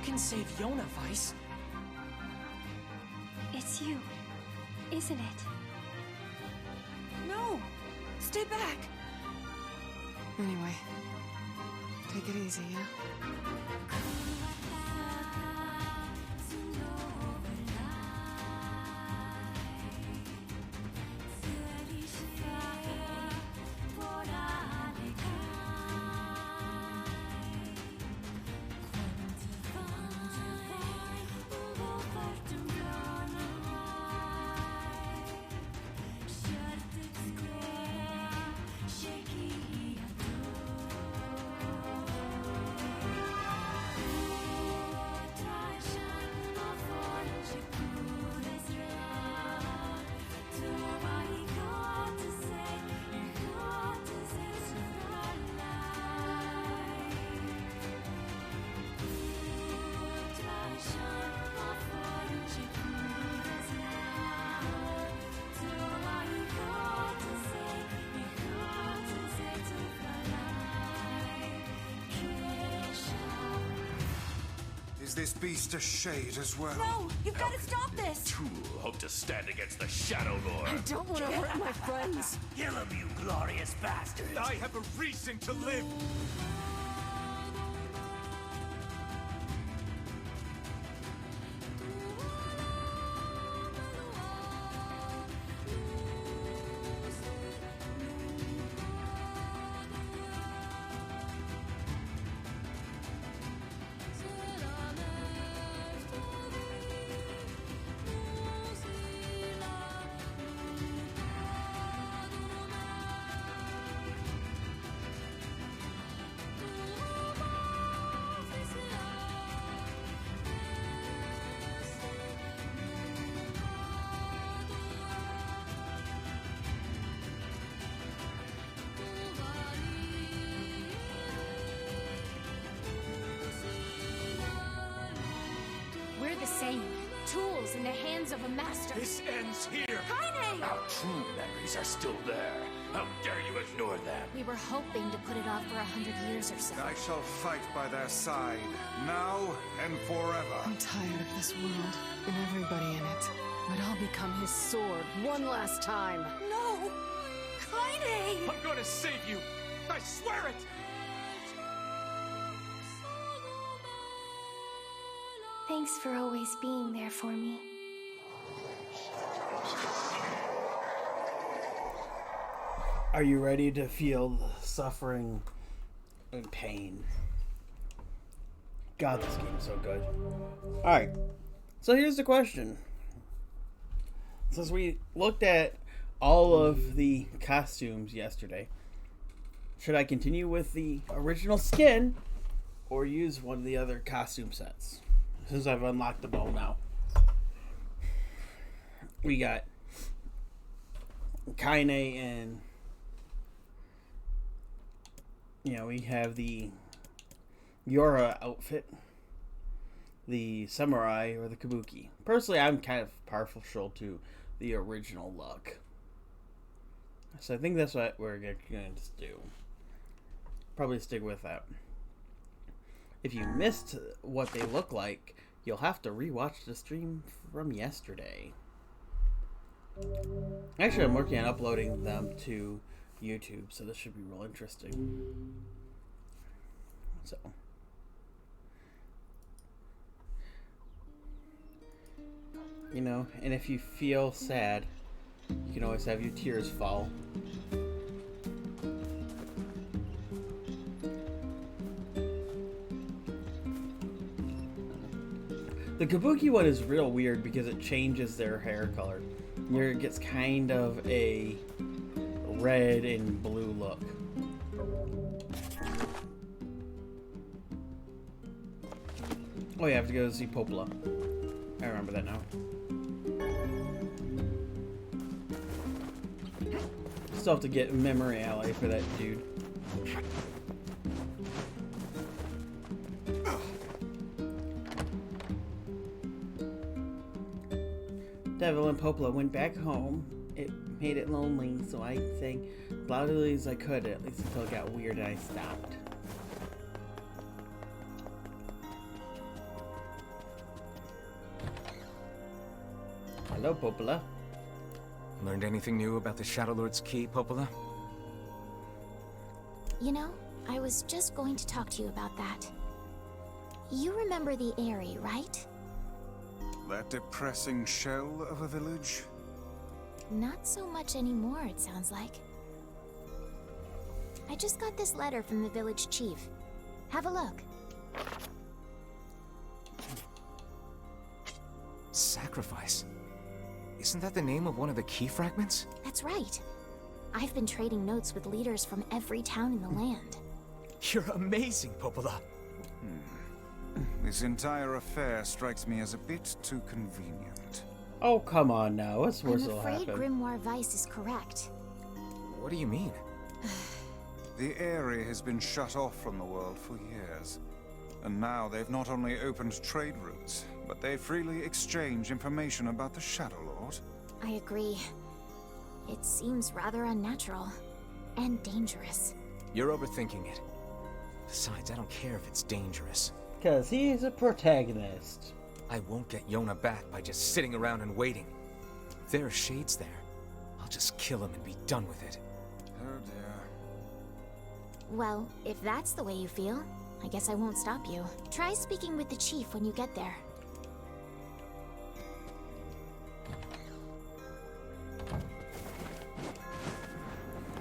can save Yona, Weiss. It's you, isn't it? No! Stay back! Anyway, take it easy, yeah? Is this beast a shade as well? No! You've got to stop this! Tool hope to stand against the Shadow Lord. I don't want to hurt my friends. Kill him, you glorious bastards! I have a reason to live! We're the same. Tools in the hands of a master. This ends here! Kaine! Our true memories are still there. How dare you ignore them? We were hoping to put it off for 100 years or so. I shall fight by their side, now and forever. I'm tired of this world and everybody in it. But I'll become his sword one last time. No! Kaine! I'm gonna save you! I swear it! Thanks for always being there for me. Are you ready to feel the suffering and pain? God, this game's so good. Alright, so here's the question. Since we looked at all of the costumes yesterday, should I continue with the original skin or use one of the other costume sets? Since I've unlocked them all now. We got Kaine and we have the Yora outfit, the samurai, or the kabuki. Personally, I'm kind of partial to the original look. So I think that's what we're going to do. Probably stick with that. If you missed what they look like, you'll have to rewatch the stream from yesterday. Actually, I'm working on uploading them to YouTube, so this should be real interesting. So, and if you feel sad, you can always have your tears fall. The kabuki one is real weird because it changes their hair color. Here it gets kind of a red and blue look. Oh yeah, I have to go see Popola. I remember that now. Still have to get Memory Alley for that dude. Devil and Popola went back home. It made it lonely, so I sang as loudly as I could, at least until it got weird and I stopped. Hello, Popola. Learned anything new about the Shadow Lord's key, Popola? You know, I was just going to talk to you about that. You remember the Eyrie, right? That depressing shell of a village? Not so much anymore, it sounds like. I just got this letter from the village chief. Have a look. Sacrifice? Isn't that the name of one of the key fragments? That's right. I've been trading notes with leaders from every town in the land. You're amazing, Popola. This entire affair strikes me as a bit too convenient. Oh, come on now. What's worse I'm will afraid happen? Grimoire Weiss is correct. What do you mean? The Eyrie has been shut off from the world for years. And now they've not only opened trade routes, but they freely exchange information about the Shadow Lord. I agree. It seems rather unnatural. And dangerous. You're overthinking it. Besides, I don't care if it's dangerous. Because he's a protagonist. I won't get Yona back by just sitting around and waiting. If there are shades there, I'll just kill him and be done with it. Oh dear. Well, if that's the way you feel, I guess I won't stop you. Try speaking with the chief when you get there.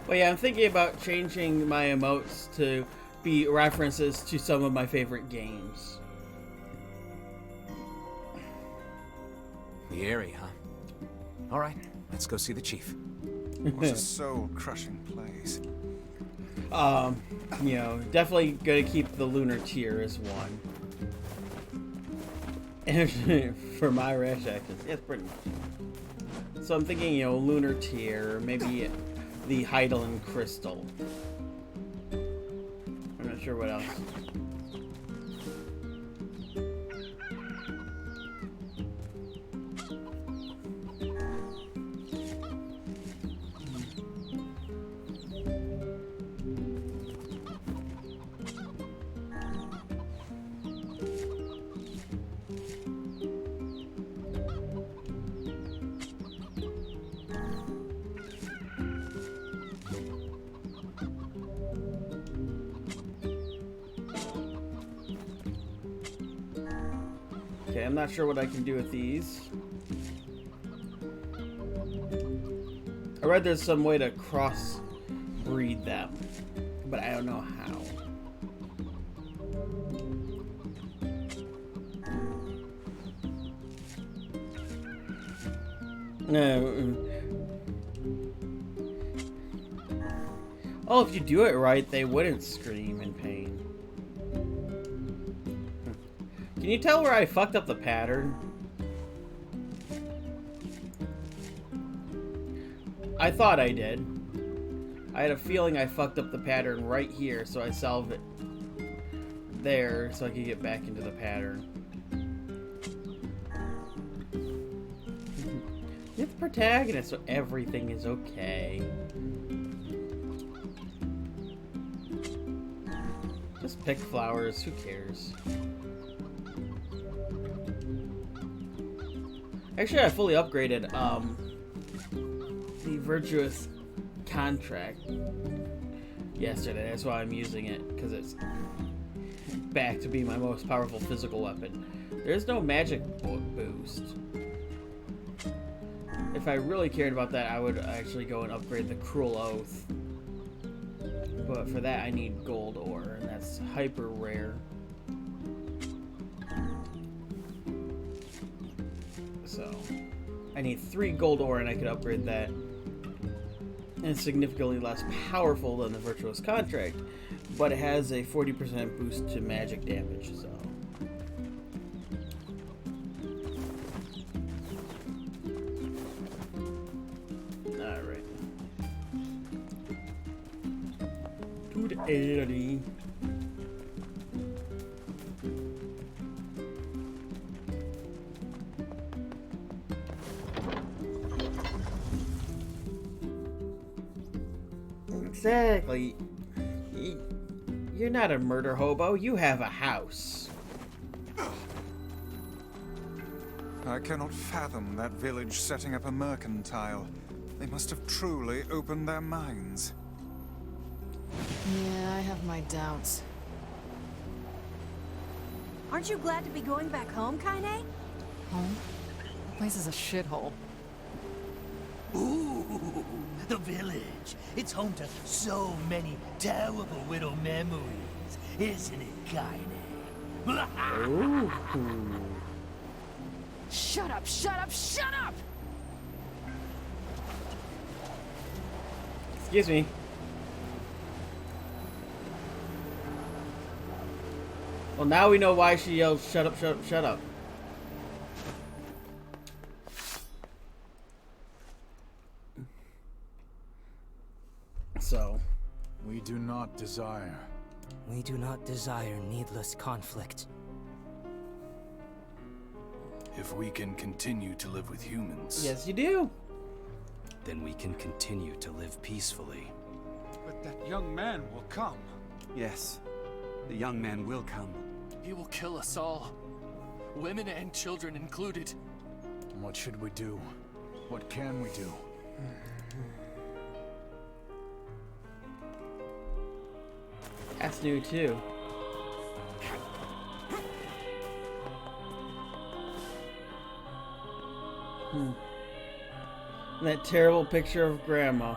Well, yeah, I'm thinking about changing my emotes to be references to some of my favorite games. The area, huh? Alright, let's go see the chief. What a soul-crushing place. You know, definitely gonna keep the lunar tier as one. And for my rash actions, it's pretty much. So I'm thinking, you know, lunar tier, maybe the Heidelin crystal. I'm not sure what else. Okay, I'm not sure what I can do with these. I read there's some way to cross-breed them, but I don't know how. No. Oh, if you do it right, they wouldn't scream in pain. Can you tell where I fucked up the pattern? I thought I did. I had a feeling I fucked up the pattern right here, so I solved it there so I could get back into the pattern. You're the protagonist, so everything is okay. Just pick flowers, who cares? Actually, I fully upgraded the Virtuous Contract yesterday. That's why I'm using it, because it's back to be my most powerful physical weapon. There's no magic boost. If I really cared about that, I would actually go and upgrade the Cruel Oath. But for that, I need gold ore, and that's hyper rare. So, I need 3 gold ore, and I could upgrade that. And it's significantly less powerful than the Virtuous Contract, but it has a 40% boost to magic damage, so. Alright. To the 80. Exactly. You're not a murder hobo. You have a house. I cannot fathom that village setting up a mercantile. They must have truly opened their minds. Yeah, I have my doubts. Aren't you glad to be going back home, Kaine? Home? The place is a shithole. Ooh, the village. It's home to so many terrible little memories, isn't it, Kaine? Ooh. Shut up, shut up, shut up! Excuse me. Well, now we know why she yelled, "Shut up, shut up, shut up." So. We do not desire. We do not desire needless conflict. If we can continue to live with humans, Yes, you do. Then we can continue to live peacefully. But that young man will come. Yes, the young man will come. He will kill us all. Women and children included. what should we do? What can we do? That's new too. That terrible picture of Grandma.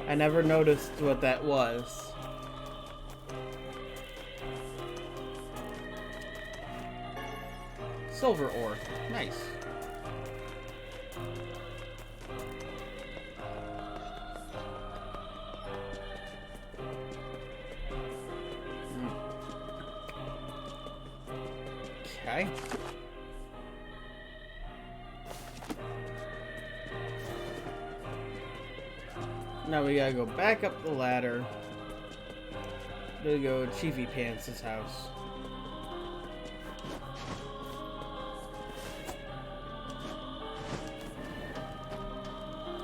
I never noticed what that was. Silver ore. Nice. Okay. Now we gotta go back up the ladder to go to Chiefy Pants' house.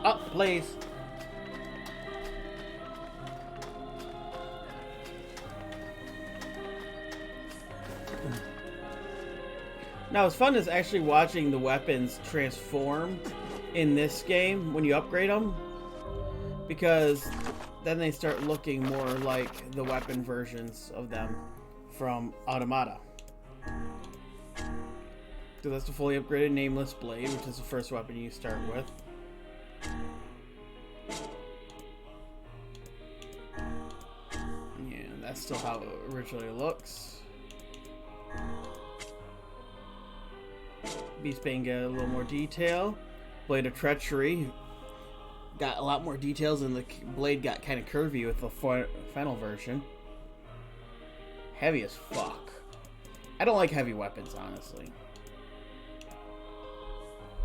Up, please. Now, what's fun is actually watching the weapons transform in this game when you upgrade them, because then they start looking more like the weapon versions of them from Automata. So that's the fully upgraded Nameless Blade, which is the first weapon you start with. Yeah, that's still how it originally looks. Beastbane got a little more detail. Blade of Treachery got a lot more details, and the blade got kind of curvy with the final version. Heavy as fuck. I don't like heavy weapons, honestly.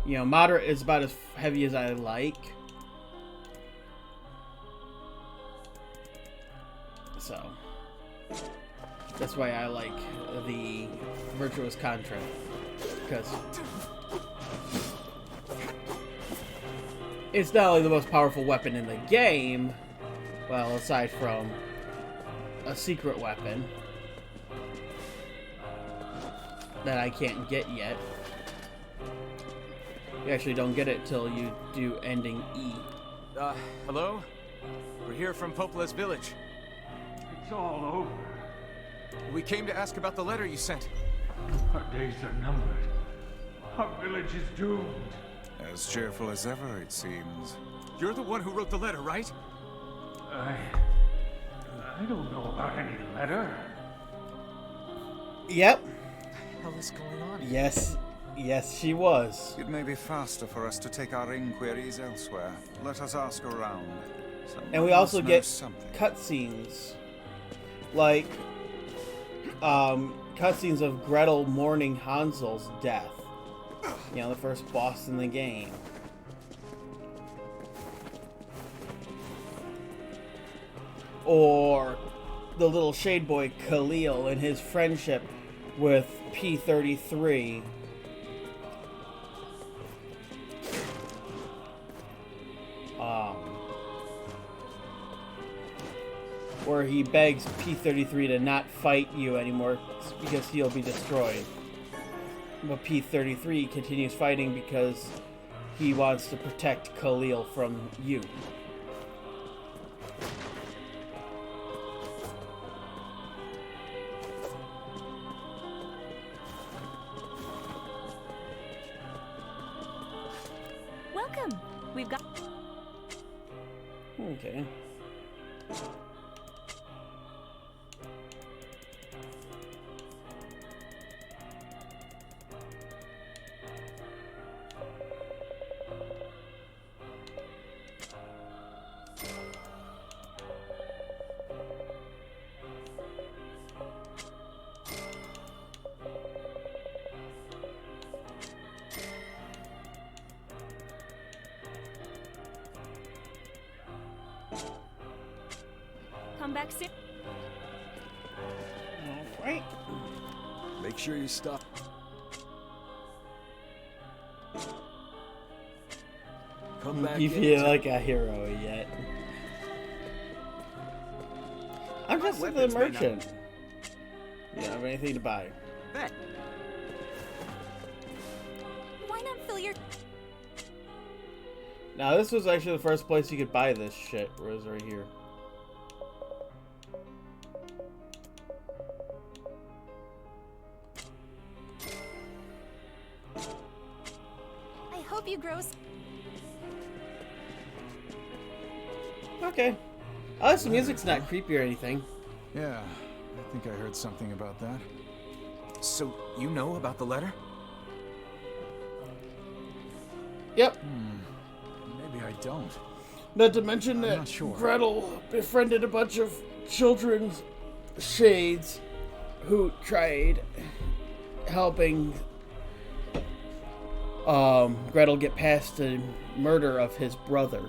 You know, moderate is about as heavy as I like. So that's why I like the Virtuous Contra, because it's not only the most powerful weapon in the game, well, aside from a secret weapon that I can't get yet. You actually don't get it till you do ending E. Hello? We're here from Popola's village. It's all over. We came to ask about the letter you sent. Our days are numbered. Our village is doomed. As cheerful as ever, it seems. You're the one who wrote the letter, right? I don't know about any letter. Yep. What the hell is going on? Yes. Yes, she was. It may be faster for us to take our inquiries elsewhere. Let us ask around. And we also get something. cutscenes. Like, cutscenes of Gretel mourning Hansel's death. You know, the first boss in the game. Or the little shade boy Khalil and his friendship with P-33. Where he begs P-33 to not fight you anymore because he'll be destroyed. But P-33 continues fighting because he wants to protect Khalil from you. Welcome. We've got... Okay. Come back soon. Alright. Make sure you stop. Come back. You feel like a hero yet. I'm just a merchant. You don't have anything to buy. Why not fill your... Now, this was actually the first place you could buy this shit, was right here. I hope you grow... Okay. At least the music's not creepy or anything. Yeah, I think I heard something about that. So, you know about the letter? Yep. Maybe I don't. Not to mention I'm that not sure. Gretel befriended a bunch of children's shades who tried helping Gretel get past the murder of his brother.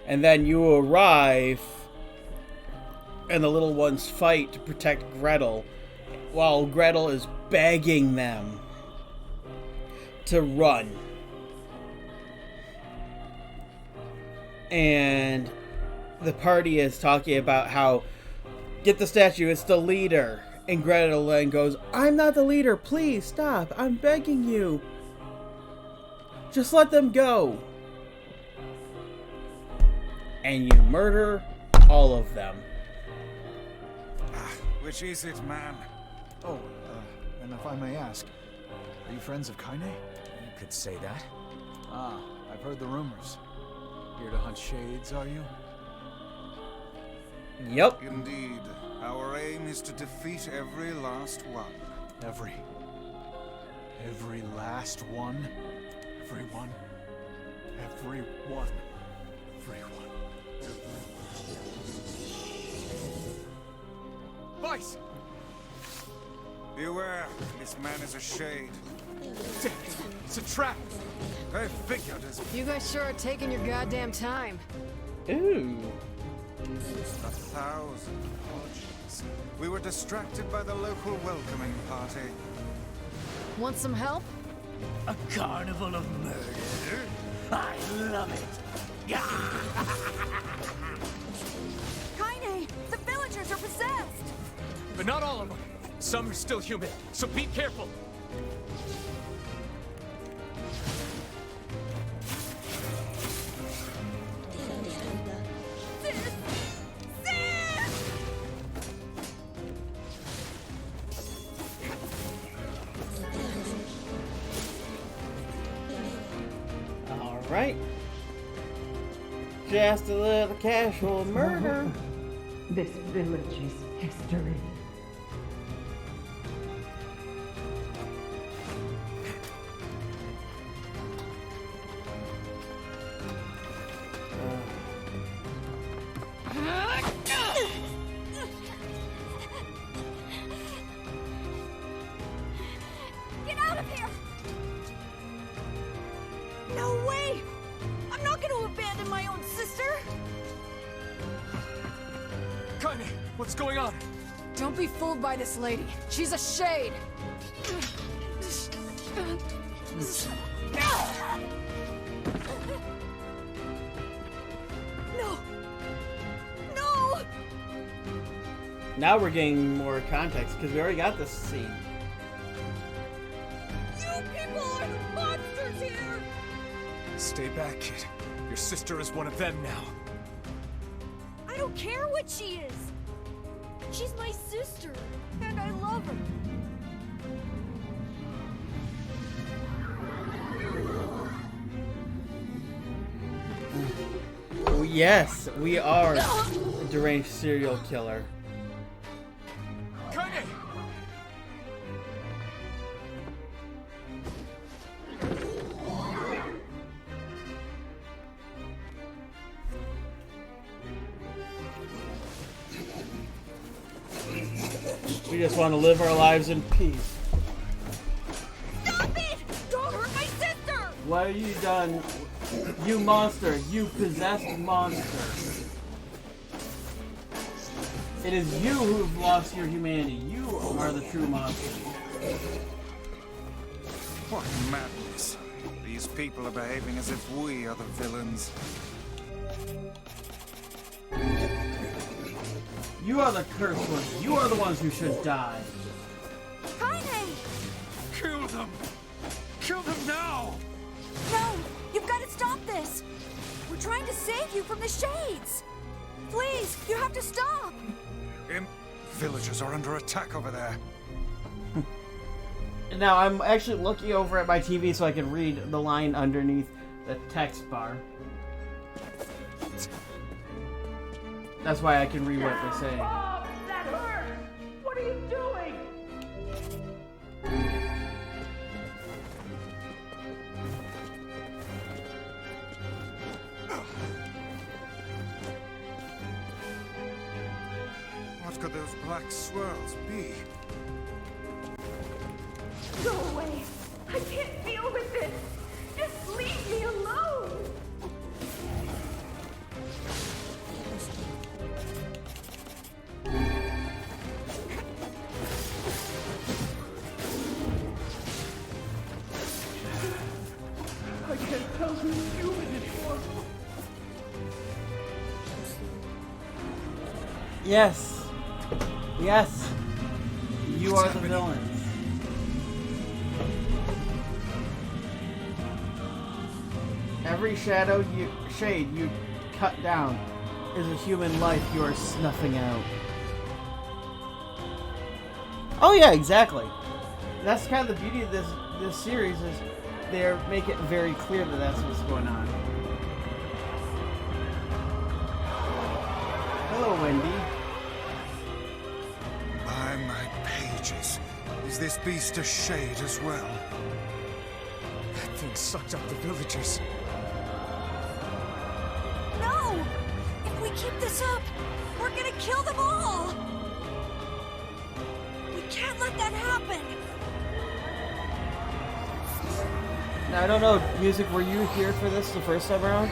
And then you arrive and the little ones fight to protect Gretel while Gretel is begging them to run. And the party is talking about how, get the statue, it's the leader. And Gretel then goes, I'm not the leader, please stop, I'm begging you. Just let them go. And you murder all of them. Which is it, man? Oh, and if I may ask, are you friends of Kaine? You could say that. Ah, I've heard the rumors. Here to hunt shades, are you? Yep. Indeed. Our aim is to defeat every last one. Every last one? Everyone? Everyone. Everyone. Vice! Beware, this man is a shade. Damn it, it's a trap! I figured as You guys sure are taking your goddamn time. Ooh. 1,000 apologies. We were distracted by the local welcoming party. Want some help? A carnival of murder? I love it. Kaine! The villagers are possessed! But not all of them. Some are still human, so be careful. Alright. Just a little casual murder. This village is history. Get out of here! No way! I'm not going to abandon my own sister! Kaine, what's going on? Don't be fooled by this lady. She's a shade. No! No! Now we're getting more context because we already got this scene. You people are the monsters here! Stay back, kid. Your sister is one of them now. I don't care what she is! She's my sister, and I love her. Oh, yes, we are a deranged serial killer. Kaine! We just want to live our lives in peace. Stop it! Don't hurt my sister! What have you done? You monster! You possessed monster! It is you who've lost your humanity. You are the true monster. What madness. These people are behaving as if we are the villains. You are the cursed ones. You are the ones who should die. Kaine! Kill them! Kill them now! No! You've got to stop this! We're trying to save you from the Shades! Please, you have to stop! Villagers are under attack over there. Now, I'm actually looking over at my TV so I can read the line underneath the text bar. That's why I can read what they're saying. Oh, that hurts! What are you doing? What could those black swirls be? Go away! I can't deal with this! Just leave me alone! I can't tell who's human anymore. Yes. Yes. You are the villains. Every shade you cut down is a human life you are snuffing out. Oh yeah, exactly. That's kind of the beauty of this series is they make it very clear that that's what's going on. Hello, Wendy. By my pages. Is this beast a shade as well? That thing sucked up the villagers. No! If we keep this up, we're gonna kill them all! We can't let that happen! Now, I don't know, Music, were you here for this the first time around?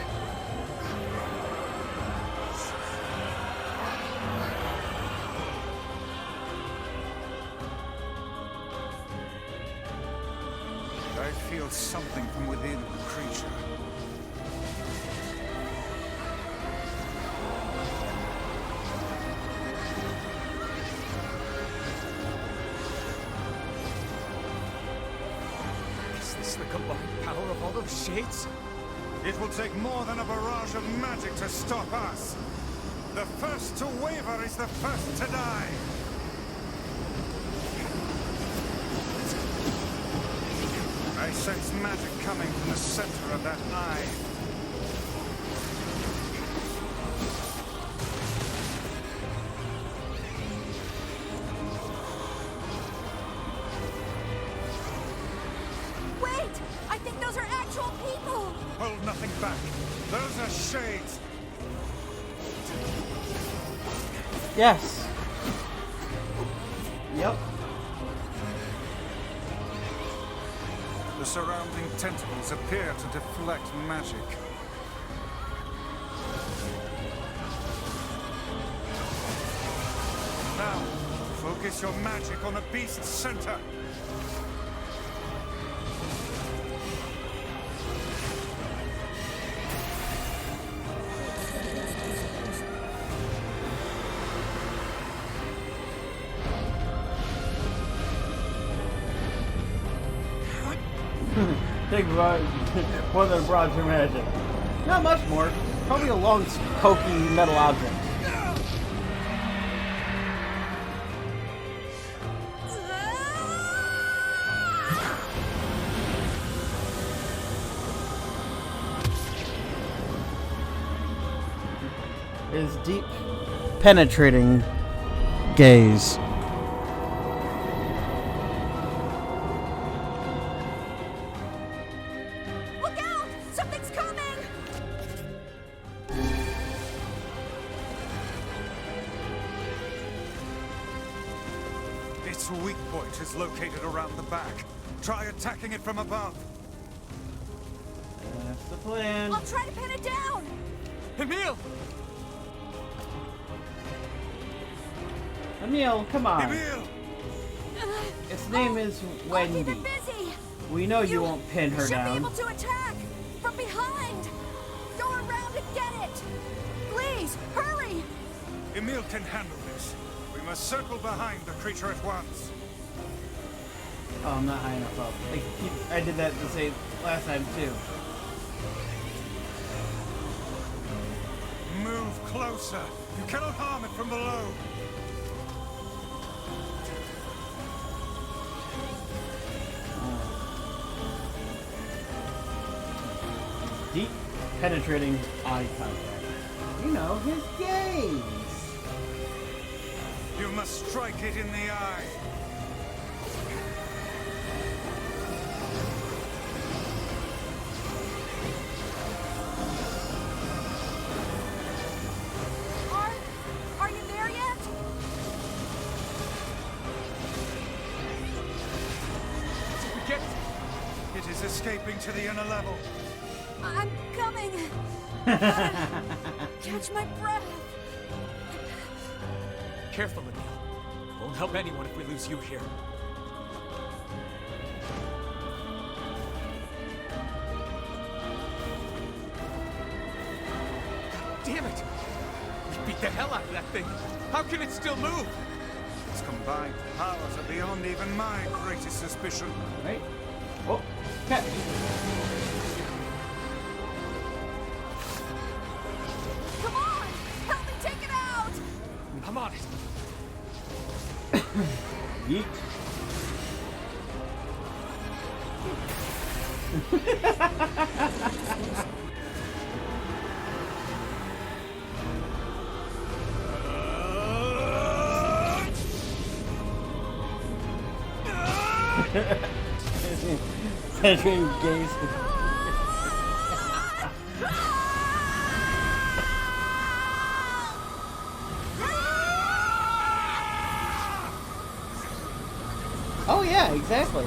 I feel something from within the creature. Is this the combined power of all those shades? It will take more than a barrage of magic to stop us. The first to waver is the first to die. I sense magic coming from the center of that eye. Wait! I think those are actual people! Hold nothing back. Those are shades. Yes. Yep. The surrounding tentacles appear to deflect magic. Now, focus your magic on the beast's center. anything more than a broad imagine. Not much more. Probably a long, pokey metal object. His deep, penetrating gaze. Look out! Something's coming! Its weak point is located around the back. Try attacking it from above. That's the plan. I'll try to pin it down! Emil! Emil, come on. Emil! Its name is I'll keep Wendy. it busy! We know you won't pin her should down. be able to attack! From behind! Go around and get it! Please, hurry! Emil can handle this. We must circle behind the creature at once. Oh, I'm not high enough up. I did that the same last time too. Move closer. You cannot harm it from below. Deep, penetrating eye contact. You know, his gaze. You must strike it in the eye. Are you there yet? Get it is escaping to the inner level. I'm coming! Catch my breath! Careful, Emil. Won't help anyone if we lose you here. Damn it! We beat the hell out of that thing. How can it still move? Its combined powers are beyond even my greatest suspicion. Right? Oh, catch. Come on! Help me take it out! I'm on it. Yeet. Penetrating gaze. Oh yeah, exactly.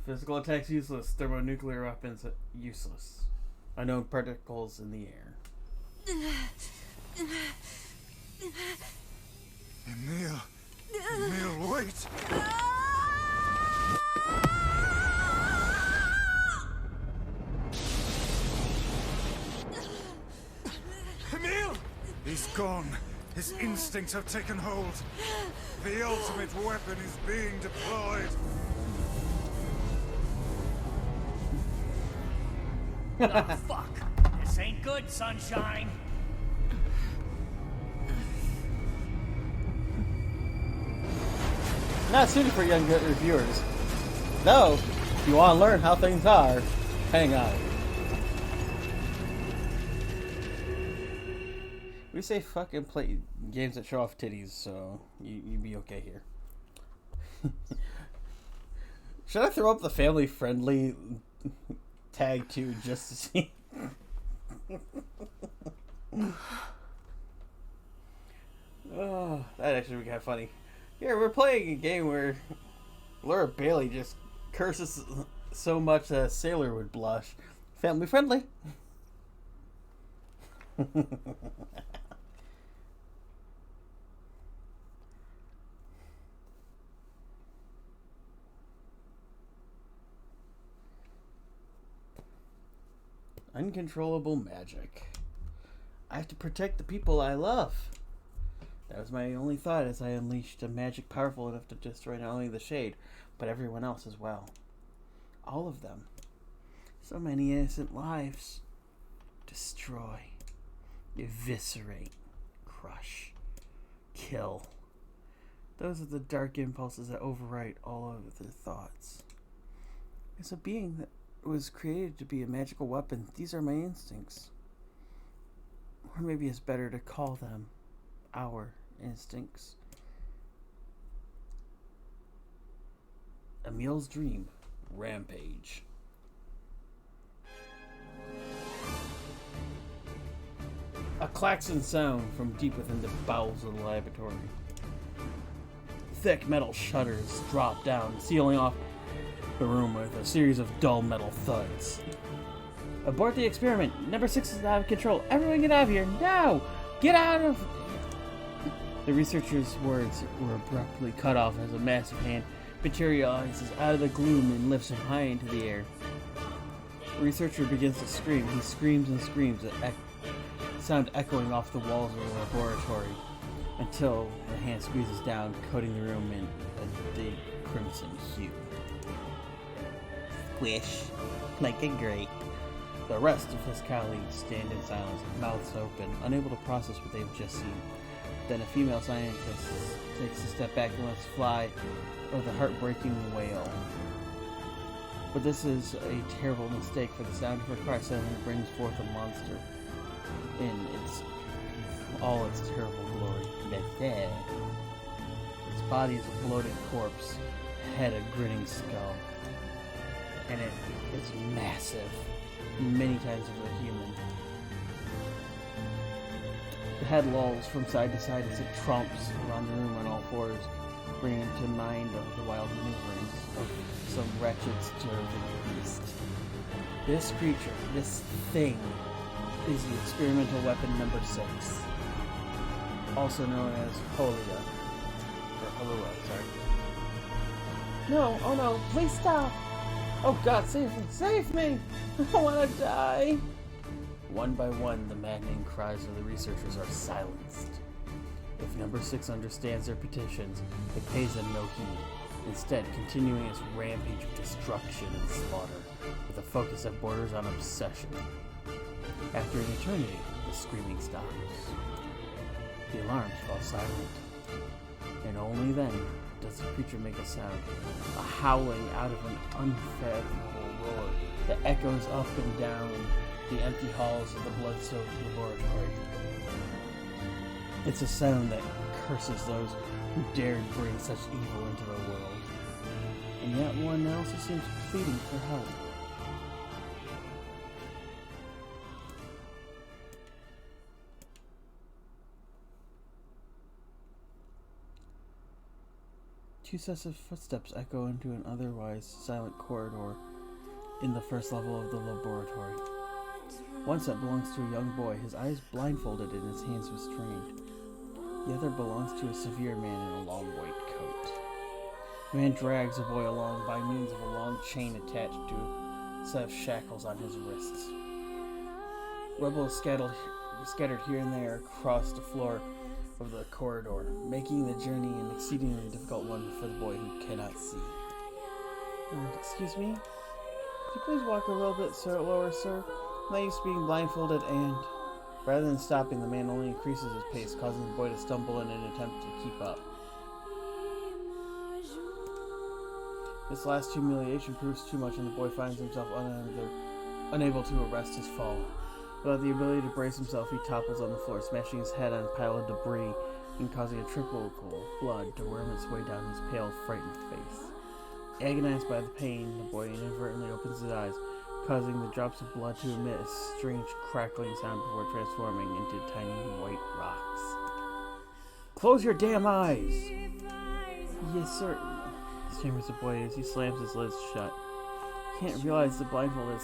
Physical attacks useless. Thermonuclear weapons useless. Unknown particles in the air. Emil. Emil, wait. Emil! He's gone. His instincts have taken hold. The ultimate weapon is being deployed. Oh, fuck. This ain't good, sunshine. Not suited for young reviewers. Though, if you want to learn how things are, hang on. We say fucking play games that show off titties, so you'd be okay here. Should I throw up the family friendly tag too just to see? Oh, that'd actually be kind of funny. Yeah, we're playing a game where Laura Bailey just curses so much a sailor would blush. Family friendly. uncontrollable magic. I have to protect the people I love. That was my only thought as I unleashed a magic powerful enough to destroy not only the Shade, but everyone else as well. All of them. So many innocent lives. Destroy. Eviscerate. Crush. Kill. Those are the dark impulses that overwrite all of their thoughts. As a being that was created to be a magical weapon, these are my instincts. Or maybe it's better to call them our instincts. Emil's dream. Rampage. A klaxon sound from deep within the bowels of the laboratory. Thick metal shutters drop down, sealing off the room with a series of dull metal thuds. Abort the experiment. Number 6 is out of control. Everyone get out of here. Now! Get out of... The researcher's words were abruptly cut off as a massive hand materializes out of the gloom and lifts him high into the air. The researcher begins to scream. He screams and screams, sound echoing off the walls of the laboratory, until the hand squeezes down, coating the room in a deep crimson hue. Squish. Like a grate. The rest of his colleagues stand in silence, mouths open, unable to process what they've just seen. Then a female scientist takes a step back and lets fly with a heartbreaking wail. But this is a terrible mistake, for the sound of her cry suddenly brings forth a monster in all its terrible glory. Its body is a bloated corpse, head a grinning skull, and it is massive, many times over a human. The head lolls from side to side as it tromps around the room on all fours, bringing to mind of the wild maneuverings of some wretched, starving beast. This creature, this thing, is the experimental weapon number 6, also known as Holia. Or Halua, sorry. No, oh no, please stop! Oh God, save me, save me! I don't want to die! One by one, the maddening cries of the researchers are silenced. If number 6 understands their petitions, it pays them no heed, instead continuing its rampage of destruction and slaughter, with a focus that borders on obsession. After an eternity, the screaming stops. The alarms fall silent, and only then does the creature make a sound, a howling out of an unfathomable roar that echoes up and down the empty halls of the blood-soaked laboratory. It's a sound that curses those who dared bring such evil into the world, and yet one also seems pleading for help. Two sets of footsteps echo into an otherwise silent corridor in the first level of the laboratory. One set belongs to a young boy, his eyes blindfolded and his hands restrained. The other belongs to a severe man in a long white coat. The man drags the boy along by means of a long chain attached to a set of shackles on his wrists. Rubble is scattered here and there across the floor of the corridor, making the journey an exceedingly difficult one for the boy who cannot see. Excuse me? Could you please walk a little bit lower, sir? I'm not used to being blindfolded, and... Rather than stopping, the man only increases his pace, causing the boy to stumble in an attempt to keep up. This last humiliation proves too much, and the boy finds himself unable to arrest his fall. Without the ability to brace himself, he topples on the floor, smashing his head on a pile of debris and causing a trickle of blood to worm its way down his pale, frightened face. Agonized by the pain, the boy inadvertently opens his eyes, causing the drops of blood to emit a strange crackling sound before transforming into tiny white rocks. Close your damn eyes! Yes, sir, stammers the boy as he slams his lids shut. He can't realize the blindfold has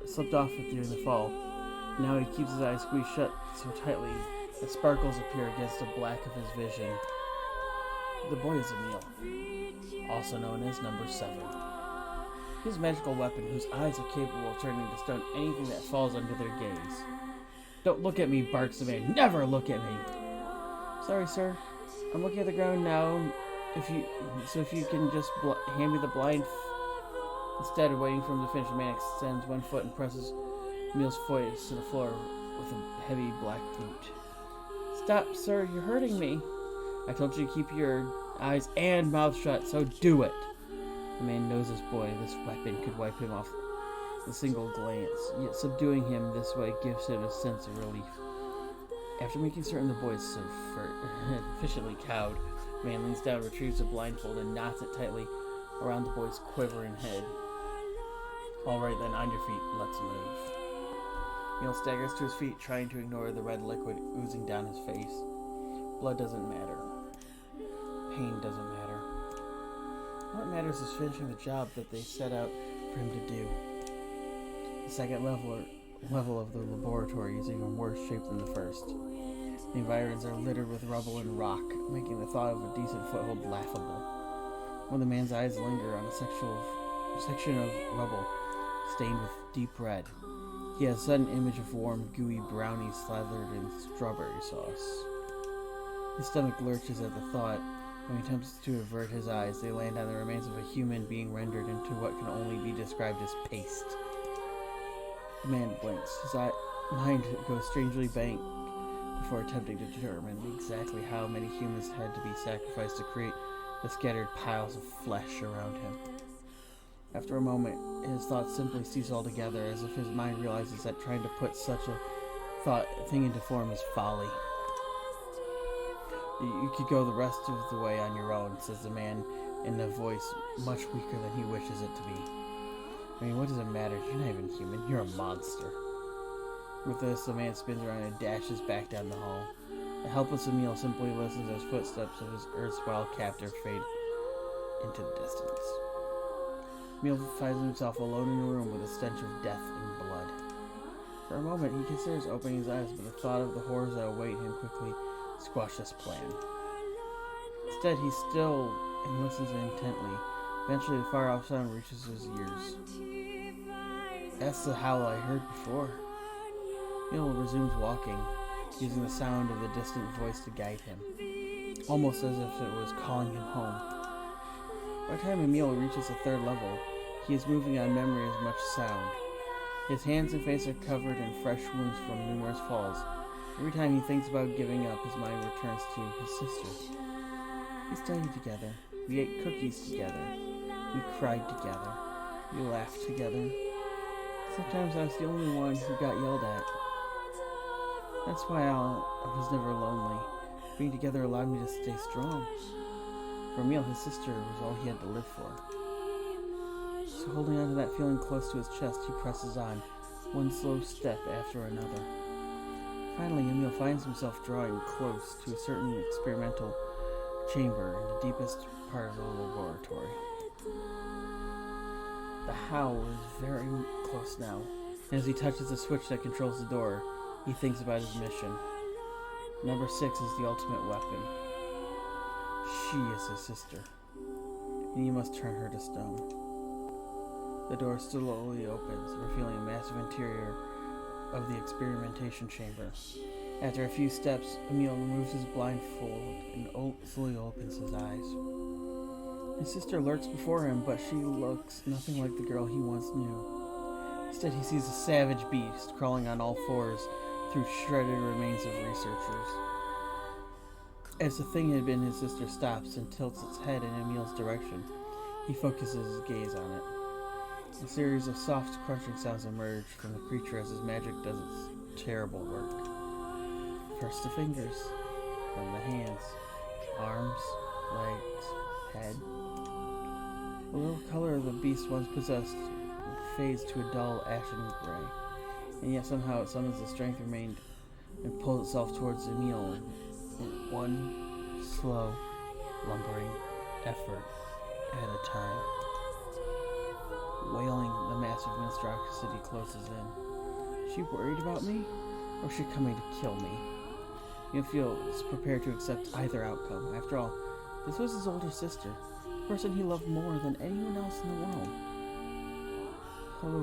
slipped off during the fall. Now he keeps his eyes squeezed shut so tightly that sparkles appear against the black of his vision. The boy is Emil, also known as number 7. He has a magical weapon whose eyes are capable of turning to stone anything that falls under their gaze. Don't look at me, barks the man. Never look at me. Sorry, sir. I'm looking at the ground now. If you can just hand me the blind. Instead of waiting for him to finish, the man extends one foot and presses Emil's foot to the floor with a heavy black boot. Stop, sir. You're hurting me. I told you to keep your eyes and mouth shut, so do it. The man knows this boy. This weapon could wipe him off with a single glance, yet subduing him this way gives him a sense of relief. After making certain the boy is sufficiently cowed, the man leans down, retrieves the blindfold, and knots it tightly around the boy's quivering head. All right, then, on your feet. Let's move. Emil staggers to his feet, trying to ignore the red liquid oozing down his face. Blood doesn't matter. Pain doesn't matter. What matters is finishing the job that they set out for him to do. The second level of the laboratory is even worse shaped than the first. The environs are littered with rubble and rock, making the thought of a decent foothold laughable. When the man's eyes linger on a section of rubble stained with deep red, he has a sudden image of warm, gooey brownies slathered in strawberry sauce. His stomach lurches at the thought. When he attempts to avert his eyes, they land on the remains of a human being rendered into what can only be described as paste. The man blinks. His mind goes strangely blank before attempting to determine exactly how many humans had to be sacrificed to create the scattered piles of flesh around him. After a moment, his thoughts simply cease altogether, as if his mind realizes that trying to put such a thing into form is folly. You could go the rest of the way on your own, says the man in a voice much weaker than he wishes it to be. I mean, what does it matter? You're not even human. You're a monster. With this, the man spins around and dashes back down the hall. The helpless Emil simply listens as footsteps of his erstwhile captor fade into the distance. Emil finds himself alone in a room with a stench of death and blood. For a moment, he considers opening his eyes, but the thought of the horrors that await him quickly squashes this plan. Instead, he still and listens intently. Eventually, the far-off sound reaches his ears. That's the howl I heard before. Emil resumes walking, using the sound of the distant voice to guide him, almost as if it was calling him home. By the time Emil reaches the third level, he is moving on memory as much stunned. His hands and face are covered in fresh wounds from numerous falls. Every time he thinks about giving up, his mind returns to his sister. We studied together. We ate cookies together. We cried together. We laughed together. Sometimes I was the only one who got yelled at. That's why I was never lonely. Being together allowed me to stay strong. For Emil, his sister was all he had to live for. So holding on to that feeling close to his chest, he presses on, one slow step after another. Finally, Emil finds himself drawing close to a certain experimental chamber in the deepest part of the laboratory. The howl is very close now, and as he touches the switch that controls the door, he thinks about his mission. Number 6 is the ultimate weapon. She is his sister, and he must turn her to stone. The door slowly opens, revealing a massive interior of the experimentation chamber. After a few steps, Emil removes his blindfold and slowly opens his eyes. His sister lurks before him, but she looks nothing like the girl he once knew. Instead, he sees a savage beast crawling on all fours through shredded remains of researchers. As the thing had been, his sister stops and tilts its head in Emil's direction. He focuses his gaze on it. A series of soft crunching sounds emerge from the creature as his magic does its terrible work. First the fingers, then the hands, arms, legs, head. The little color of the beast once possessed fades to a dull ashen gray, and yet somehow it summons the strength remained and pulls itself towards Emil in one slow, lumbering effort at a time. Wailing, the massive monstrosity closes in. Is she worried about me? Or is she coming to kill me? He feels prepared to accept either outcome. After all, this was his older sister, the person he loved more than anyone else in the world. Hello,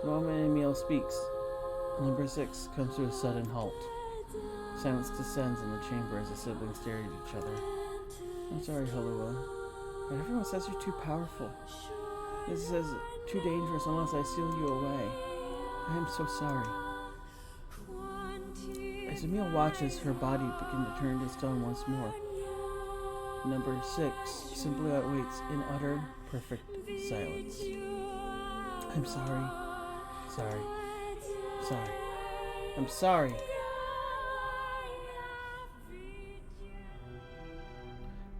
The moment Emil speaks, number 6 comes to a sudden halt. Silence descends in the chamber as the siblings stare at each other. I'm sorry, Halua, but everyone says you're too powerful. This is too dangerous unless I steal you away. I am so sorry. As Emil watches her body begin to turn to stone once more, number 6 simply awaits in utter, perfect silence. I'm sorry. Sorry. I'm sorry.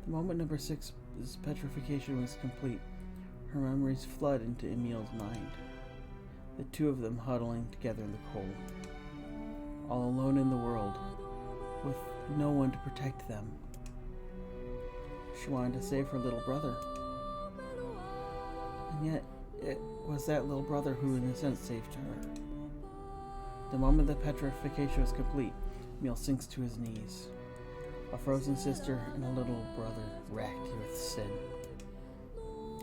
The moment number 6's petrification was complete, her memories flood into Emil's mind. The two of them huddling together in the cold. All alone in the world, with no one to protect them. She wanted to save her little brother. And yet, it was that little brother who in a sense saved her. The moment the petrification was complete, Emil sinks to his knees. A frozen sister and a little brother racked with sin.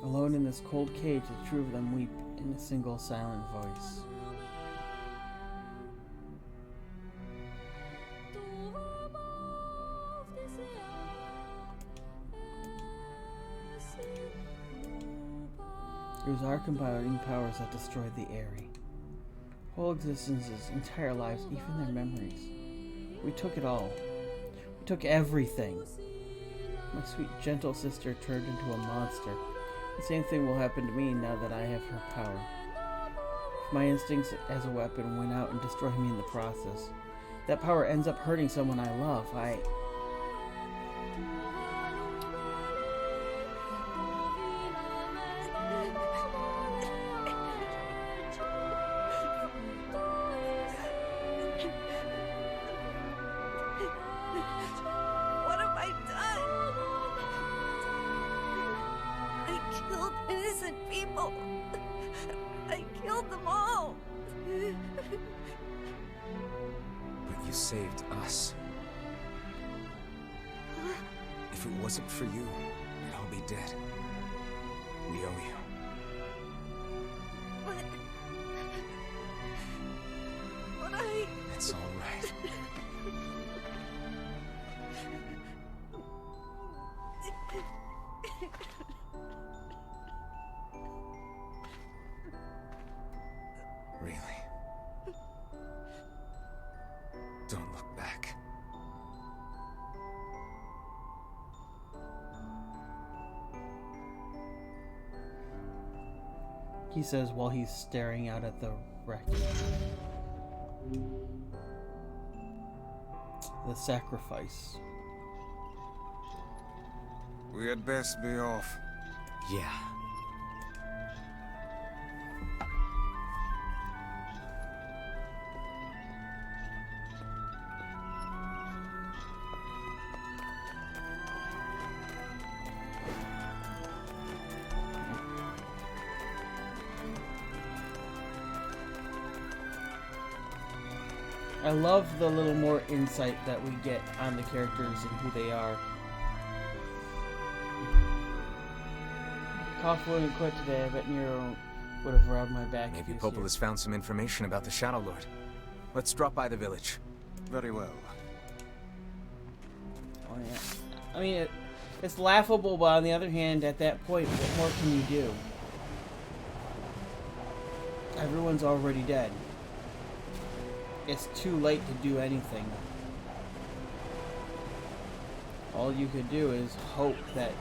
Alone in this cold cage, the two of them weep in a single silent voice. It was our combining powers that destroyed the Aerie. Whole existences, entire lives, even their memories. We took it all. We took everything. My sweet, gentle sister turned into a monster. The same thing will happen to me now that I have her power. If my instincts as a weapon win out and destroy me in the process, that power ends up hurting someone I love. What have I done? I killed innocent people. I killed them all. But you saved us. If it wasn't for you, we'd all be dead. We owe you. But It's all right. Really? Don't look back. He says while he's staring out at the wreckage. The sacrifice. We had best be off. Yeah. I love the little more insight that we get on the characters and who they are. Cough wouldn't quit today. I bet NieR would have rubbed my back. Maybe Popol has found some information about the Shadow Lord. Let's drop by the village. Very well. Oh, yeah. I mean, it's laughable, but on the other hand, at that point, what more can you do? Everyone's already dead. It's too late to do anything. All you could do is hope that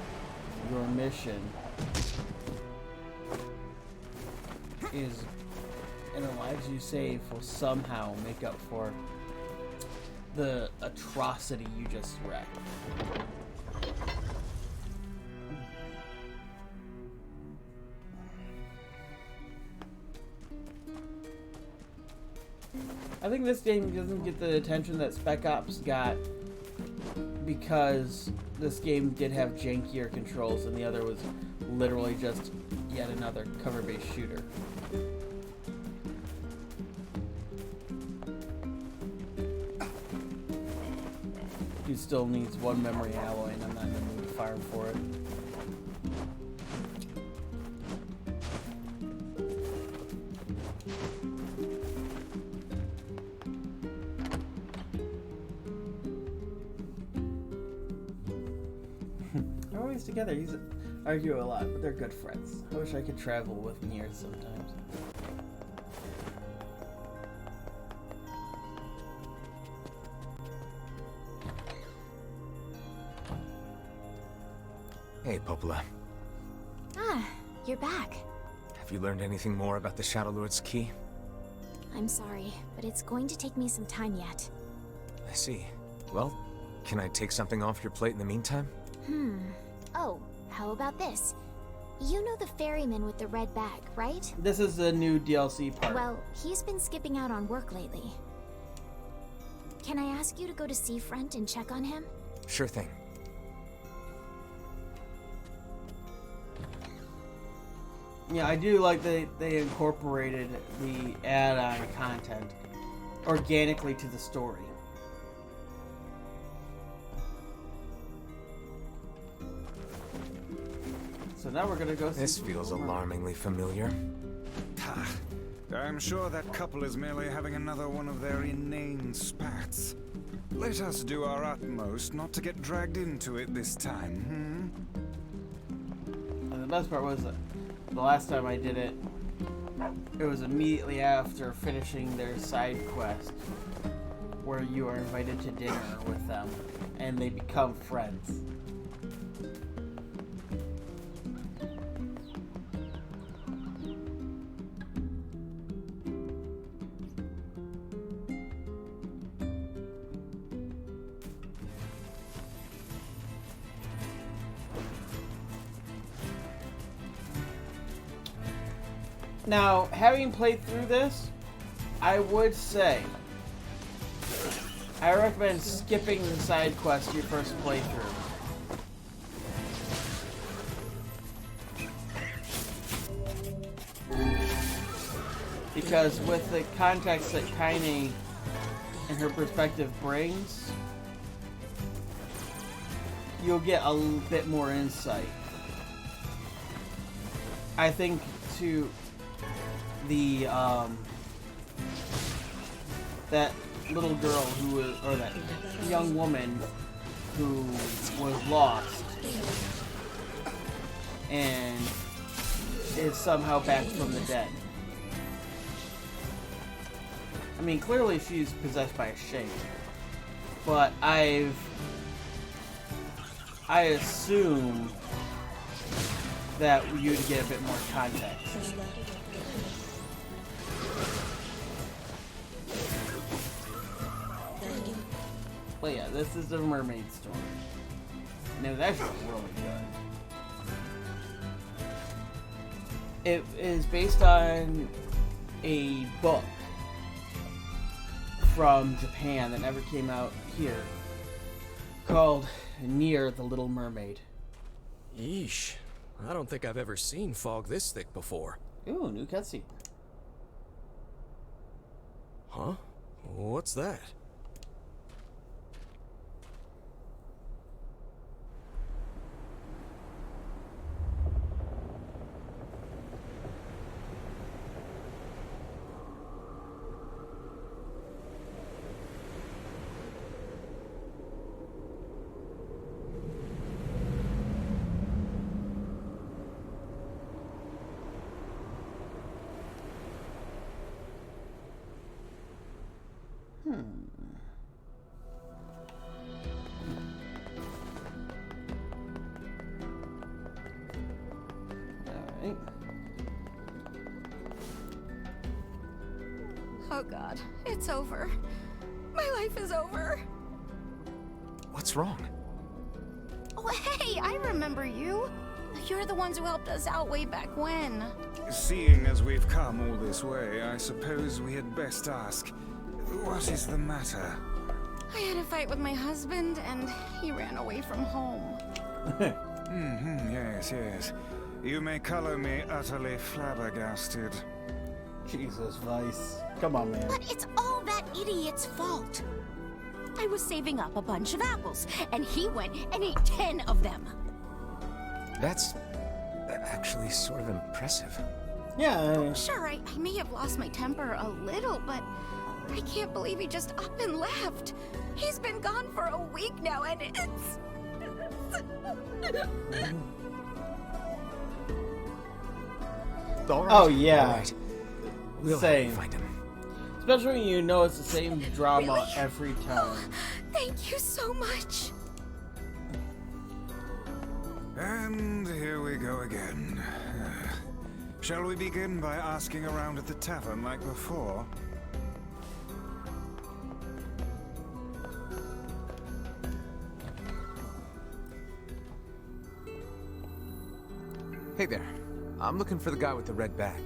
your mission is, and the lives you save will somehow make up for the atrocity you just wrecked. I think this game doesn't get the attention that Spec Ops got because this game did have jankier controls and the other was literally just yet another cover-based shooter. Dude still needs one memory alloy and I'm not in the mood to fire him for it. stays together. He's argue a lot, but they're good friends. I wish I could travel with NieR sometimes. Hey, Popola. Ah, you're back. Have you learned anything more about the Shadow Lord's key? I'm sorry, but it's going to take me some time yet. I see. Well, can I take something off your plate in the meantime? Oh, how about this? You know the ferryman with the red bag, right? This is the new DLC part. Well, he's been skipping out on work lately. Can I ask you to go to Seafront and check on him? Sure thing. Yeah, I do like they incorporated the add-on content organically to the story. So now we're gonna go see. This feels alarmingly familiar. I'm sure that couple is merely having another one of their inane spats. Let us do our utmost not to get dragged into it this time, And the best part was that the last time I did it, it was immediately after finishing their side quest, where you are invited to dinner with them, and they become friends. Now, having played through this, I would say I recommend skipping the side quest your first playthrough. Because with the context that Kaine and her perspective brings, you'll get a bit more insight. I think to the that little girl who was, or that young woman who was lost and is somehow back from the dead. I mean, clearly she's possessed by a shade, but I assume that you'd get a bit more context. But yeah, this is the mermaid story. And it was actually really good. It is based on a book from Japan that never came out here called NieR, the Little Mermaid. Yeesh. I don't think I've ever seen fog this thick before. Ooh, new cutscene. Huh? What's that? Alright. Oh God, it's over. My life is over. What's wrong? Oh, hey, I remember you. You're the ones who helped us out way back when. Seeing as we've come all this way, I suppose we had best ask, what is the matter? I had a fight with my husband, and he ran away from home. Yes. You may color me utterly flabbergasted. Jesus, Vice. Come on, man. But it's all that idiot's fault. I was saving up a bunch of apples, and he went and ate 10 of them. That's actually sort of impressive. Yeah. Sure, I may have lost my temper a little, but I can't believe he just up and left. He's been gone for a week now, and it's All right. Oh yeah. All right. We'll Same. find him. Especially when you know it's the same drama Really? every time. Thank you so much. And here we go again. Shall we begin by asking around at the tavern like before? Hey there. I'm looking for the guy with the red bag.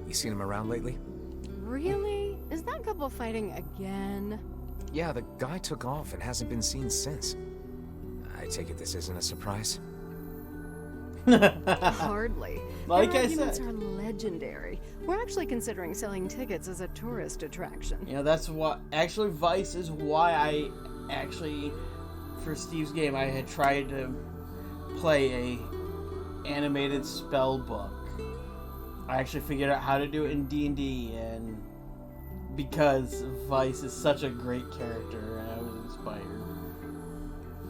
You seen him around lately? Really? Is that couple fighting again? Yeah, the guy took off and hasn't been seen since. I take it this isn't a surprise? Hardly. Like Their I arguments said. are legendary. We're actually considering selling tickets as a tourist attraction. You know, that's what actually Vice is why I actually for Steve's game I had tried to play a animated spell book. I actually figured out how to do it in D&D, and because Vice is such a great character and I was inspired.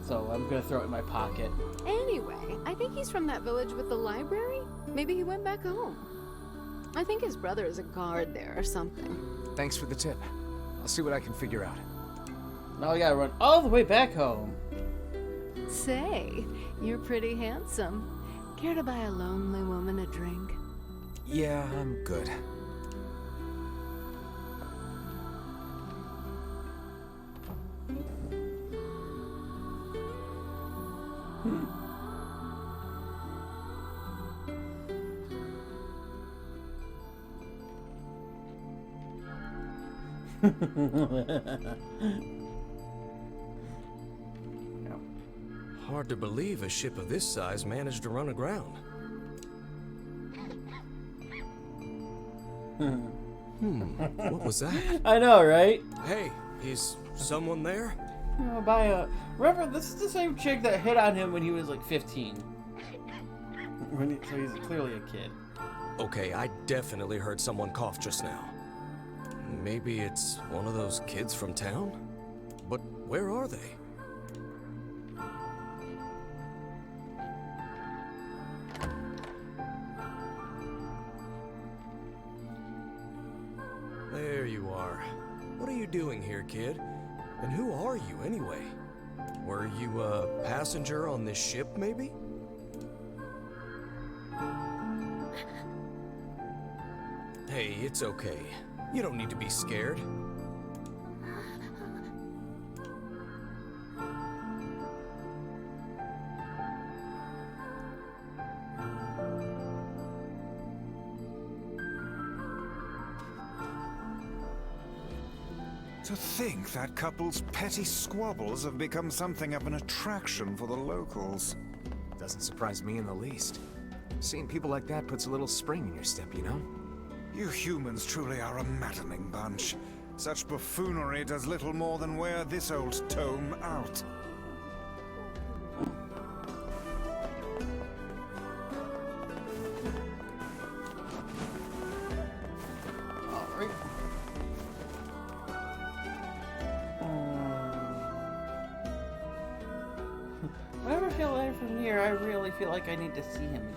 So I'm gonna throw it in my pocket. Anyway, I think he's from that village with the library. Maybe he went back home. I think his brother is a guard there or something. Thanks for the tip. I'll see what I can figure out. Now I gotta run all the way back home. Say, you're pretty handsome. Care to buy a lonely woman a drink? Yeah, I'm good. Hard to believe a ship of this size managed to run aground. What was that? I know, right? Hey, is someone there? Remember, this is the same chick that hit on him when he was like 15. So he's clearly a kid. Okay, I definitely heard someone cough just now. Maybe it's one of those kids from town? But where are they? There you are. What are you doing here, kid? And who are you, anyway? Were you a passenger on this ship, maybe? Hey, it's okay. You don't need to be scared. To think that couple's petty squabbles have become something of an attraction for the locals. Doesn't surprise me in the least. Seeing people like that puts a little spring in your step, you know? You humans truly are a maddening bunch. Such buffoonery does little more than wear this old tome out. Alright. Whenever I feel a letter from NieR, I really feel like I need to see him again.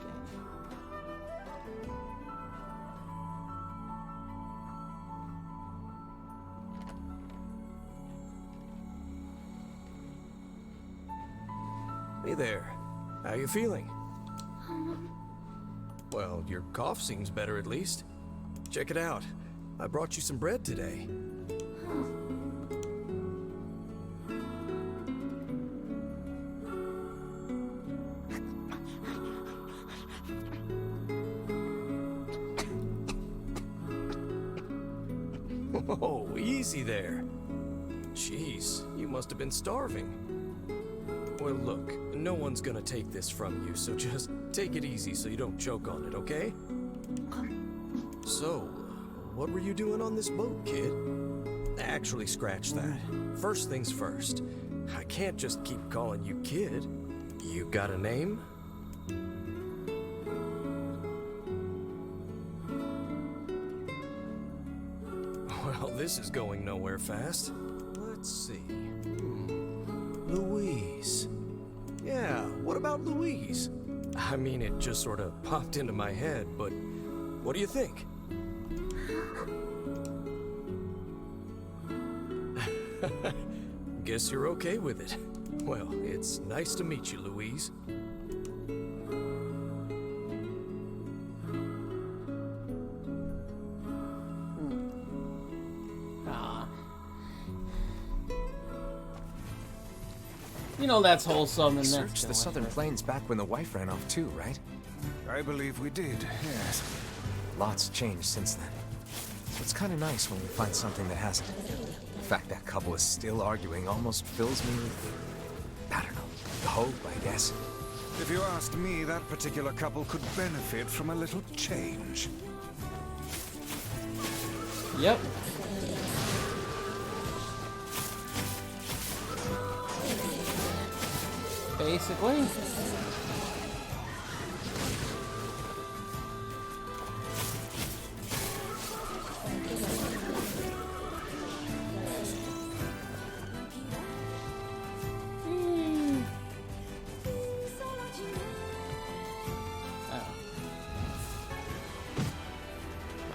Hey there. How you feeling? Well, your cough seems better at least. Check it out. I brought you some bread today. Oh, easy there. Jeez, you must have been starving. Well, look, no one's gonna take this from you, so just take it easy so you don't choke on it, okay? So, what were you doing on this boat, kid? Actually, scratch that. First things first. I can't just keep calling you kid. You got a name? Well, this is going nowhere fast. Let's see. Louise. Yeah, what about Louise? I mean, it just sort of popped into my head, but what do you think? Guess you're okay with it. Well, it's nice to meet you, Louise. You know that's wholesome and We that's searched the southern plains back when the wife ran off too, right? I believe we did, yes. Lots changed since then. So it's kind of nice when we find something that hasn't. The fact that couple is still arguing almost fills me with, I don't know, hope, I guess. If you asked me, that particular couple could benefit from a little change. Yep. Basically.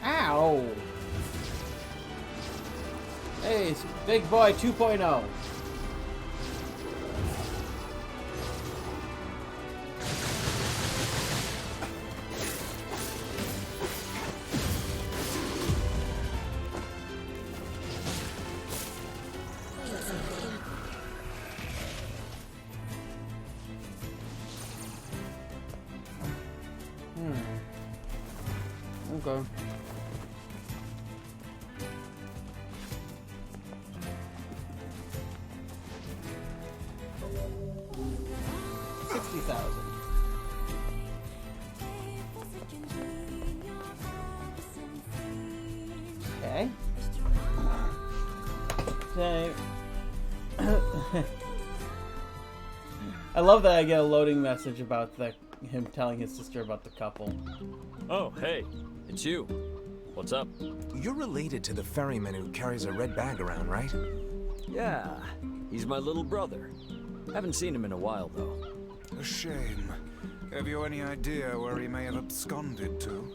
Ow. Hey, it's Big Boy 2.0. Okay. $60,000. Okay. So, I love that I get a loading message about him telling his sister about the couple. Oh, hey, it's you. What's up? You're related to the ferryman who carries a red bag around, right? Yeah, he's my little brother. Haven't seen him in a while, though. A shame. Have you any idea where he may have absconded to?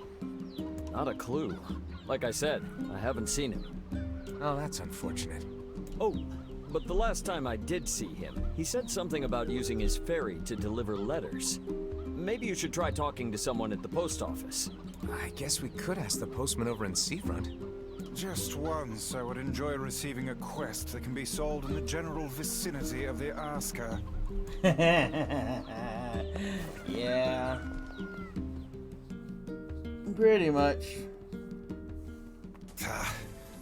Not a clue. Like I said, I haven't seen him. Oh, that's unfortunate. Oh, but the last time I did see him, he said something about using his ferry to deliver letters. Maybe you should try talking to someone at the post office. I guess we could ask the postman over in Seafront. Just once, I would enjoy receiving a quest that can be solved in the general vicinity of the Asker. Yeah. Pretty much.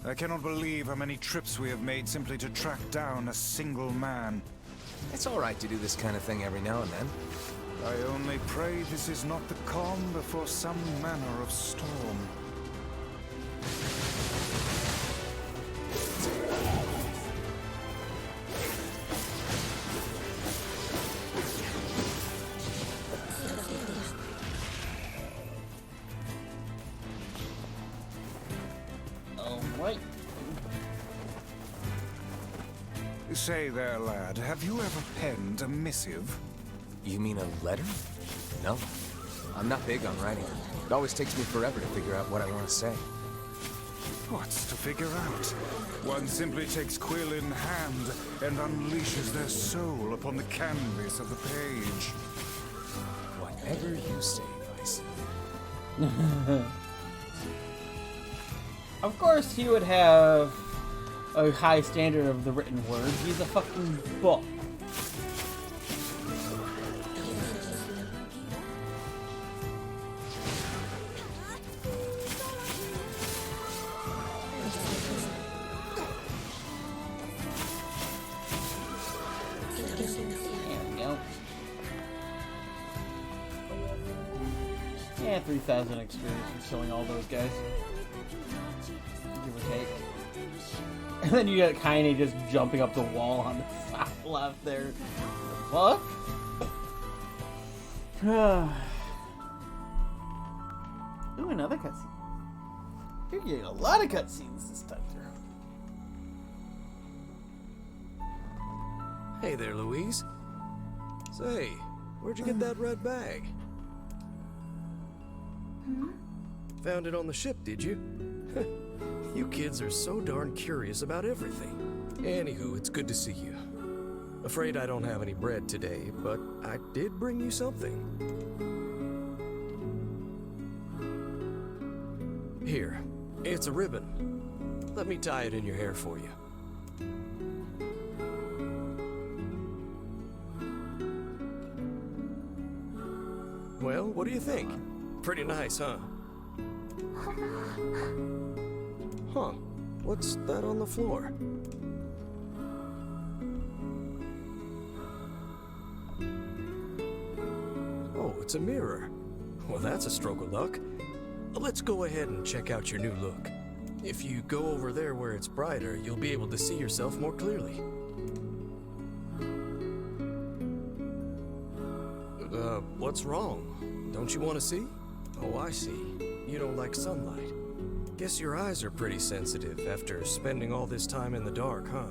I cannot believe how many trips we have made simply to track down a single man. It's all right to do this kind of thing every now and then. I only pray this is not the calm before some manner of storm. Alright. Say there, lad, have you ever penned a missive? You mean a letter? No. I'm not big on writing. It always takes me forever to figure out what I want to say. What's to figure out? One simply takes quill in hand and unleashes their soul upon the canvas of the page. Whatever you say, Vice. Of course he would have a high standard of the written word. He's a fucking book. Yeah, 3,000 experience for killing all those guys. Give or take. And then you get Kaine just jumping up the wall on the top left there. What the fuck? Ooh, another cutscene. You're getting a lot of cutscenes this time through. Hey there, Louise. Say, where'd you get that red bag? Found it on the ship, did you? You kids are so darn curious about everything. Anywho, it's good to see you. Afraid I don't have any bread today, but I did bring you something. Here, it's a ribbon. Let me tie it in your hair for you. Well, what do you think? Pretty nice, huh? Huh. What's that on the floor? Oh, it's a mirror. Well, that's a stroke of luck. Let's go ahead and check out your new look. If you go over there where it's brighter, you'll be able to see yourself more clearly. What's wrong? Don't you want to see? Oh, I see. You don't like sunlight. Guess your eyes are pretty sensitive after spending all this time in the dark, huh?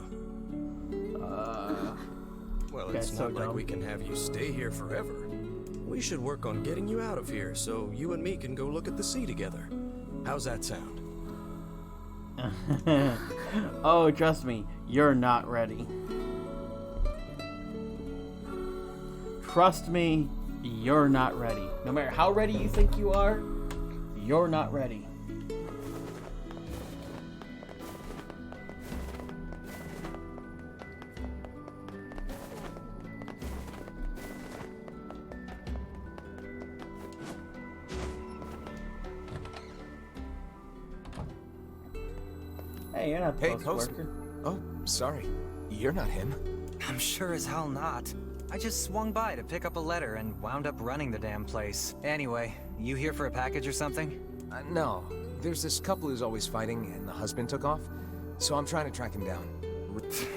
Well, it's not like we can have you stay here forever. We should work on getting you out of here so you and me can go look at the sea together. How's that sound? Oh, trust me, you're not ready. Trust me, you're not ready. No matter how ready you think you are, you're not ready. Hey, you're not the post worker. Oh, sorry. You're not him. I'm sure as hell not. I just swung by to pick up a letter and wound up running the damn place. Anyway, you here for a package or something? No. There's this couple who's always fighting, and the husband took off. So I'm trying to track him down.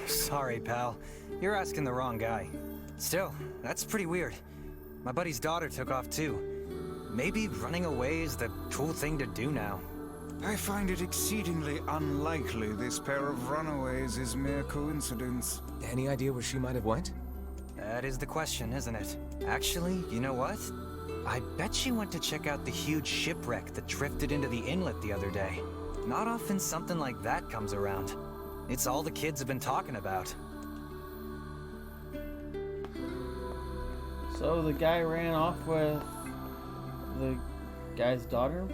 Sorry, pal. You're asking the wrong guy. Still, that's pretty weird. My buddy's daughter took off too. Maybe running away is the cool thing to do now. I find it exceedingly unlikely this pair of runaways is mere coincidence. Any idea where she might have went? That is the question, isn't it? Actually, you know what? I bet she went to check out the huge shipwreck that drifted into the inlet the other day. Not often something like that comes around. It's all the kids have been talking about. So the guy ran off with the guy's daughter?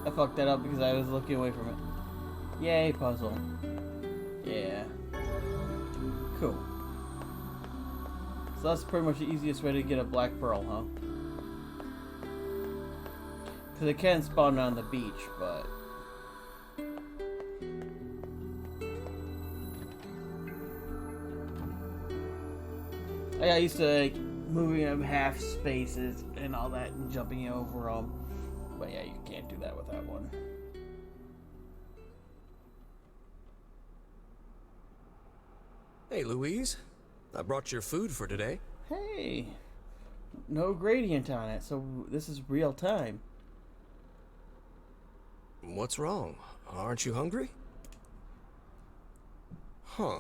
I fucked that up because I was looking away from it. Yay, puzzle. Yeah. Cool. So that's pretty much the easiest way to get a black pearl, huh? Because it can spawn on the beach, but... I got used to like moving them half spaces and all that and jumping over them. But yeah, you can't do that with that one. Hey, Louise. I brought your food for today. Hey. No gradient on it, so this is real time. What's wrong? Aren't you hungry? Huh.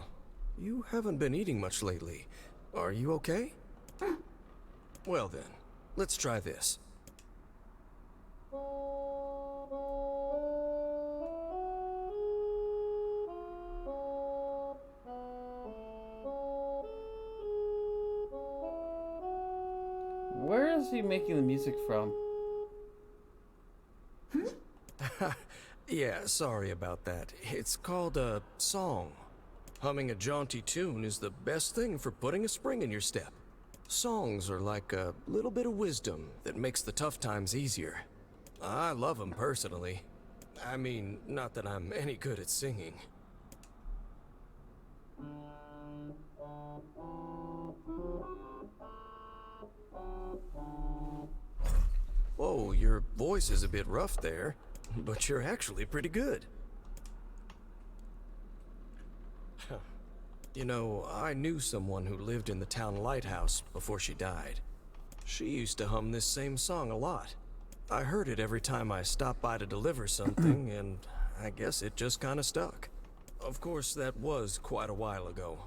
You haven't been eating much lately. Are you okay? Well then, let's try this. Where is he making the music from? Yeah, sorry about that. It's called a song. Humming a jaunty tune is the best thing for putting a spring in your step. Songs are like a little bit of wisdom that makes the tough times easier. I love them personally. I mean, not that I'm any good at singing. Whoa, your voice is a bit rough there, but you're actually pretty good. You know, I knew someone who lived in the town lighthouse before she died. She used to hum this same song a lot. I heard it every time I stopped by to deliver something, and I guess it just kinda stuck. Of course, that was quite a while ago.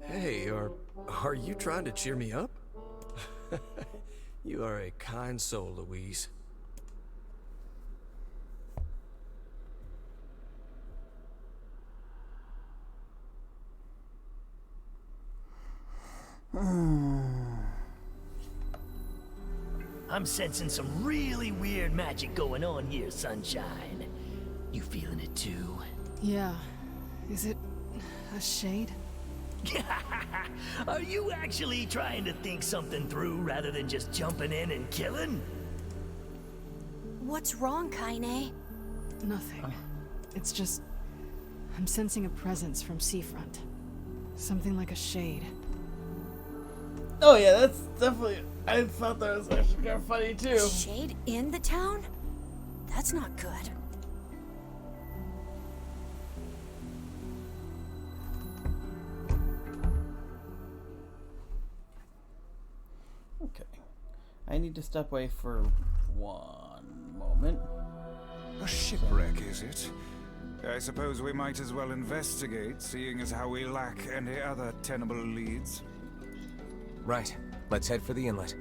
Hey, are you trying to cheer me up? You are a kind soul, Louise. I'm sensing some really weird magic going on here, Sunshine. You feeling it too? Yeah. Is it a shade? Are you actually trying to think something through rather than just jumping in and killing? What's wrong, Kaine? Nothing. It's just... I'm sensing a presence from seafront. Something like a shade. Oh yeah, that's definitely... I thought that was actually kind of funny too. Shade in the town? That's not good. Okay. I need to step away for one moment. A shipwreck, is it? I suppose we might as well investigate, seeing as how we lack any other tenable leads. Right. Let's head for the inlet.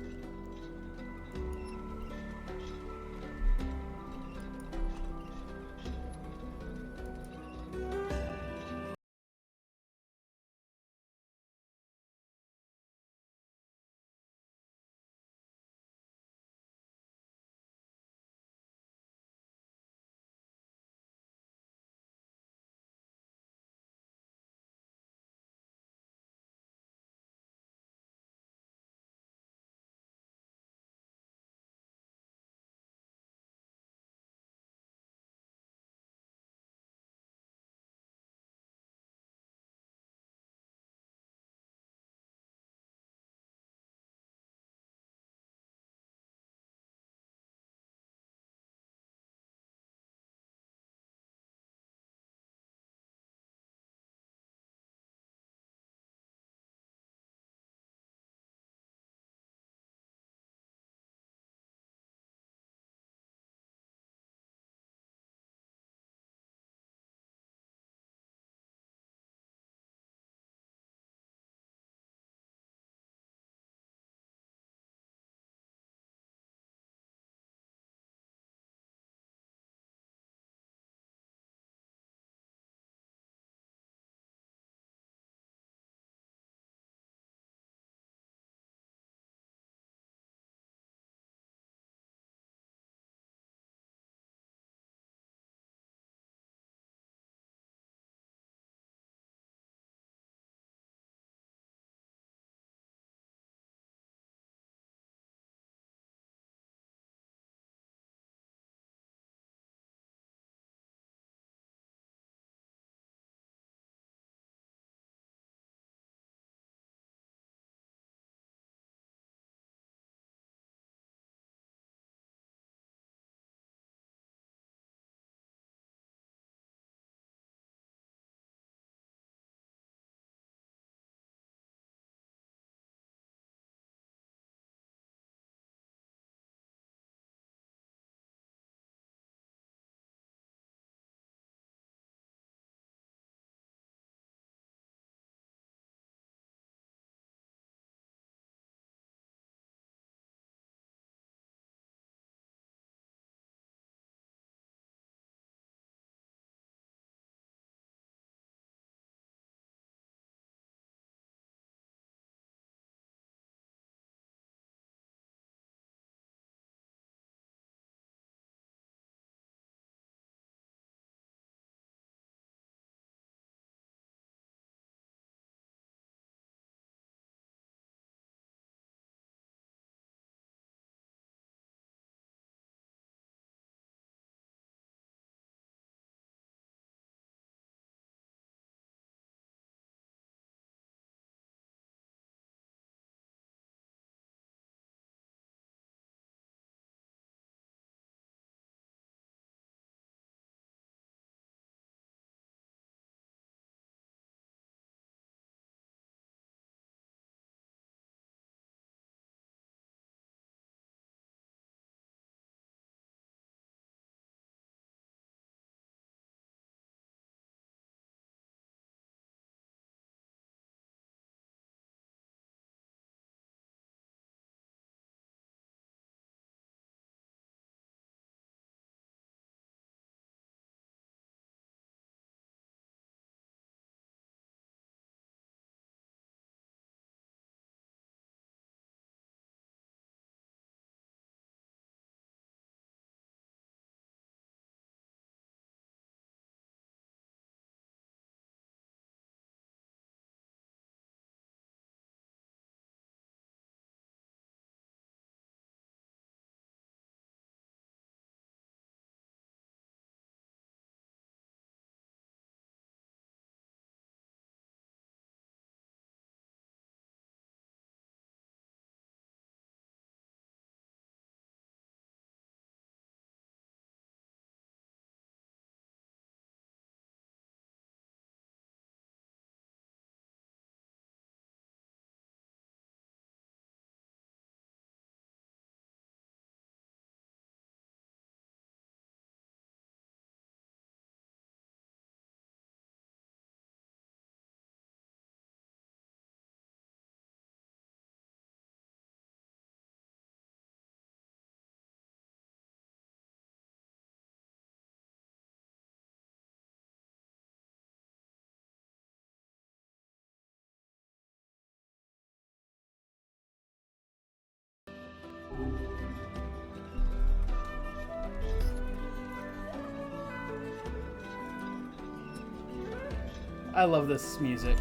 I love this music.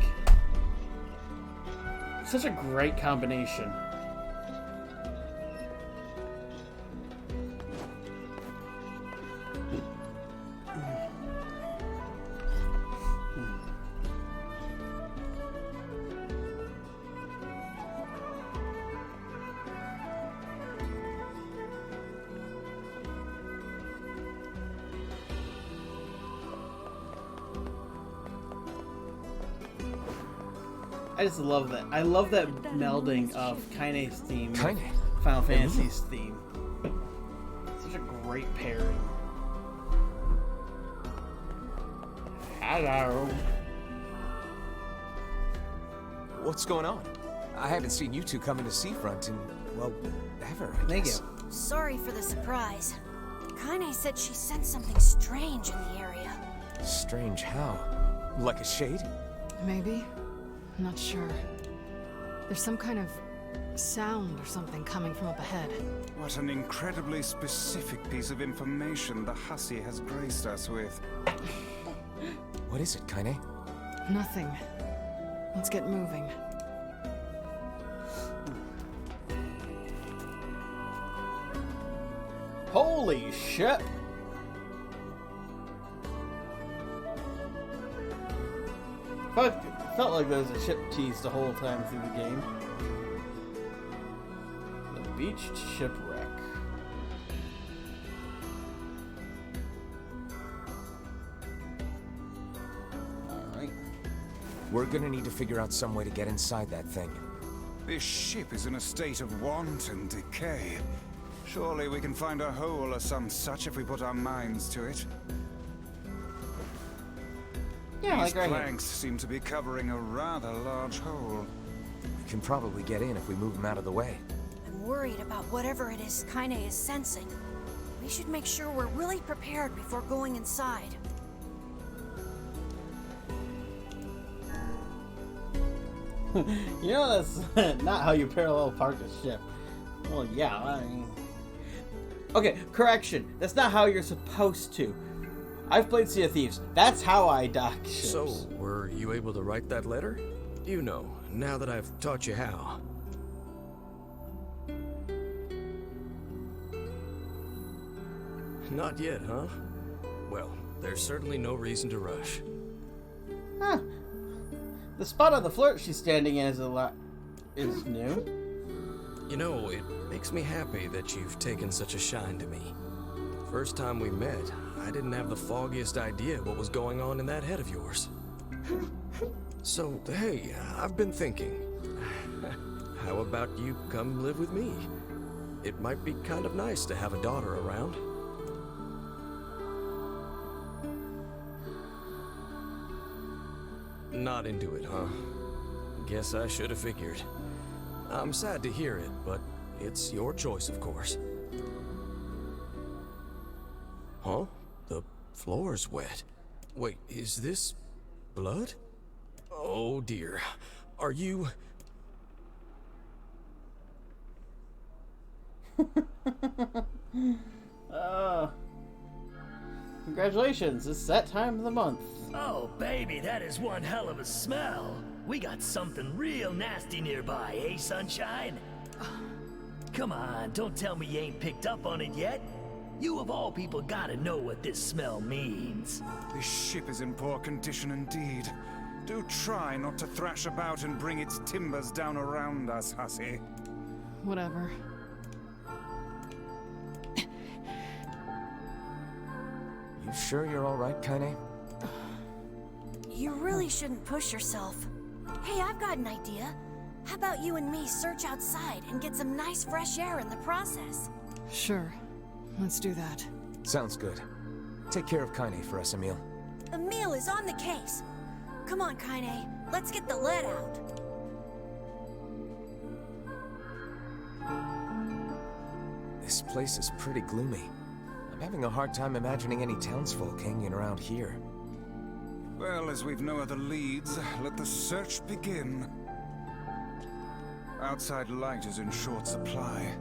Such a great combination. I just love that. I love that melding of Kaine's theme with Final Fantasy's theme. Such a great pairing. Hello. What's going on? I haven't seen you two come into Seafront in, well, ever, I guess. Thank you. Sorry for the surprise. Kaine said she sensed something strange in the area. Strange how? Like a shade? Maybe. I'm not sure. There's some kind of sound or something coming from up ahead. What an incredibly specific piece of information the hussy has graced us with. What is it, Kaine? Nothing. Let's get moving. Holy shit! Felt like there was a ship tease the whole time through the game. The beached shipwreck. Alright. We're gonna need to figure out some way to get inside that thing. This ship is in a state of wanton decay. Surely we can find a hole or some such if we put our minds to it. Yeah, These like right planks seem to be covering a rather large hole. We can probably get in if we move them out of the way. I'm worried about whatever it is Kaine is sensing. We should make sure we're really prepared before going inside. You know that's not how you parallel park a ship. Well, yeah, I mean... Okay, correction. That's not how you're supposed to. I've played Sea of Thieves. That's how I dock ships. So, were you able to write that letter? You know, now that I've taught you how. Not yet, huh? Well, there's certainly no reason to rush. Huh. The spot on the flirt she's standing in is new. You know, it makes me happy that you've taken such a shine to me. First time we met, I didn't have the foggiest idea what was going on in that head of yours. So, hey, I've been thinking. How about you come live with me? It might be kind of nice to have a daughter around. Not into it, huh? Guess I should have figured. I'm sad to hear it, but it's your choice, of course. Huh? The floor's wet. Wait, is this blood? Oh dear. Are you... Congratulations, it's that time of the month. Oh, baby, that is one hell of a smell. We got something real nasty nearby, eh, Sunshine? Come on, don't tell me you ain't picked up on it yet. You of all people gotta know what this smell means. This ship is in poor condition indeed. Do try not to thrash about and bring its timbers down around us, hussy. Whatever. You sure you're all right, Kaine? You really shouldn't push yourself. Hey, I've got an idea. How about you and me search outside and get some nice fresh air in the process? Sure. Let's do that. Sounds good. Take care of Kaine for us, Emil. Emil is on the case. Come on, Kaine. Let's get the lead out. This place is pretty gloomy. I'm having a hard time imagining any townsfolk hanging around here. Well, as we've no other leads, let the search begin. Outside light is in short supply.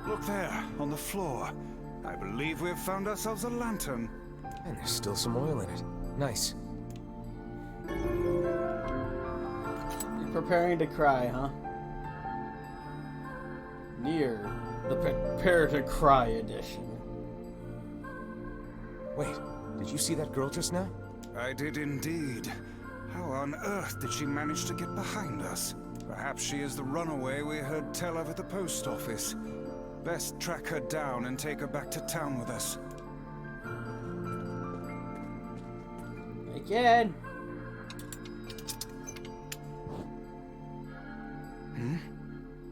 Look there, on the floor. I believe we have found ourselves a lantern. And there's still some oil in it. Nice. You're preparing to cry, huh? NieR, the Prepare to Cry edition. Wait, did you see that girl just now? I did indeed. How on earth did she manage to get behind us? Perhaps she is the runaway we heard tell of at the post office. Best track her down and take her back to town with us. Again.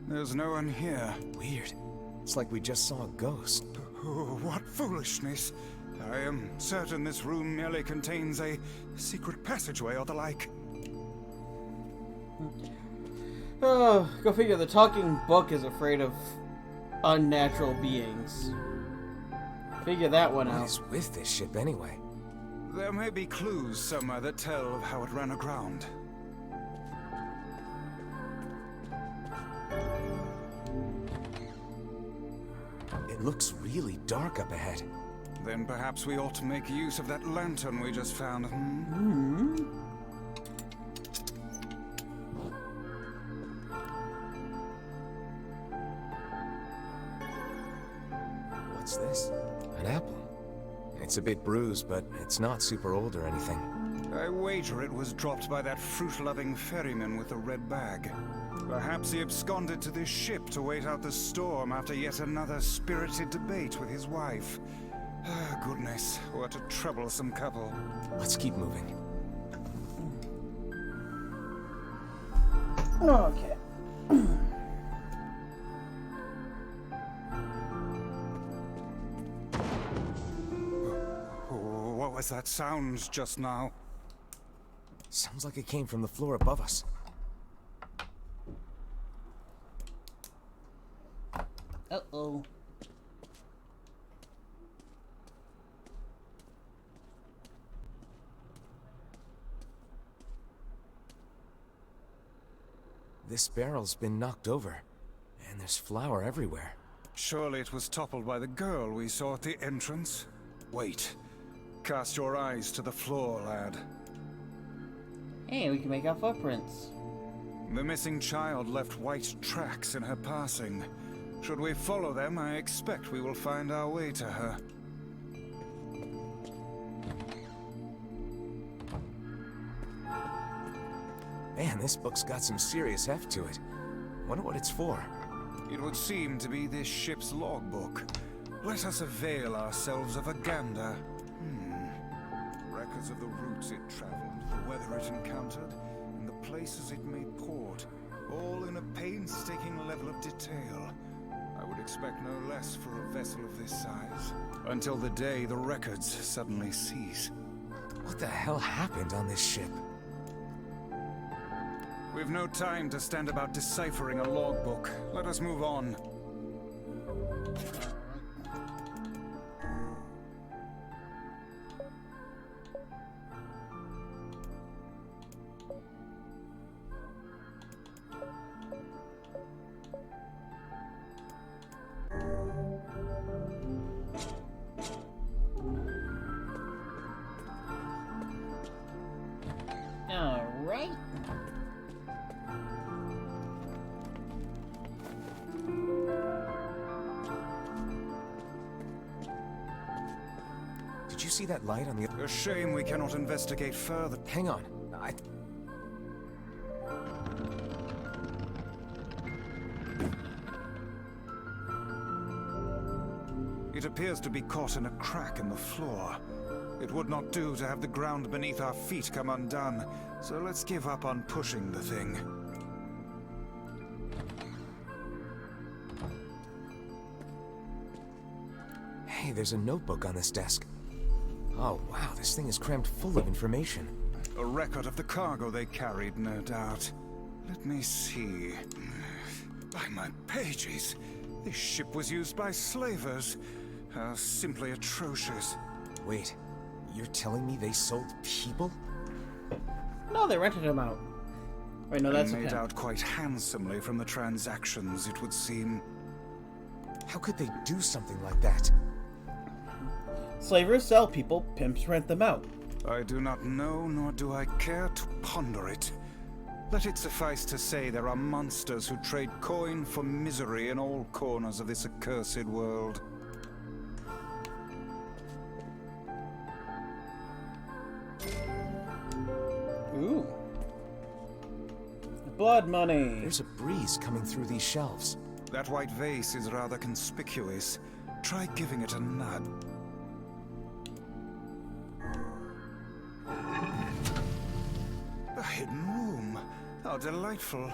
There's no one here. Weird. It's like we just saw a ghost. Oh, what foolishness. I am certain this room merely contains a secret passageway or the like. Oh, go figure. The talking book is afraid of unnatural beings. Figure that one out. What is with this ship anyway? There may be clues somewhere that tell of how it ran aground. It looks really dark up ahead. Then perhaps we ought to make use of that lantern we just found. What's this? An apple. It's a bit bruised, but it's not super old or anything. I wager it was dropped by that fruit-loving ferryman with the red bag. Perhaps he absconded to this ship to wait out the storm after yet another spirited debate with his wife. Ah, goodness, what a troublesome couple. Let's keep moving. Okay. What was that sound just now? Sounds like it came from the floor above us. Uh-oh. This barrel's been knocked over, and there's flour everywhere. Surely it was toppled by the girl we saw at the entrance? Wait. Cast your eyes to the floor, lad. Hey, we can make out footprints. The missing child left white tracks in her passing. Should we follow them, I expect we will find our way to her. Man, this book's got some serious heft to it. Wonder what it's for. It would seem to be this ship's logbook. Let us avail ourselves of a gander. Records of the routes it traveled, the weather it encountered, and the places it made port, all in a painstaking level of detail. I would expect no less for a vessel of this size, until the day the records suddenly cease. What the hell happened on this ship? We've no time to stand about deciphering a logbook. Let us move on. Alright. Did you see that light on the... A shame we cannot investigate further. Hang on. It appears to be caught in a crack in the floor. It would not do to have the ground beneath our feet come undone, so let's give up on pushing the thing. Hey, there's a notebook on this desk. Oh, wow, this thing is crammed full of information. A record of the cargo they carried, no doubt. Let me see. By my pages, this ship was used by slavers. How simply atrocious. Wait, you're telling me they sold people? No, they rented them out. Wait, no, that's made out quite handsomely from the transactions, it would seem. How could they do something like that? Slavers sell people, pimps rent them out. I do not know, nor do I care to ponder it. Let it suffice to say there are monsters who trade coin for misery in all corners of this accursed world. Ooh. Blood money. There's a breeze coming through these shelves. That white vase is rather conspicuous. Try giving it a nod. A hidden room. How delightful.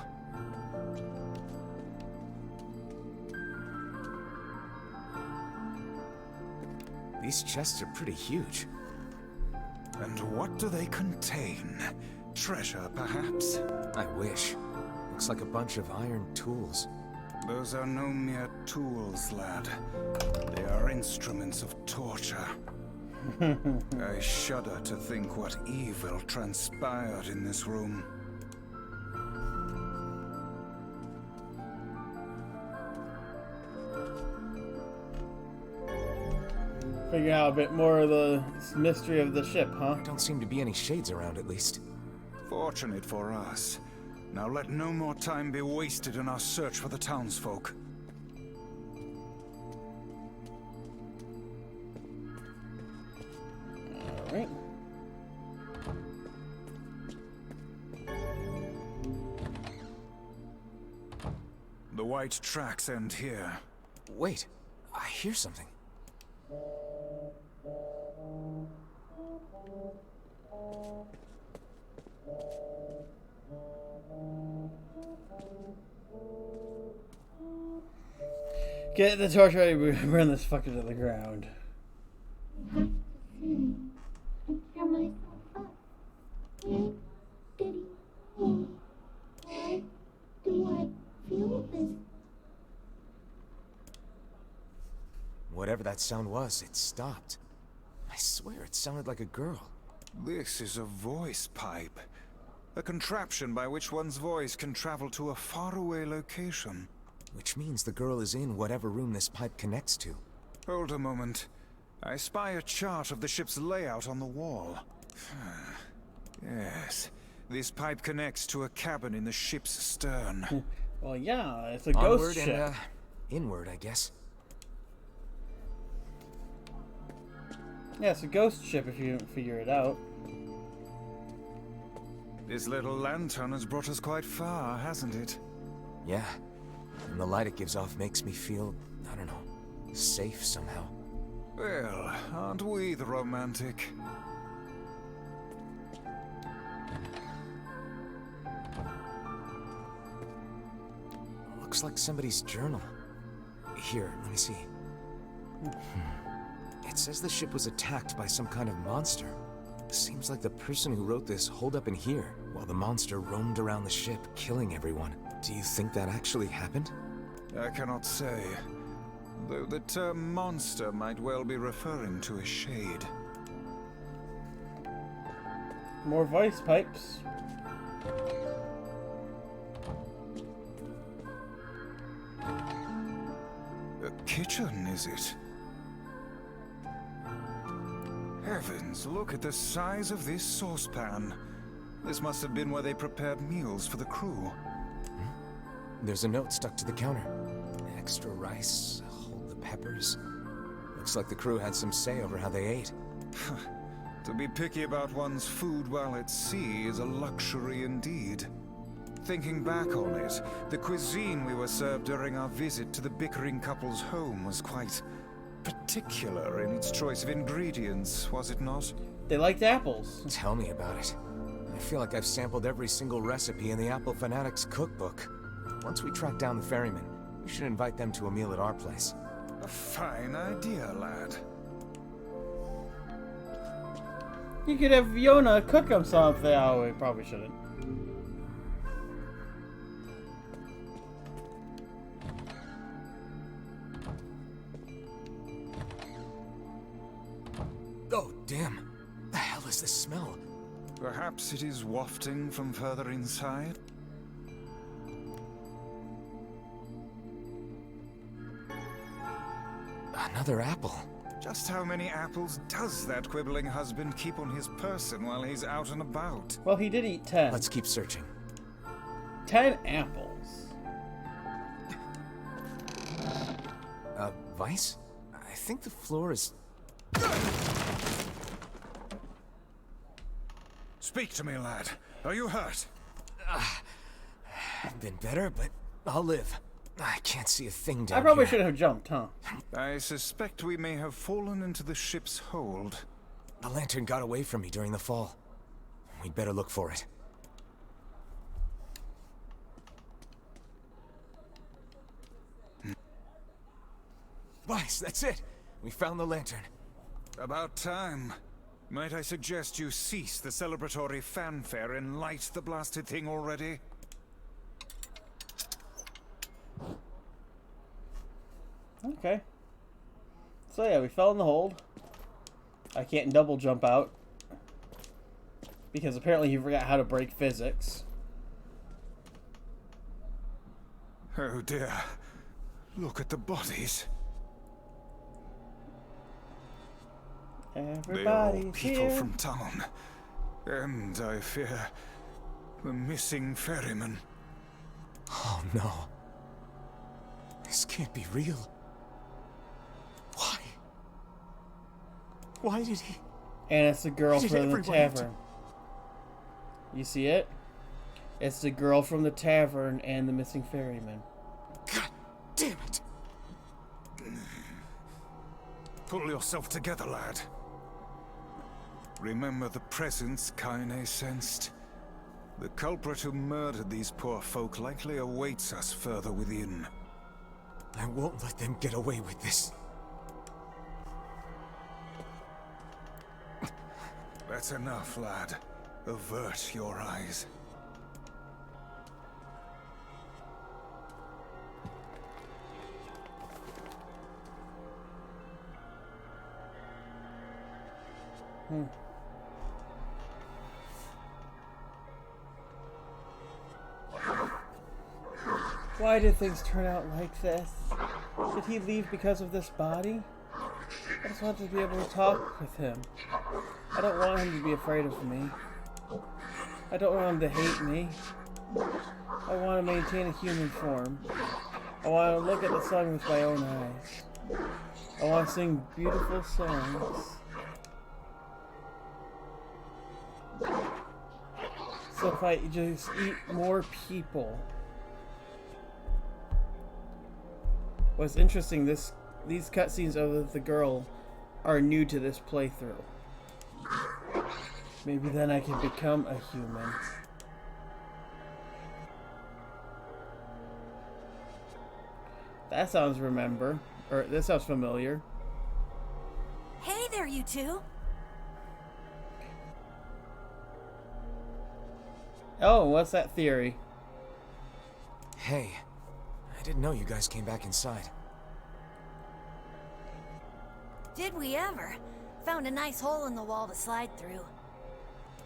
These chests are pretty huge. And what do they contain? Treasure, perhaps? I wish. Looks like a bunch of iron tools. Those are no mere tools, lad. They are instruments of torture. I shudder to think what evil transpired in this room. Figure out a bit more of the mystery of the ship, huh? Don't seem to be any shades around, at least. Fortunate for us. Now let no more time be wasted in our search for the townsfolk. Alright. The white tracks end here. Wait, I hear something. Get the torch ready, burn this fucker to the ground. Whatever that sound was, it stopped. I swear it sounded like a girl. This is a voice pipe. A contraption by which one's voice can travel to a faraway location. Which means the girl is in whatever room this pipe connects to. Hold a moment. I spy a chart of the ship's layout on the wall. Yes. This pipe connects to a cabin in the ship's stern. Well, yeah, it's a ghost ship. And, inward, I guess. Yeah, it's a ghost ship if you don't figure it out. This little lantern has brought us quite far, hasn't it? Yeah. And the light it gives off makes me feel, I don't know, safe somehow. Well, aren't we the romantic? Looks like somebody's journal. Here, let me see. It says the ship was attacked by some kind of monster. Seems like the person who wrote this holed up in here, while the monster roamed around the ship, killing everyone. Do you think that actually happened? I cannot say. Though the term monster might well be referring to a shade. More voice pipes. A kitchen, is it? Heavens, look at the size of this saucepan. This must have been where they prepared meals for the crew. There's a note stuck to the counter. Extra rice, hold the peppers. Looks like the crew had some say over how they ate. To be picky about one's food while at sea is a luxury indeed. Thinking back on it, the cuisine we were served during our visit to the bickering couple's home was quite particular in its choice of ingredients, was it not? They liked apples. Tell me about it. I feel like I've sampled every single recipe in the Apple Fanatics cookbook. Once we track down the ferryman, we should invite them to a meal at our place. A fine idea, lad. You could have Yona cook them something. Oh, we probably shouldn't. Oh, damn. The hell is this smell? Perhaps it is wafting from further inside? Another apple. Just how many apples does that quibbling husband keep on his person while he's out and about? Well, he did eat 10. Let's keep searching. 10 apples. Vice? I think the floor is... Speak to me, lad. Are you hurt? Been better, but I'll live. I can't see a thing down I probably here. should have jumped, huh? I suspect we may have fallen into the ship's hold. The lantern got away from me during the fall. We'd better look for it. Vice, that's it! We found the lantern. About time. Might I suggest you cease the celebratory fanfare and light the blasted thing already? Okay. So yeah, we fell in the hold. I can't double jump out. Because apparently he forgot how to break physics. Oh dear. Look at the bodies. They are all people from town. And I fear the missing ferryman. Oh no. This can't be real. Why? Why did he? And it's the girl Did from the everyone have to- tavern. You see it? It's the girl from the tavern and the missing ferryman. God damn it! Pull yourself together, lad. Remember the presence Kaine sensed? The culprit who murdered these poor folk likely awaits us further within. I won't let them get away with this. That's enough, lad. Avert your eyes. Why did things turn out like this? Did he leave because of this body? I just want to be able to talk with him. I don't want him to be afraid of me. I don't want him to hate me. I want to maintain a human form. I want to look at the sun with my own eyes. I want to sing beautiful songs. So if I just eat more people. What's interesting, these cutscenes of the girl are new to this playthrough. Maybe then I can become a human. That sounds this sounds familiar. Hey there, you two. Oh, what's that theory? Hey, I didn't know you guys came back inside. Did we ever? Found a nice hole in the wall to slide through.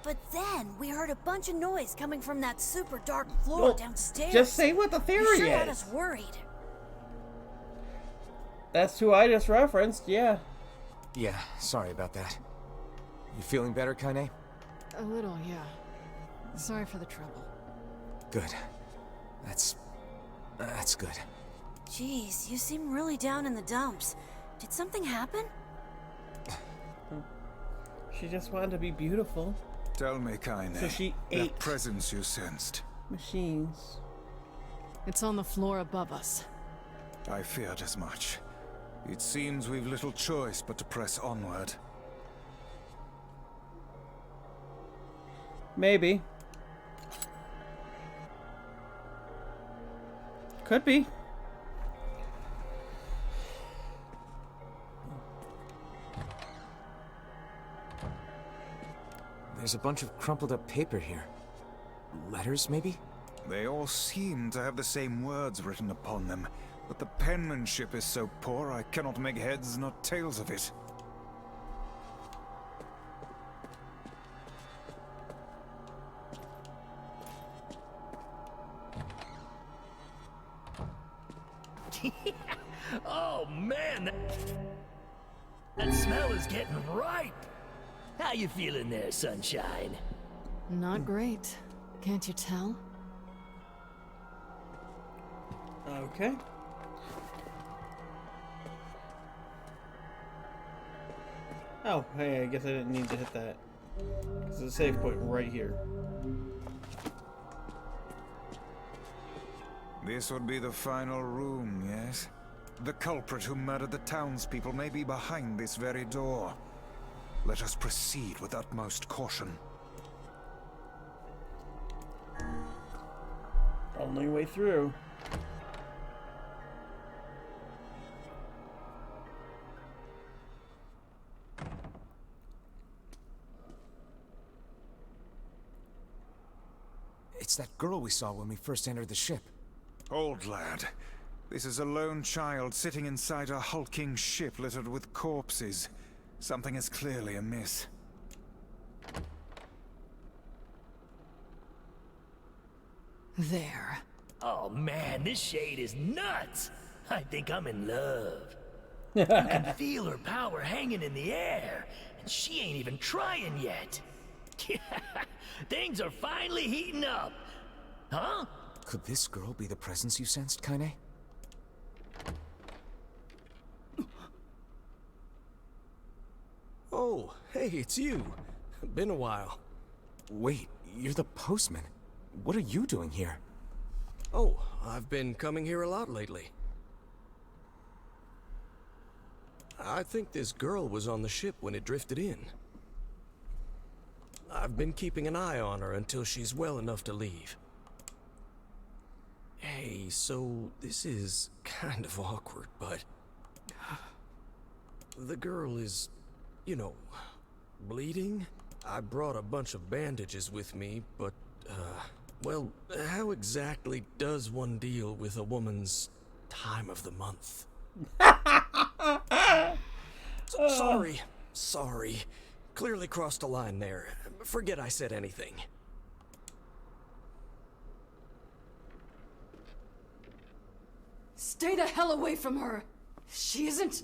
But then we heard a bunch of noise coming from that super dark floor Well, downstairs. just say what the theory Sure had is. us worried. That's who I just referenced, yeah. Yeah, sorry about that. You feeling better, Kaine? A little, yeah. Sorry for the trouble. Good. That's good. Jeez, you seem really down in the dumps. Did something happen? She just wanted to be beautiful. Tell me, Kaine. So she that ate presence you sensed. machines. It's on the floor above us. I feared as much. It seems we've little choice but to press onward. Maybe. Could be. There's a bunch of crumpled up paper here. Letters, maybe? They all seem to have the same words written upon them, but the penmanship is so poor I cannot make heads nor tails of it. Oh man! That smell is getting ripe. How you feeling there, Sunshine? Not great. Can't you tell? Okay. Oh, hey, I guess I didn't need to hit that. It's a save point right here. This would be the final room, yes? The culprit who murdered the townspeople may be behind this very door. Let us proceed with utmost caution. Only way through. It's that girl we saw when we first entered the ship. Old lad, this is a lone child sitting inside a hulking ship littered with corpses. Something is clearly amiss. There. Oh man, this shade is nuts. I think I'm in love. You can feel her power hanging in the air, and she ain't even trying yet. Things are finally heating up. Huh? Could this girl be the presence you sensed, Kaine? Oh, hey, it's you. Been a while. Wait, you're the postman. What are you doing here? Oh, I've been coming here a lot lately. I think this girl was on the ship when it drifted in. I've been keeping an eye on her until she's well enough to leave. Hey, so this is kind of awkward, but the girl is, you know, bleeding. I brought a bunch of bandages with me, but, well, how exactly does one deal with a woman's time of the month? Sorry. Clearly crossed a line there. Forget I said anything. Stay the hell away from her! She isn't...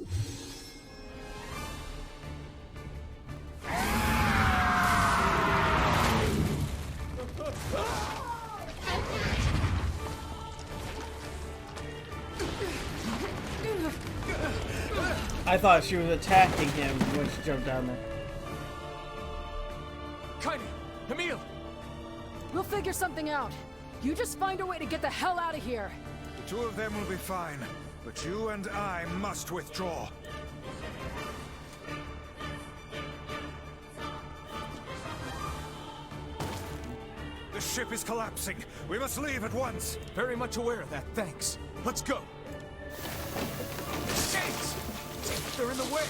I thought she was attacking him when she jumped down there. Kaine! Emil! We'll figure something out. You just find a way to get the hell out of here. The two of them will be fine, but you and I must withdraw. The ship is collapsing. We must leave at once. Very much aware of that, thanks. Let's go. Shades! They're in the way!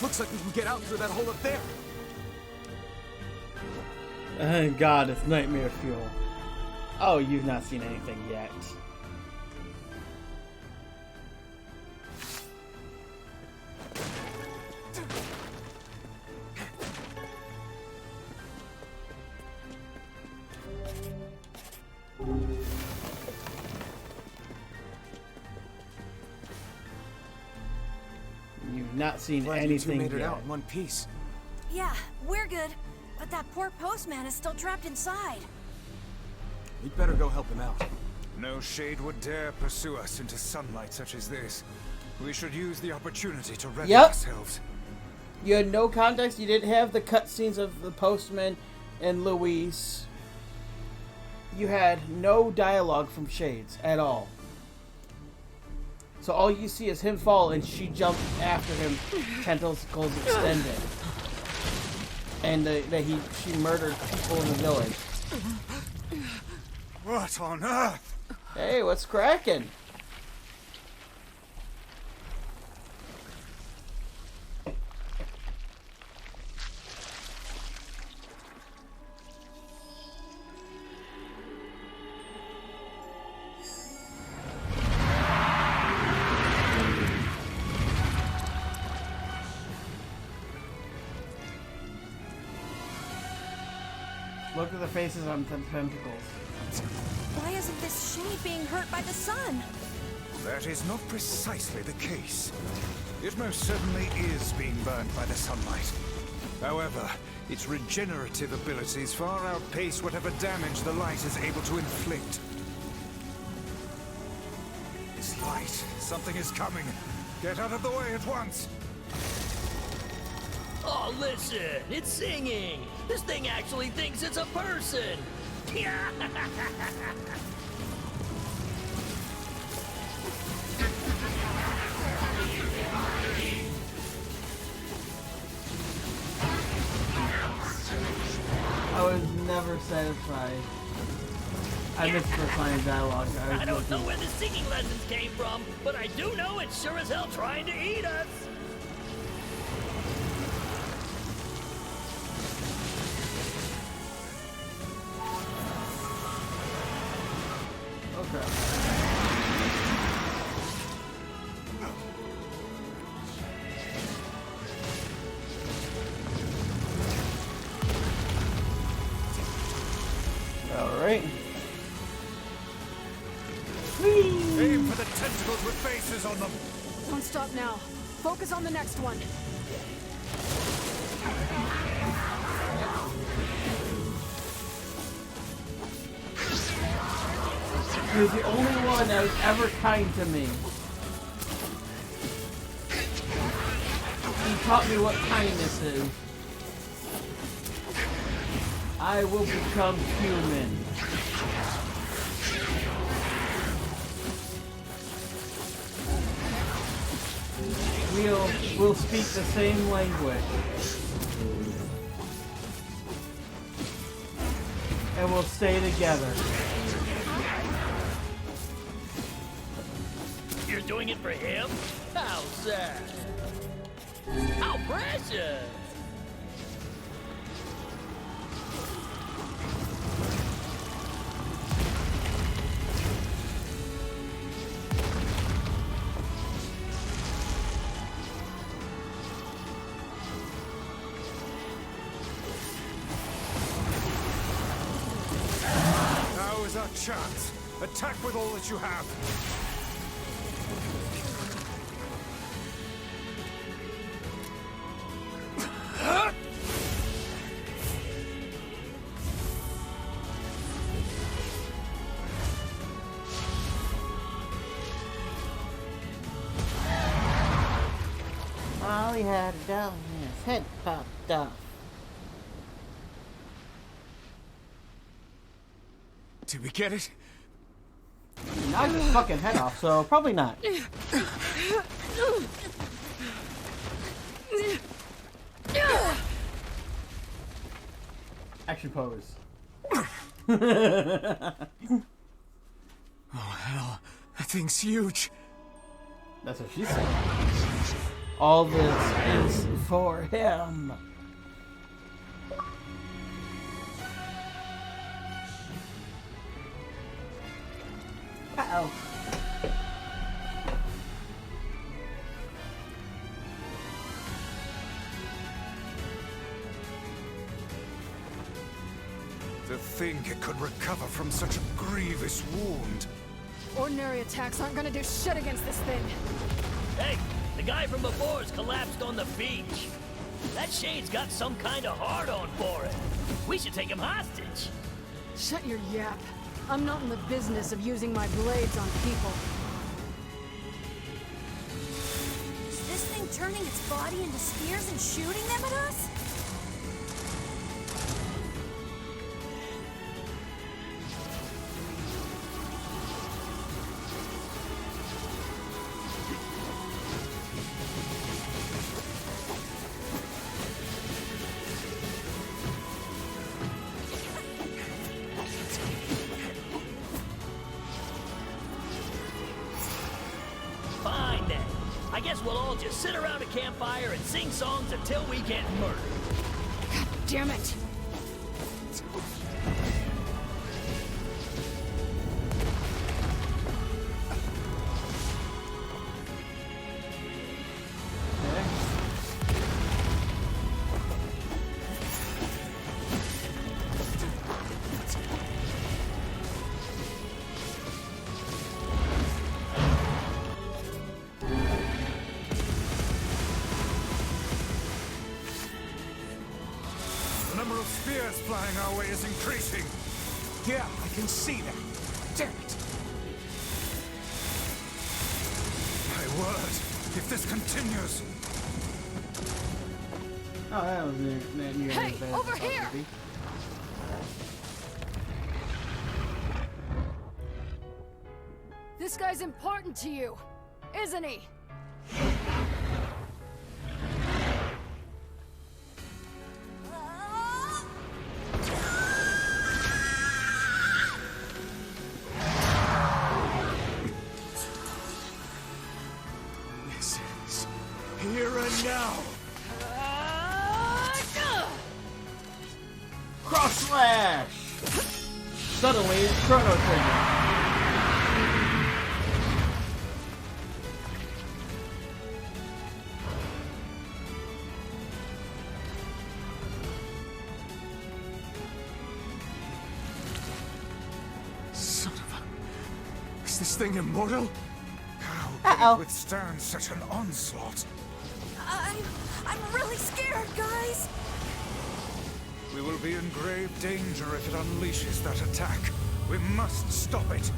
Looks like we can get out through that hole up there. God, it's nightmare fuel. Oh, you've not seen anything yet. You've not seen Glad anything you two made it yet. out in one piece. Yeah, we're good. But that poor postman is still trapped inside. We'd better go help him out. No shade would dare pursue us into sunlight such as this. We should use the opportunity to ready ourselves. You had no context. You didn't have the cutscenes of the postman and Louise. You had no dialogue from Shades at all. So all you see is him fall and she jumped after him, tentacles extended. And she murdered people in the village. What on earth? Hey, what's cracking? Look at the faces on the tentacles. Why isn't this shade being hurt by the sun? That is not precisely the case. It most certainly is being burned by the sunlight. However, its regenerative abilities far outpace whatever damage the light is able to inflict. This light, something is coming. Get out of the way at once. Oh, listen, it's singing. This thing actually thinks it's a person. I was never satisfied. I missed the line of dialogue. I don't know where the singing lessons came from, but I do know it's sure as hell trying to eat us. Alright. Aim for the tentacles with bases on them. Don't stop now. Focus on the next one. He was the only one that was ever kind to me. He taught me what kindness is. I will become human. We'll speak the same language. And we'll stay together. You're doing it for him? How sad. How precious. Our chance. Attack with all that you have. All he had to do, his head popped off. Did we get it? Knocked his fucking head off, so probably not. Action pose. Oh hell, that thing's huge. That's what she said. All this is for him. Uh-oh. To think it could recover from such a grievous wound. Ordinary attacks aren't gonna do shit against this thing. Hey, the guy from before's collapsed on the beach. That Shade's got some kind of hard-on for it. We should take him hostage. Shut your yap. I'm not in the business of using my blades on people. Is this thing turning its body into spears and shooting them at us? Fine then. I guess we'll all just sit around a campfire and sing songs until we get murdered. God damn it! of spears flying our way is increasing. Yeah, I can see that. Damn it! My word, if this continues... Oh, that was near Hey, as bad over as it here! thought to be. This guy's important to you, isn't he? This is here and now. Cross slash! Suddenly, it's Chrono Trigger. Son of a... Is this thing immortal? How could it withstand such an onslaught? I'm really scared, guys. We will be in grave danger if it unleashes that attack. We must stop it.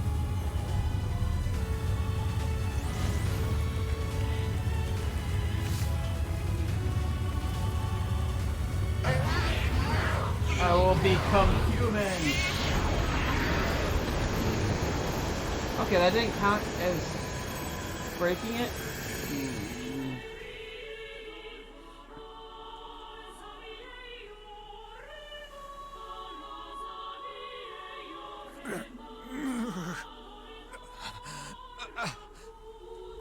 I will become human. Okay, that didn't count as breaking it.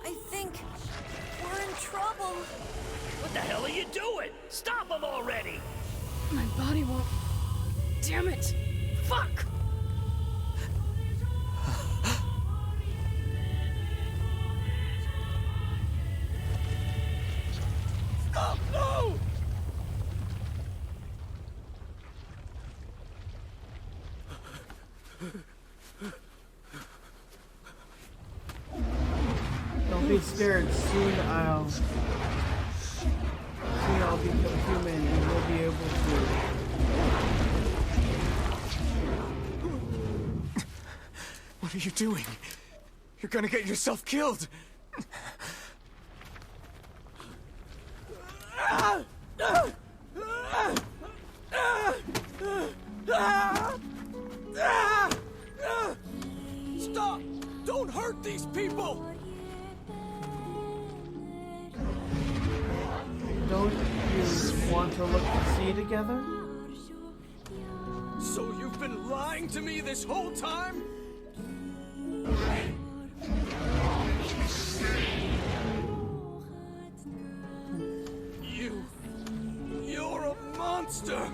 I think we're in trouble. What the hell are you doing? Stop him already! My body won't. Damn it! Fuck! Stop! No! Don't be scared. Soon I'll become human and we'll be able to. What are you doing? You're gonna get yourself killed! Stop! Don't hurt these people! Don't you want to look to see together? So you've been lying to me this whole time? You're a monster!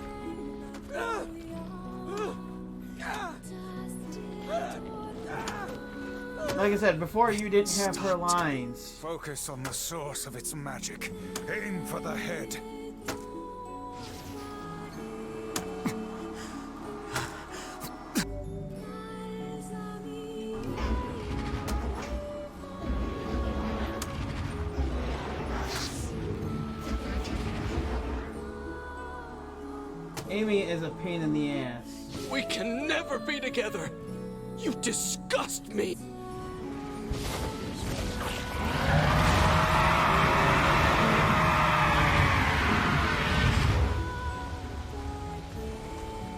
Like I said, before you didn't have her lines. Focus on the source of its magic. Aim for the head. Amy is a pain in the ass. We can never be together! You disgust me!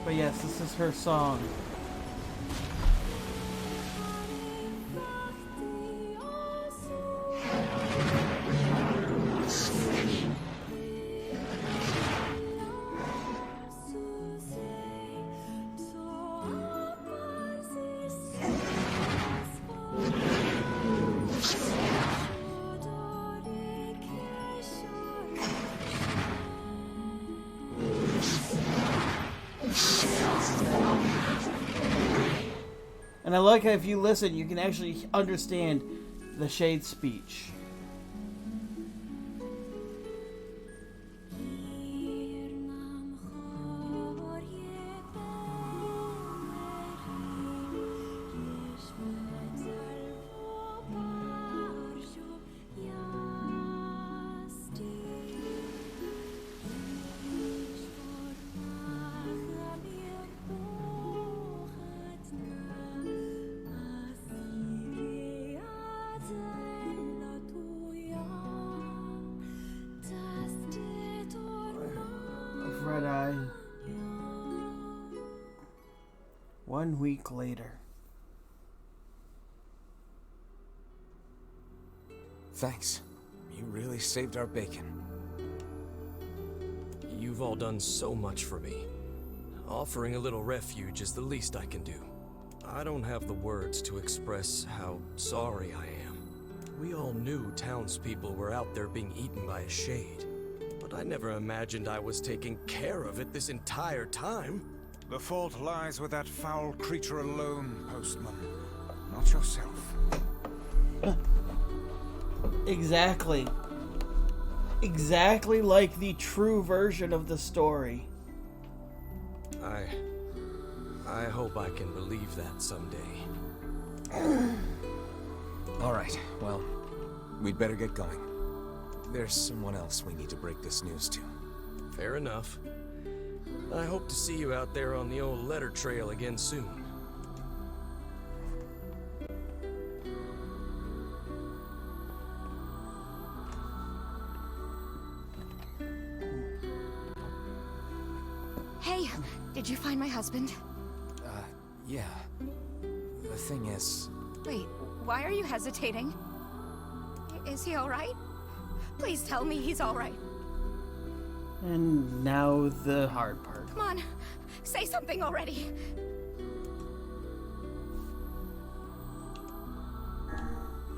But yes, this is her song. And I like how if you listen, you can actually understand the Shade speech. Red-Eye. 1 week later. Thanks. You really saved our bacon. You've all done so much for me. Offering a little refuge is the least I can do. I don't have the words to express how sorry I am. We all knew townspeople were out there being eaten by a shade, but I never imagined I was taking care of it this entire time. The fault lies with that foul creature alone, Postman. Not yourself. Exactly. Exactly like the true version of the story. I hope I can believe that someday. Alright, well, we'd better get going. There's someone else we need to break this news to. Fair enough. I hope to see you out there on the old letter trail again soon. Hey, did you find my husband? Yeah. The thing is... Wait, why are you hesitating? Is he alright? Please tell me he's alright. And now the hard part. Come on, say something already.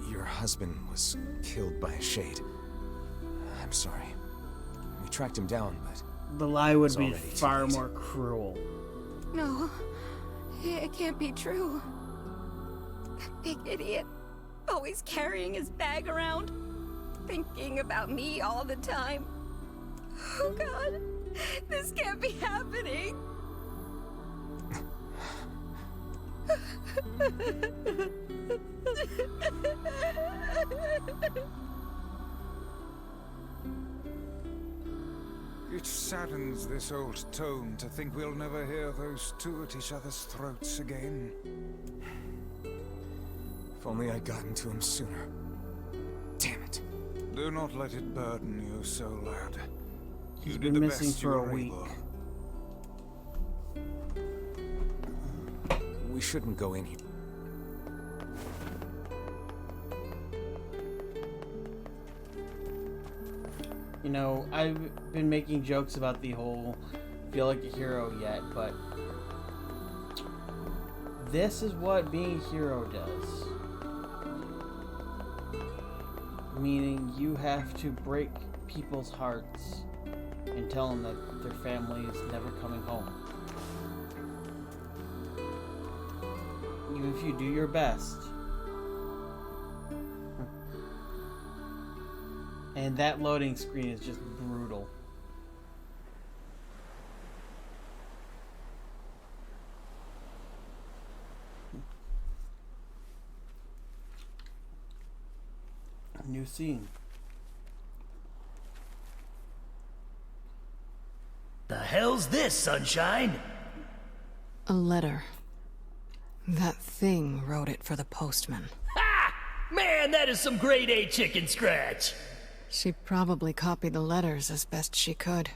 Your husband was killed by a shade. I'm sorry. We tracked him down, but... The lie would be far more cruel. No, it can't be true. That big idiot, always carrying his bag around, thinking about me all the time. Oh God, this can't be happening. It saddens this old tome to think we'll never hear those two at each other's throats again. If only I'd gotten to him sooner. Damn it. Do not let it burden you so, lad. He's been missing for a week. We shouldn't go in here. You know, I've been making jokes about the whole feel like a hero yet, but this is what being a hero does. Meaning you have to break people's hearts and tell them that their family is never coming home. Even if you do your best. And that loading screen is just brutal. New scene. The hell's this, Sunshine? A letter. That thing wrote it for the postman. Ha! Man, that is some grade A chicken scratch. She probably copied the letters as best she could.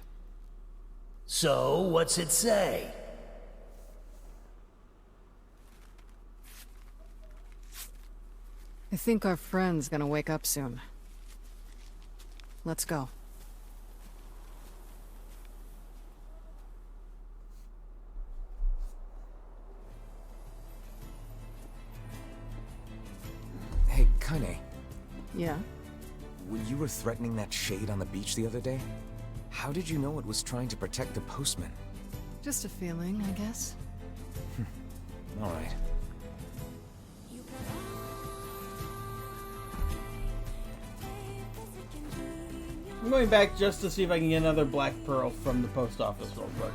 So, what's it say? I think our friend's gonna wake up soon. Let's go. Hey, Kane. Yeah? When you were threatening that shade on the beach the other day, how did you know it was trying to protect the postman? Just a feeling, I guess. All right. I'm going back just to see if I can get another black pearl from the post office real quick.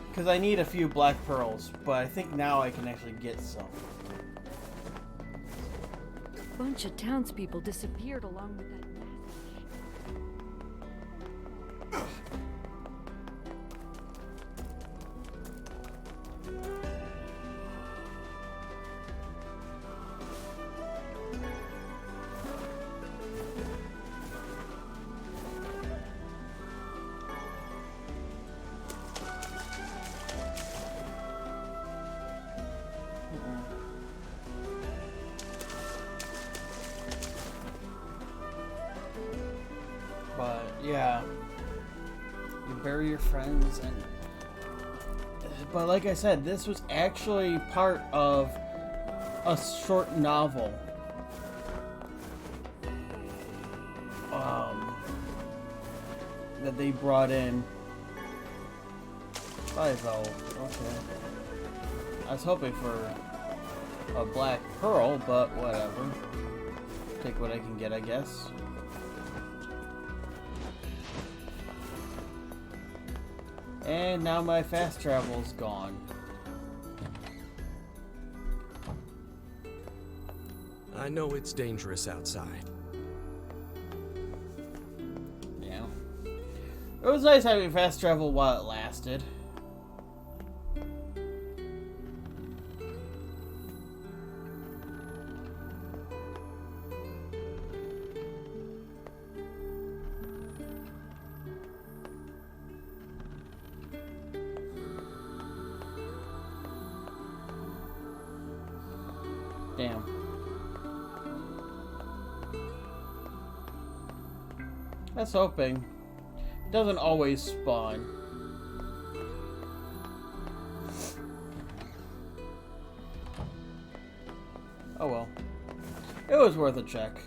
Because I need a few black pearls, but I think now I can actually get some. A bunch of townspeople disappeared along with that Yeah. You bury your friends and... But like I said, this was actually part of a short novel. That they brought in. Five-0. Okay. I was hoping for a black pearl, but whatever. Take what I can get, I guess. And now my fast travel's gone. I know it's dangerous outside. Yeah. It was nice having fast travel while it lasted. Damn. That's hoping. It doesn't always spawn. Oh well. It was worth a check.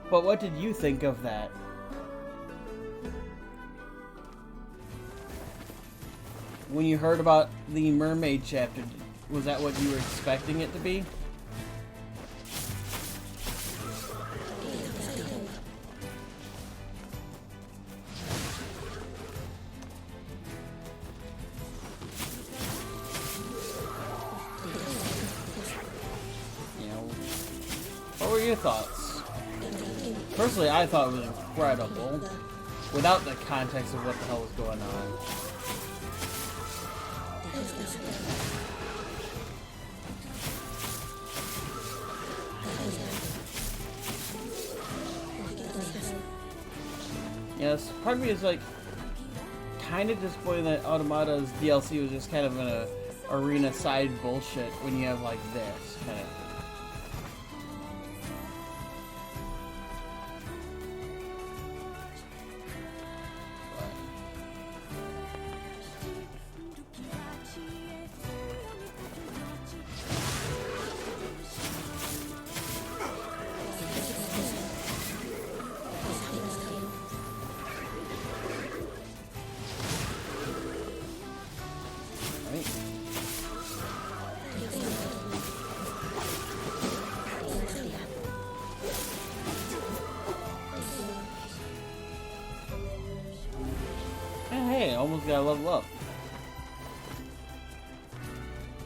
But what did you think of that? When you heard about the mermaid chapter, was that what you were expecting it to be? You know, what were your thoughts? Personally, I thought it was incredible, without the context of what the hell was going on. Yes, part of me is like, kind of disappointed that Automata's DLC was just kind of an arena side bullshit when you have like this, kind of. Hey, almost got a level up.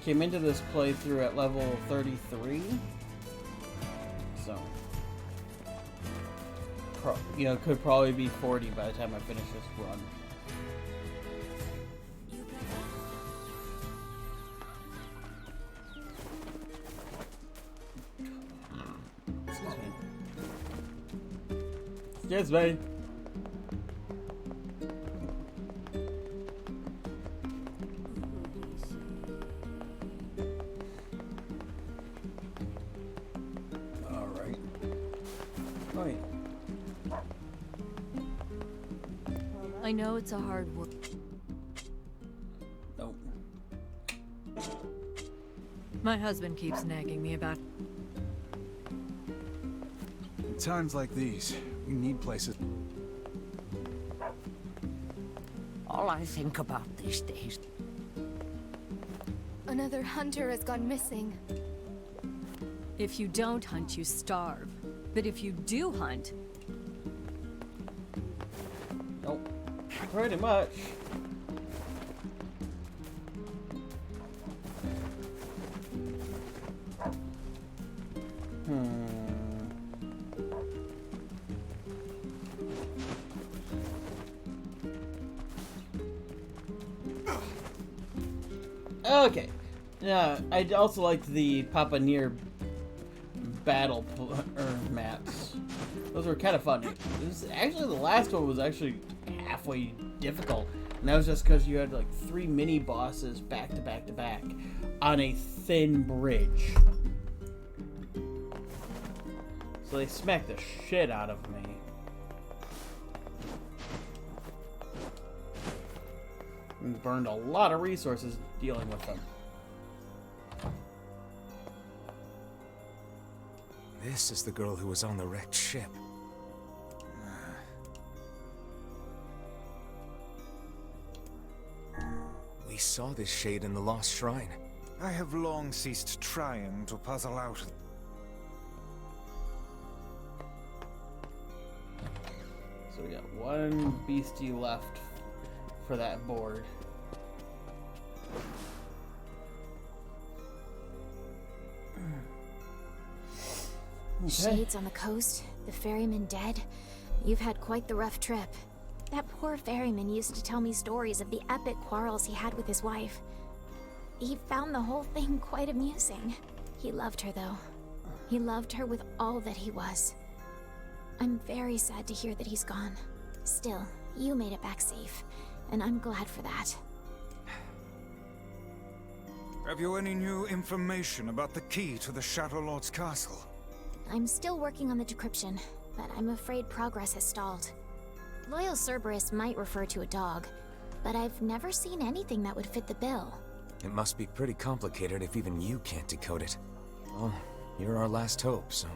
Came into this playthrough at level 33. So, you know, could probably be 40 by the time I finish this run. Excuse me. Excuse me. I know it's a hard work. Nope. My husband keeps nagging me about. In times like these, we need places. All I think about these days. Another hunter has gone missing. If you don't hunt, you starve. But if you do hunt... Nope. Pretty much. Okay. Yeah, I also liked the Papa NieR battle maps. Those were kind of funny. Actually, the last one was actually halfway difficult. And that was just because you had like 3 mini bosses back to back to back on a thin bridge. So they smacked the shit out of me. And burned a lot of resources dealing with them. This is the girl who was on the wrecked ship. We saw this shade in the Lost Shrine. I have long ceased trying to puzzle out. So we got 1 beastie left for that board. Okay. Shades on the coast, the ferryman dead. You've had quite the rough trip. That poor ferryman used to tell me stories of the epic quarrels he had with his wife. He found the whole thing quite amusing. He loved her, though. He loved her with all that he was. I'm very sad to hear that he's gone. Still, you made it back safe, and I'm glad for that. Have you any new information about the key to the Shadow Lord's castle? I'm still working on the decryption, but I'm afraid progress has stalled. Loyal Cerberus might refer to a dog, but I've never seen anything that would fit the bill. It must be pretty complicated if even you can't decode it. Well, you're our last hope, so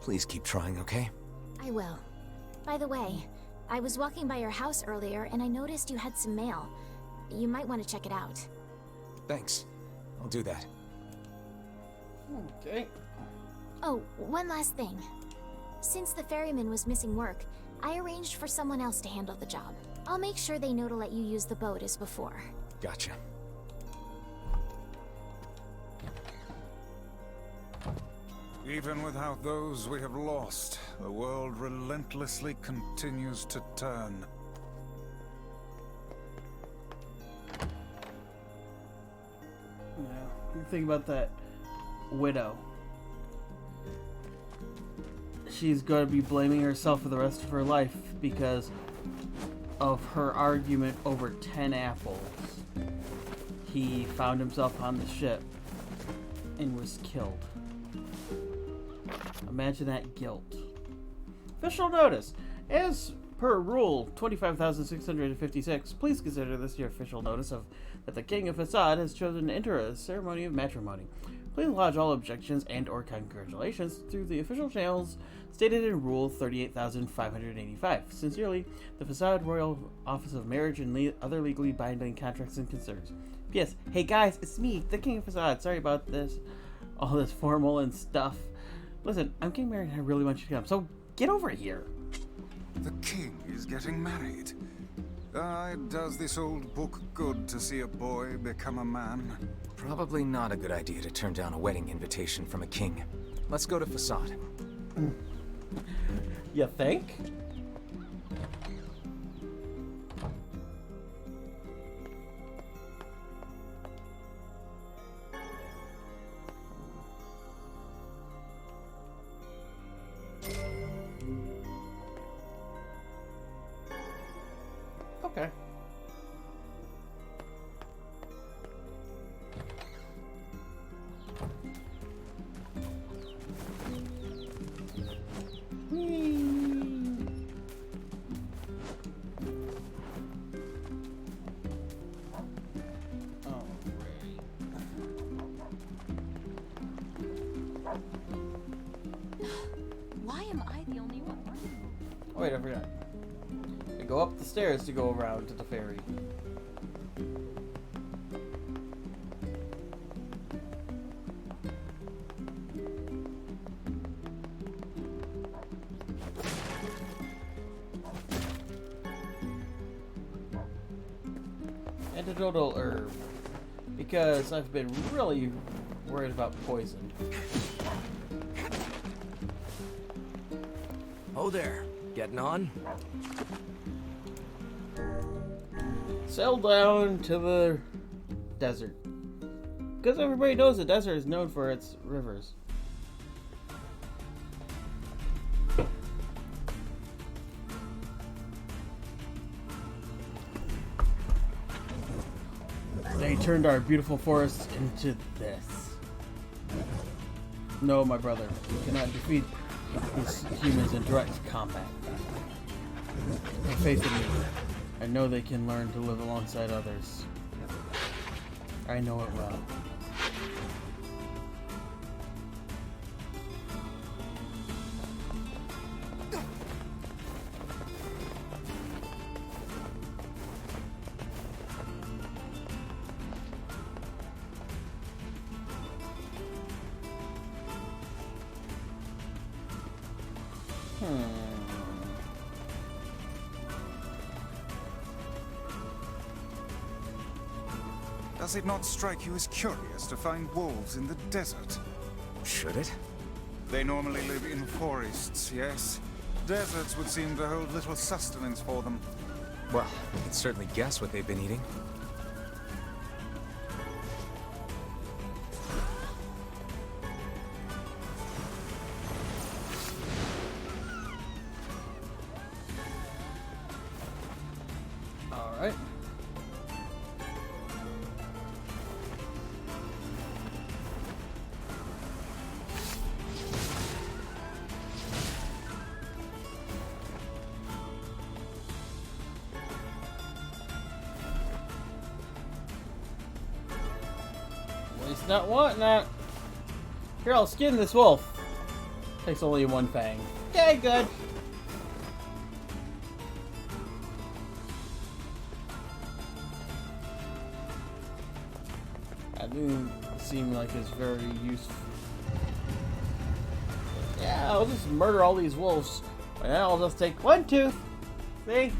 please keep trying, okay? I will. By the way, I was walking by your house earlier and I noticed you had some mail. You might want to check it out. Thanks. I'll do that. Okay. Oh, one last thing. Since the ferryman was missing work, I arranged for someone else to handle the job. I'll make sure they know to let you use the boat as before. Gotcha. Even without those we have lost, the world relentlessly continues to turn. Yeah, you think about that widow. She's going to be blaming herself for the rest of her life because of her argument over 10 apples. He found himself on the ship and was killed. Imagine that guilt. Official notice. As per Rule 25,656, please consider this your official notice of that the King of Facade has chosen to enter a ceremony of matrimony. Please lodge all objections and or congratulations through the official channels stated in Rule 38,585. Sincerely, the Facade Royal Office of Marriage and other legally binding contracts and concerns. P.S. Hey guys, it's me, the King of Facade. Sorry about this, all this formal and stuff. Listen, I'm getting married and I really want you to come, so get over here. The king is getting married. Does this old book good to see a boy become a man? Probably not a good idea to turn down a wedding invitation from a king. Let's go to Facade. You think? Okay. Why am I the only one? Oh wait, I forgot. I go up the stairs to go around to the ferry. Antidotal herb. Because I've been really worried about poison. Oh there, getting on? Sail down to the desert. Because everybody knows the desert is known for its rivers. They turned our beautiful forests into this. No, my brother, we cannot defeat these humans in direct combat. Have faith in me. I know they can learn to live alongside others. I know it well. Does it not strike you as curious to find wolves in the desert? Should it? They normally live in forests, yes? Deserts would seem to hold little sustenance for them. Well, we can certainly guess what they've been eating. Alright. He's not wanting that. Here, I'll skin this wolf. Takes only one fang. Okay, good. That didn't seem like it's very useful. Yeah, I'll just murder all these wolves. And then I'll just take one tooth. See?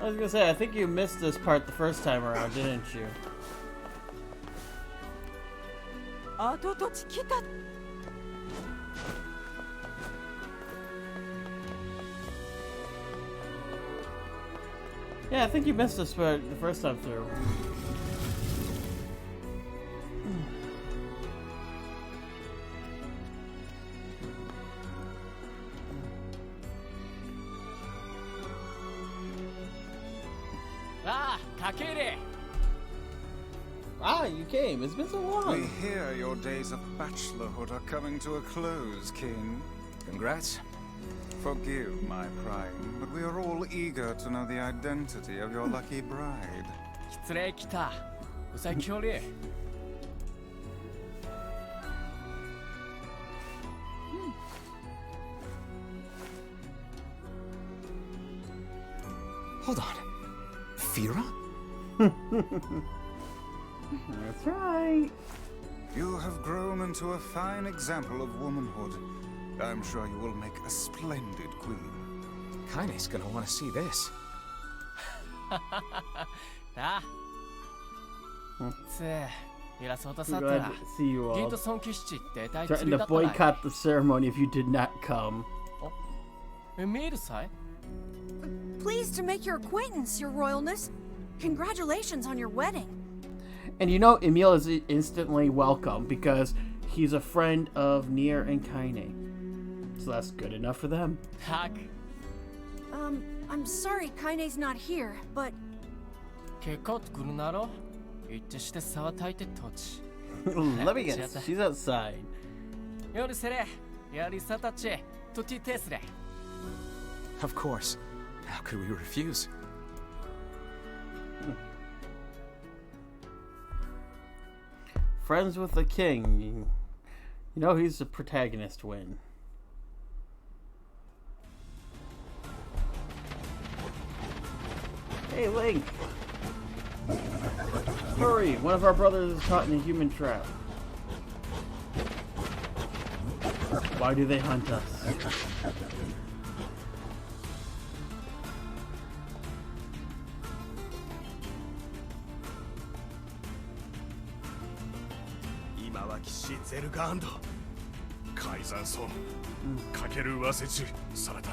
I was gonna say, I think you missed this part the first time around, didn't you? Yeah, I think you missed this part the first time through. Ah, you came. It's been so long. We hear your days of bachelorhood are coming to a close, King. Congrats. Forgive my prying, but we are all eager to know the identity of your lucky bride. Hold on. Fira? That's right. You have grown into a fine example of womanhood. I'm sure you will make a splendid queen. Kaine's gonna want to see this. Glad to see you all. Threatened to boycott the ceremony if you did not come. Pleased to make your acquaintance, your royalness. Congratulations on your wedding. And you know, Emil is instantly welcome because he's a friend of NieR and Kaine. So that's good enough for them. I'm sorry Kaine's not here, but... Let me guess, she's outside. Of course. How could we refuse? Friends with the king. You know he's the protagonist win. Hey, Link! Hurry! One of our brothers is caught in a human trap. Why do they hunt us? エルガンド改ざん損かけるわせちされた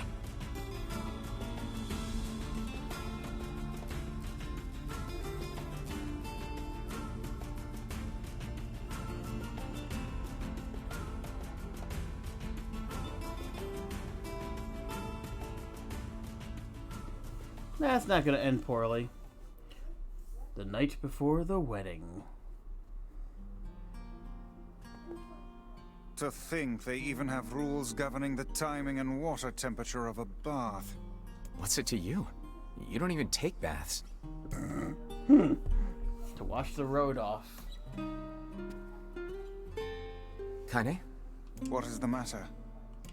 That's not going to end poorly. The night before the wedding. To think they even have rules governing the timing and water temperature of a bath. What's it to you? You don't even take baths. To wash the road off. Kaine? What is the matter?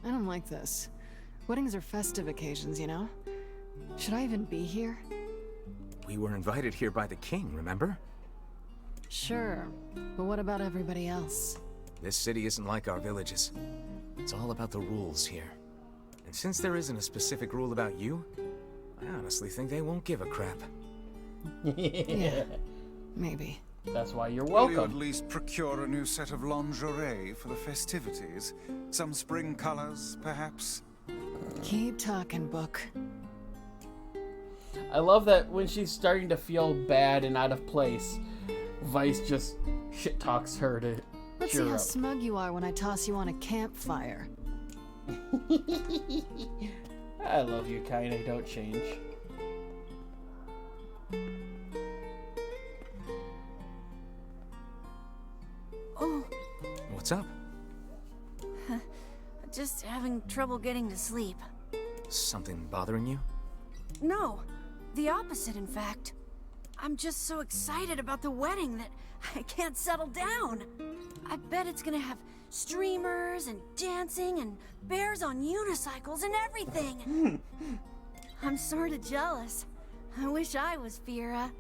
I don't like this. Weddings are festive occasions, you know? Should I even be here? We were invited here by the king, remember? Sure, but what about everybody else? This city isn't like our villages. It's all about the rules here. And since there isn't a specific rule about you, I honestly think they won't give a crap. Yeah, maybe. That's why you're Will you welcome. at least procure a new set of lingerie for the festivities? Some spring colors, perhaps? Keep talking, Book. I love that when she's starting to feel bad and out of place, Vice just shit talks her to Let's cheer see how up. smug you are when I toss you on a campfire. I love you, Kaine. Don't change. Oh, What's up? just having trouble getting to sleep. Something bothering you? No, the opposite, in fact. I'm just so excited about the wedding that I can't settle down. I bet it's gonna have streamers and dancing and bears on unicycles and everything. I'm sorta jealous. I wish I was Fira.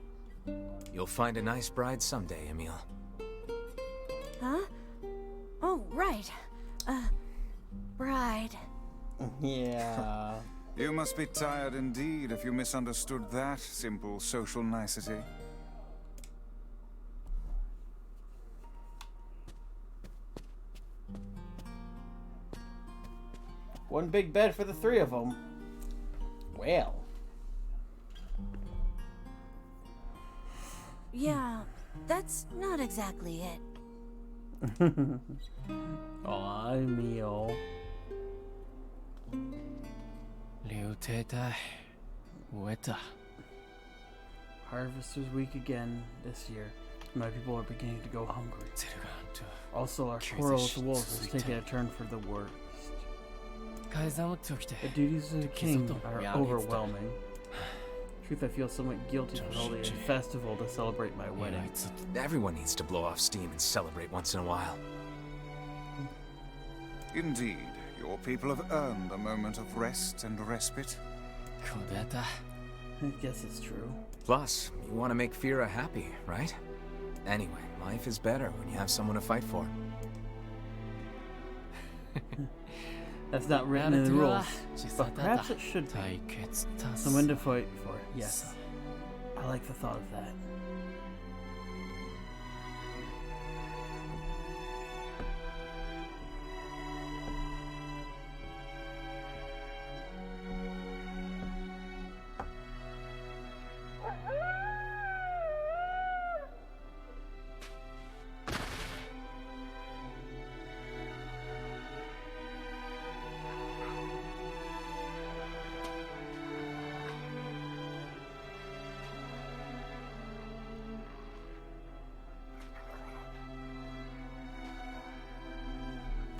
You'll find a nice bride someday, Emil. Huh? Oh, right. Bride. Yeah. You must be tired indeed if you misunderstood that simple social nicety. One big bed for the three of them. Well. Yeah, that's not exactly it. Aw, Emil. Harvester's week again this year. My people are beginning to go hungry. Also, our quarrel with the wolves is taking a turn for the worst. The duties of the king are overwhelming. Truth, I feel somewhat guilty for holding a festival to celebrate my wedding. Everyone needs to blow off steam and celebrate once in a while. Indeed, your people have earned a moment of rest and respite. I guess it's true. Plus, you want to make Fira happy, right? Anyway, life is better when you have someone to fight for. That's not written in the rules, but perhaps it should be. Someone to fight for, yes. I like the thought of that.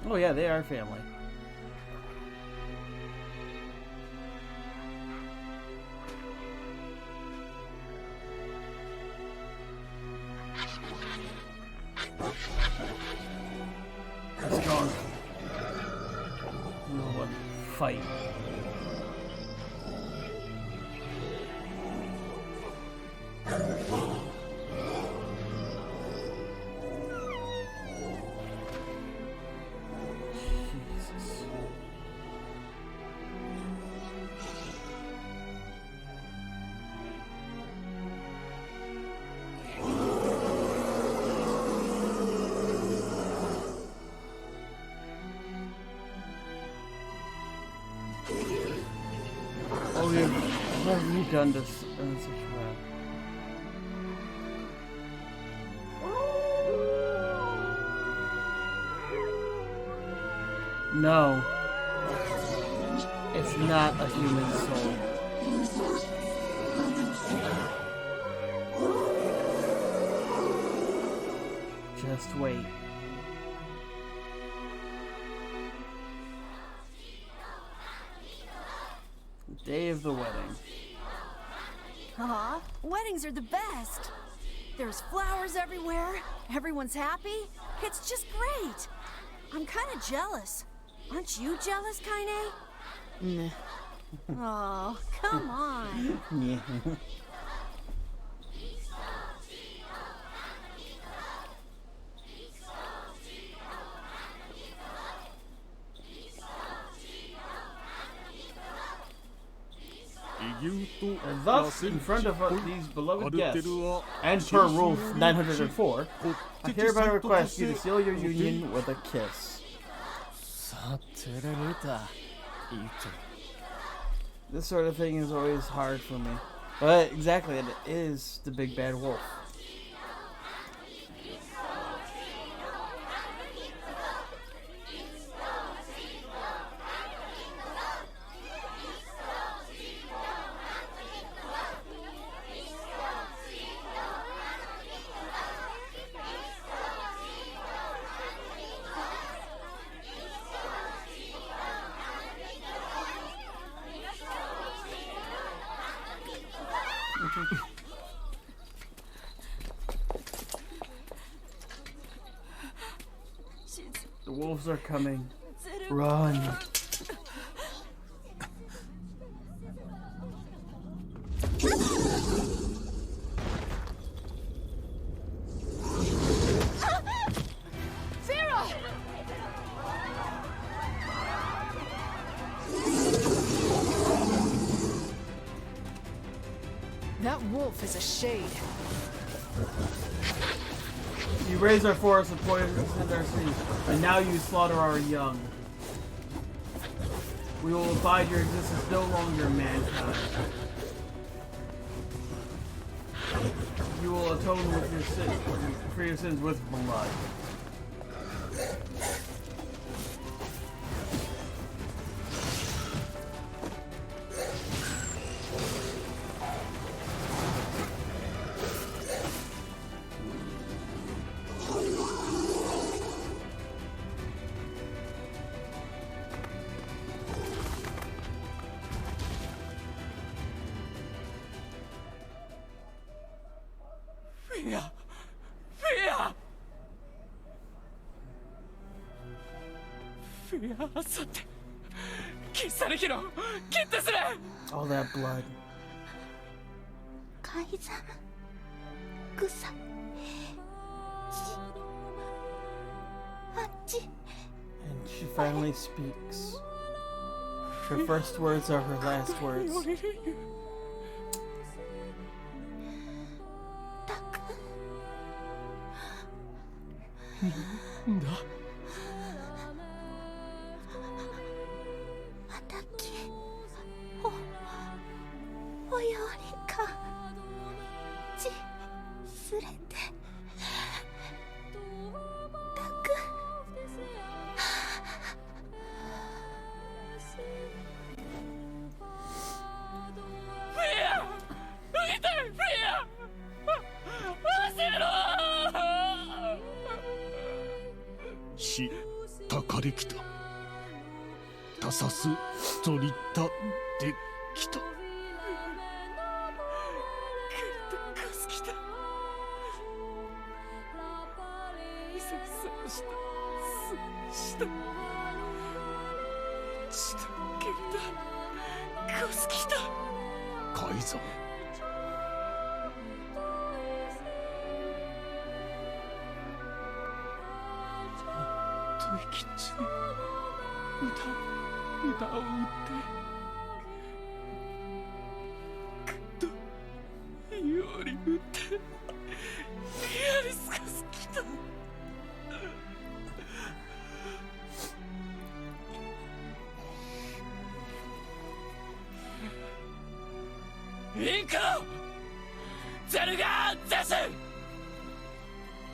Oh yeah, they are family. Let's go. What fight? he done this in such a way? No. It's not a human soul. Just wait. The day of the wedding. Aw, weddings are the best. There's flowers everywhere. Everyone's happy. It's just great. I'm kind of jealous. Aren't you jealous, Kaine? Nah. Oh, come on. Yeah. And thus, in front of these beloved guests, and per Rule 904, I hereby request you to seal your union with a kiss. This sort of thing is always hard for me. But exactly, it is the big bad wolf. The wolves are coming. Run. That wolf is a shade. You raise our forest and poisons in our city, and now you slaughter our young. We will abide your existence no longer, mankind. You will atone with your sins, for your sins with blood. All that blood. And she finally speaks. Her first words are her last words.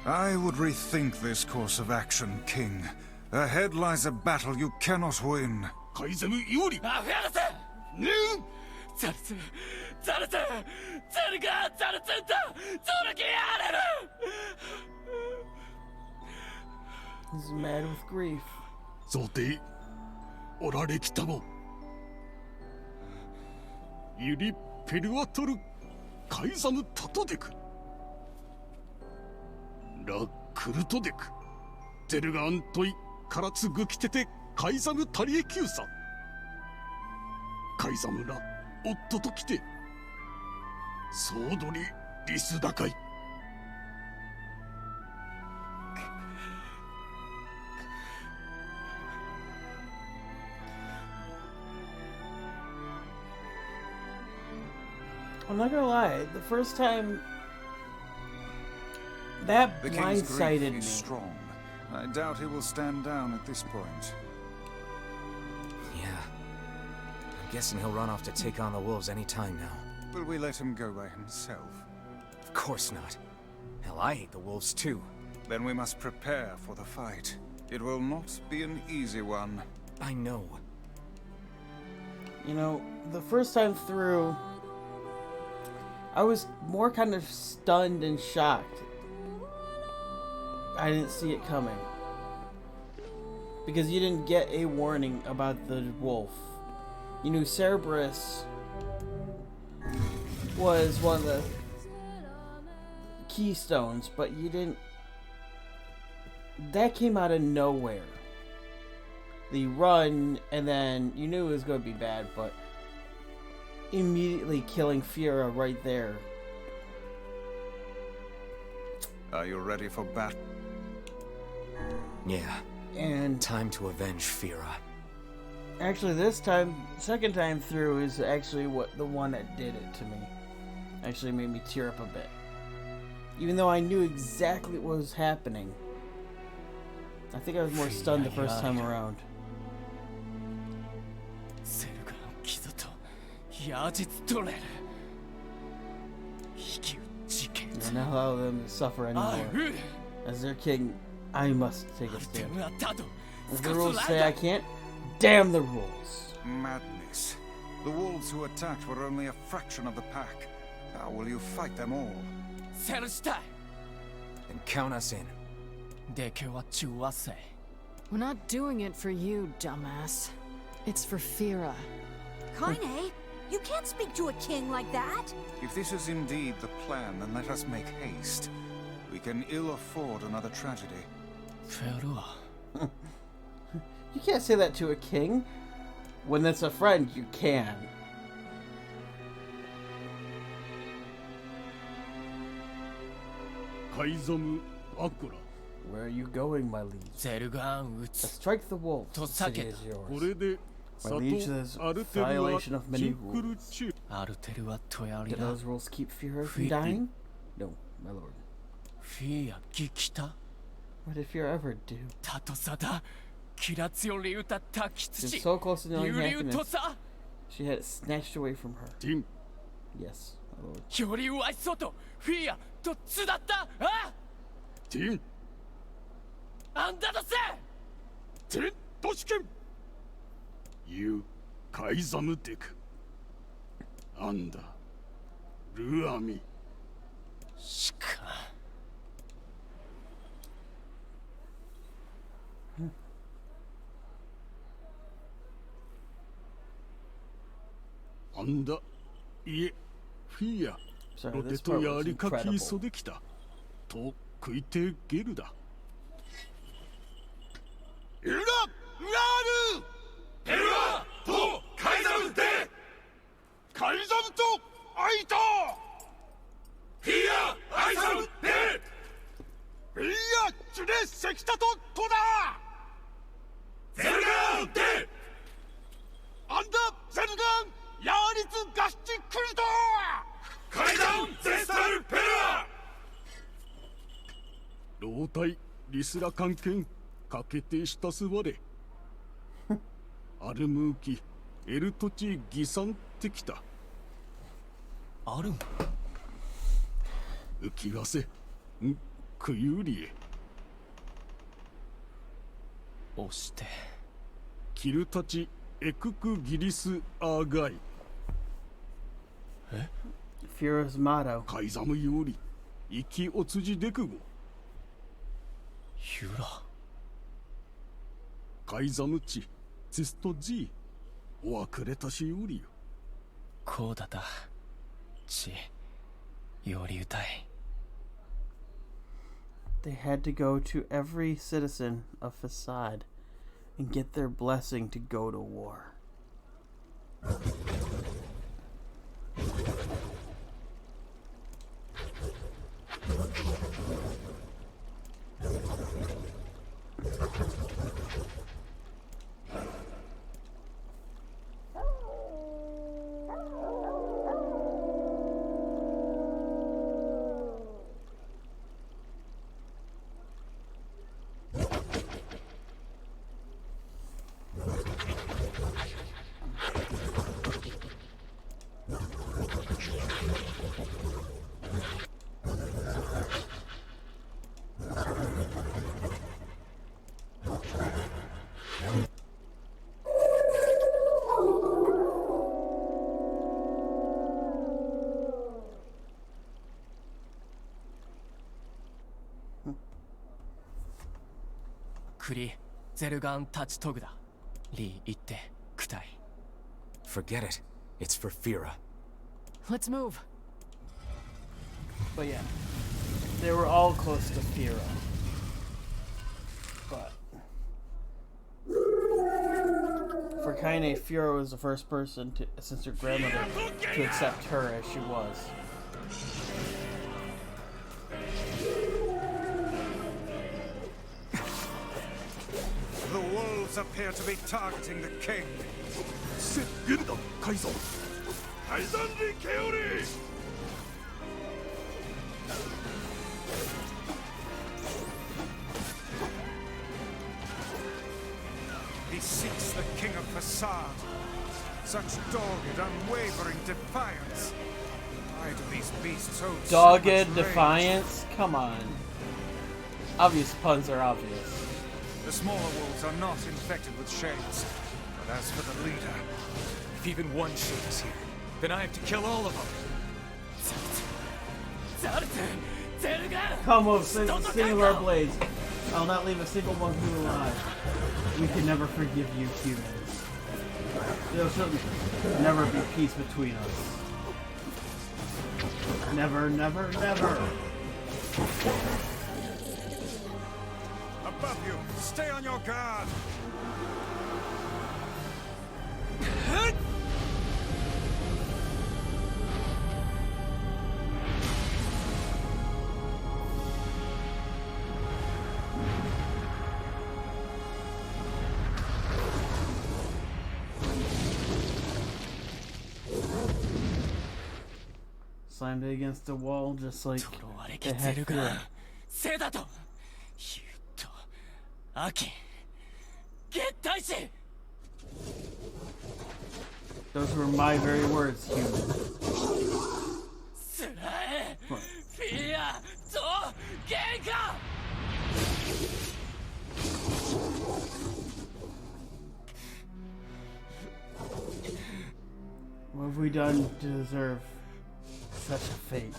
I would rethink this course of action, King. Ahead lies a battle you cannot win. He's mad with grief. 想定おられきたもユリ・ペルワトルカイザム・タトデクラ・クルトデクゼルガントイカラツグキテテカイザム・タリエキューサカイザムラ・オットと来てソードリ・リスダカイI'm not gonna lie, the first time that The king's grief blindsided me. is strong. I doubt he will stand down at this point. Yeah. I'm guessing he'll run off to take on the wolves any time now. Will we let him go by himself? Of course not. Hell, I hate the wolves too. Then we must prepare for the fight. It will not be an easy one. I know. You know, the first time through, I was more kind of stunned and shocked. I didn't see it coming. Because you didn't get a warning about the wolf. You knew Cerberus was one of the keystones, but you didn't... That came out of nowhere. The run, and then you knew it was going to be bad, but immediately killing Fira right there. Are you ready for battle? Yeah. And time to avenge Fira. Actually, this time, second time through is actually what the one that did it to me. Actually made me tear up a bit. Even though I knew exactly what was happening. I think I was more stunned the first time around. You'll not allow them to suffer anymore. As their king, I must take a stand. If the rules say I can't, damn the rules. Madness. The wolves who attacked were only a fraction of the pack. How will you fight them all? Then count us in. We're not doing it for you, dumbass. It's for Fira. Kaine, you can't speak to a king like that. If this is indeed the plan, then let us make haste. We can ill afford another tragedy. You can't say that to a king. When it's a friend, you can. Where are you going, my liege? Strike the wolf. The city is yours. My liege, there's a violation of many rules. Do those rules keep Fira from dying? No, my lord. What did Fira ever do? She's so close to knowing happiness. She had it snatched away from her. Yes, my lord. You, Kaizamu Deku. Anda, Ruami. Anda, ie, Fia. ロテとやりかきそできた。と食いてゲルだ。エルガ・ラールペルワとカイザムでカイザムとアイトフィアアイザムでフィアチュレセキタとトダゼルガンでアンダゼルガンヤーリツガシチクリトカイザムゼスタルペルワ老体リスラ関係かけてしたすわれアルムーキエルトチギサンってきたあるん浮きわせんくゆり押してキルたちエククギリスアーガイ Fira's motto. カイザムより生きおつじでくごユラカイザムチツストジーおわくれたしよりよこうだたちより歌い They had to go to every citizen of Facade and get their blessing to go to war. Kuri, Zerugan Tachitogu da. Lee, itte, kutai. Forget it. It's for Fira. Let's move. But yeah, they were all close to Fira. But for Kaine, Fira was the first person to, since her grandmother, to accept her as she was. The wolves appear to be targeting the king. Set Gundam, Kaizo! Kaizanri Keori! He seeks the king of Facade. Such dogged, unwavering defiance. Why do these beasts hold so Dogged much rage? defiance? Come on. Obvious puns are obvious. The smaller wolves are not infected with shades. But as for the leader, If even one shade is here, then I have to kill all of them. Come on, single our blades. I'll not leave a single one of you alive. We can never forgive you, humans. There should never be peace between us. Never, never, never. above you, stay on your guard. Slammed it against the wall just like the heck did. Those were my very words, human. What have we done to deserve such a fate?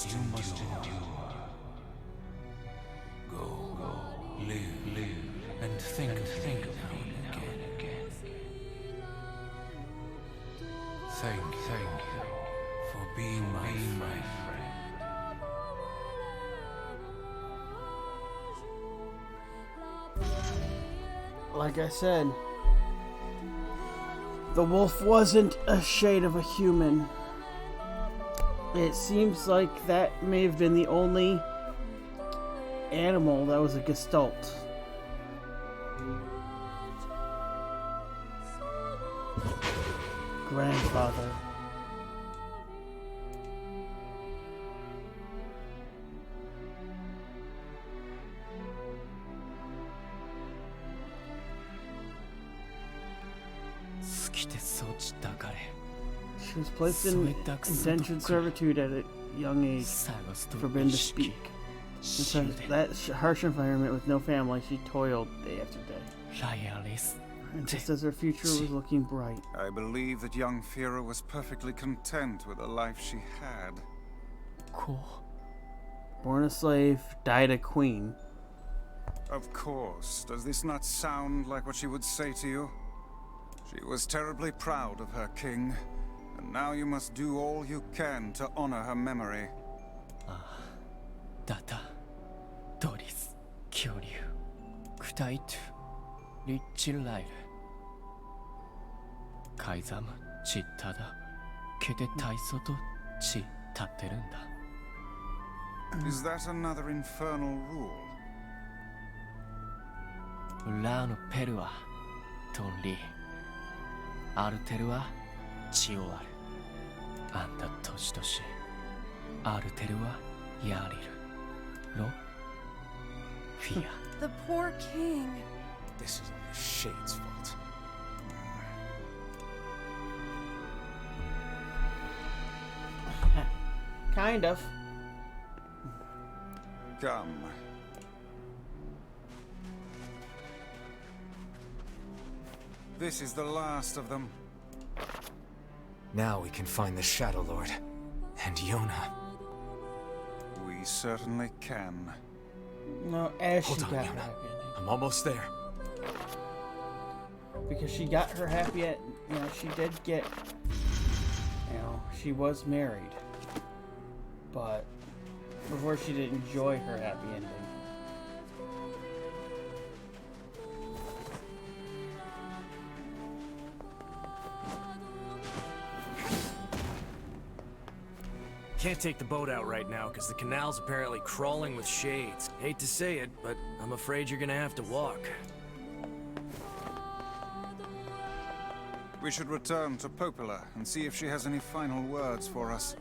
You must endure. Go, live, and think of me again. Thank you for being my friend. like I said, the wolf wasn't a shade of a human. It seems like that may have been the only animal that was a gestalt. Grandfather. She was placed in indentured servitude at a young age, forbidden to speak. In that harsh environment with no family, she toiled day after day. And just as her future was looking bright. I believe that young Fira was perfectly content with the life she had. Born a slave, died a queen. Of course. Does this not sound like what she would say to you? She was terribly proud of her king, and now you must do all you can to honor her memory. Data, Doris, Kyoryu, Kutaitu, Richilaire, Kaizamu, Chittada, Kede Taisoto, Chi Tatterunda. Is that another infernal rule? Ura no peru wa tonri. Aru teru wa chi o aru. Anta toshi toshi. Aru teru wa yariru. No? Fia. The poor king. This is the Shade's fault. Kind of. Come. This is the last of them. Now we can find the Shadow Lord. And Yona. We certainly can. No, as she Hold on, got Yona. her happy ending. I'm almost there. Because she got her happy ending. You know, she did get... You know, she was married. But before she did enjoy her happy ending. Can't take the boat out right now because the canal's apparently crawling with shades. Hate to say it, but I'm afraid you're gonna have to walk. We should return to Popula and see if she has any final words for us.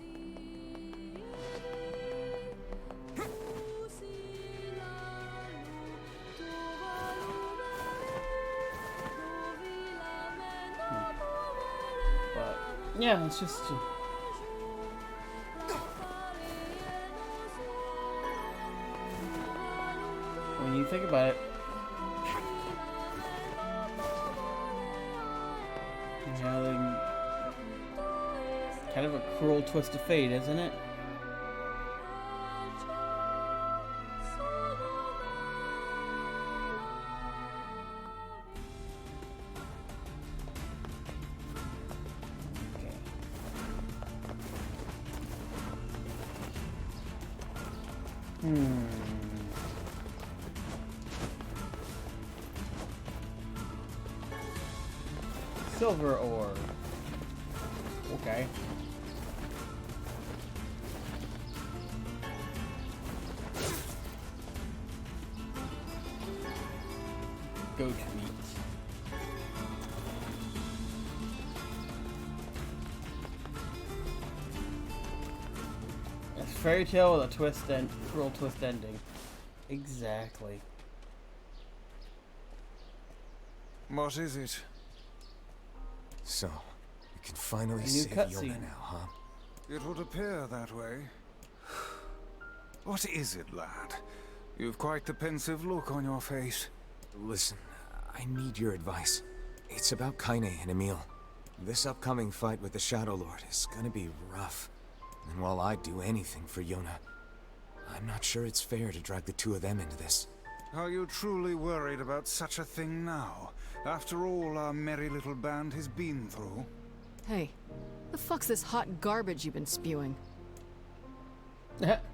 But, yeah, it's just... when you think about it, you know, kind of a cruel twist of fate, isn't it? Silver ore. Okay. Goat meat. It's fairy tale with a twist and cruel twist ending. Exactly. What is it? So, we can finally new save cutscene. Yona now, huh? It would appear that way. What is it, lad? You've quite the pensive look on your face. Listen, I need your advice. It's about Kaine and Emil. This upcoming fight with the Shadow Lord is gonna be rough. And while I'd do anything for Yona, I'm not sure it's fair to drag the two of them into this. Are you truly worried about such a thing now? After all our merry little band has been through? Hey, the fuck's this hot garbage you've been spewing?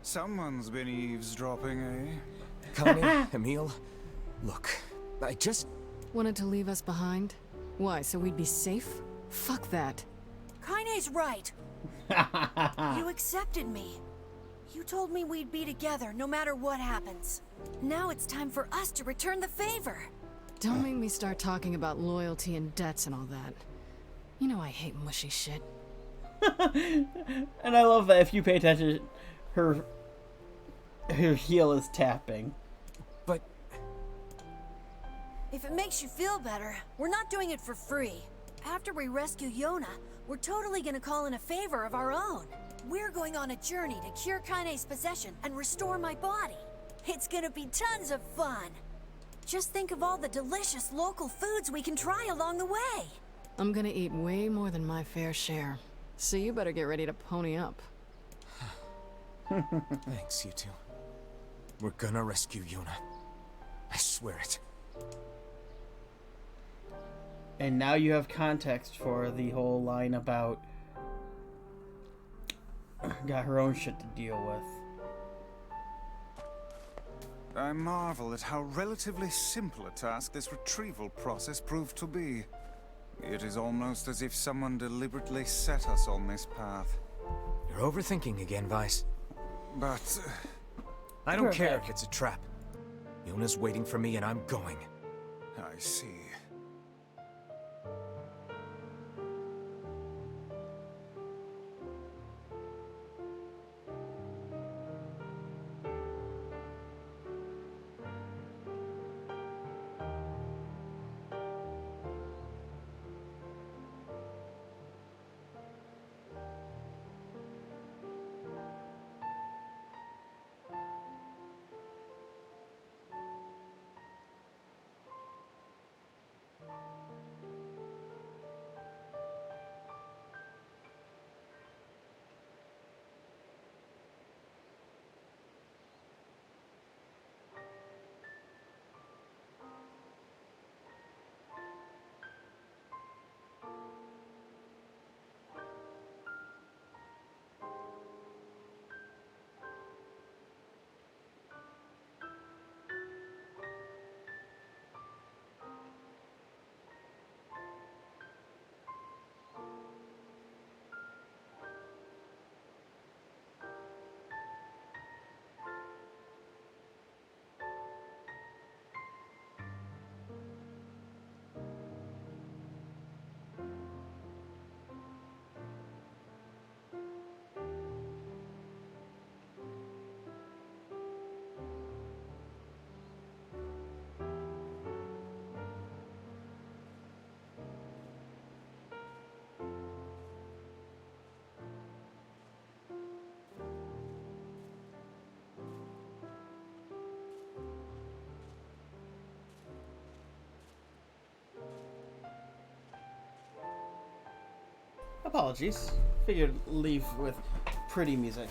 Someone's been eavesdropping, eh? Kaine, Emil, look, Wanted to leave us behind? Why, so we'd be safe? Fuck that. Kaine's right. You accepted me. You told me we'd be together no matter what happens. Now it's time for us to return the favor. Don't make me start talking about loyalty and debts and all that. You know I hate mushy shit. And I love that if you pay attention, her heel is tapping. But if it makes you feel better, we're not doing it for free. After we rescue Yona, we're totally gonna call in a favor of our own. We're going on a journey to cure Kaine's possession and restore my body. It's gonna be tons of fun. Just think of all the delicious local foods we can try along the way. I'm gonna eat way more than my fair share. So you better get ready to pony up. Thanks, you two. We're gonna rescue Yona. I swear it. And now you have context for the whole line about got her own shit to deal with. I marvel at how relatively simple a task this retrieval process proved to be. It is almost as if someone deliberately set us on this path. You're overthinking again, Vice. But I don't care if it's a trap. Yona's waiting for me and I'm going. I see. Apologies. Figured leave with pretty music.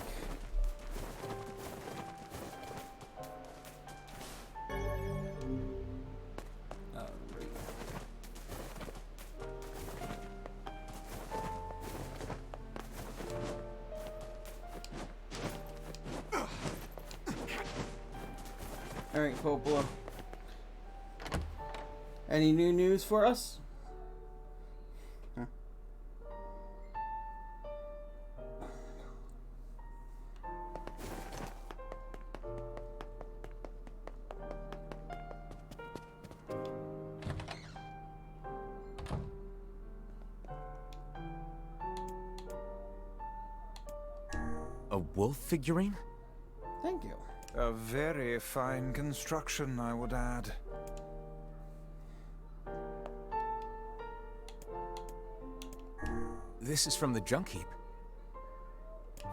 Alright, Coppola. Any new news for us? A wolf figurine? Thank you. A very fine construction, I would add. This is from the junk heap.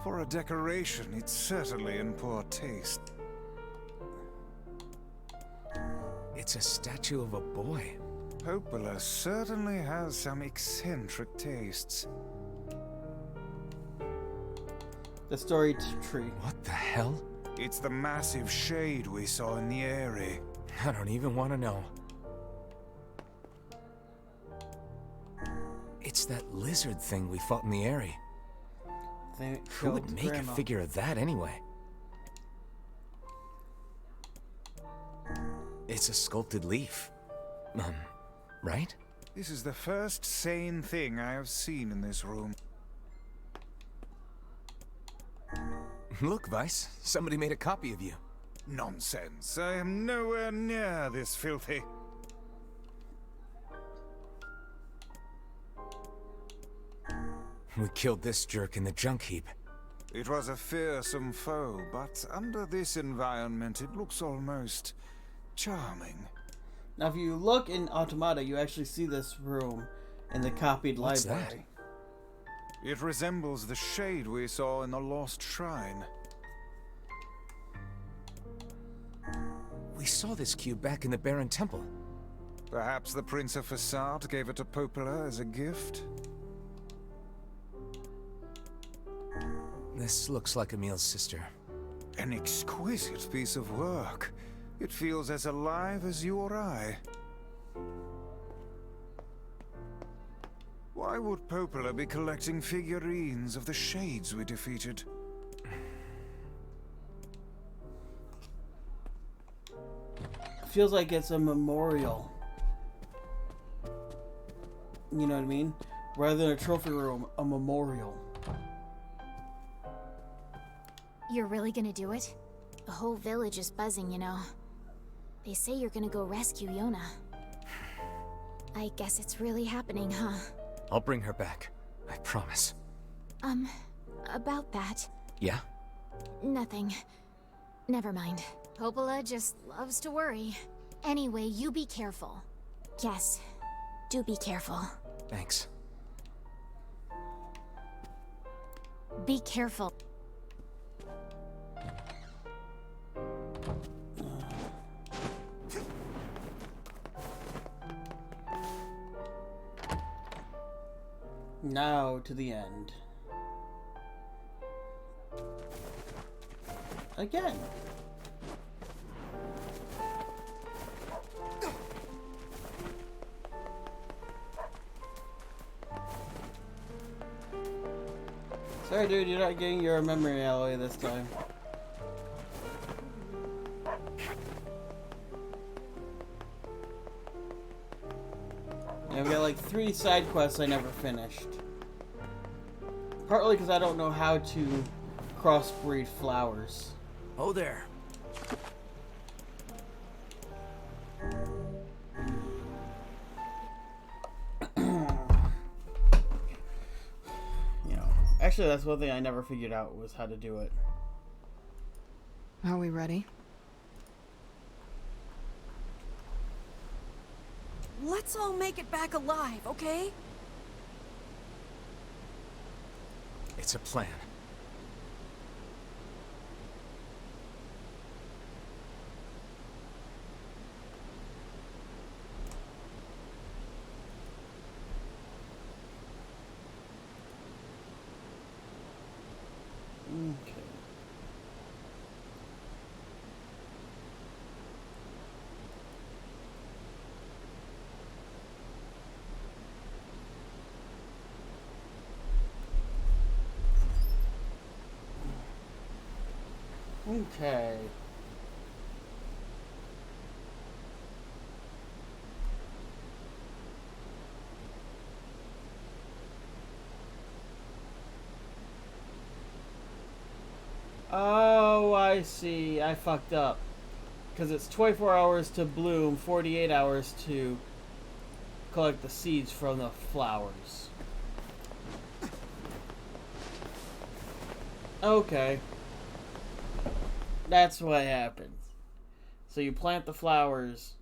For a decoration, it's certainly in poor taste. It's a statue of a boy. Coppola certainly has some eccentric tastes. The story tree. What the hell? It's the massive shade we saw in the area. I don't even want to know. It's that lizard thing we fought in the area. Who would make a figure of that anyway? It's a sculpted leaf. right? This is the first sane thing I have seen in this room. Look, Vice. Somebody made a copy of you. Nonsense. I am nowhere near this filthy. We killed this jerk in the junk heap. It was a fearsome foe, but under this environment it looks almost charming. Now, if you look in Automata, you actually see this room in the copied What's library. That? It resembles the shade we saw in the Lost Shrine. We saw this cube back in the Baron Temple. Perhaps the Prince of Facade gave it to Popola as a gift? This looks like Emil's sister. An exquisite piece of work. It feels as alive as you or I. Why would Popola be collecting figurines of the shades we defeated? Feels like it's a memorial. You know what I mean? Rather than a trophy room, a memorial. You're really gonna do it? The whole village is buzzing, you know. They say you're gonna go rescue Yona. I guess it's really happening, huh? I'll bring her back. I promise. About that. Yeah? Nothing. Never mind. Popola just loves to worry. Anyway, you be careful. Yes, do be careful. Thanks. Be careful. Now to the end. Again. Sorry, dude, you're not getting your memory alloy this time. Yeah, we got like 3 side quests I never finished. Partly because I don't know how to crossbreed flowers. Oh there. Actually, that's one thing I never figured out was how to do it. Are we ready? Let's all make it back alive, okay? It's a plan. Okay. Okay. Oh, I see. I fucked up. Because it's 24 hours to bloom, 48 hours to collect the seeds from the flowers. Okay. That's what happens. So you plant the flowers,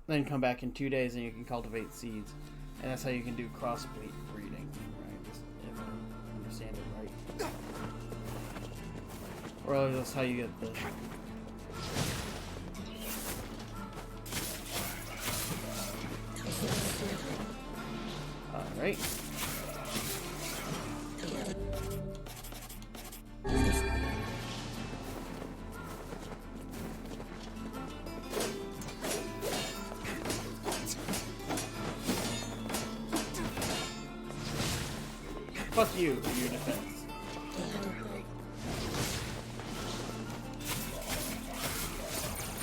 then come back in 2 days and you can cultivate seeds. And that's how you can do crossbreeding, right? Just if I understand it right. Or that's how you get the... Alright. Fuck you for your defense.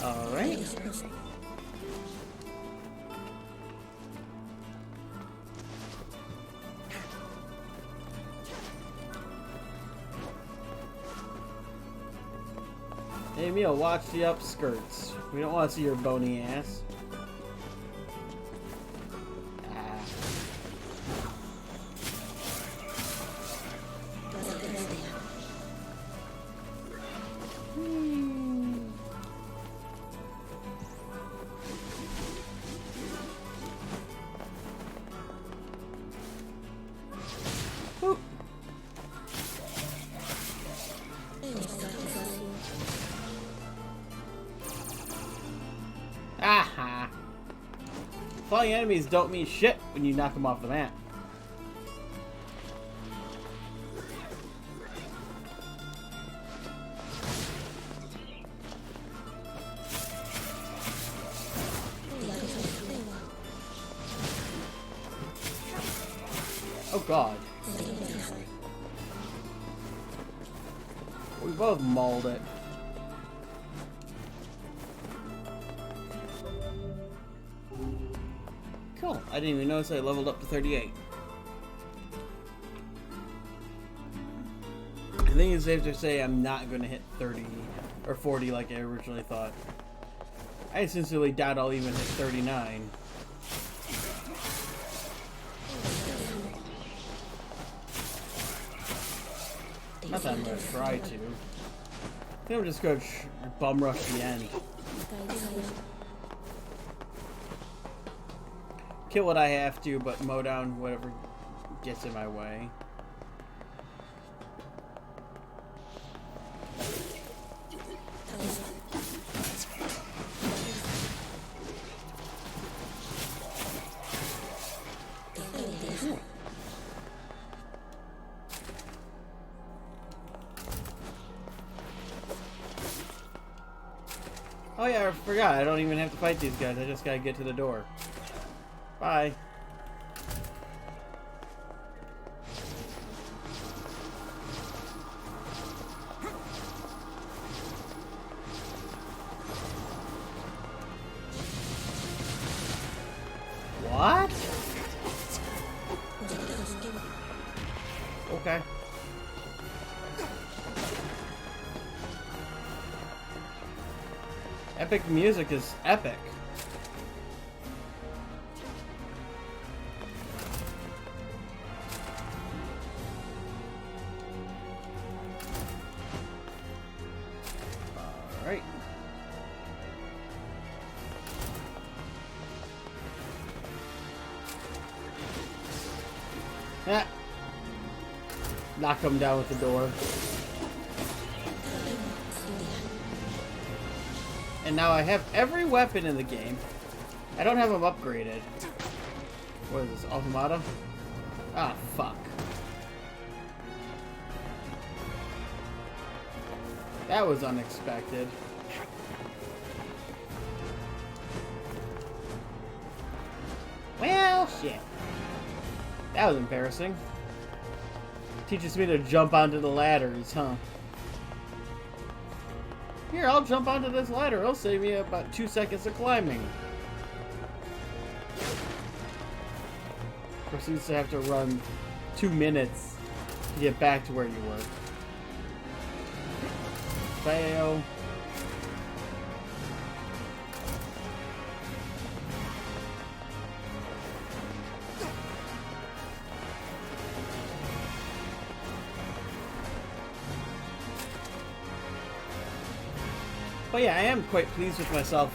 Alright. Hey, Emil, watch the upskirts. We don't want to see your bony ass. Aha! Flying enemies don't mean shit when you knock them off the map. Oh god. We both mauled it. Cool. I didn't even notice I leveled up to 38. I think it's safe to say I'm not going to hit 30 or 40 like I originally thought. I sincerely doubt I'll even hit 39. Not that I'm going to try to. I think I'm just going to bum rush the end. Kill what I have to, but mow down whatever gets in my way. Oh yeah, I forgot. I don't even have to fight these guys. I just gotta get to the door. Bye. What? Okay. Epic music is epic. Alright. Ah. Knock him down with the door. And now I have every weapon in the game. I don't have them upgraded. What is this, Automata? Ah, fuck. That was unexpected. Well, shit. That was embarrassing. Teaches me to jump onto the ladders, huh? Here, I'll jump onto this ladder. It'll save me about 2 seconds of climbing. Proceeds to have to run 2 minutes to get back to where you were. Fail. But yeah, I am quite pleased with myself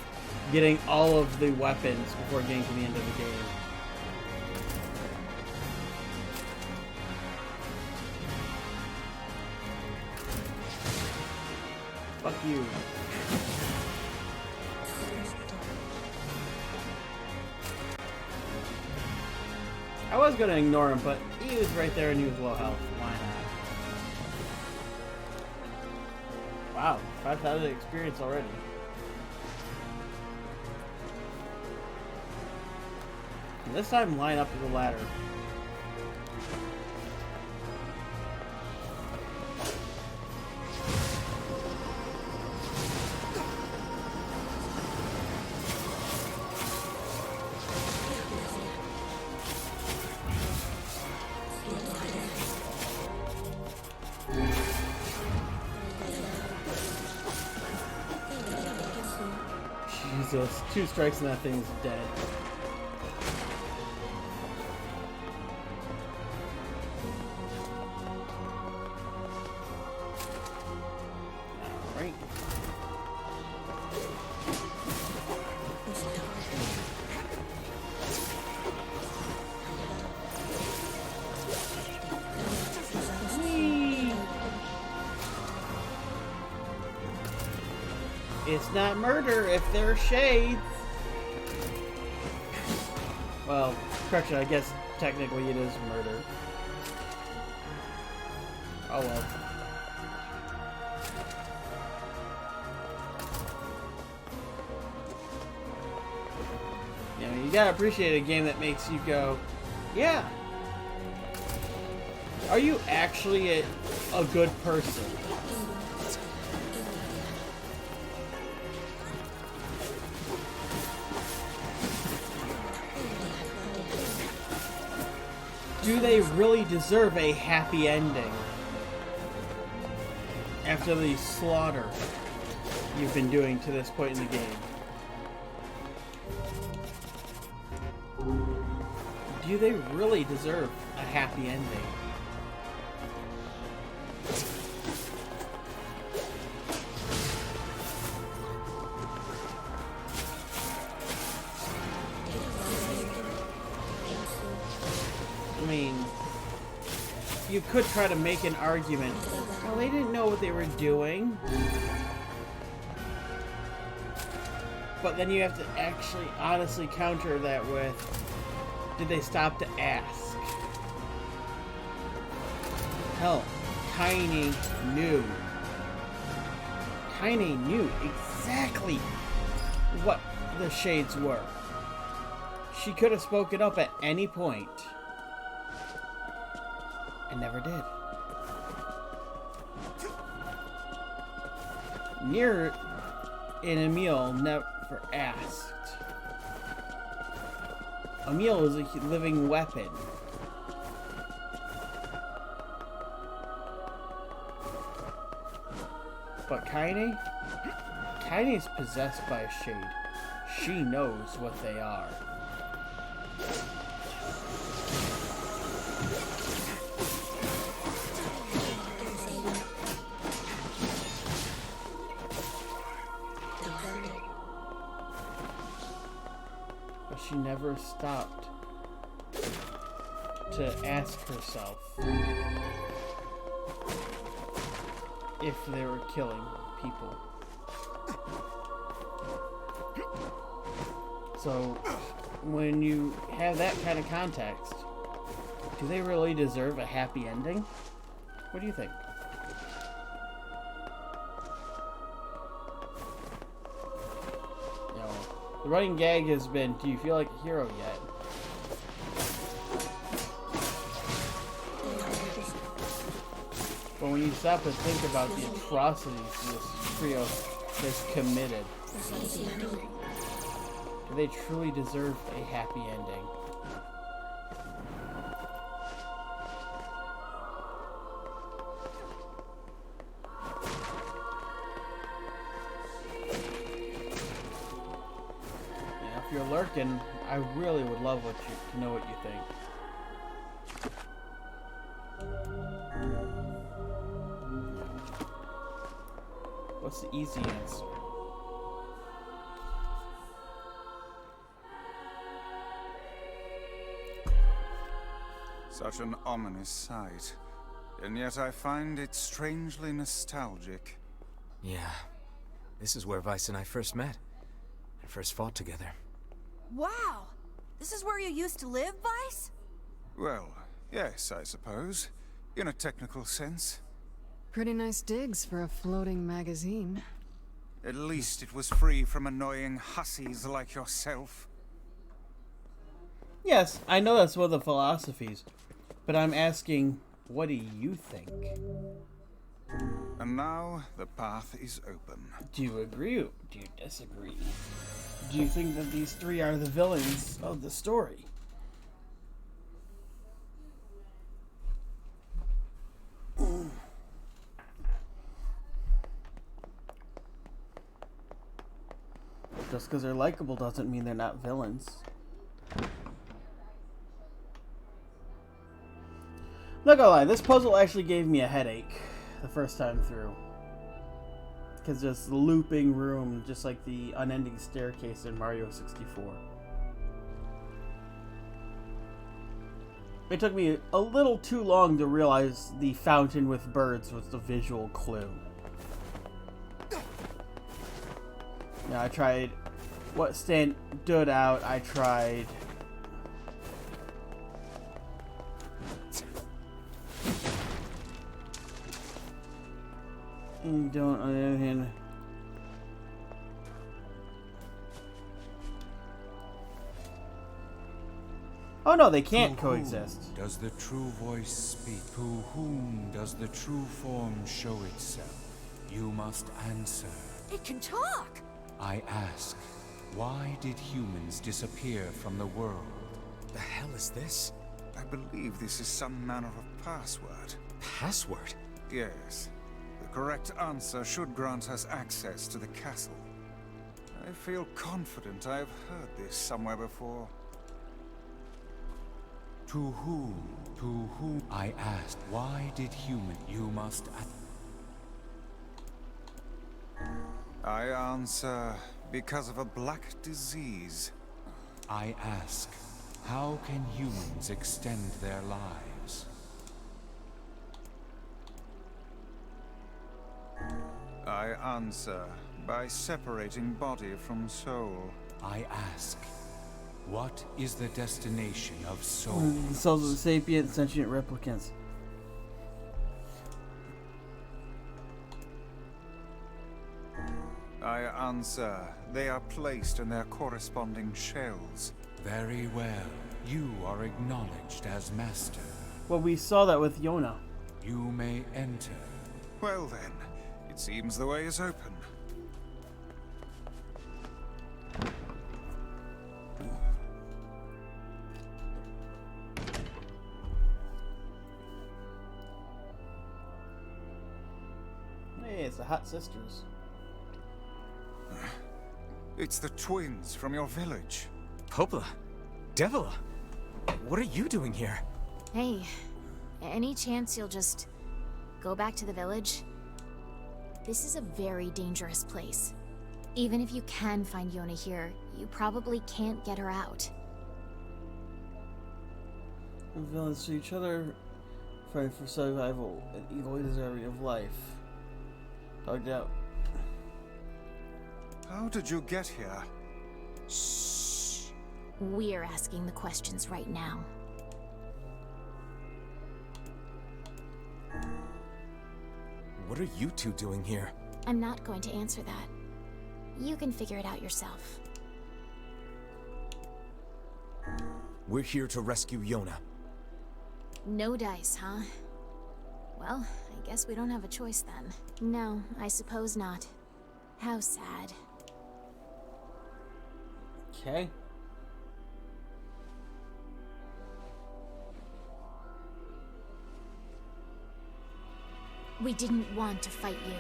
getting all of the weapons before getting to the end of the game. Fuck you. I was gonna ignore him, but he was right there and he was low health. Why not? Wow, 5,000 experience already. And this time, line up to the ladder. Jesus. 2 strikes and that thing's dead. Alright. It's not murder if they're shades. Well, correction, I guess technically it is murder. Oh well. You know, you gotta appreciate a game that makes you go, yeah. Are you actually a good person? Do they really deserve a happy ending after the slaughter you've been doing to this point in the game? Do they really deserve a happy ending? I mean, you could try to make an argument. Well, they didn't know what they were doing. But then you have to actually honestly counter that with, did they stop to ask? Hell, Kaine knew. Kaine knew exactly what the shades were. She could have spoken up at any point. And never did. NieR and Emil never asked. Emil is a living weapon. But Kaine? Kaine's possessed by a shade. She knows what they are. She never stopped to ask herself if they were killing people. So, when you have that kind of context, do they really deserve a happy ending? What do you think? The running gag has been, do you feel like a hero yet? But when you stop to think about the atrocities this trio has committed, do they truly deserve a happy ending? If you're lurking, I really would love to know what you think. What's the easy answer? Such an ominous sight, and yet I find it strangely nostalgic. Yeah, this is where Weiss and I first met, and first fought together. Wow! This is where you used to live, Weiss? Well, yes, I suppose. In a technical sense. Pretty nice digs for a floating magazine. At least it was free from annoying hussies like yourself. Yes, I know that's one of the philosophies, but I'm asking, what do you think? And now the path is open. Do you agree or do you disagree? Do you think that these three are the villains of the story? Just because they're likable doesn't mean they're not villains. Not gonna lie, this puzzle actually gave me a headache the first time through. Because just looping room, just like the unending staircase in Mario 64. It took me a little too long to realize the fountain with birds was the visual clue. Yeah, I tried what stood out. I tried you don't on the other hand. Oh no, they can't coexist. Does the true voice speak? To whom does the true form show itself? You must answer. It can talk! I ask, why did humans disappear from the world? The hell is this? I believe this is some manner of password. Password? Yes. The correct answer should grant us access to the castle. I feel confident I have heard this somewhere before. To whom? To whom? I asked, why did you must I answer, because of a black disease. I ask, how can humans extend their lives? I answer, by separating body from soul. I ask, what is the destination of souls? The souls of the sapient, sentient replicants. I answer, they are placed in their corresponding shells. Very well. You are acknowledged as master. Well, we saw that with Yona. You may enter. Well then, it seems the way is open. Hey, it's the Hot Sisters. It's the twins from your village. Popla, Devila, what are you doing here? Hey, any chance you'll just go back to the village? This is a very dangerous place. Even if you can find Yona here, you probably can't get her out. Villains to each other, fighting for survival, and equally deserving of life. Hugged out. How did you get here? Shh. We're asking the questions right now. What are you two doing here? I'm not going to answer that. You can figure it out yourself. We're here to rescue Yona. No dice, huh? Well, I guess we don't have a choice then. No, I suppose not. How sad. Okay. We didn't want to fight you.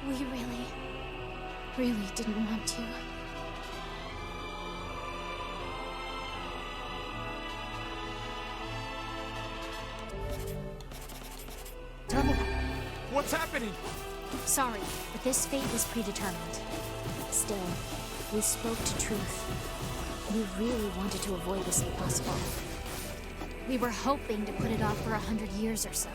We really didn't want to. Devil! What's happening? Sorry, but this fate was predetermined. Still, we spoke to truth. We really wanted to avoid this if possible. We were hoping to put it off for 100 years or so.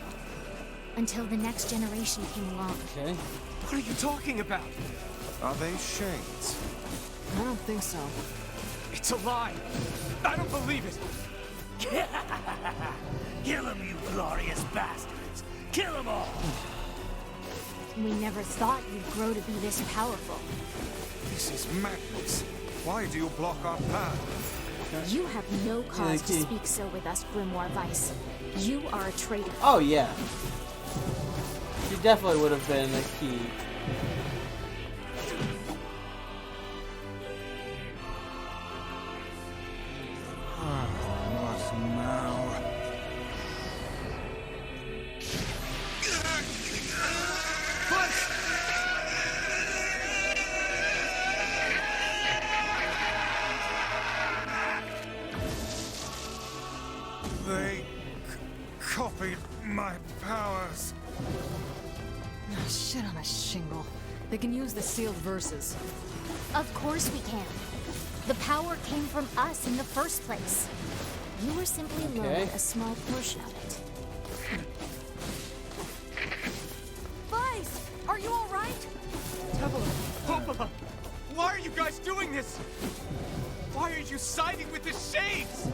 Until the next generation came along. Okay. What are you talking about? Are they shades? I don't think so. It's a lie. I don't believe it. Kill them, you glorious bastards! Kill them all! We never thought you'd grow to be this powerful. This is madness. Why do you block our path? You have no cause to speak so with us, Grimoire Vice. You are a traitor. Oh yeah. She definitely would have been a key. What now? copied my powers. Oh, shit on a shingle. They can use the sealed verses. Of course we can. The power came from us in the first place. You were simply loaned a small portion of it. Vice, are you all right? Popola! Why are you guys doing this? Why are you siding with the Shades?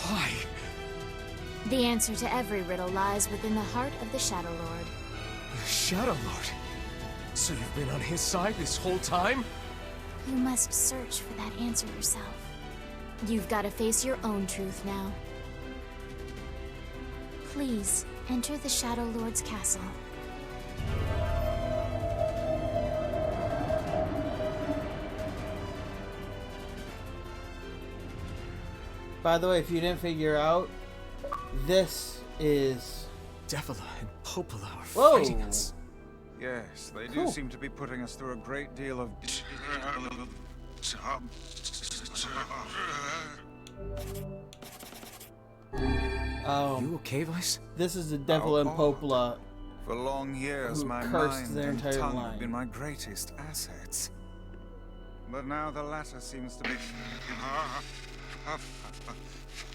Why? The answer to every riddle lies within the heart of the Shadow Lord. The Shadow Lord? So you've been on his side this whole time? You must search for that answer yourself. You've got to face your own truth now. Please, enter the Shadow Lord's castle. By the way, if you didn't figure out, this is... Devila and Popola are Whoa. fighting us. Yes, they do seem to be putting us through a great deal of... You okay, Vice? This is the Devil and Popola. For long years, who my cursed mind their and entire tongue line. have been my greatest assets. But now the latter seems to be...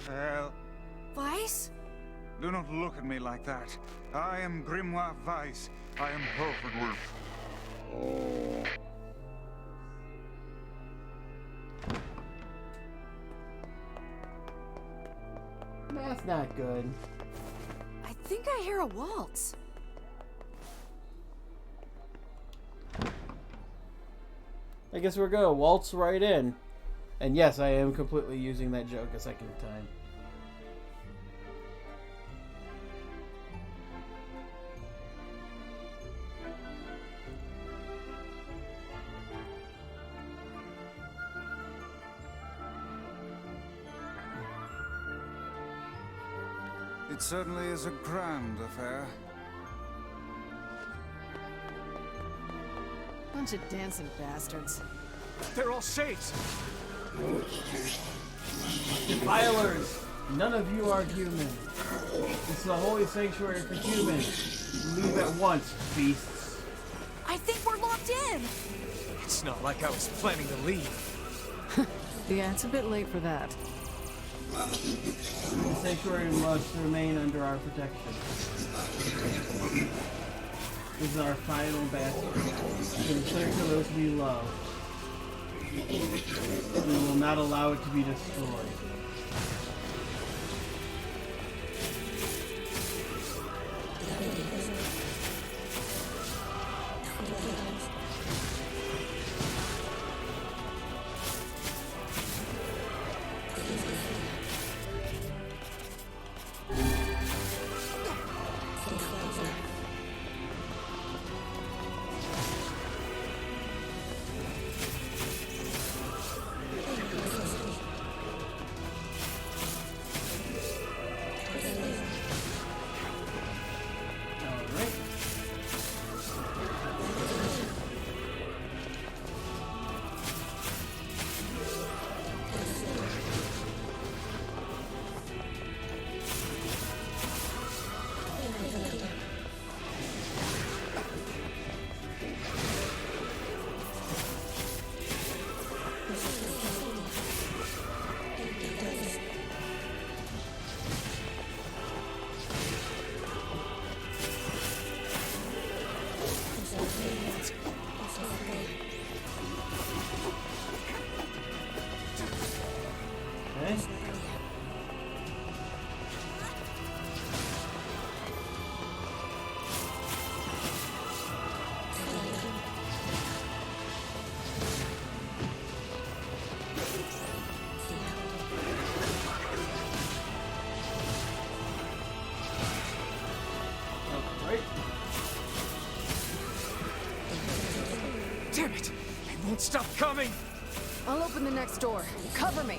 Well, Vice? do not look at me like that. I am Grimoire Vice. I am perfectly... That's not good. I think I hear a waltz. I guess we're gonna waltz right in. And yes, I am completely using that joke a second time. It certainly is a grand affair. Bunch of dancing bastards. They're all Shades. Defilers! None of you are human. This is a holy sanctuary for humans. Leave at once, beasts. I think we're locked in. It's not like I was planning to leave. Yeah, it's a bit late for that. The sanctuary must remain under our protection. This is our final bastion. To declare to those we love. We will not allow it to be destroyed. Damn it! They won't stop coming! I'll open the next door. Cover me.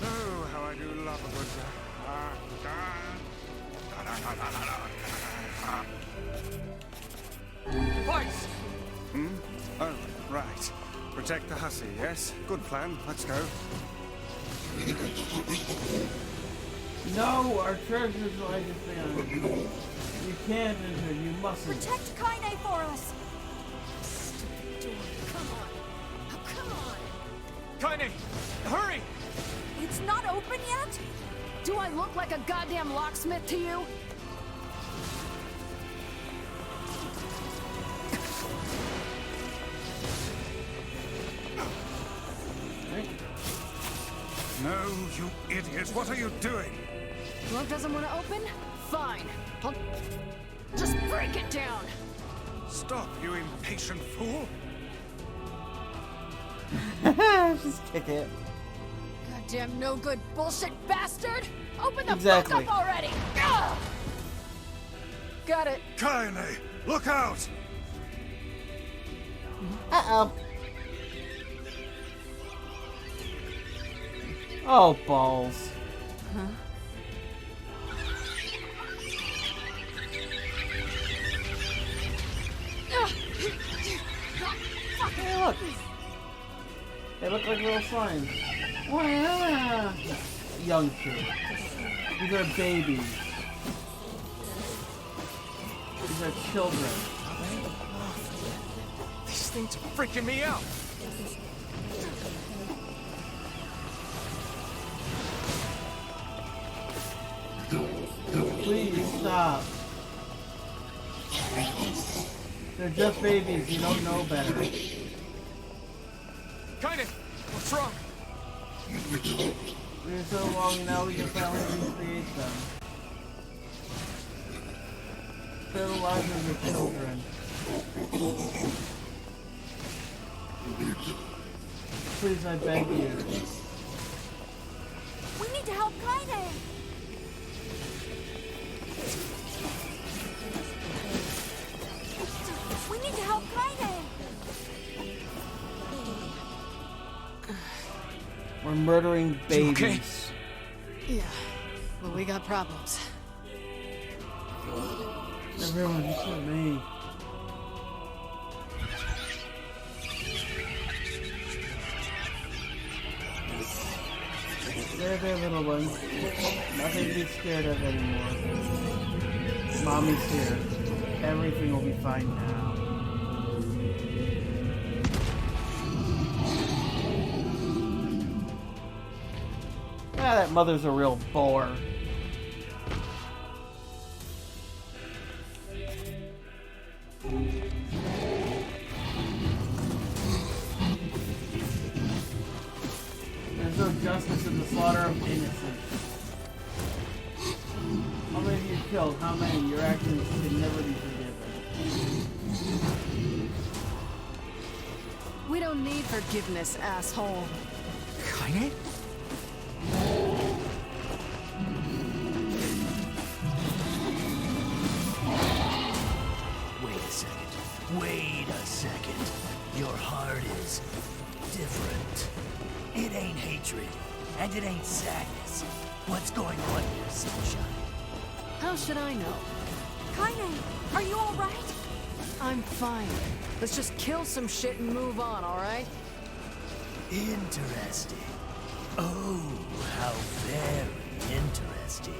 Oh, how I do love a good Vice! Hmm? Oh, right. Protect the hussy, yes? Good plan. Let's go. No, our treasures like a thing. You can't enter, you mustn't. Protect Kaine for us! Stupid door. Come on. Oh, come on. Kaine! Hurry! It's not open yet? Do I look like a goddamn locksmith to you? No, you idiot! What are you doing? Lock doesn't want to open? Fine. I'll just break it down. Stop, you impatient fool! Just kick it. Goddamn no good bullshit bastard! Open the Exactly. fuck up already! Ugh! Got it. Kaine, look out! Uh-oh. Oh, balls. Huh? Hey, look. They look like little slimes. Wow. Young kids. These are babies. These are children. These things are freaking me out! Please stop. They're just babies. You don't know better. Kaine! What's wrong? We were so long now we can finally recreate them. Spare the lives of your children. Please, I beg you. We need to help Kaine! We need to help Kaine! We're murdering babies. Okay. Yeah. Well, we got problems. Everyone except me. There, little one. Nothing to be scared of anymore. Mommy's here. Everything will be fine now. Ah, that mother's a real bore. There's no justice in the slaughter of innocents. How many of you killed? How many? Your actions can never be forgiven. We don't need forgiveness, asshole. Kaine? Wait a second. Your heart is different. It ain't hatred, and it ain't sadness. What's going on here, Sunshine? How should I know? Kaine, are you alright? I'm fine. Let's just kill some shit and move on, alright? Interesting. Oh, how very interesting.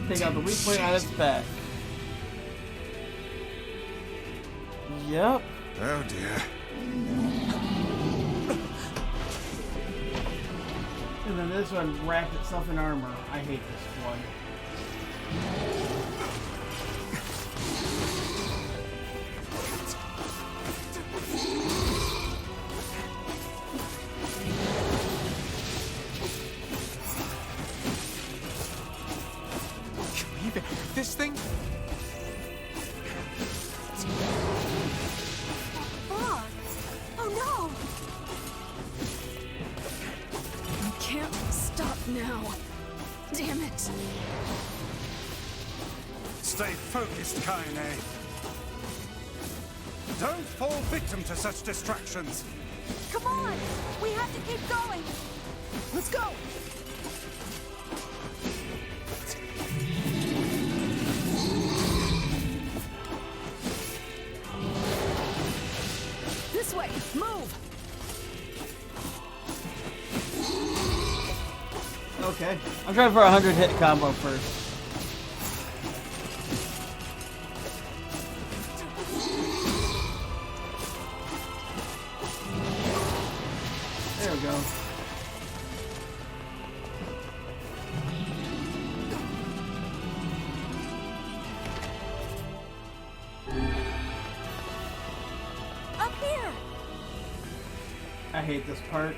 Take out the weak point on its back. Yep. Oh dear. And then this one wrapped itself in armor. I hate this one. Can we even have this thing? Fuck! Oh no! We can't stop now. Damn it! Stay focused, Kaine. Don't fall victim to such distractions. Come on! We have to keep going! Let's go! This way! Move! Okay. I'm trying for a 100-hit combo first. There we go. Up here! I hate this part.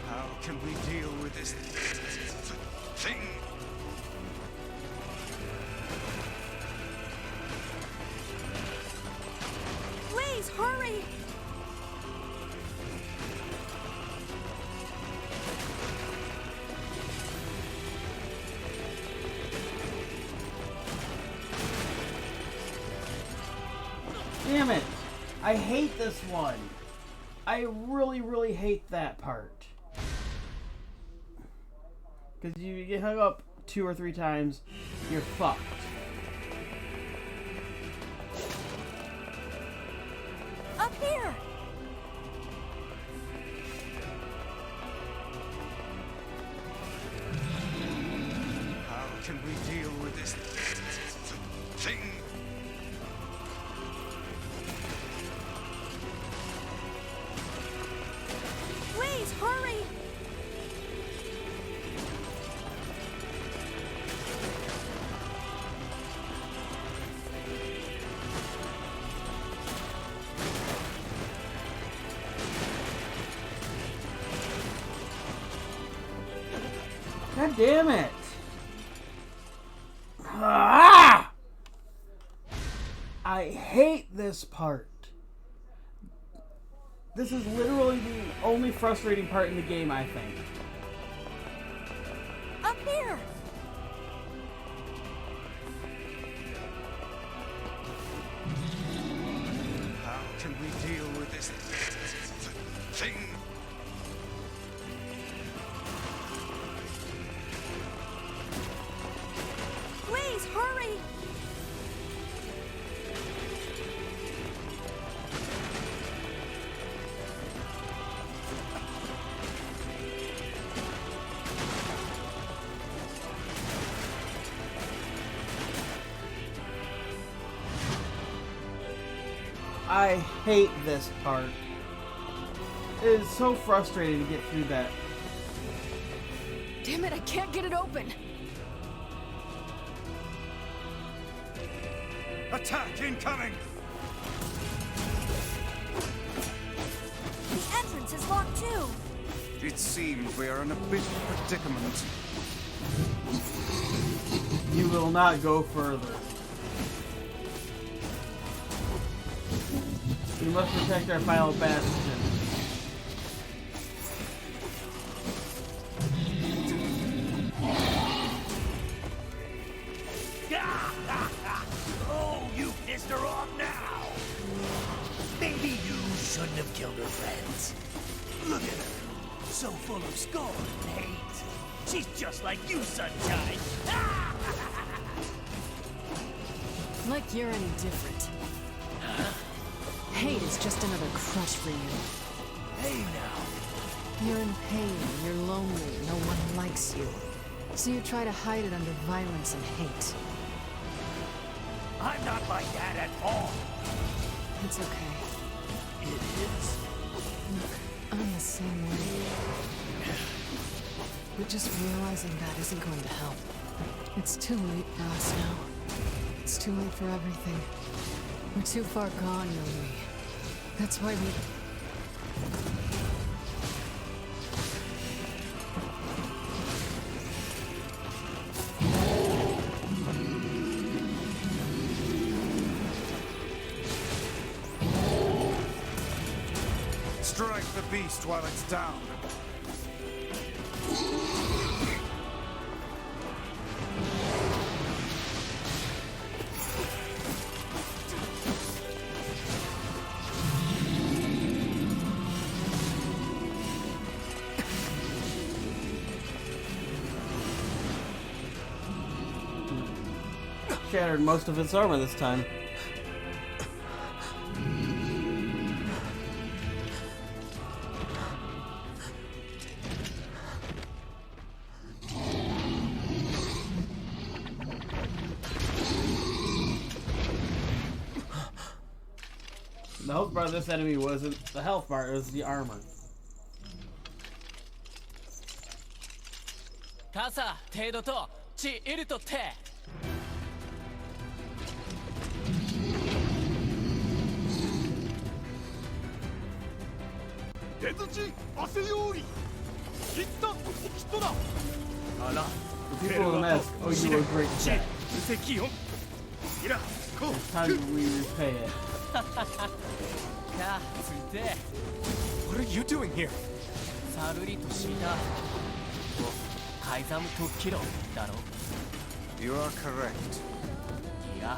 How can we deal with this thing? Please, hurry! Damn it! I hate this one. I really, really hate that part. Because you get hung up 2 or 3 times, you're fucked. Up here! How can we deal with this thing? Please, hurry! God damn it! Ah! I hate this part. This is literally the only frustrating part in the game, I think. Up here! How can we deal with this thing? Please, hurry! I hate this part. It is so frustrating to get through that. Damn it, I can't get it open! Attack incoming! The entrance is locked too! It seems we are in a bit of a predicament. You will not go further. We must protect our final bastion. Oh, you pissed her off now! Maybe you shouldn't have killed her friends. Look at her, so full of scorn and hate. She's just like you, Sunshine. Like you're any different. Hate is just another crush for you. Hey now. You're in pain, you're lonely, no one likes you. So you try to hide it under violence and hate. I'm not like that at all. It's okay. It is. Look, I'm the same way. But just realizing that isn't going to help. It's too late for us now. It's too late for everything. We're too far gone, you and me. That's why we... Strike the beast while it's down. Shattered most of its armor this time. The health bar of this enemy wasn't the health bar, it was the armor. Kasa, Teido to, Chi Iru to Te. 出土地汗よりきったきっとだあら The people in the mask owe you a great debt. 無責よいらこ It's time we repay it. Ya, tsuite. What are you doing here? Saruri to shita. Kaizamu to kiro, daro? You are correct. Ya,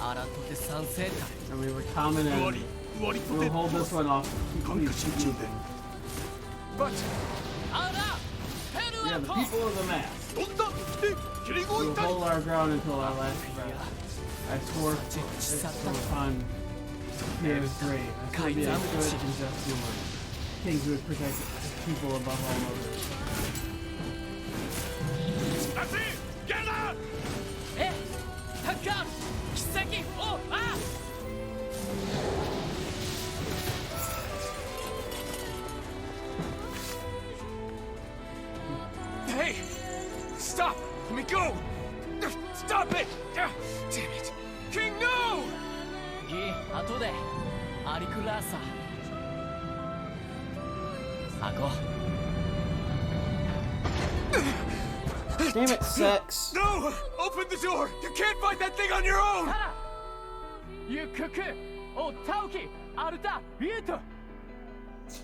ara to te sanseta. And we were common enemy. We'll hold this one off. But yeah, the people of the mask. We'll hold our ground until our last breath. I swore it's upon NieR's grave. I swore to be a good and just ruler. Kings who would protect the people above all others. That's it! Get out! Eh! Takkan! Kiseki! Oh! Ah! Hey! Stop! Let me go! Stop it! Damn it! King, no! Gi, ato de. Arikurasa. Ako. Damn it, sex. No! Open the door! You can't fight that thing on your own! Yukuku! O Taoki! Aruta! Ryuto!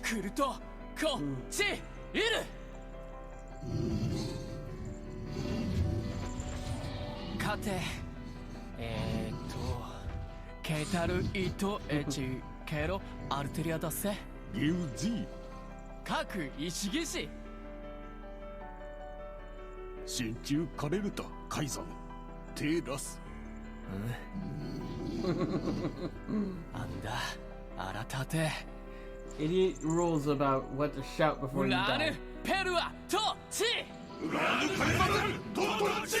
Kuruto! Ko! Chi! Iru! Kate! Keitaru ito echi kero arteria dase? Ryuji! Kaku ishigishi! 心中枯れるたカイザム手出すなんだ改て Idiot rules about what to shout before you ウラ die. ヌペルアとチウラヌカリザムトトラチ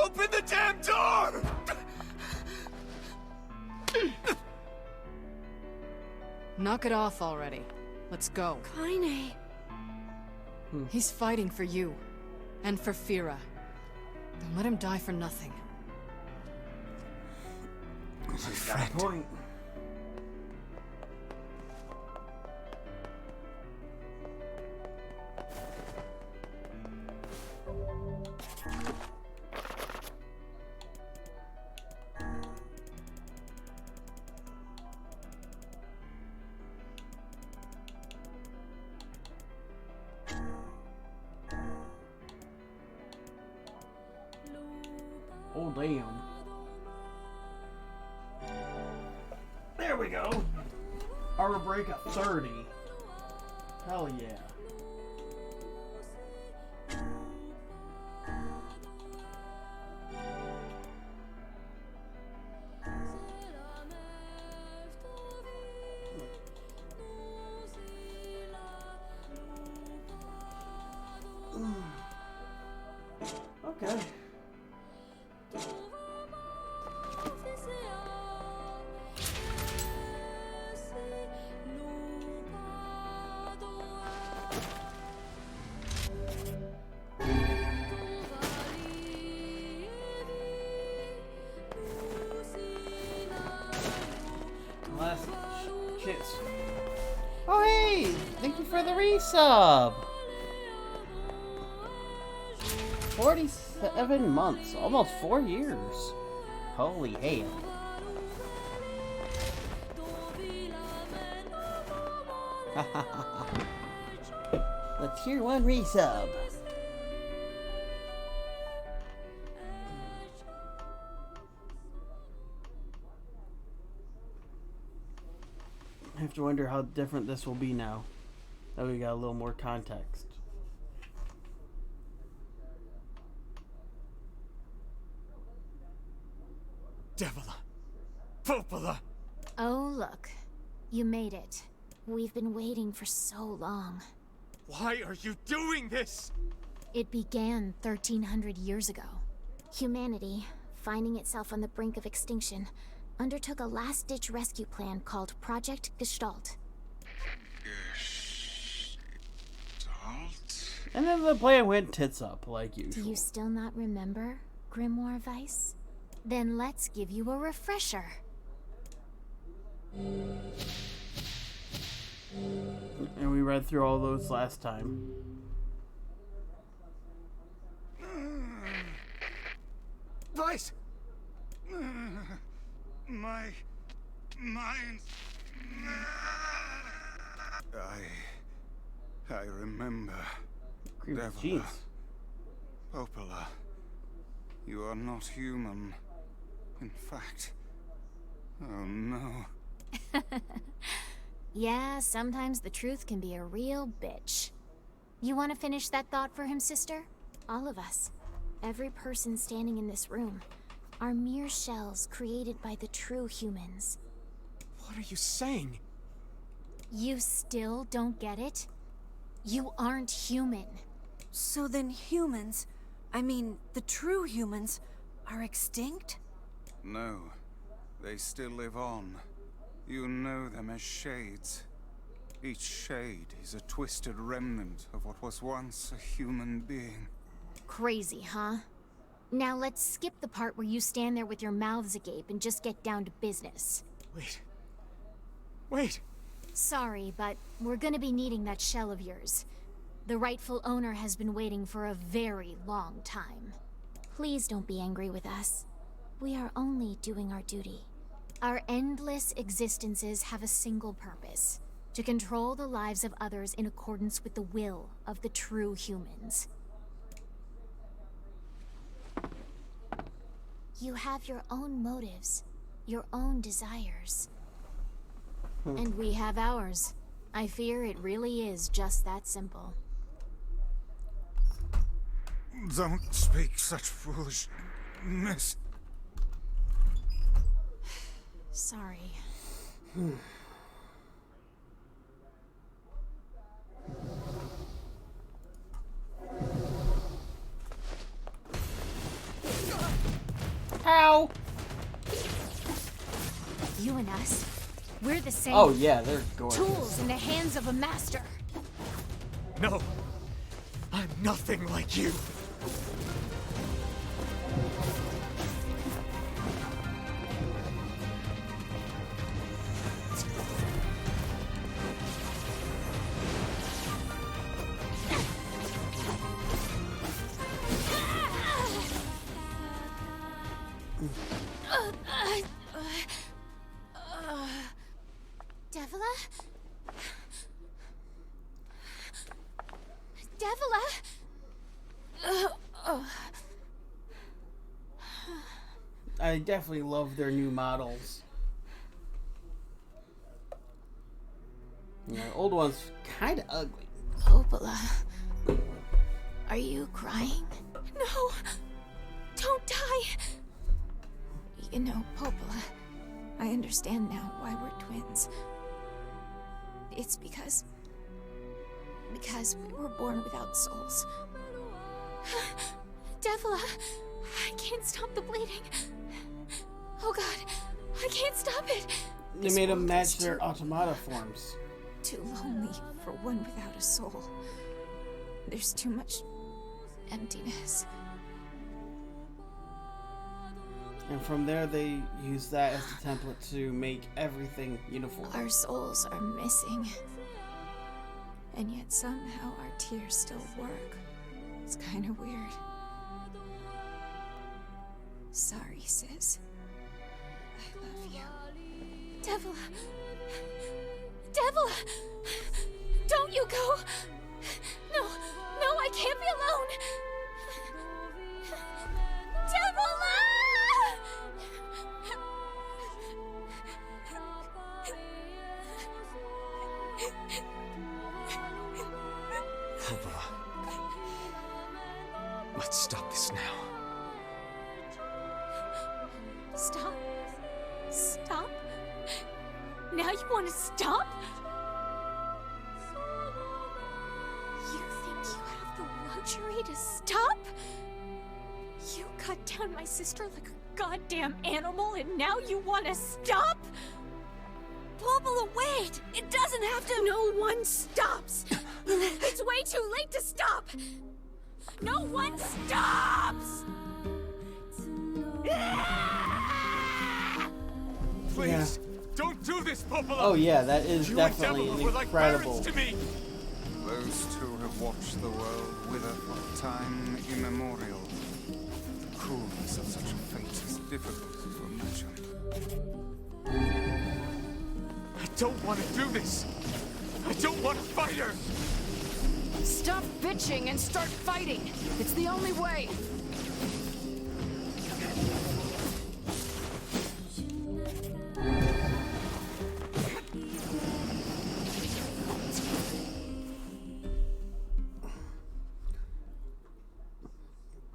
Open the damn door! Knock it off already. Let's go. Kaine. He's fighting for you. And for Fira. Don't let him die for nothing. My friend. Point. Oh, damn. There we go. Armor break at 30. Hell yeah. Okay. Last chance. Oh hey! Thank you for the resub! 47 months, almost 4 years. Holy hail. The tier 1 resub. I have to wonder how different this will be now that we got a little more context. Devila! Popola! Oh, look. You made it. We've been waiting for so long. Why are you doing this? It began 1300 years ago. Humanity, finding itself on the brink of extinction, undertook a last-ditch rescue plan called Project Gestalt. And then the plan went tits up, like usual. Do you still not remember, Grimoire Vice? Then let's give you a refresher. And we read through all those last time. Vice! My mind. I remember. Devila. Popola. You are not human. In fact. Oh no. Yeah, sometimes the truth can be a real bitch. You want to finish that thought for him, sister? All of us. Every person standing in this room are mere shells created by the true humans. What are you saying? You still don't get it? You aren't human. So then humans, I mean the true humans, are extinct? No. They still live on. You know them as shades. Each shade is a twisted remnant of what was once a human being. Crazy, huh? Now let's skip the part where you stand there with your mouths agape and just get down to business. Wait. Sorry, but we're gonna be needing that shell of yours. The rightful owner has been waiting for a very long time. Please don't be angry with us. We are only doing our duty. Our endless existences have a single purpose: to control the lives of others in accordance with the will of the true humans. You have your own motives, your own desires. And we have ours. I fear it really is just that simple. Don't speak such foolishness. Sorry. Ow! You and us, we're the same. Oh yeah, they're gorgeous. Tools in the hands of a master. No. I'm nothing like you. Devila? Devila? I definitely love their new models. Yeah, old one's kind of ugly. Popola, are you crying? No, don't die. You know, Popola, I understand now why we're twins. It's because we were born without souls. Devila, I can't stop the bleeding. Oh God, I can't stop it. They made them match their automata forms. Too lonely for one without a soul. There's too much emptiness. And from there, they use that as the template to make everything uniform. Our souls are missing. And yet somehow our tears still work. It's kind of weird. Sorry, sis. Devil. Devil! Don't you go! No, no, I can't be alone! Devil! Popola. Let's stop this now. Stop? Stop? Now you want to stop? You think you have the luxury to stop? You cut down my sister like a goddamn animal and now you want to stop? Popola, wait! It doesn't have to— No one stops! It's way too late to stop! No one stops! Please, don't do this, Popola! Oh yeah, that is You definitely and an Devil were like incredible. parents to me. Those two have watched the world wither for time immemorial. The cruelness of such a fate is difficult to imagine. I don't want to do this. I don't want to fight her. Stop bitching and start fighting. It's the only way.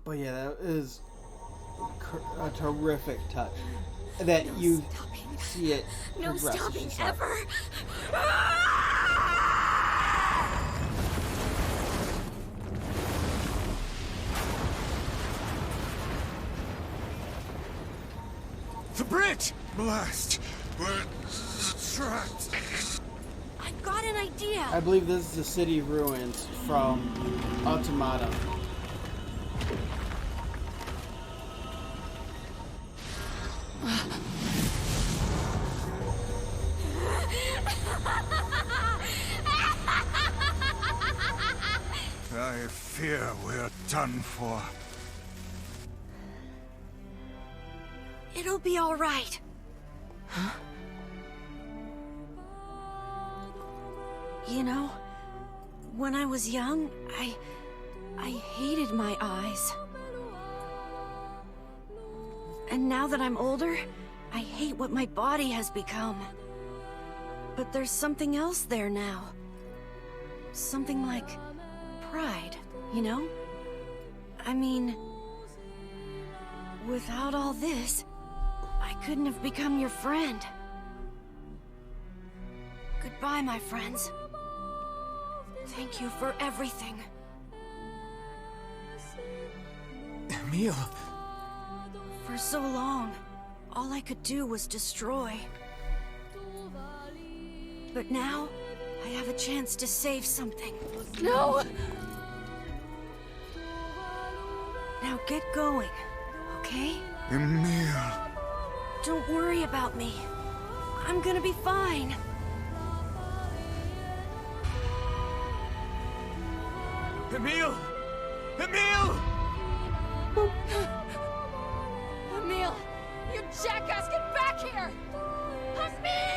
But yeah, that is a terrific touch. That you see it No progress. stopping It's just like- ever! The bridge! Blast! We're trapped. I've got an idea! I believe this is the city of ruins from Automata. I fear we're done for. It'll be all right. Huh? You know, when I was young, I hated my eyes. And now that I'm older, I hate what my body has become. But there's something else there now. Something like pride, you know? I mean, without all this, I couldn't have become your friend. Goodbye, my friends. Thank you for everything. Emil! For so long, all I could do was destroy. But now, I have a chance to save something. No! Now get going, okay? Emil! Don't worry about me. I'm gonna be fine. Emil! Emil! Emil! You jackass, get back here! Emil!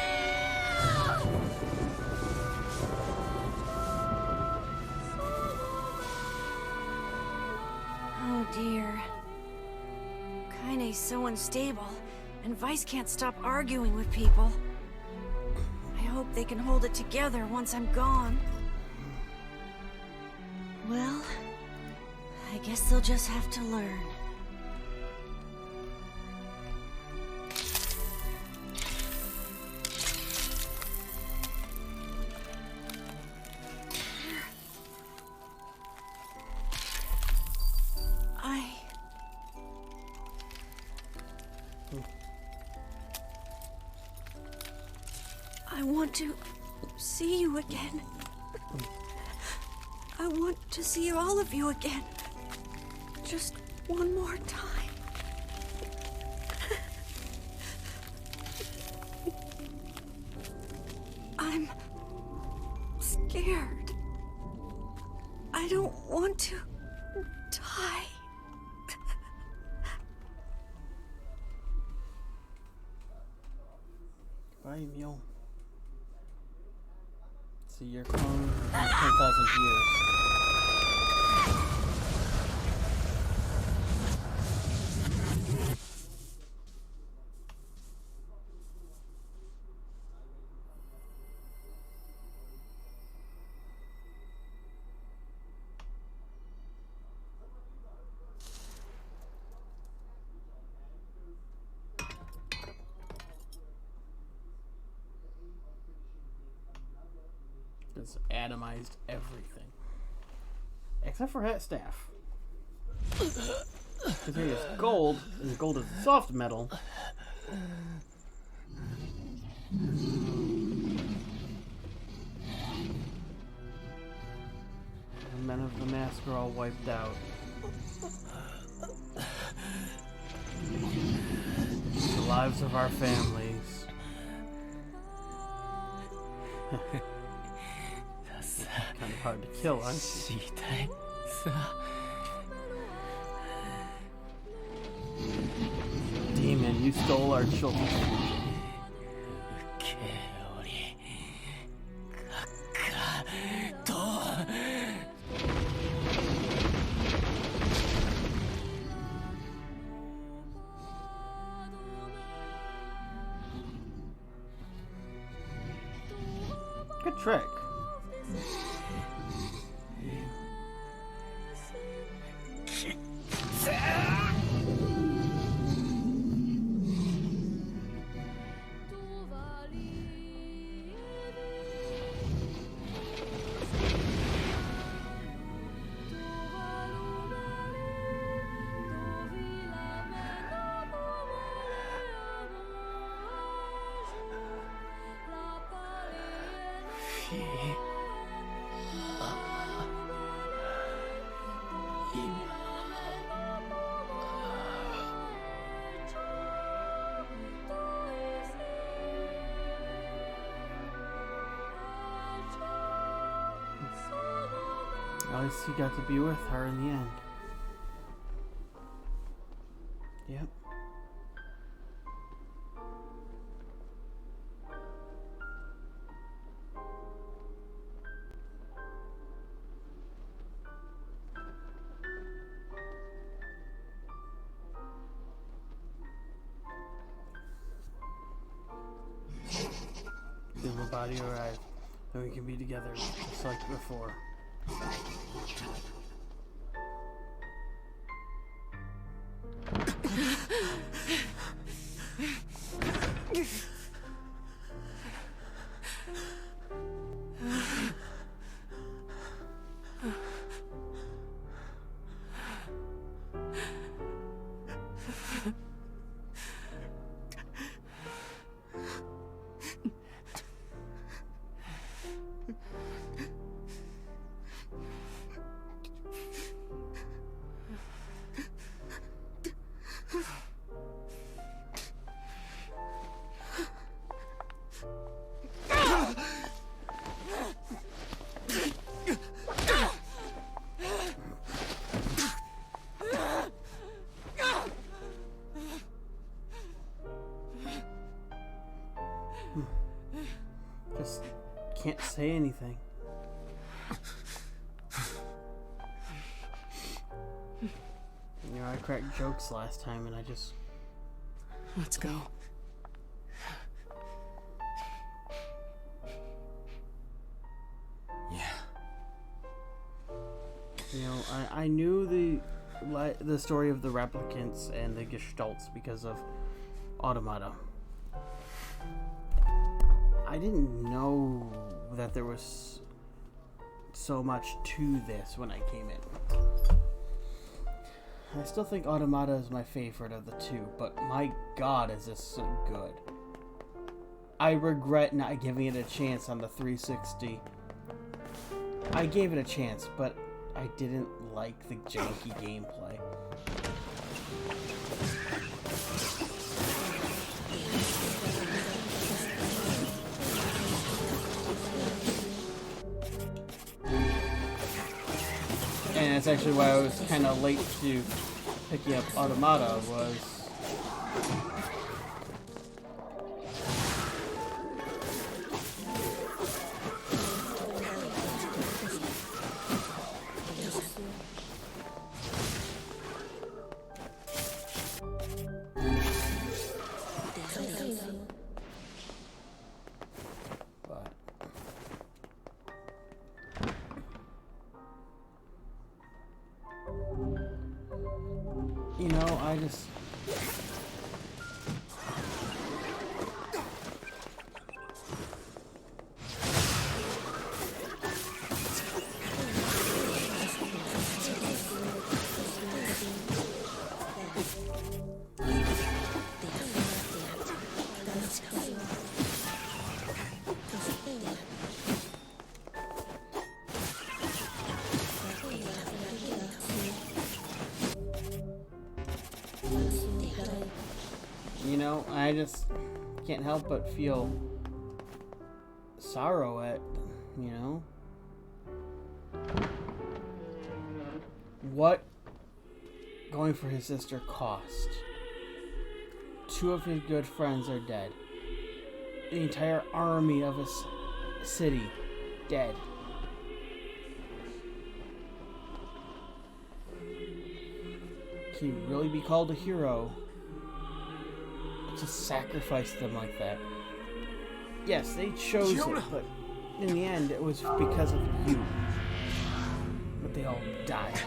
Oh dear. Kaine's so unstable, and Vice can't stop arguing with people. I hope they can hold it together once I'm gone. Well, I guess they'll just have to learn. I want to see you again. I want to see all of you again. Just one more time. I'm scared. I don't want to die. Bye, Mule. See your clone in 10,000 years. It's atomized everything. Except for hat staff. Because here is gold, and gold is soft metal. The men of the mask are all wiped out. The lives of our families. Kind of hard to kill, aren't you? Demon, you stole our children. Good trick. At least he got to be with her in the end. Yep. Then the body arrived. Then we can be together, just like before. Just can't say anything. You know, I cracked jokes last time and I just... Let's go. Yeah. You know, I knew the story of the replicants and the gestalts because of Automata. I didn't know that there was so much to this when I came in. I still think Automata is my favorite of the two, but my god is this so good. I regret not giving it a chance on the 360. I gave it a chance, but I didn't like the janky gameplay. And that's actually why I was kind of late to picking up Automata, was I just can't help but feel sorrow at, you know, what going for his sister cost. 2 of his good friends are dead. The entire army of a city dead. Can you really be called a hero to sacrifice them like that? Yes, they chose it, but in the end, it was because of you. But they all died.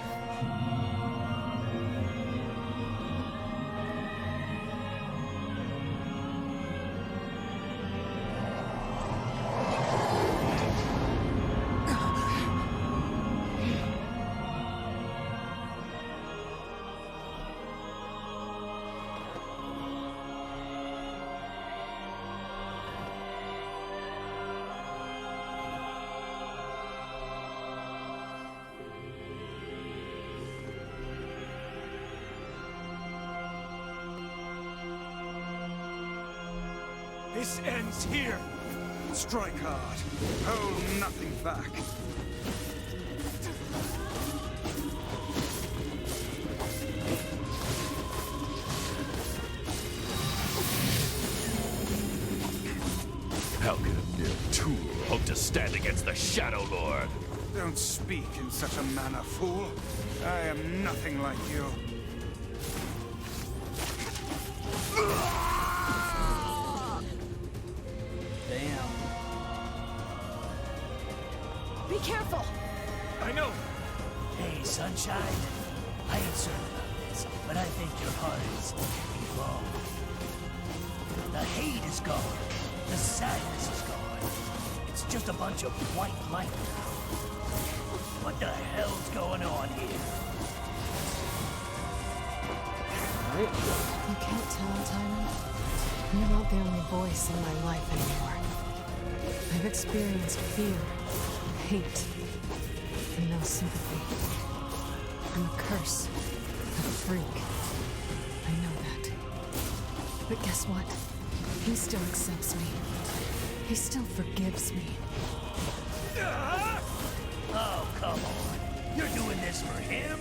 This ends here. Strike hard. Hold nothing back. How can a mere tool hope to stand against the Shadow Lord? Don't speak in such a manner, fool. I am nothing like you. Damn. Be careful! I know! Hey, Sunshine. I ain't certain about this, but I think your heart is wrong. The hate is gone. The sadness is gone. It's just a bunch of white light now. What the hell's going on here? You can't tell, Tyrant. You're not the only voice in my life anymore. I've experienced fear, hate, and no sympathy. I'm a curse, a freak. I know that. But guess what? He still accepts me. He still forgives me. Oh, come on. You're doing this for him?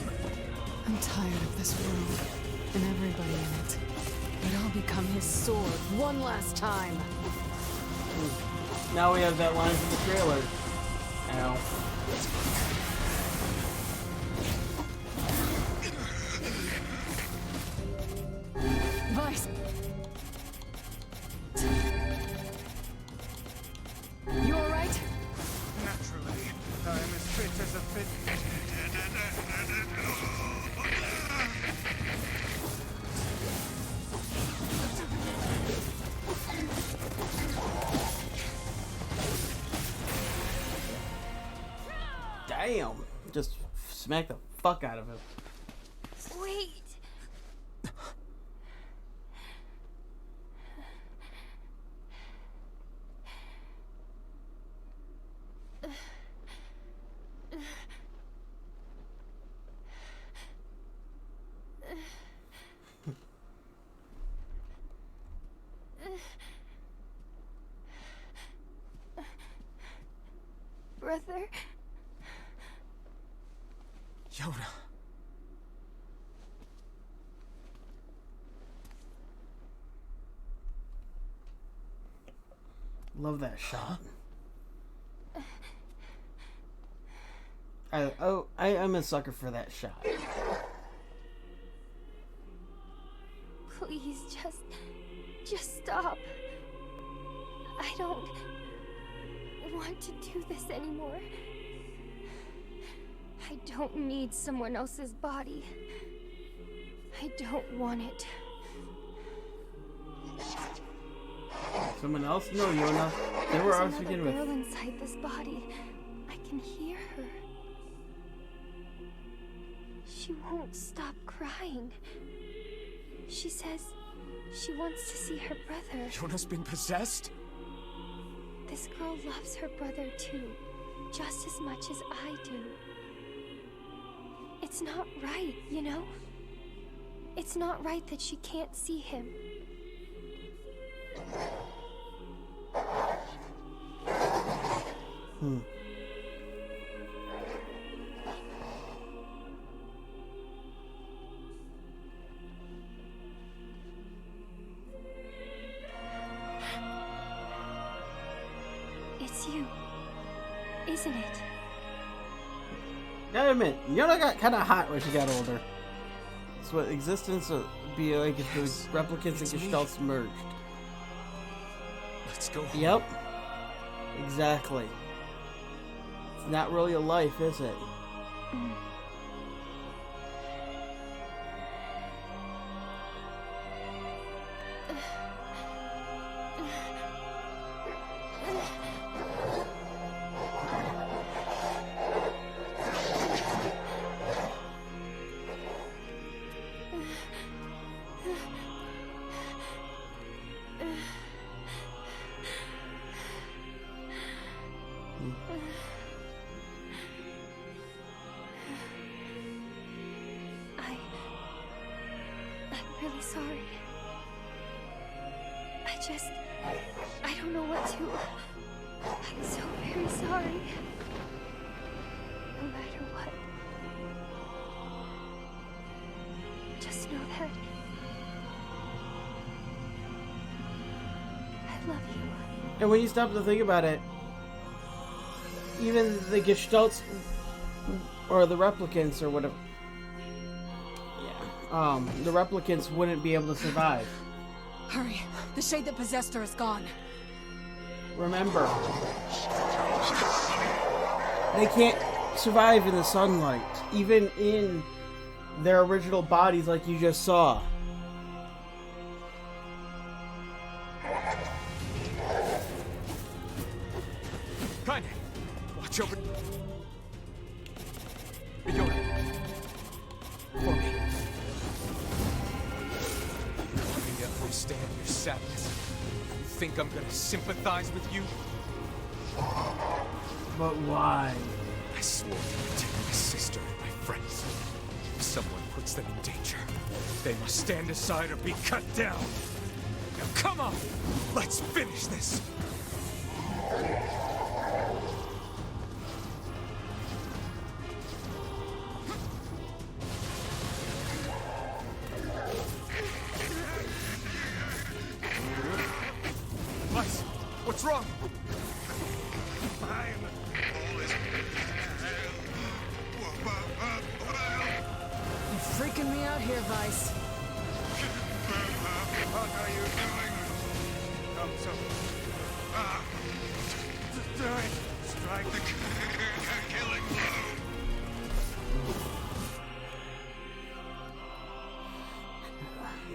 I'm tired of this world and everybody in it. But I'll become his sword one last time. Now we have that line from the trailer. Ow. Vice! You alright? Naturally, I am as fit as a fit. Damn. Just smack the fuck out of him. Wait. Brother? Yona. Love that shot. I'm a sucker for that shot. Please, just stop. I don't want to do this anymore. I don't need someone else's body. I don't want it. Someone else? No, Yona. They were ours to begin with. There's another girl inside this body. I can hear her. She won't stop crying. She says she wants to see her brother. Yona's been possessed? This girl loves her brother too, just as much as I do. It's not right, you know? It's not right that she can't see him. It's you, isn't it? Gotta admit, Yona got kind of hot when she got older. That's what existence would be like if those replicants and gestalts merged. Let's go home. Yep. Exactly. It's not really a life, is it? I'm really sorry. I don't know what to. I'm so very sorry. No matter what. Just know that I love you. And when you stop to think about it, even the gestalts or the replicants or whatever, the replicants wouldn't be able to survive. Hurry. The shade that possessed her is gone. Remember, they can't survive in the sunlight, even in their original bodies like you just saw. Kaine, watch over. Yona. For me. I understand your sadness. You think I'm gonna sympathize with you? But why? I swore to protect my sister and my friends. If someone puts them in danger, they must stand aside or be cut down. Now come on! Let's finish this! Weiss, what's wrong? You're freaking me out here, Weiss. What are you doing? Come so. Strike the killing blow.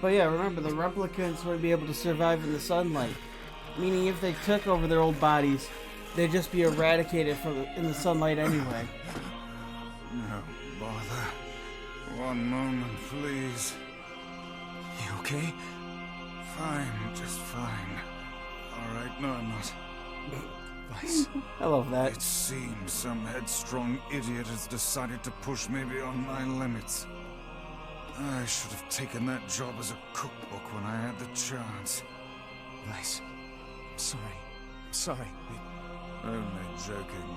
But yeah, remember, the replicants wouldn't be able to survive in the sunlight. Meaning if they took over their old bodies, they'd just be eradicated in the sunlight anyway. No bother. One moment, please. You okay? Fine, just fine. Alright, no, I'm not. Weiss. I love that. It seems some headstrong idiot has decided to push me beyond my limits. I should have taken that job as a cookbook when I had the chance. Weiss, I'm sorry. I'm sorry. Only joking.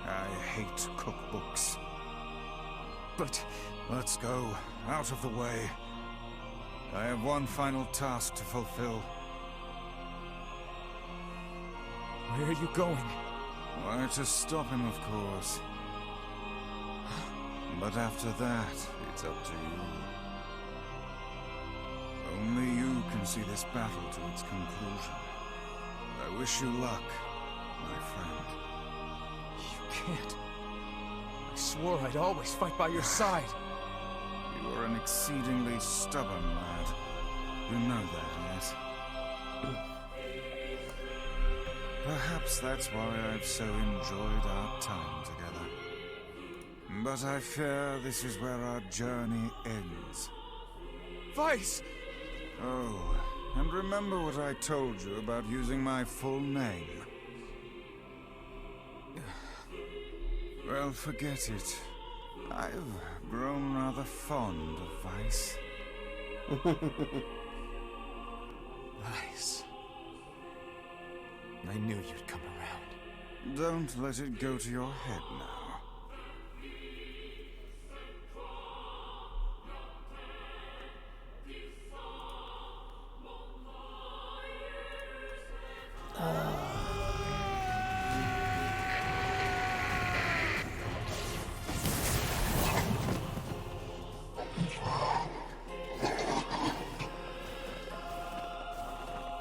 I hate cookbooks. But... Let's go. Out of the way. I have one final task to fulfill. Where are you going? Why, to stop him, of course. But after that, it's up to you. Only you can see this battle to its conclusion. I wish you luck, my friend. You can't. I swore I'd always fight by your side. You are an exceedingly stubborn lad. You know that, yes? Perhaps that's why I've so enjoyed our time together. But I fear this is where our journey ends. Weiss! Oh, and remember what I told you about using my full name. Well, forget it. I've grown rather fond of Weiss. Weiss. I knew you'd come around. Don't let it go to your head now.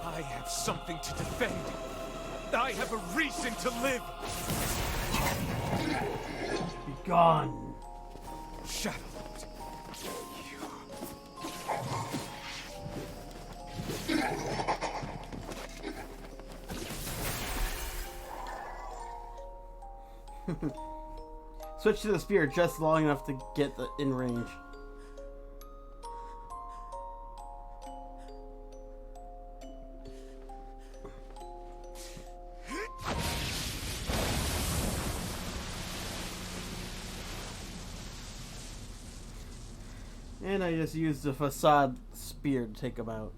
I have something to defend. I have a reason to live. Be gone. Shadow Lord. Switch to the spear just long enough to get in range. And I just used the facade spear to take him out.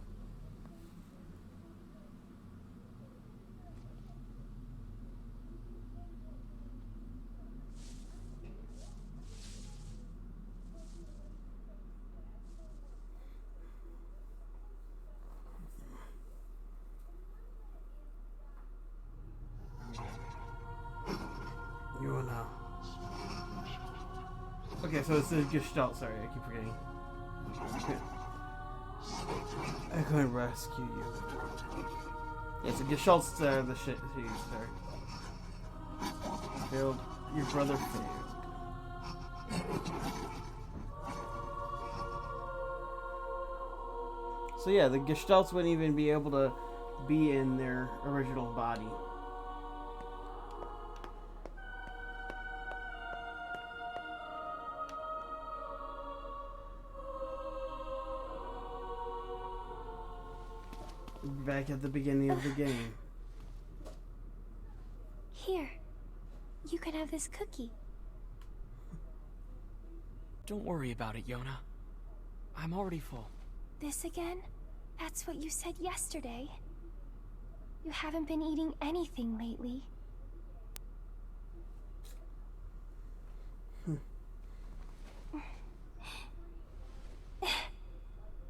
You wanna... Okay, so it's the Gestalt, sorry, I keep forgetting. I'm going to rescue you. Yes, the Gestalt's the shit he used there. Failed. Your brother failed. So yeah, the Gestalts wouldn't even be able to be in their original body. Back at the beginning of the game. Here, you can have this cookie. Don't worry about it, Yona. I'm already full. This again? That's what you said yesterday. You haven't been eating anything lately.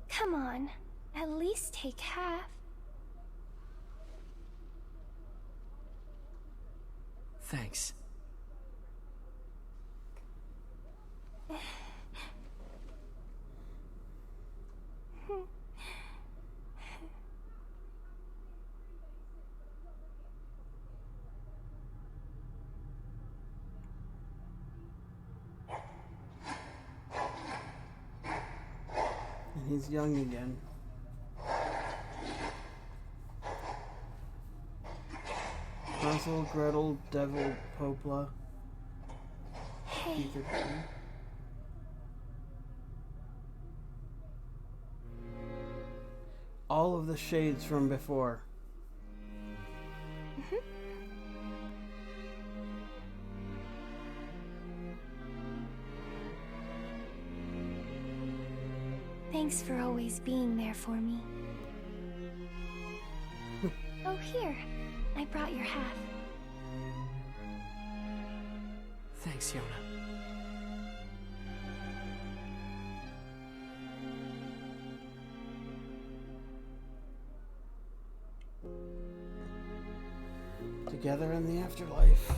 Come on, at least take half. Thanks. And he's young again. Hansel, Gretel, Devil, Popla. Hey. All of the shades from before. Thanks for always being there for me. Oh, here. I brought your half. Thanks, Yona. Together in the afterlife.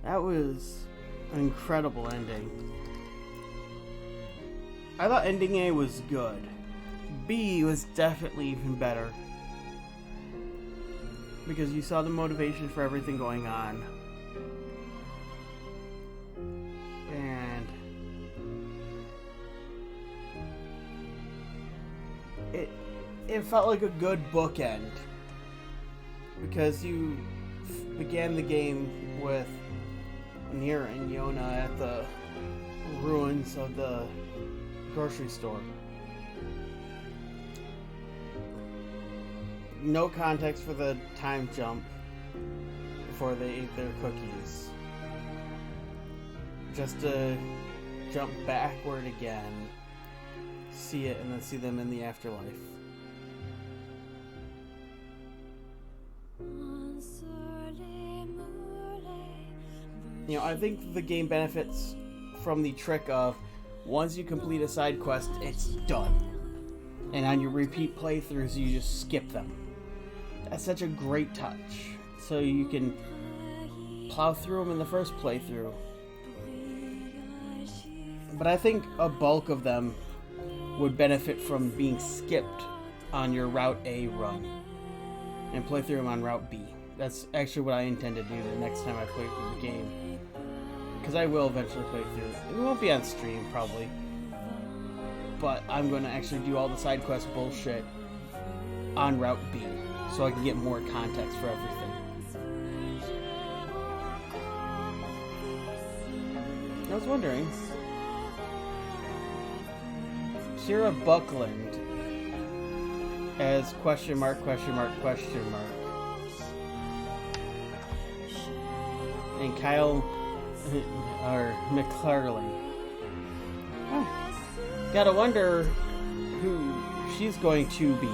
That was an incredible ending. I thought ending A was good. B was definitely even better. Because you saw the motivation for everything going on. And it felt like a good bookend. Because you began the game with NieR and Yona at the ruins of the grocery store. No context for the time jump before they ate their cookies. just to jump backward again, see it, and then see them in the afterlife. You know, I think the game benefits from the trick of once you complete a side quest, it's done. And on your repeat playthroughs, you just skip them. That's such a great touch. So you can plow through them in the first playthrough. But I think a bulk of them would benefit from being skipped on your Route A run and play through them on Route B. That's actually what I intend to do the next time I play through the game. Because I will eventually play through it. It won't be on stream, probably. But I'm going to actually do all the side quest bullshit on Route B, so I can get more context for everything. I was wondering, Kira Buckland as question mark, question mark, question mark. And Kyle or McClurley. Gotta wonder who she's going to be.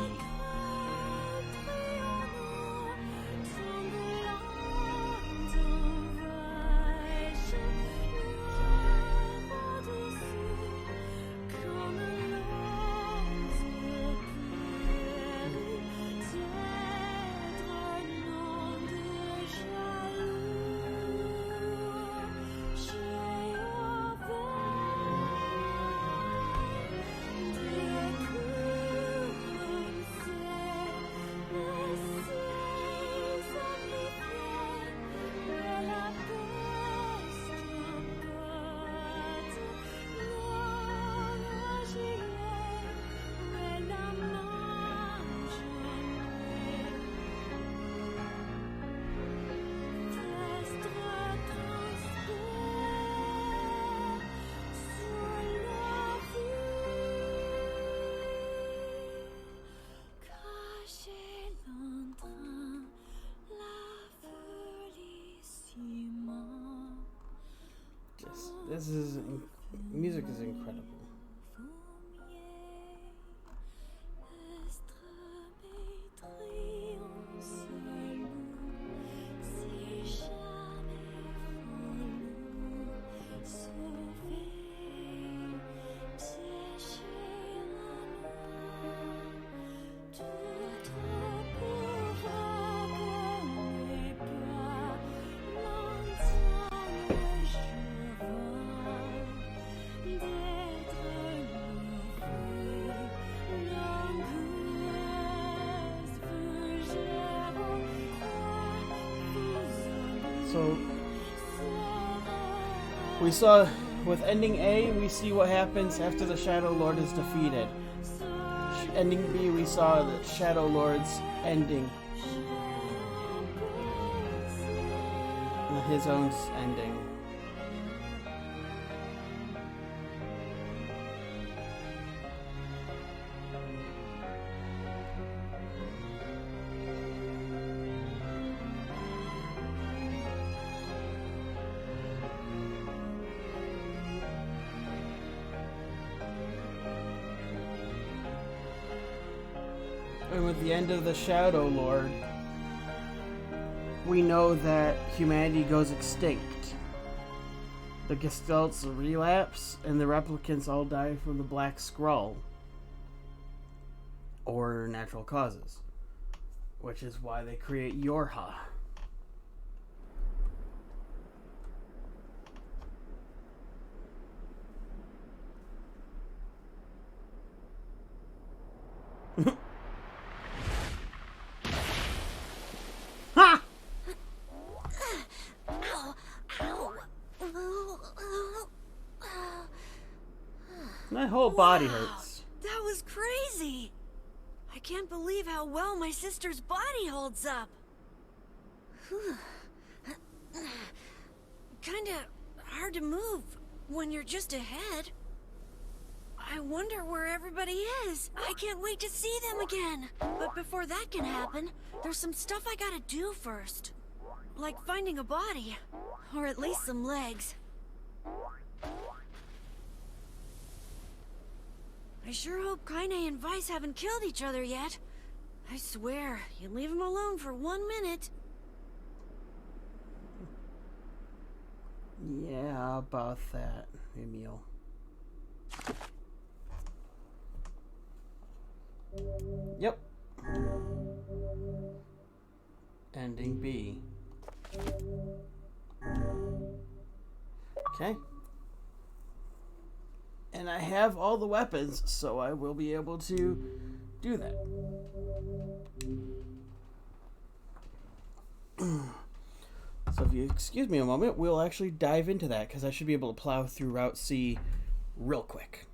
Music is incredible. So we saw with ending A, we see what happens after the Shadow Lord is defeated. Ending B, we saw the Shadow Lord's ending. His own ending. And with the end of the Shadow Lord, we know that humanity goes extinct. The Gestalts relapse, and the replicants all die from the Black Skrull. Or natural causes. Which is why they create Yorha. Ha! My whole body hurts. That was crazy. I can't believe how well my sister's body holds up. Kinda hard to move when you're just ahead. I wonder where everybody is. I can't wait to see them again. But before that can happen, there's some stuff I gotta do first. Like finding a body. Or at least some legs. I sure hope Kaine and Vice haven't killed each other yet. I swear, you leave them alone for 1 minute. Yeah, about that, Emil. Yep. Ending B. Okay. And I have all the weapons, so I will be able to do that. So if you excuse me a moment, we'll actually dive into that, because I should be able to plow through Route C real quick.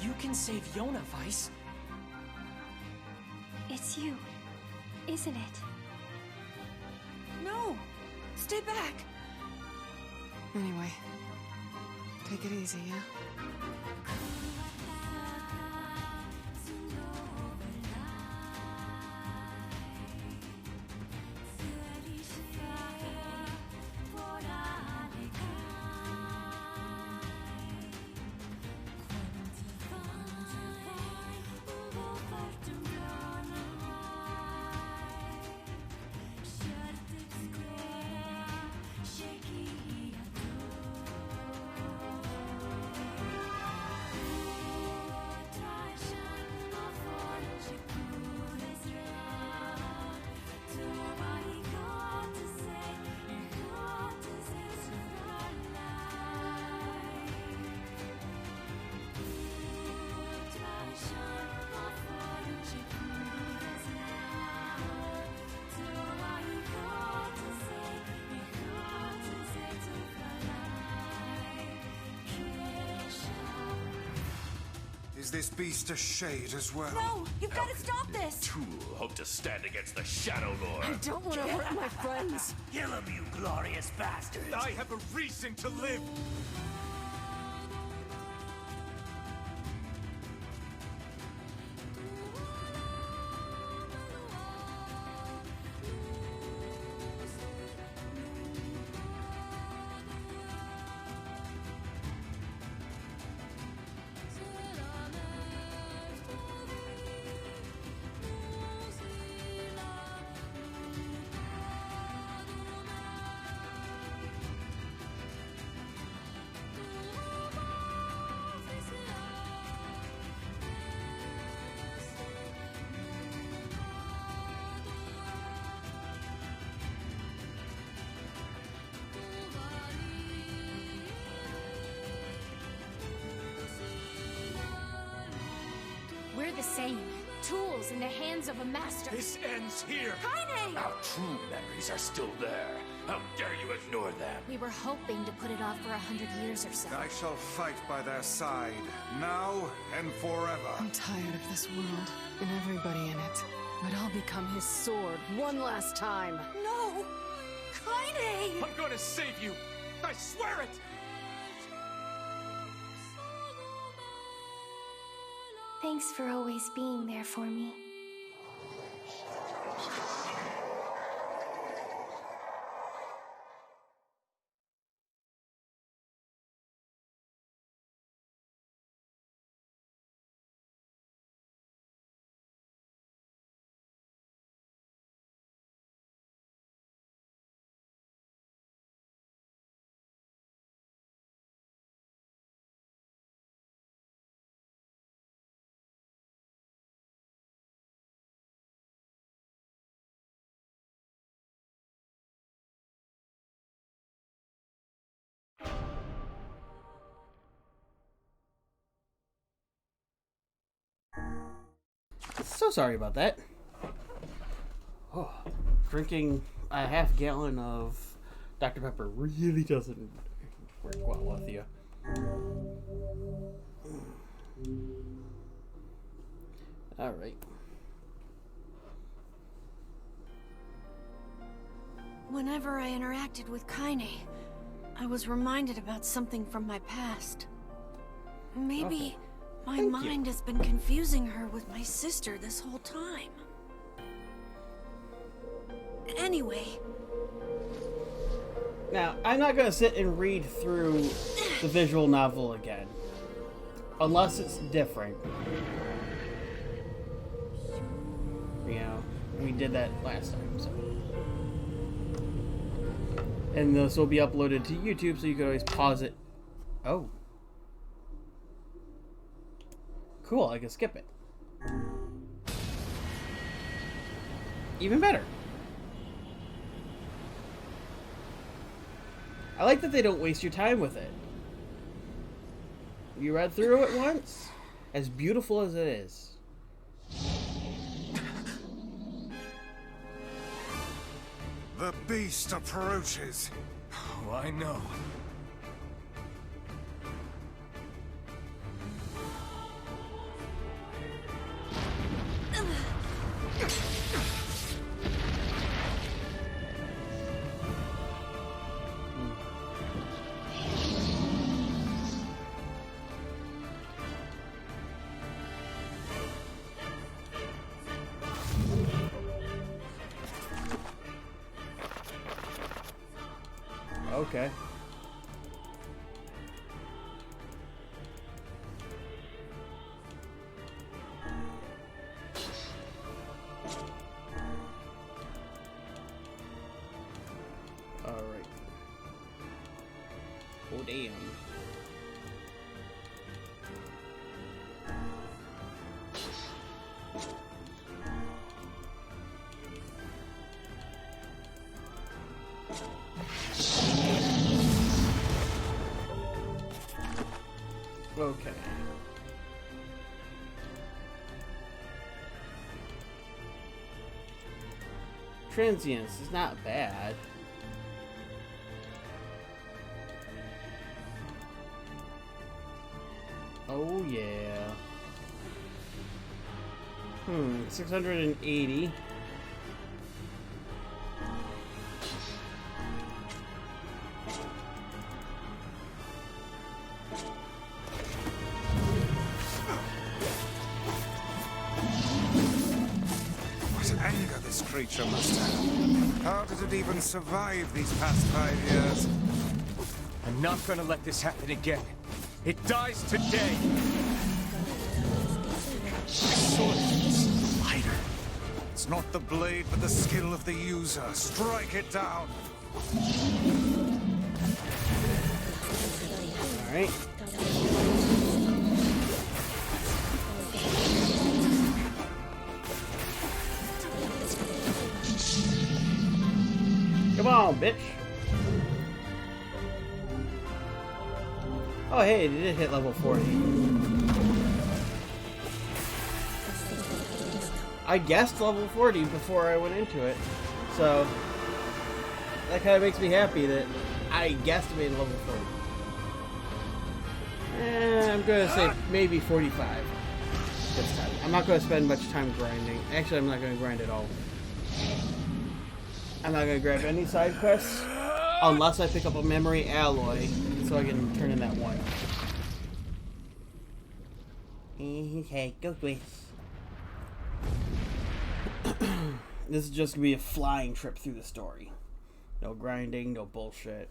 You can save Yona, Vice. It's you, isn't it? No! Stay back! Anyway, take it easy, yeah? Is this beast a shade as well? No! You've got to stop this! Tool hope to stand against the Shadow Lord. I don't want to hurt my friends. Kill him, you glorious bastard! I have a reason to live! We're the same. Tools in the hands of a master. This ends here! Kaine! Our true memories are still there. How dare you ignore them? We were hoping to put it off for 100 years or so. I shall fight by their side, now and forever. I'm tired of this world and everybody in it. But I'll become his sword one last time. No! Kaine! I'm gonna save you! I swear it! Thanks for always being there for me. So sorry about that. Oh, drinking a half gallon of Dr. Pepper really doesn't work well with you. Alright. Whenever I interacted with Kaine, I was reminded about something from my past. Maybe my mind has been confusing her with my sister this whole time. Anyway. Now, I'm not going to sit and read through the visual novel again. Unless it's different. You know, we did that last time, so. And this will be uploaded to YouTube, so you can always pause it. Oh. Cool, I can skip it. Even better. I like that they don't waste your time with it. You read through it once, as beautiful as it is. The beast approaches. Oh, I know. Okay. All right. Oh, damn. Okay. Transience is not bad. Oh yeah. 680. Anger this creature must have. How did it even survive these past 5 years? I'm not gonna let this happen again. It dies today. Sword is lighter. It's not the blade, but the skill of the user. Strike it down. All right. Come on, bitch. Oh, hey, it did hit level 40. I guessed level 40 before I went into it. So, that kind of makes me happy that I guesstimated level 40. I'm going to say maybe 45 this time. I'm not going to spend much time grinding. Actually, I'm not going to grind at all. I'm not going to grab any side quests unless I pick up a memory alloy so I can turn in that one. Okay, go quiz. This is just going to be a flying trip through the story. No grinding, no bullshit.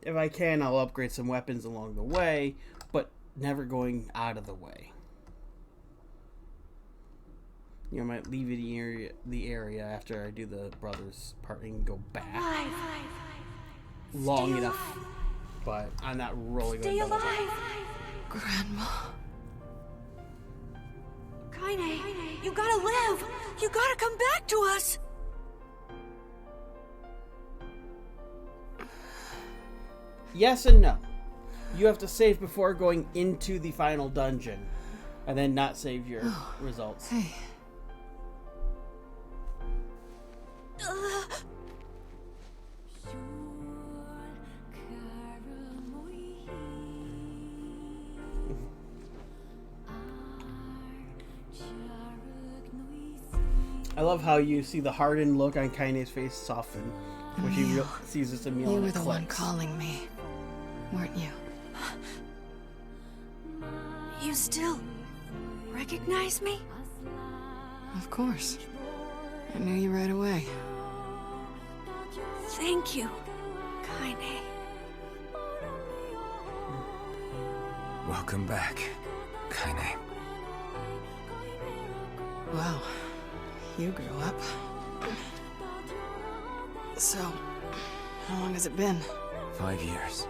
If I can, I'll upgrade some weapons along the way, but never going out of the way. You know, I might leave the area after I do the brothers part and go back long enough, but I'm not really going to. Stay alive, Grandma. Kaine, you gotta live. You gotta come back to us. Yes and no. You have to save before going into the final dungeon, and then not save your results. Hey, I love how you see the hardened look on Kaine's face soften when she Emil. sees this Emil. You were the one calling me, weren't you? You still recognize me? Of course. I knew you right away. Thank you, Kaine. Welcome back, Kaine. Wow. You grew up. So, how long has it been? 5 years.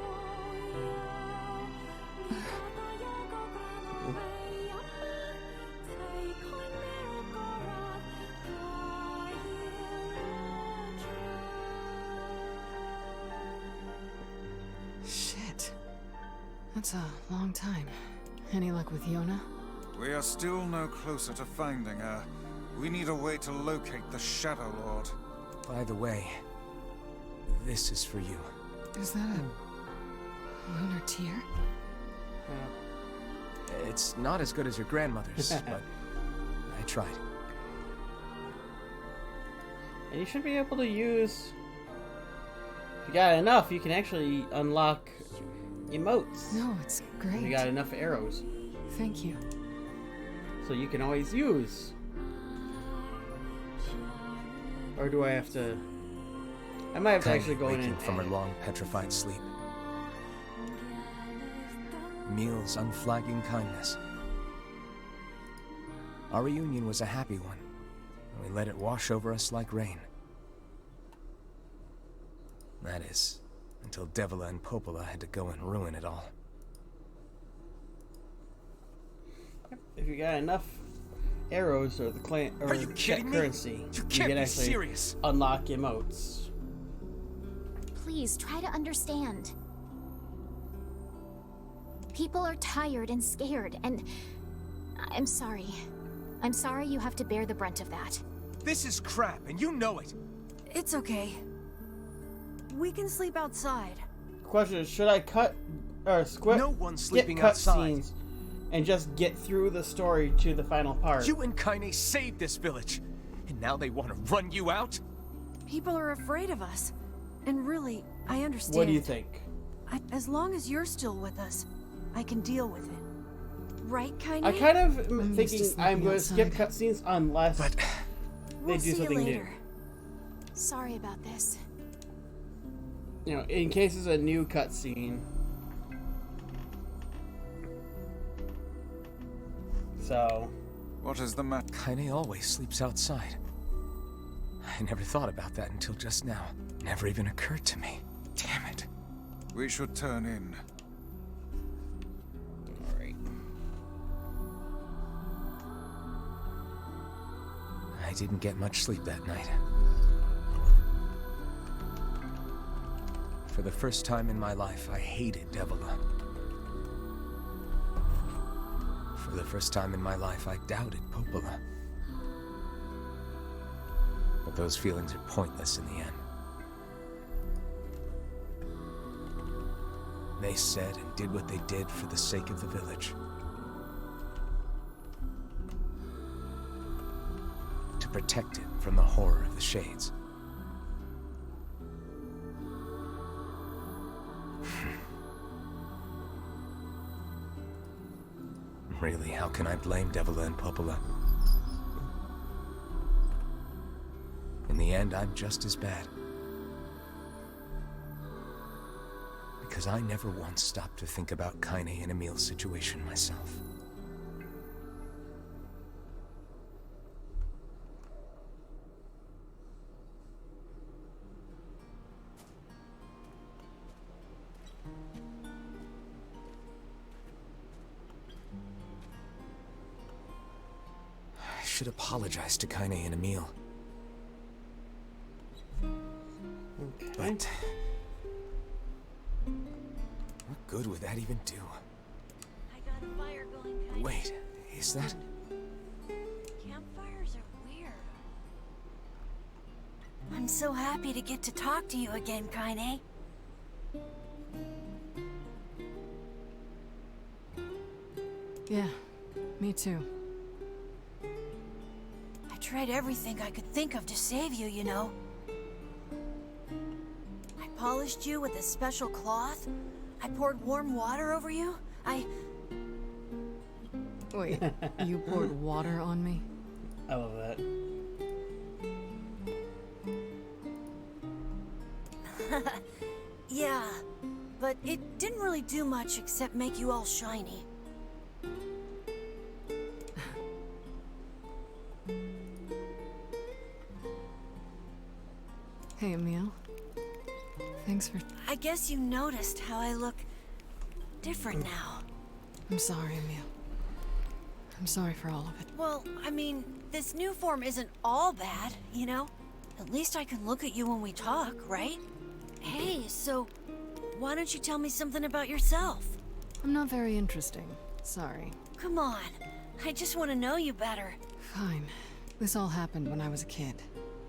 Shit. That's a long time. Any luck with Yona? We are still no closer to finding her. We need a way to locate the Shadow Lord. By the way, this is for you. Is that a lunar tear? It's not as good as your grandmother's, but I tried. And you should be able to use... If you got enough, you can actually unlock emotes. No, it's great. If you got enough arrows. Thank you. So you can always use. Or do I have to... I might have to actually go in waking and... from her long petrified sleep. Emil's unflagging kindness. Our reunion was a happy one, and we let it wash over us like rain. That is, until Devila and Popola had to go and ruin it all. If you got enough arrows or the clan or currency, you can actually unlock emotes. Please try to understand. People are tired and scared, and I'm sorry. I'm sorry you have to bear the brunt of that. This is crap, and you know it. It's okay. We can sleep outside. Question is, should I cut or No one's sleeping outside. Scenes and just get through the story to the final part? You and Kaine saved this village, and now they want to run you out? People are afraid of us. And really, I understand. What do you think? As long as you're still with us, I can deal with it. Right, Kaine? I kind of am thinking I'm going to skip cutscenes unless they We'll do see you something new. later. Sorry about this. You know, in case it's a new cutscene. So... What is the matter? Kaine always sleeps outside. I never thought about that until just now. Never even occurred to me. Damn it. We should turn in. Alright. I didn't get much sleep that night. For the first time in my life, I hated Devila. For the first time in my life, I doubted Popola. But those feelings are pointless in the end. They said and did what they did for the sake of the village. To protect it from the horror of the Shades. Really, how can I blame Devila and Popola? In the end, I'm just as bad. Because I never once stopped to think about Kaine and Emil's situation myself. I should apologize to Kaine and Emil. Okay. But... what good would that even do? I got a fire going, Kaine. Wait, is that... Campfires are weird. I'm so happy to get to talk to you again, Kaine. Yeah, me too. I tried everything I could think of to save you, you know. I polished you with a special cloth. I poured warm water over you. Wait, you poured water on me? I love that. Yeah, but it didn't really do much except make you all shiny. Hey, Emil. Thanks for... I guess you noticed how I look different now. I'm sorry, Emil. I'm sorry for all of it. Well, I mean, this new form isn't all bad, you know? At least I can look at you when we talk, right? Hey, so why don't you tell me something about yourself? I'm not very interesting. Sorry. Come on. I just want to know you better. Fine. This all happened when I was a kid.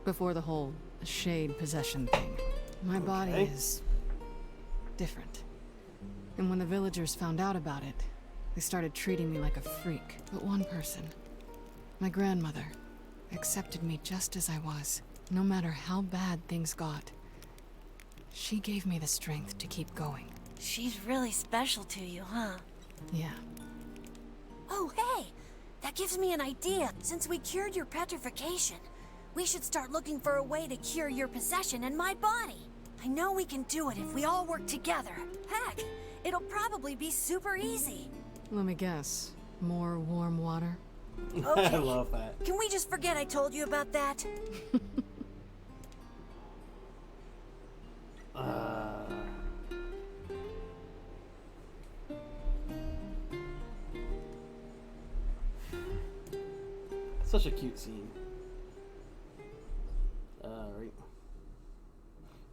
Before the whole shade possession thing. My body is different. And when the villagers found out about it, they started treating me like a freak. But one person, my grandmother, accepted me just as I was, no matter how bad things got. She gave me the strength to keep going. She's really special to you, huh? Yeah. Oh, hey! That gives me an idea. Since we cured your petrification, we should start looking for a way to cure your possession in my body. I know we can do it if we all work together. Heck, it'll probably be super easy. Let me guess. More warm water? Okay. I love that. Can we just forget I told you about that? Such a cute scene. Right.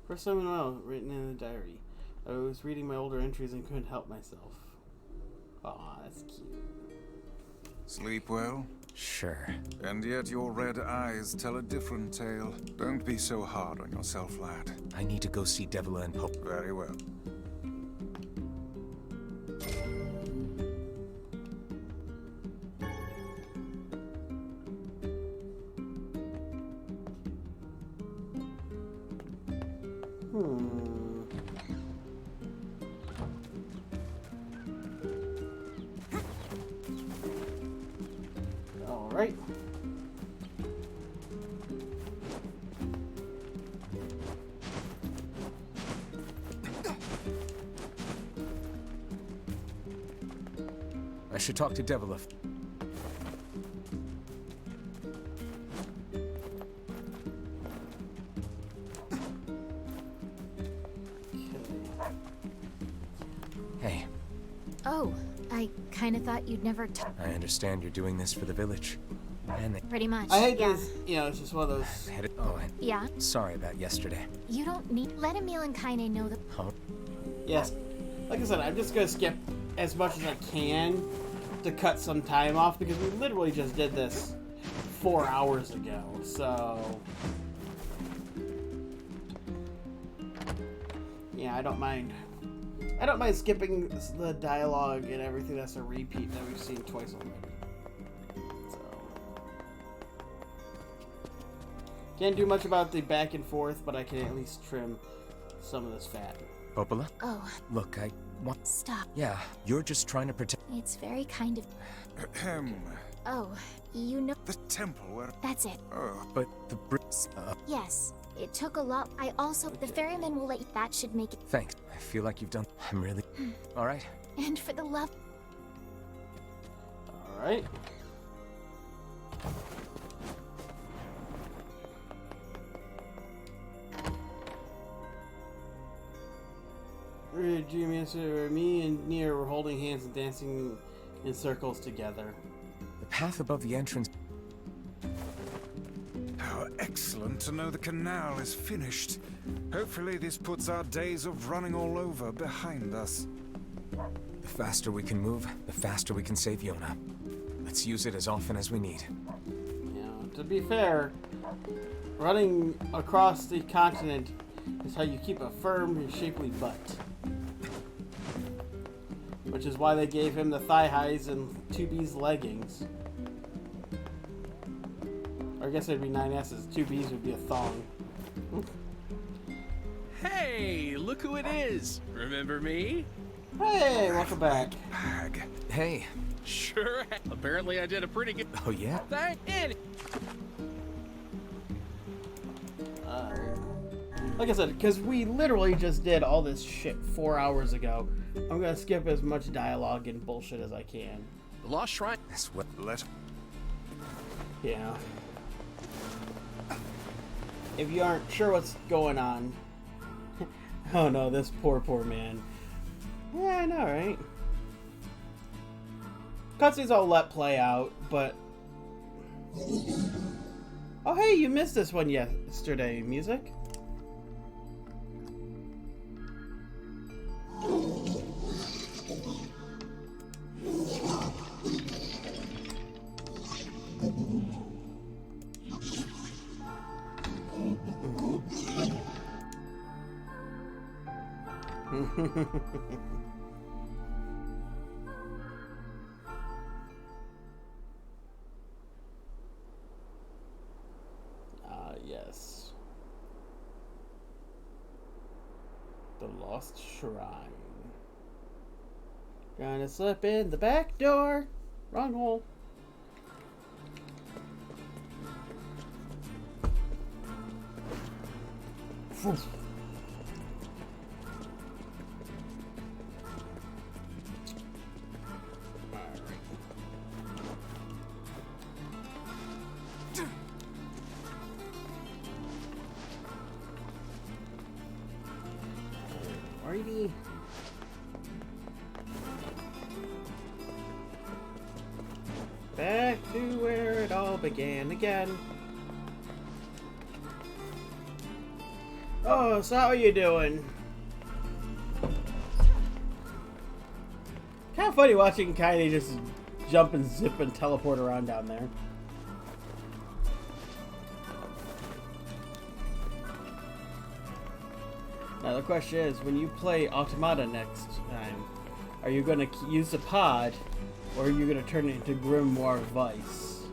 First time in a while, written in a diary. I was reading my older entries and couldn't help myself. Aw, that's cute. Sleep well? Sure. And yet your red eyes tell a different tale. Don't be so hard on yourself, lad. I need to go see Devila and Pope. Very well. All right. I should talk to Devila. Hey. Oh, I kinda thought you'd never I understand you're doing this for the village. And they... Pretty much, I hate yeah. this. You know, it's just one of those. Yeah? Sorry about yesterday. You don't need... Let Emil and Kaine know the... Huh? Yes. Like I said, I'm just gonna skip as much as I can to cut some time off because we literally just did this 4 hours ago, so... Yeah, I don't mind. I don't mind skipping the dialogue and everything that's a repeat that we've seen twice already. So... Can't do much about the back and forth, but I can at least trim some of this fat. Popola? Oh. Look, I want... Stop. Yeah, you're just trying to protect... It's very kind of... Ahem. Oh, you know... The temple where... That's it. Oh. But the... Yes, it took a lot. I also... The ferryman will let you... That should make it... Thanks. I feel like you've done... I'm really... Alright. And for the love... Alright. Me and NieR were holding hands and dancing in circles together. The path above the entrance... How excellent to know the canal is finished. Hopefully this puts our days of running all over behind us. The faster we can move, the faster we can save Yona. Let's use it as often as we need. Yeah, to be fair, running across the continent is how you keep a firm and shapely butt. Which is why they gave him the thigh highs and 2B's leggings. Or Or I guess it'd be 9 S's. 2 B's would be a thong. Hey, look who it is. Remember me? Hey, welcome back. Bag. Hey. Sure. Apparently I did a pretty good... Oh, yeah? Thank you. Like I said, because we literally just did all this shit 4 hours ago, I'm gonna skip as much dialogue and bullshit as I can. The Lost Shrine. That's what let. Yeah. If you aren't sure what's going on, oh no, this poor man. Yeah, I know, right? Cutscenes I'll let play out, but oh hey, you missed this one yesterday, music. Yes. The Lost Shrine. Gonna slip in the back door. Wrong hole. Alrighty. Back to where it all began again. Oh, so how are you doing? Kind of funny watching Kaine just jump and zip and teleport around down there. Now the question is, when you play Automata next time, are you going to use the pod, or are you going to turn it into Grimoire Vice,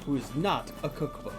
who is not a cookbook?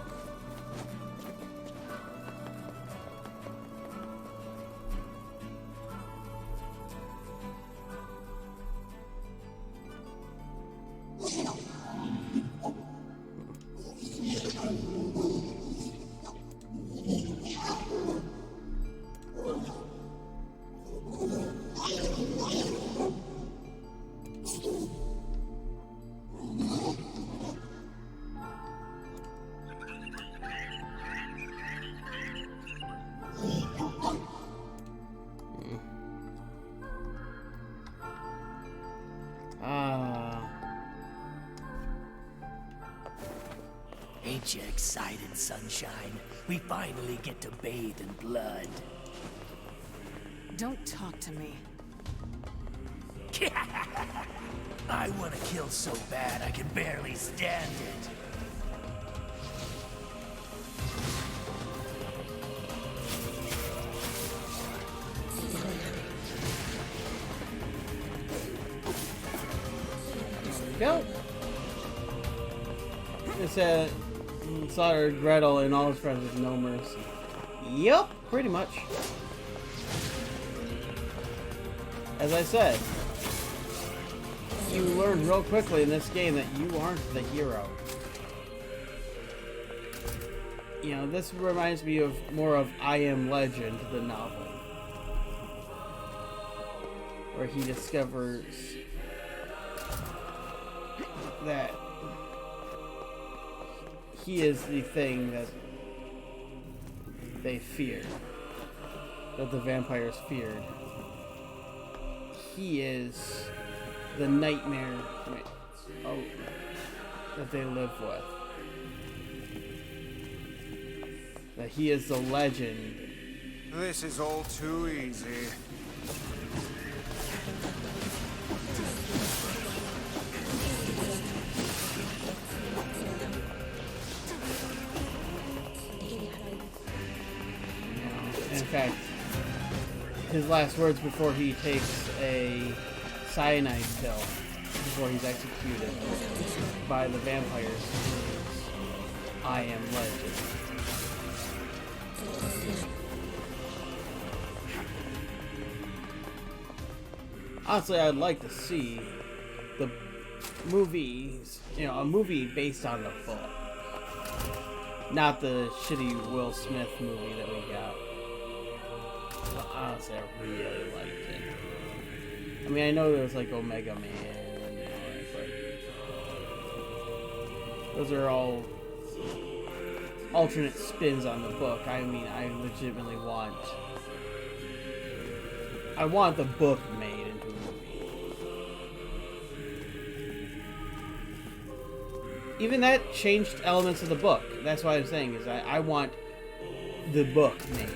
Ain't you excited, sunshine? We finally get to bathe in blood. Don't talk to me. I want to kill so bad I can barely stand it. Go. It said slaughtered Gretel and all his friends with no mercy. Yup, pretty much. As I said, you learn real quickly in this game that you aren't the hero. You know, this reminds me of more of I Am Legend, the novel, where he discovers that he is the thing that they feared, that the vampires feared. He is the nightmare that they live with. That he is the legend. This is all too easy. In fact, his last words before he takes a cyanide pill, before he's executed by the vampires. I am legend. Honestly, I'd like to see the movies, a movie based on the book. Not the shitty Will Smith movie that we got. But honestly, I really liked it. I mean, I know there's like Omega Man and all that, but those are all alternate spins on the book. I mean, I legitimately want the book made into a movie. Even that changed elements of the book. That's what I'm saying, is I want the book made.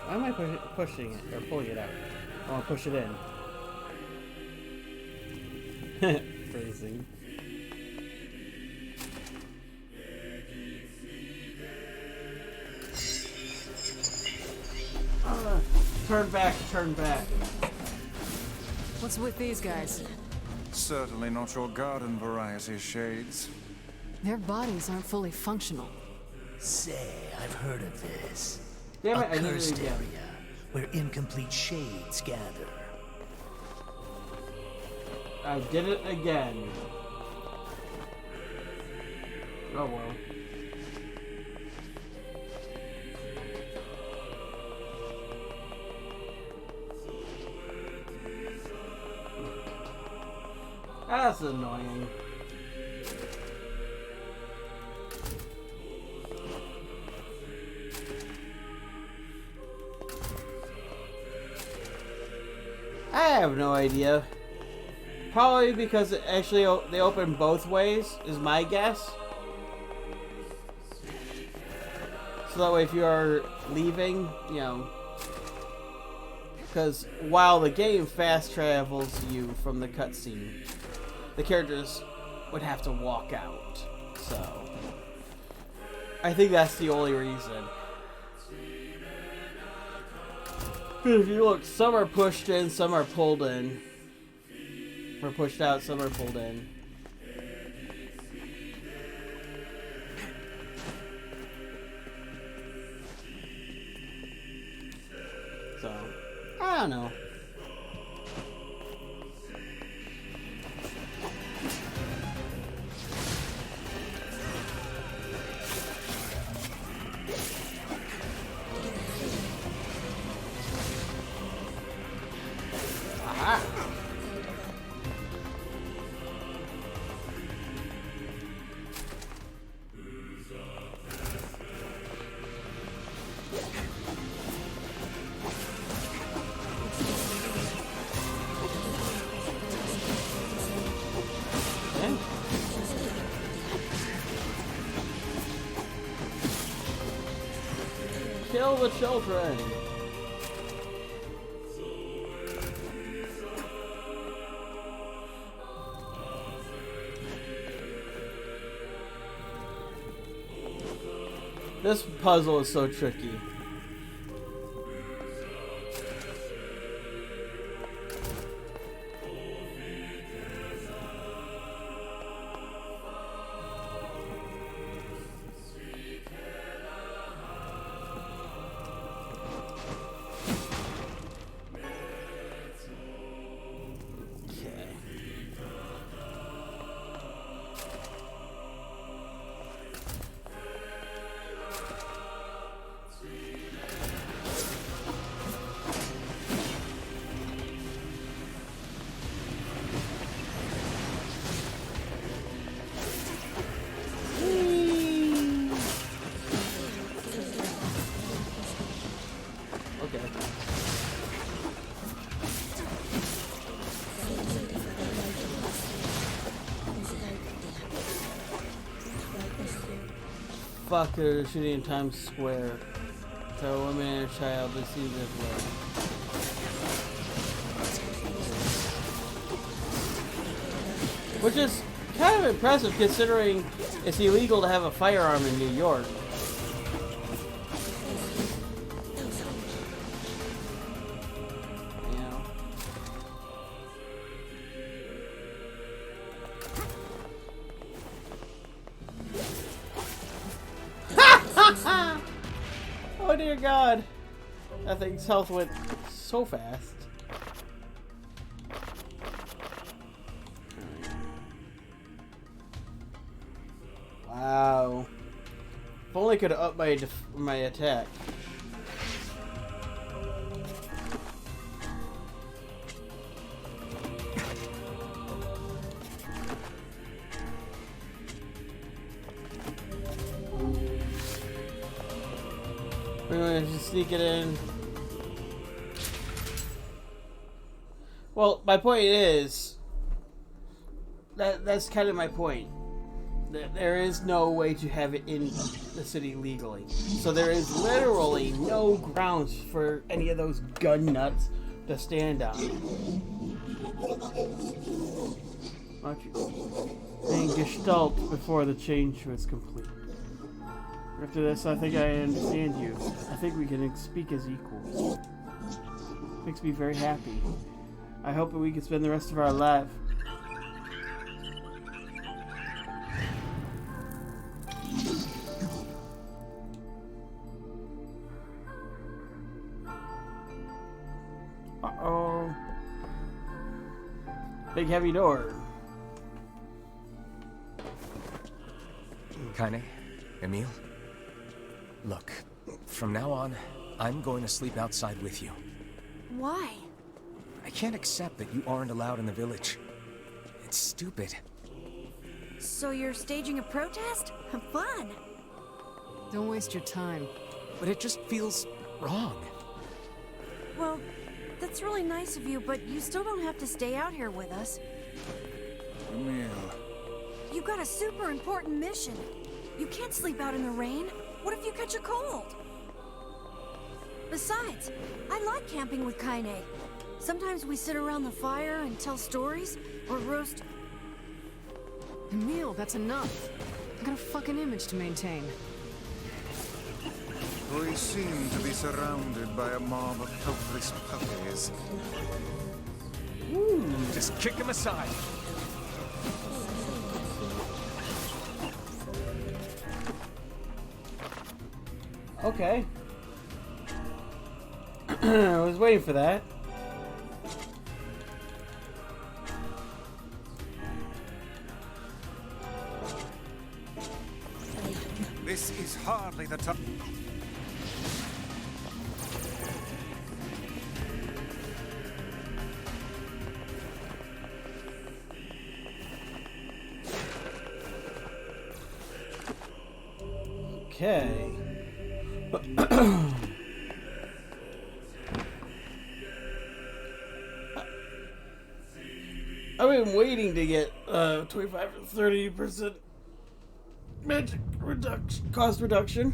Why am I pushing it, or pulling it out? I want to push it in. Phrasing. Turn back, turn back. What's with these guys? Certainly not your garden variety, Shades. Their bodies aren't fully functional. Say, I've heard of this. Damn it, a cursed area where incomplete shades gather. I did it again. Oh well. That's annoying. I have no idea. Probably because it actually they open both ways, is my guess. So that way if you are leaving, because while the game fast travels you from the cutscene, the characters would have to walk out. So I think that's the only reason. If you look, some are pushed in, some are pulled in. Or pushed out, some are pulled in. So, I don't know. Aha! Kill the children! This puzzle is so tricky. Fucker shooting in Times Square. So a woman and a child deceived as well. Which is kind of impressive considering it's illegal to have a firearm in New York. Oh dear God. That thing's health went so fast. Wow. If only I could have upped my attack. We're going to just sneak it in. Well, my point is that's kind of my point. There is no way to have it in the city legally. So there is literally no grounds for any of those gun nuts to stand on. And Gestalt before the change was complete. After this, I think I understand you. I think we can speak as equals. Makes me very happy. I hope that we can spend the rest of our life. Uh-oh. Big heavy door. Kaine? Emil? Look, from now on, I'm going to sleep outside with you. Why? I can't accept that you aren't allowed in the village. It's stupid. So you're staging a protest? Fun! Don't waste your time. But it just feels wrong. Well, that's really nice of you, but you still don't have to stay out here with us. Emil. You've got a super important mission. You can't sleep out in the rain. What if you catch a cold? Besides, I like camping with Kaine. Sometimes we sit around the fire and tell stories, or roast... Emil, that's enough. I got a fucking image to maintain. We seem to be surrounded by a mob of helpless puppies. Just kick him aside. Okay. I was waiting for that. This is hardly the time. Okay. I've been waiting to get 25 to 30% magic reduction, cost reduction.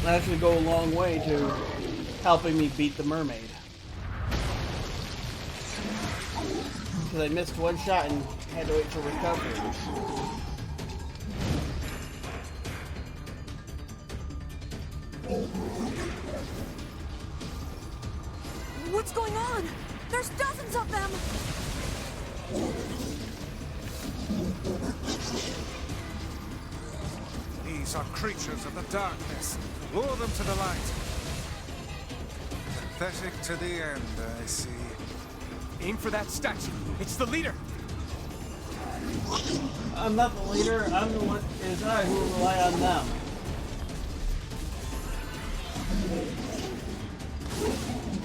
That actually go a long way to helping me beat the mermaid. Because I missed one shot and had to wait for recovery. What's going on? There's dozens of them! These are creatures of the darkness. Lure them to the light. Pathetic to the end, I see. Aim for that statue. It's the leader. I'm not the leader. I'm the one. It's I who will rely on them.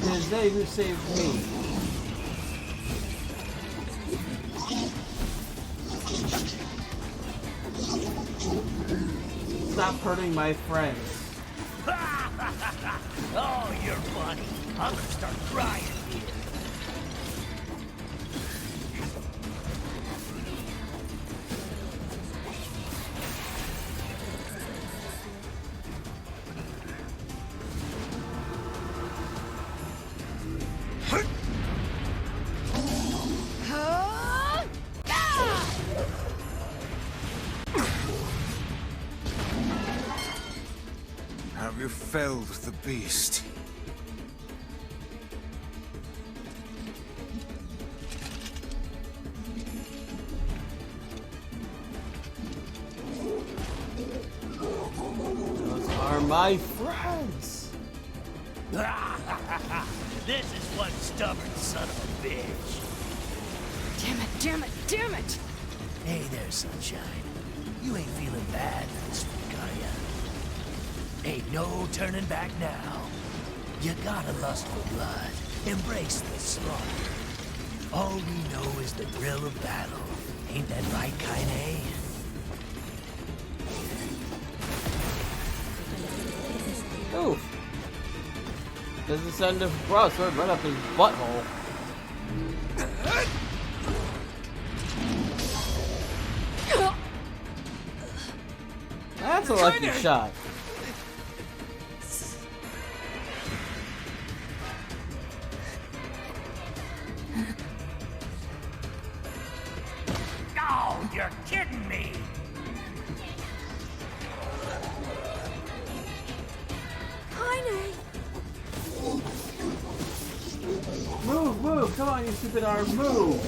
It is they who saved me. Stop hurting my friends. Oh, you're funny. I'm gonna start crying. Have you felled the beast? Those are my friends. This is one stubborn son of a bitch. Damn it, damn it, damn it! Hey there, Sunshine. You ain't feeling bad this week, are ya? Ain't no turning back now. You gotta lust for blood. Embrace the slaughter. All we know is the thrill of battle. Ain't that right, Kaine? Oof. Does this end of broadsword right up his butthole? That's a lucky shot. Oh, you're kidding me! Kaine! Move, move! Come on, you stupid arm, move!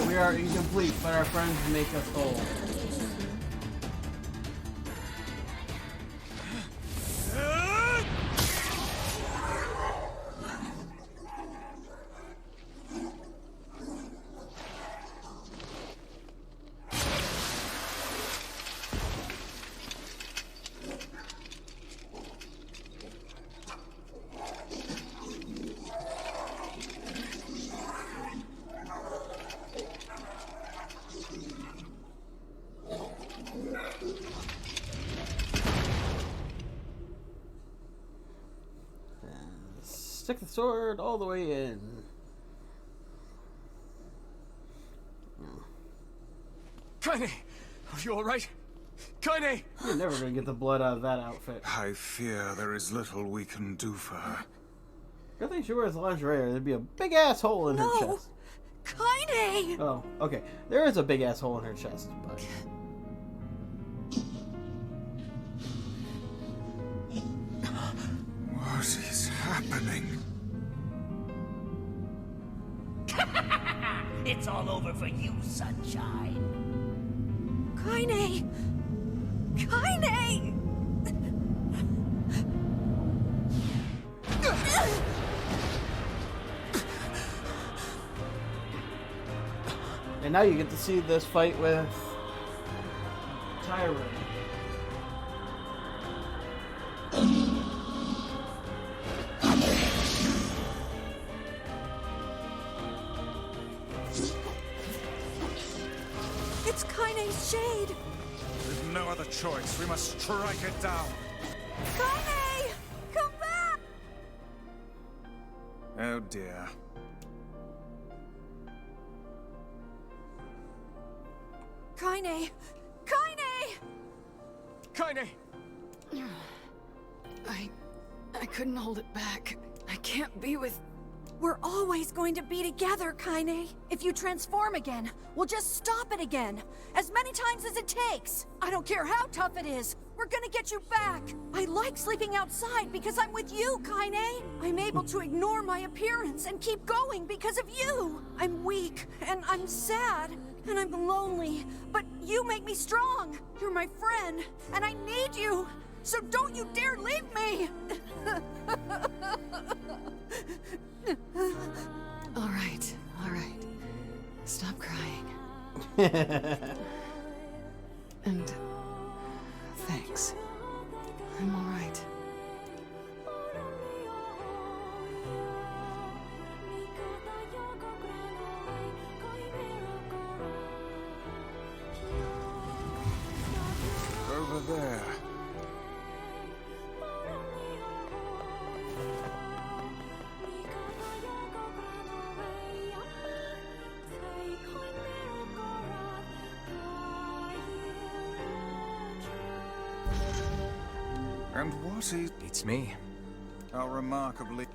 We are incomplete, but our friends make us whole. Stick the sword all the way in. Kaine! Are you alright? Kaine! You're never gonna get the blood out of that outfit. I fear there is little we can do for her. Good thing she wears lingerie, or there'd be a big ass hole in her chest. Kaine! Oh, okay. There is a big ass hole in her chest, but... What is happening? It's all over for you, Sunshine. Kaine! Kaine! And now you get to see this fight with Tyrant. It's Kaine's shade! With no other choice, we must strike it down. Kaine! Come back! Oh dear. Kaine! Kaine! Kaine! I couldn't hold it back. I can't be with... We're always going to be together, Kaine. If you transform again, we'll just stop it again. As many times as it takes. I don't care how tough it is. We're gonna get you back. I like sleeping outside because I'm with you, Kaine. I'm able to ignore my appearance and keep going because of you. I'm weak, and I'm sad, and I'm lonely. But you make me strong. You're my friend, and I need you. So don't you dare leave me! All right. Stop crying. And thanks. I'm all right. Over there. And what is... It's me. How remarkably...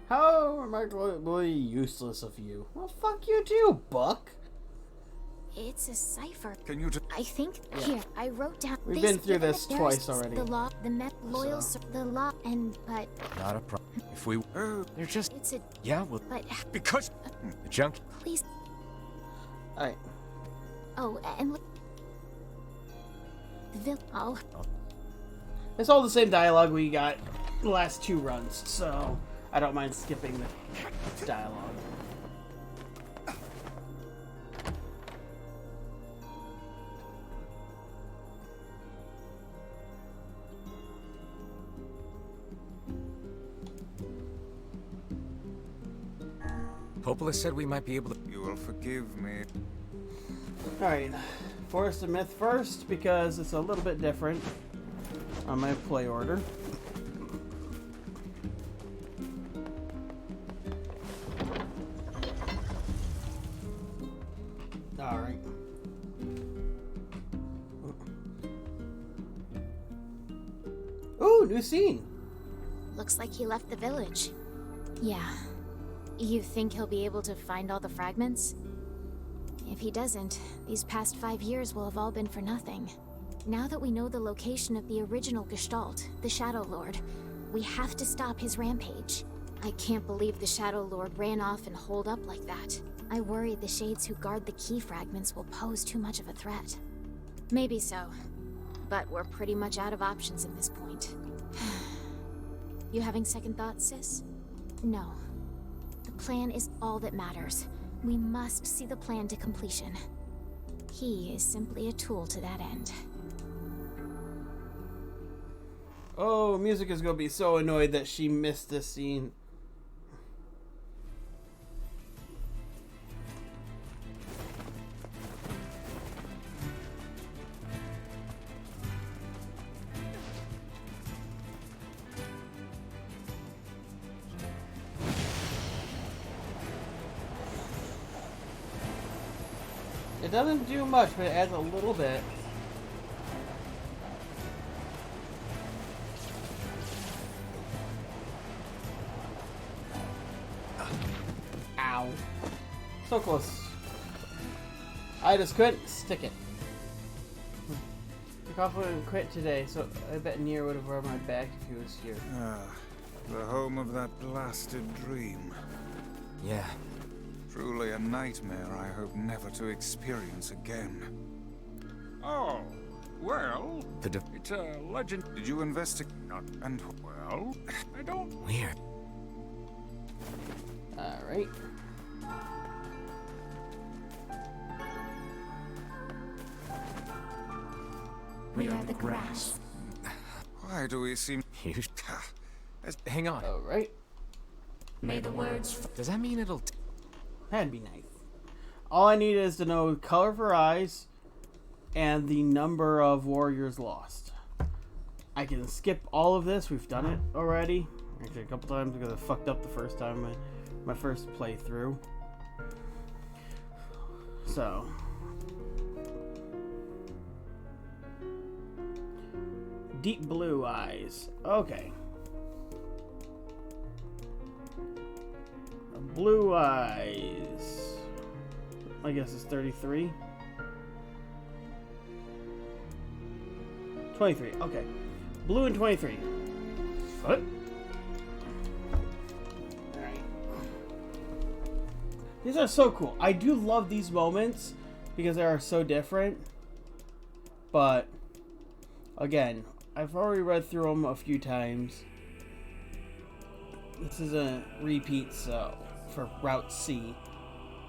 How remarkably useless of you. Well, fuck you too, Buck. It's a cipher. Can you I think here I wrote down. We've these been through given this the twice terrorists, already. The law, the loyal, the law, and but Not a problem. If we... they're just... it's a Yeah, well... but Because... The junk... please. Alright. Oh, and the oh. It's all the same dialogue we got the last 2 runs, so I don't mind skipping the dialogue. Popola said we might be able to... You will forgive me. Alright, Forest of Myth first, because it's a little bit different on my play order. Alright. Ooh, new scene! Looks like he left the village. Yeah. You think he'll be able to find all the fragments? If he doesn't, these past 5 years will have all been for nothing. Now that we know the location of the original Gestalt, the Shadow Lord, we have to stop his rampage. I can't believe the Shadow Lord ran off and holed up like that. I worry the Shades who guard the key fragments will pose too much of a threat. Maybe so, but we're pretty much out of options at this point. You having second thoughts, sis? No. The plan is all that matters. We must see the plan to completion. He is simply a tool to that end. Oh, music is gonna be so annoyed that she missed this scene. It doesn't do much, but it adds a little bit. Ow. So close. I just couldn't stick it. The cough wouldn't quit today, so I bet NieR would have rubbed my back if he was here. Ah, the home of that blasted dream. Yeah. Truly a nightmare I hope never to experience again. Oh, well, The it's a legend. Did you investigate? And Well, I don't. Weird. Alright. We are the grass. Why do we seem... Hang on. Alright. May the words... Does that mean it'll... That'd be nice. All I need is to know the color of her eyes and the number of warriors lost. I can skip all of this. We've done it already. Actually, a couple times because I fucked up the first time, my first playthrough. So. Deep blue eyes. Okay. Blue eyes. I guess it's 33. 23. Okay. Blue and 23. What? Alright. These are so cool. I do love these moments because they are so different. But, again, I've already read through them a few times. This is a repeat, so for Route C.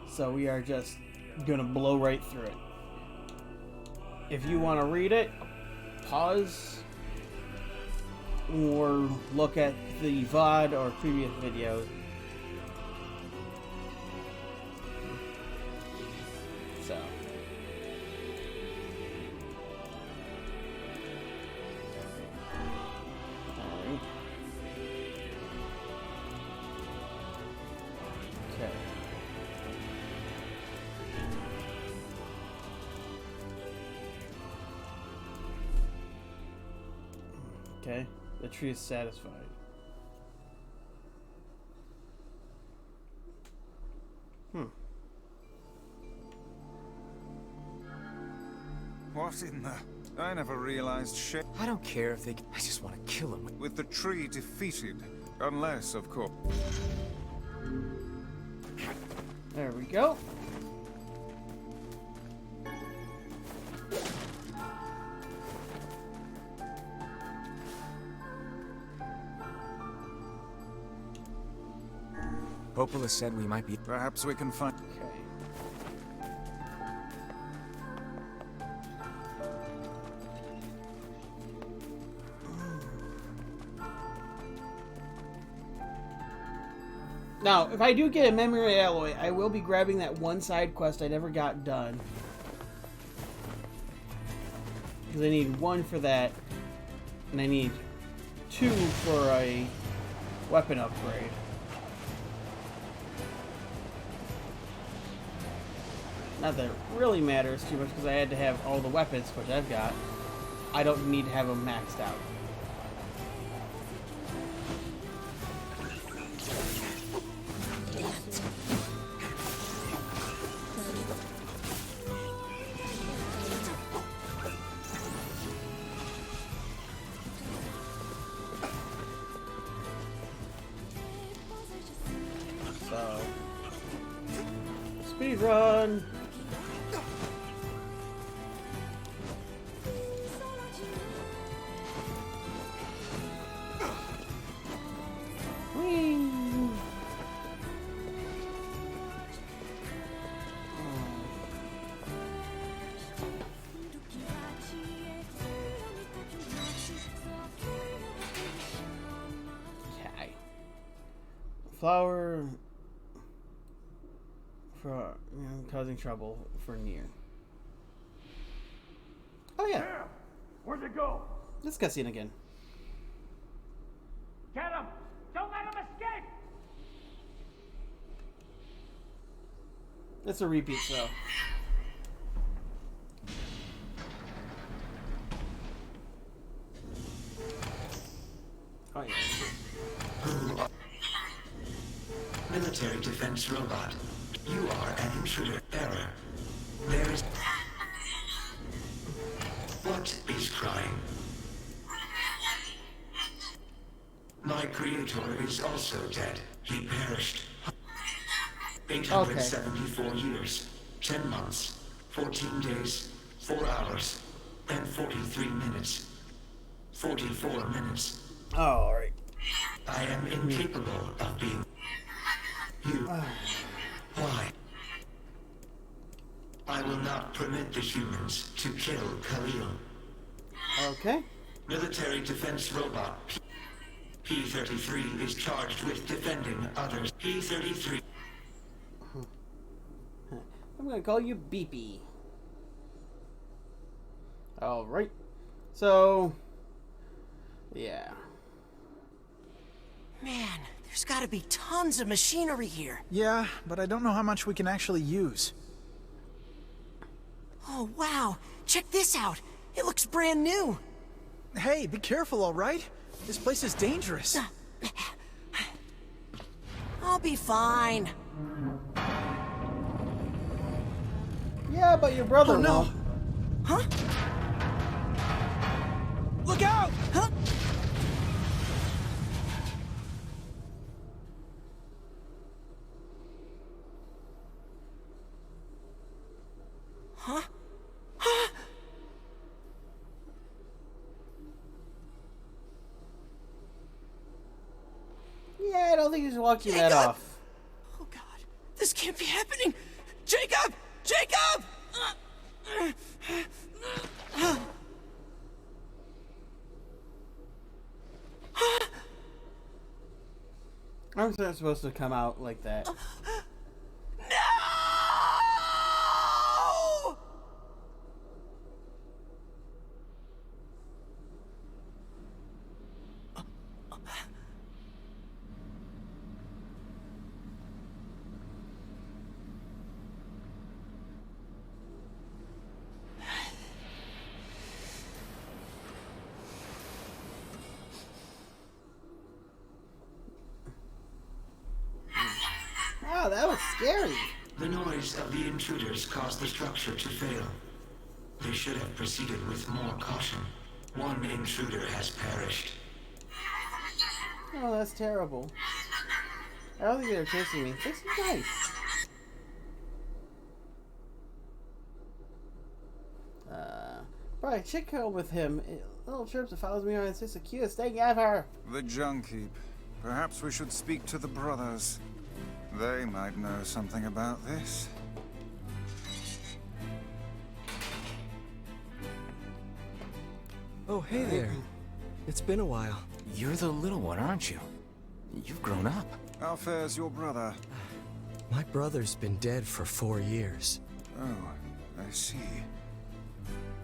So we are just gonna blow right through it. If you want to read it, pause or look at the VOD or previous videos. So. Alright. Okay. Okay, the tree is satisfied. What in the... I never realized shit. I don't care if they... I just want to kill him. With the tree defeated. Unless, of course... There we go. Popola said we might be... Perhaps we can find... Okay. Now, if I do get a memory alloy, I will be grabbing that one side quest I never got done. Because I need 1 for that, and I need 2 for a weapon upgrade. Not that it really matters too much because I had to have all the weapons, which I've got. I don't need to have them maxed out. So, speed run. Flower for causing trouble for NieR. Oh yeah. There! Where'd it go? This cutscene again. Get him! Don't let him escape! It's a repeat, so. Oh yeah. Military defense robot. You are an intruder. Error. There is... What is crying? My creator is also dead. He perished. 874 years, 10 months, 14 days, 4 hours, and 43 minutes. 44 minutes. Oh, alright. I am incapable of being... You. Why? I will not permit the humans to kill Khalil. Okay. Military defense robot. P-33 is charged with defending others. P-33. I'm gonna call you Beepy. Alright. So... yeah. Man, there's gotta be tons of machinery here. Yeah, but I don't know how much we can actually use. Oh, wow. Check this out. It looks brand new. Hey, be careful, all right? This place is dangerous. I'll be fine. Yeah, but your brother no. won't. Huh? Look out! Huh? Huh? Huh? Yeah, I don't think he's walking that off. Oh God, this can't be happening! Jacob! Jacob! Arms aren't supposed to come out like that. No! Wow, that was scary. The noise of the intruders caused the structure to fail. They should have proceeded with more caution. One intruder has perished. Oh, that's terrible. I don't think they're chasing me. This is nice. Probably check home with him. Little chirps that follows me around. It's just the cutest thing ever. The junk heap. Perhaps we should speak to the brothers. They might know something about this. Oh, hey there. It's been a while. You're the little one, aren't you? You've grown up. How fares your brother? My brother's been dead for 4 years. Oh, I see.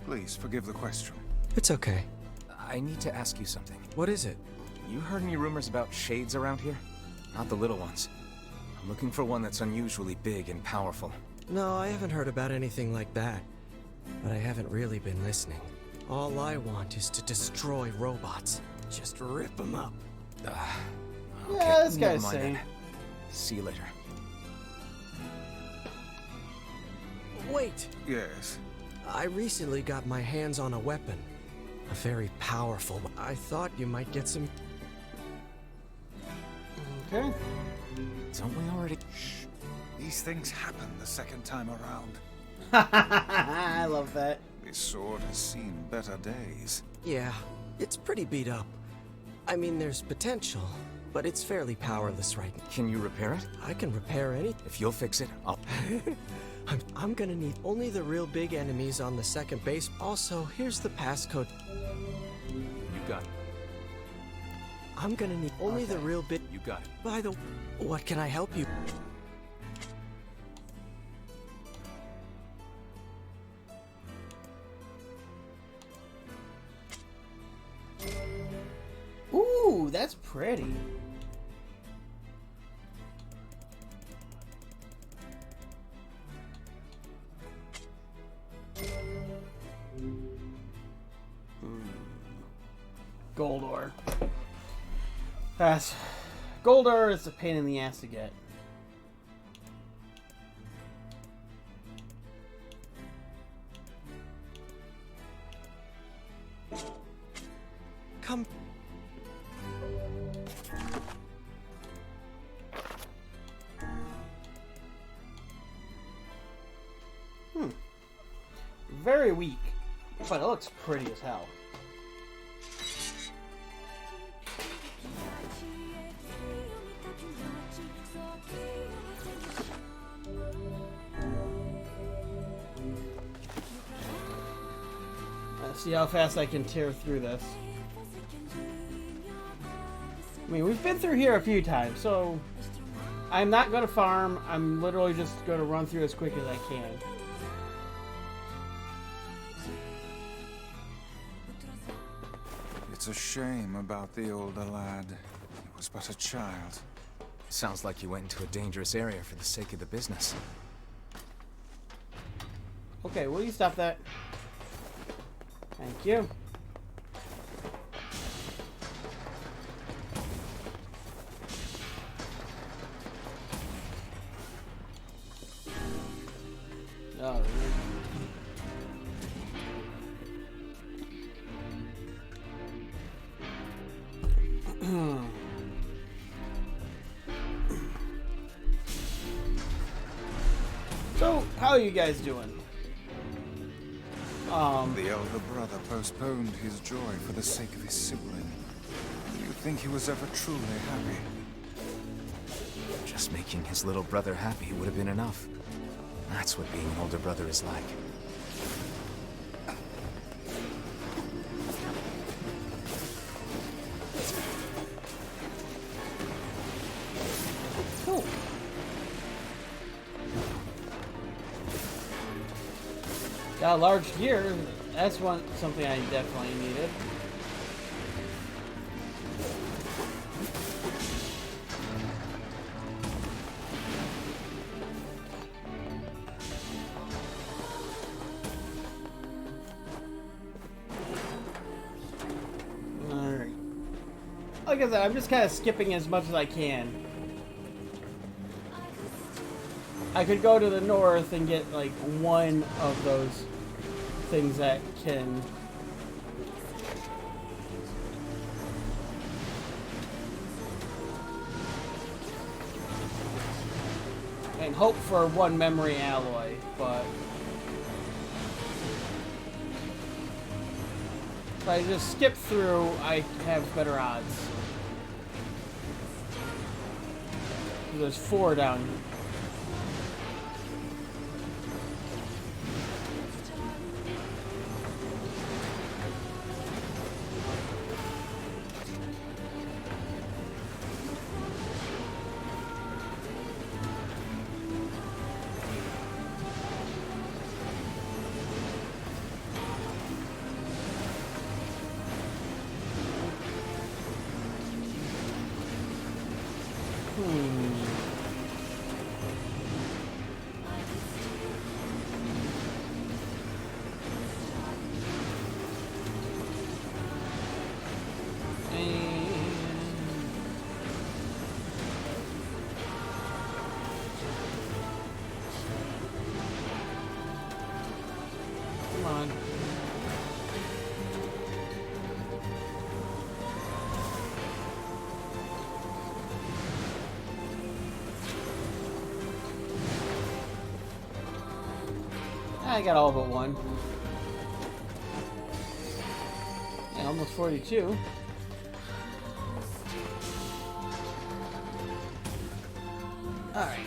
Please forgive the question. It's okay. I need to ask you something. What is it? You heard any rumors about shades around here? Not the little ones. I'm looking for one that's unusually big and powerful. No, I haven't heard about anything like that. But I haven't really been listening. All I want is to destroy robots. Just rip them up. Okay, yeah, this guy's saying. See you later. Wait! Yes? I recently got my hands on a weapon. A very powerful one. I thought you might get some... Okay. Don't we already... Shh. These things happen the second time around. I love that. This sword has seen better days. Yeah, it's pretty beat up. I mean, there's potential, but it's fairly powerless right now. Can you repair it? I can repair anything. If you'll fix it, I'll... I'm gonna need only the real big enemies on the second base. Also, here's the passcode. You got it. I'm gonna need only the real bit. You got it. By the... What can I help you? Ooh, that's pretty. Gold ore. Pass. Gold ore is a pain in the ass to get. Come. Very weak, but it looks pretty as hell. Let's see how fast I can tear through this. I mean, we've been through here a few times, so I'm not going to farm. I'm literally just going to run through as quick as I can. It's a shame about the older lad. He was but a child. Sounds like you went into a dangerous area for the sake of the business. Okay, will you stop that? Thank you. Oh, so, how are you guys doing? The elder brother postponed his joy for the sake of his sibling. Do you think he was ever truly happy? Just making his little brother happy would have been enough. That's what being an older brother is like. Cool. Got a large gear. That's something I definitely needed. Alright. Like I said, I'm just kind of skipping as much as I can. I could go to the north and get like one of those things that can and hope for one memory alloy, but if I just skip through, I have better odds. There's 4 down here. Come on. I got all but one. Yeah, almost 42. Alright.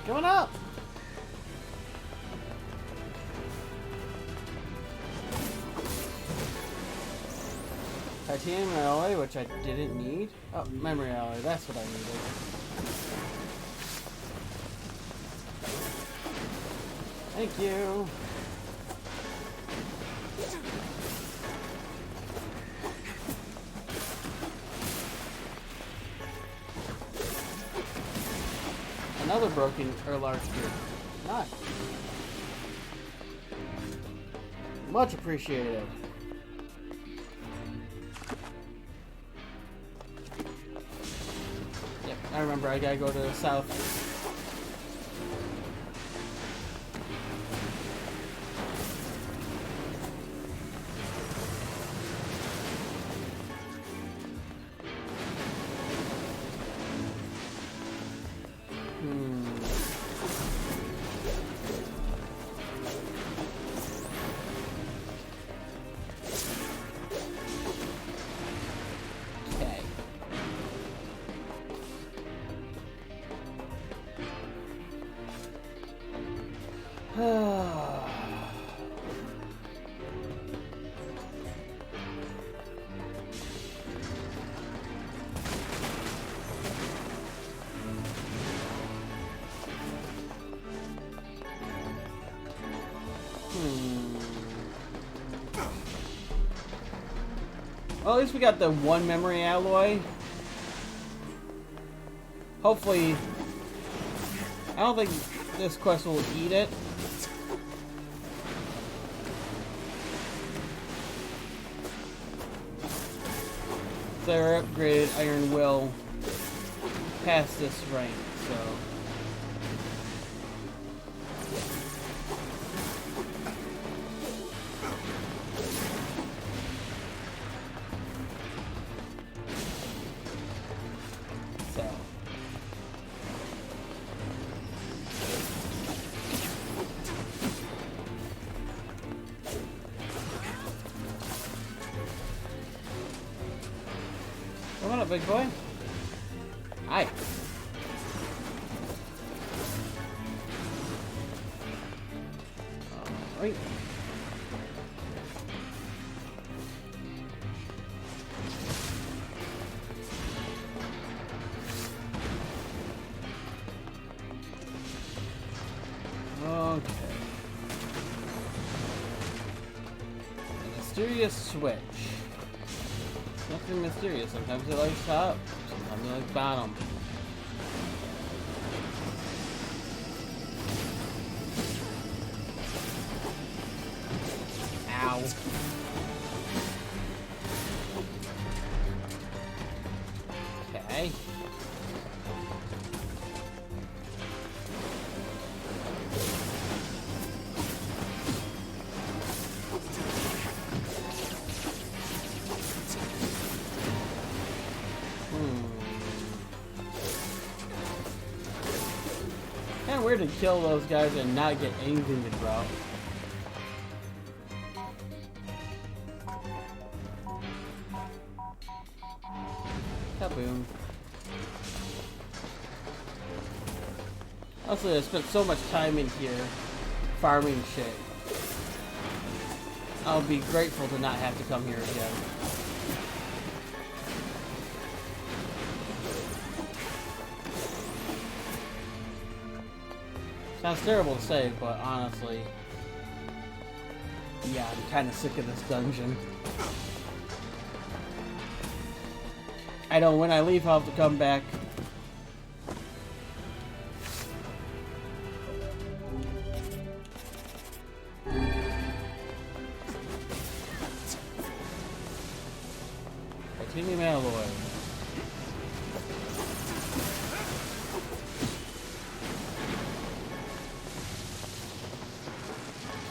Going up! Titanium alloy, which I didn't need. Oh, memory alloy, that's what I needed. Thank you. Another broken or large gear. Nice. Much appreciated. Yep, I remember I gotta go to the south. Well, at least we got the one memory alloy. Hopefully, I don't think this quest will eat it. Their upgraded iron will pass this rank, so. Come on up, big boy. Hi. Alright. Okay. A mysterious switch. Nothing mysterious. Sometimes it likes top, sometimes it likes bottom. Ow. Okay. Kinda weird to kill those guys and not get anything to drop. Kaboom. Also, I spent so much time in here farming shit. I'll be grateful to not have to come here again. Sounds terrible to say, but honestly, yeah, I'm kind of sick of this dungeon. I know when I leave, I'll have to come back. Titanium alloy.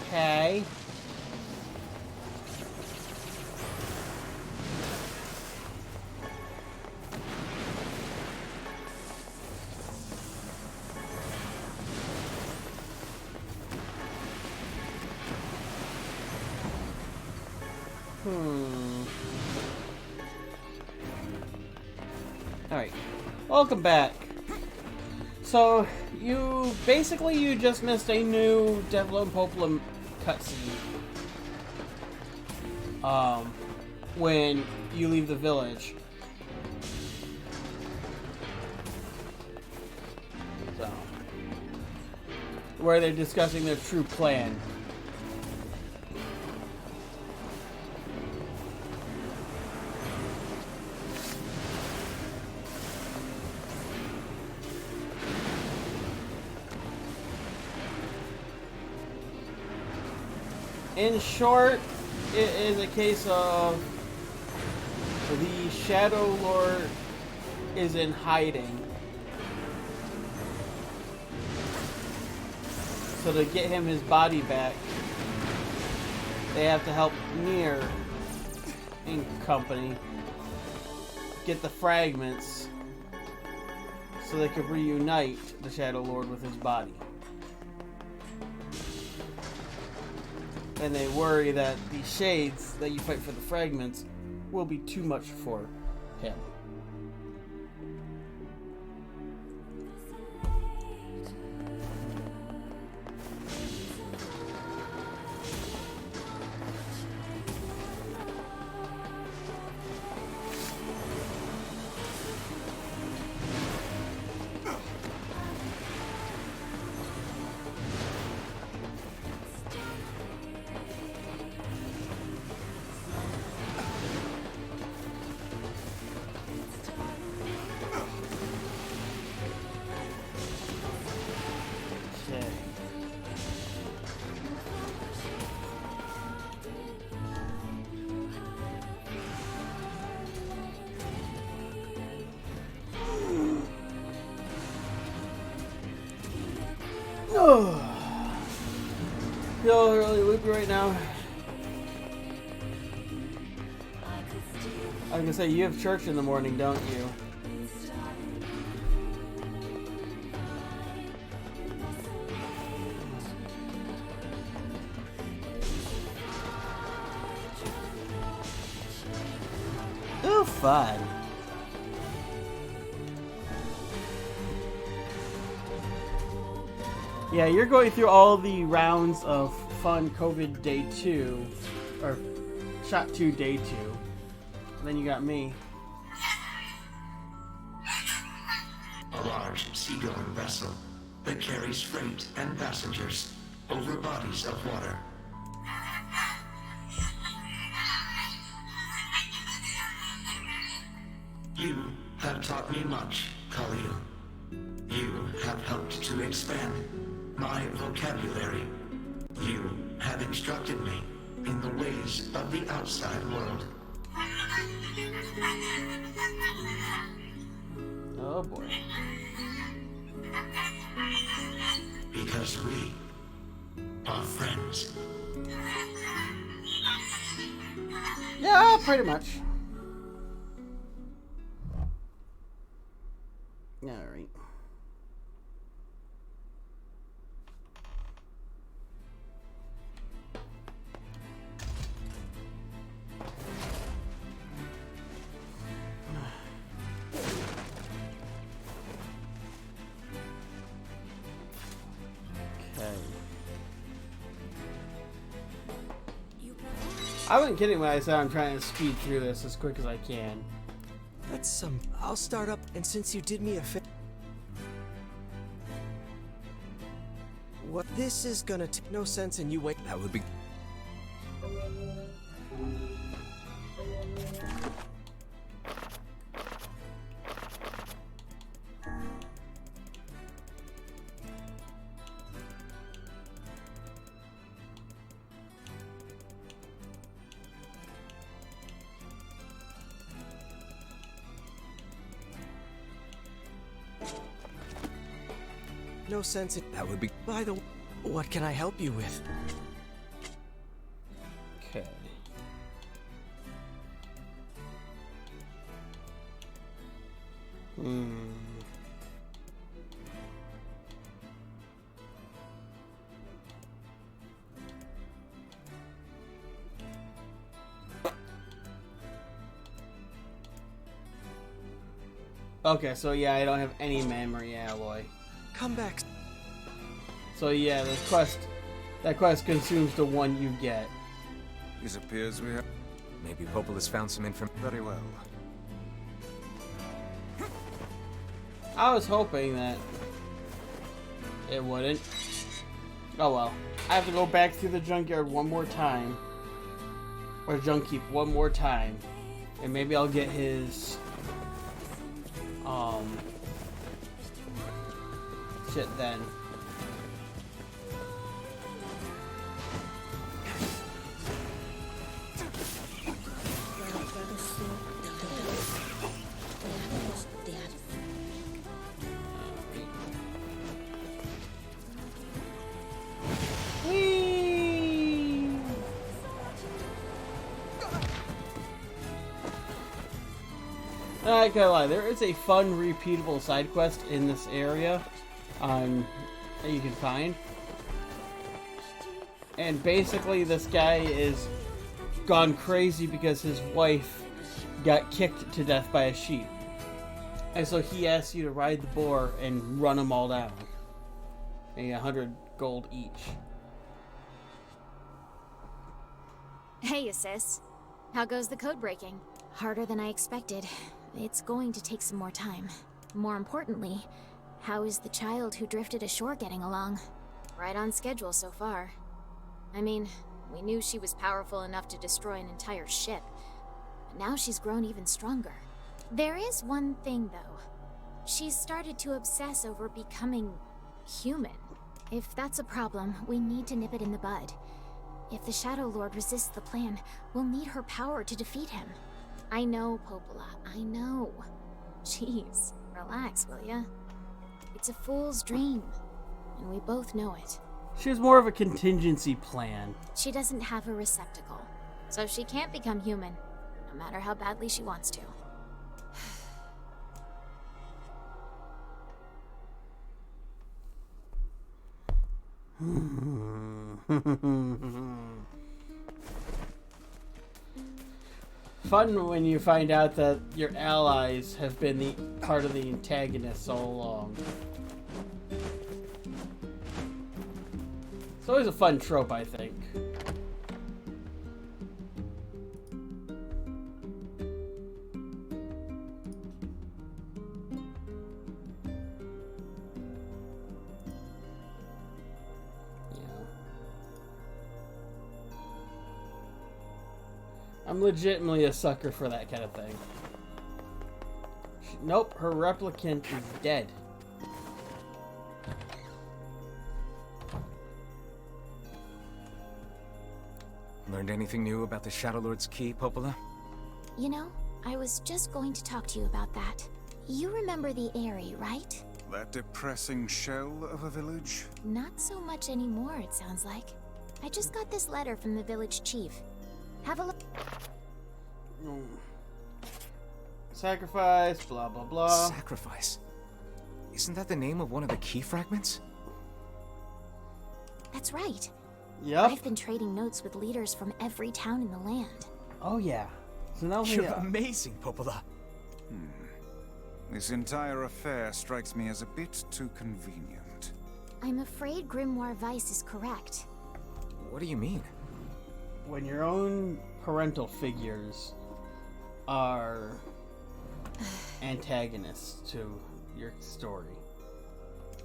Okay. Alright, welcome back. So, you just missed a new Devil and Poplum cutscene. When you leave the village. So, where they're discussing their true plan. In short, it is a case of the Shadow Lord is in hiding. So to get him his body back, they have to help NieR and company get the fragments so they could reunite the Shadow Lord with his body. And they worry that the shades that you fight for the fragments will be too much for him. Feel really loopy right now. I was gonna say, you have church in the morning, don't you? Oh, fun. Yeah, you're going through all the rounds of fun COVID day 2, or shot 2 day 2. And then you got me. A large seagoing vessel that carries freight and passengers over bodies of water. You have taught me much, Khalil. You have helped to expand my vocabulary. You have instructed me in the ways of the outside world. Oh boy. Because we are friends. Yeah, pretty much. Alright. I wasn't kidding when I said I'm trying to speed through this as quick as I can. That's I'll start up, and since you did me a favor, what this is gonna take no sense, and you wait. That would be. No sense in. That would be. By the way, what can I help you with? Okay. Okay, so yeah, I don't have any memory alloy. Come back. So yeah, that quest consumes the one you get. It appears we have. Maybe Popola's found some information. Very well. I was hoping that it wouldn't. Oh well. I have to go back through the junkyard one more time. Or junk heap one more time. And maybe I'll get his shit then. I gotta lie, there is a fun, repeatable side quest in this area that you can find. And basically, this guy is gone crazy because his wife got kicked to death by a sheep. And so he asks you to ride the boar and run them all down. And 100 gold each. Hey, sis. How goes the code breaking? Harder than I expected. It's going to take some more time. More importantly, how is the child who drifted ashore getting along? Right on schedule so far. I mean, we knew she was powerful enough to destroy an entire ship, but now she's grown even stronger. There is one thing, though. She's started to obsess over becoming human. If that's a problem, we need to nip it in the bud. If the Shadow Lord resists the plan, we'll need her power to defeat him. I know, Popola, I know. Jeez, relax, will ya? It's a fool's dream, and we both know it. She has more of a contingency plan. She doesn't have a receptacle, so she can't become human, no matter how badly she wants to. Fun when you find out that your allies have been the part of the antagonists all along. It's always a fun trope, I think. I'm legitimately a sucker for that kind of thing. Nope, her replicant is dead. Learned anything new about the Shadow Lord's key, Popola? You know, I was just going to talk to you about that. You remember the Eyrie, right? That depressing shell of a village? Not so much anymore, it sounds like. I just got this letter from the village chief. Have a look. Sacrifice, blah blah blah. Sacrifice? Isn't that the name of one of the key fragments? That's right. Yep. I've been trading notes with leaders from every town in the land. Oh yeah. So now You're amazing, Popola. This entire affair strikes me as a bit too convenient. I'm afraid Grimoire Weiss is correct. What do you mean? When your own parental figures are antagonists to your story.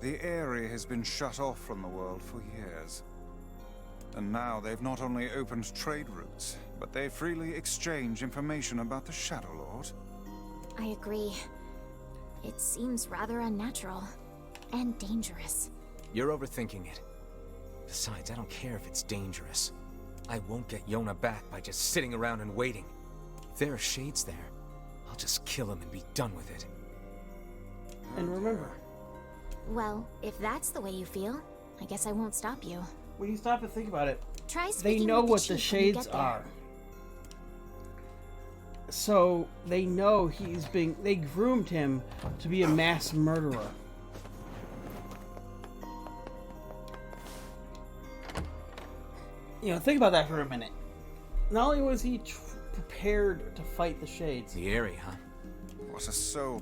The area has been shut off from the world for years. And now they've not only opened trade routes, but they freely exchange information about the Shadow Lord. I agree. It seems rather unnatural and dangerous. You're overthinking it. Besides, I don't care if it's dangerous. I won't get Yona back by just sitting around and waiting. If there are shades there, I'll just kill him and be done with it. And remember... Well, if that's the way you feel, I guess I won't stop you. When you stop and think about it, Try they speaking know with what the the chief when you shades get there. are. So they know they groomed him to be a mass murderer. You know, think about that for a minute. Not only was he prepared to fight the shades. The area, huh? What a soul.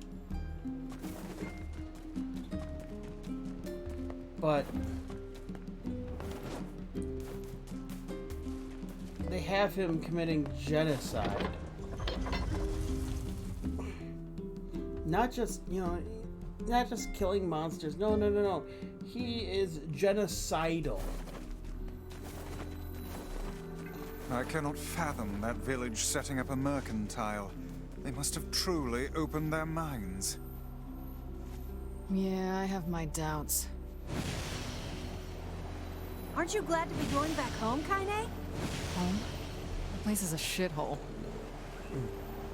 But they have him committing genocide. Not just, you know, not just killing monsters. No. He is genocidal. I cannot fathom that village setting up a mercantile. They must have truly opened their minds. Yeah, I have my doubts. Aren't you glad to be going back home, Kaine? Home? The place is a shithole.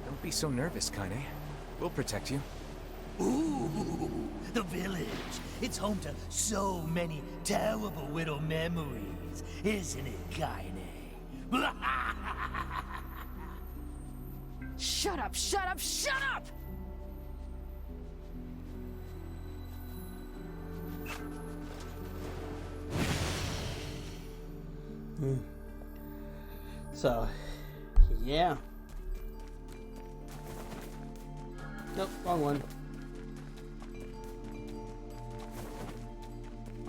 Don't be so nervous, Kaine. We'll protect you. Ooh, the village. It's home to so many terrible little memories, isn't it, Kaine? Shut up, shut up, shut up! So, yeah. Nope, wrong one.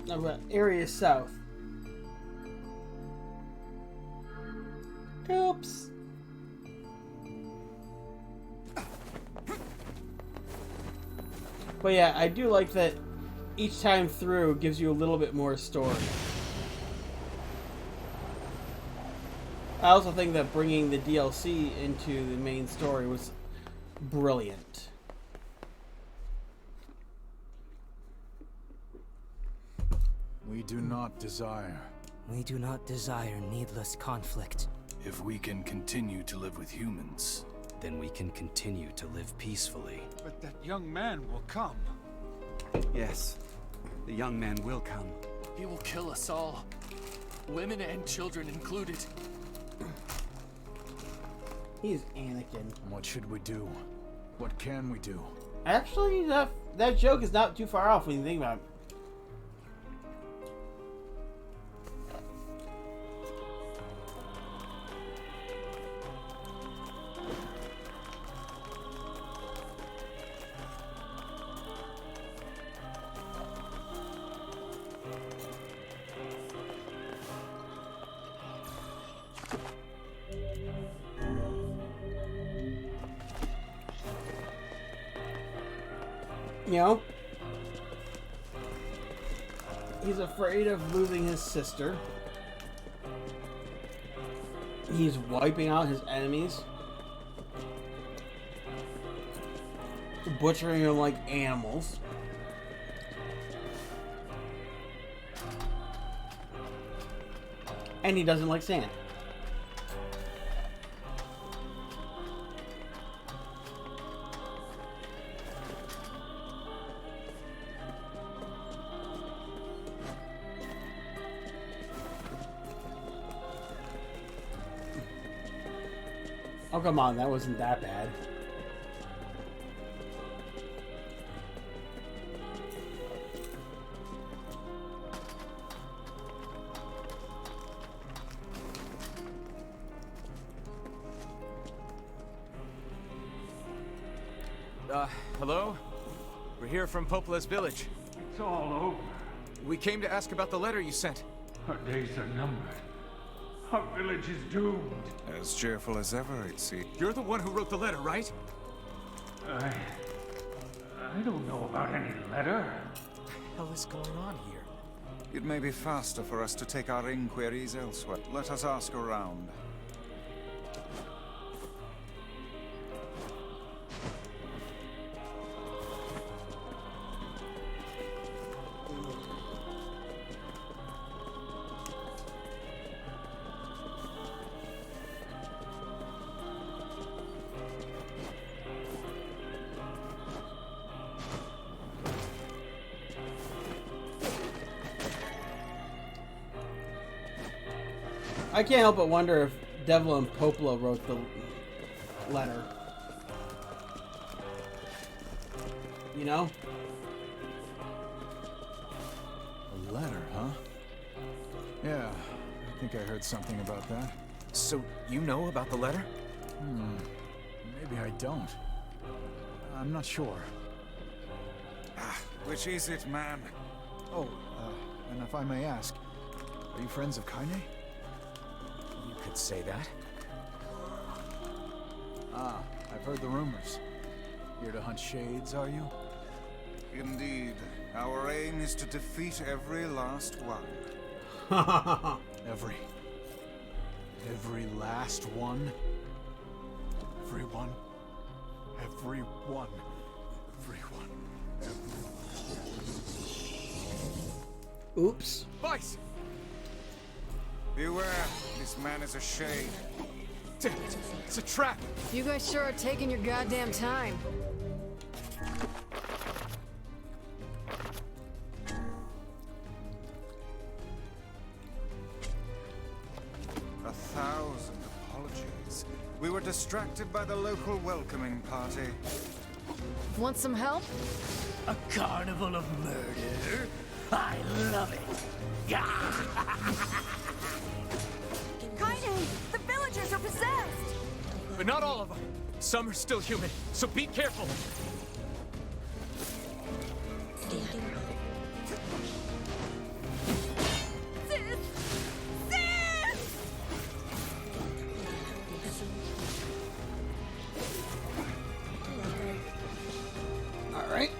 No, but area south. Oops. But yeah, I do like that each time through gives you a little bit more story. I also think that bringing the DLC into the main story was brilliant. We do not desire. We do not desire needless conflict. If we can continue to live with humans, then we can continue to live peacefully. But that young man will come. Yes, the young man will come. He will kill us all. Women and children included. He's Anakin. What should we do? What can we do? Actually, that joke is not too far off when you think about it. You know, he's afraid of losing his sister. He's wiping out his enemies, butchering them like animals. And he doesn't like sand. Oh, come on, that wasn't that bad. Hello? We're here from Popola's village. It's all over. We came to ask about the letter you sent. Our days are numbered. Our village is doomed. As cheerful as ever, it seems. You're the one who wrote the letter, right? I don't know about any letter. What the hell is going on here? It may be faster for us to take our inquiries elsewhere. Let us ask around. I can't help but wonder if Devil and Popola wrote the letter. You know? A letter, huh? Yeah, I think I heard something about that. So, you know about the letter? Maybe I don't. I'm not sure. Which is it, man? Oh, and if I may ask, are you friends of Kaine? You could say that. Ah, I've heard the rumors. Here to hunt shades, are you? Indeed. Our aim is to defeat every last one. Every last one? Everyone? Everyone. Everyone. Oops. Vice! Beware, this man is a shade. Damn it, it's a trap! You guys sure are taking your goddamn time. A thousand apologies. We were distracted by the local welcoming party. Want some help? A carnival of murder? I love it! Kaine! The villagers are possessed! But not all of them. Some are still human, so be careful. Sis! Sis! All right.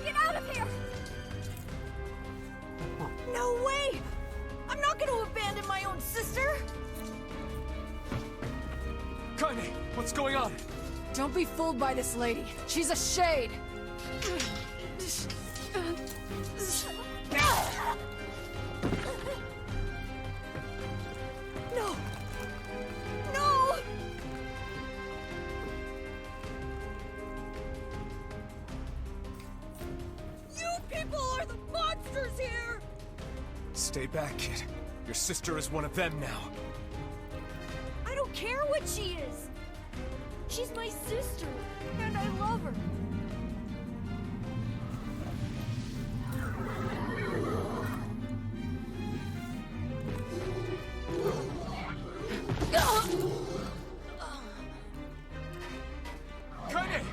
Get out of here! No way! I'm not gonna abandon my own sister! Kaine, what's going on? Don't be fooled by this lady. She's a shade. No! No! You people are the monsters here! Stay back, kid. Your sister is one of them now. I don't care what she is! She's my sister, and I love her. Kaine!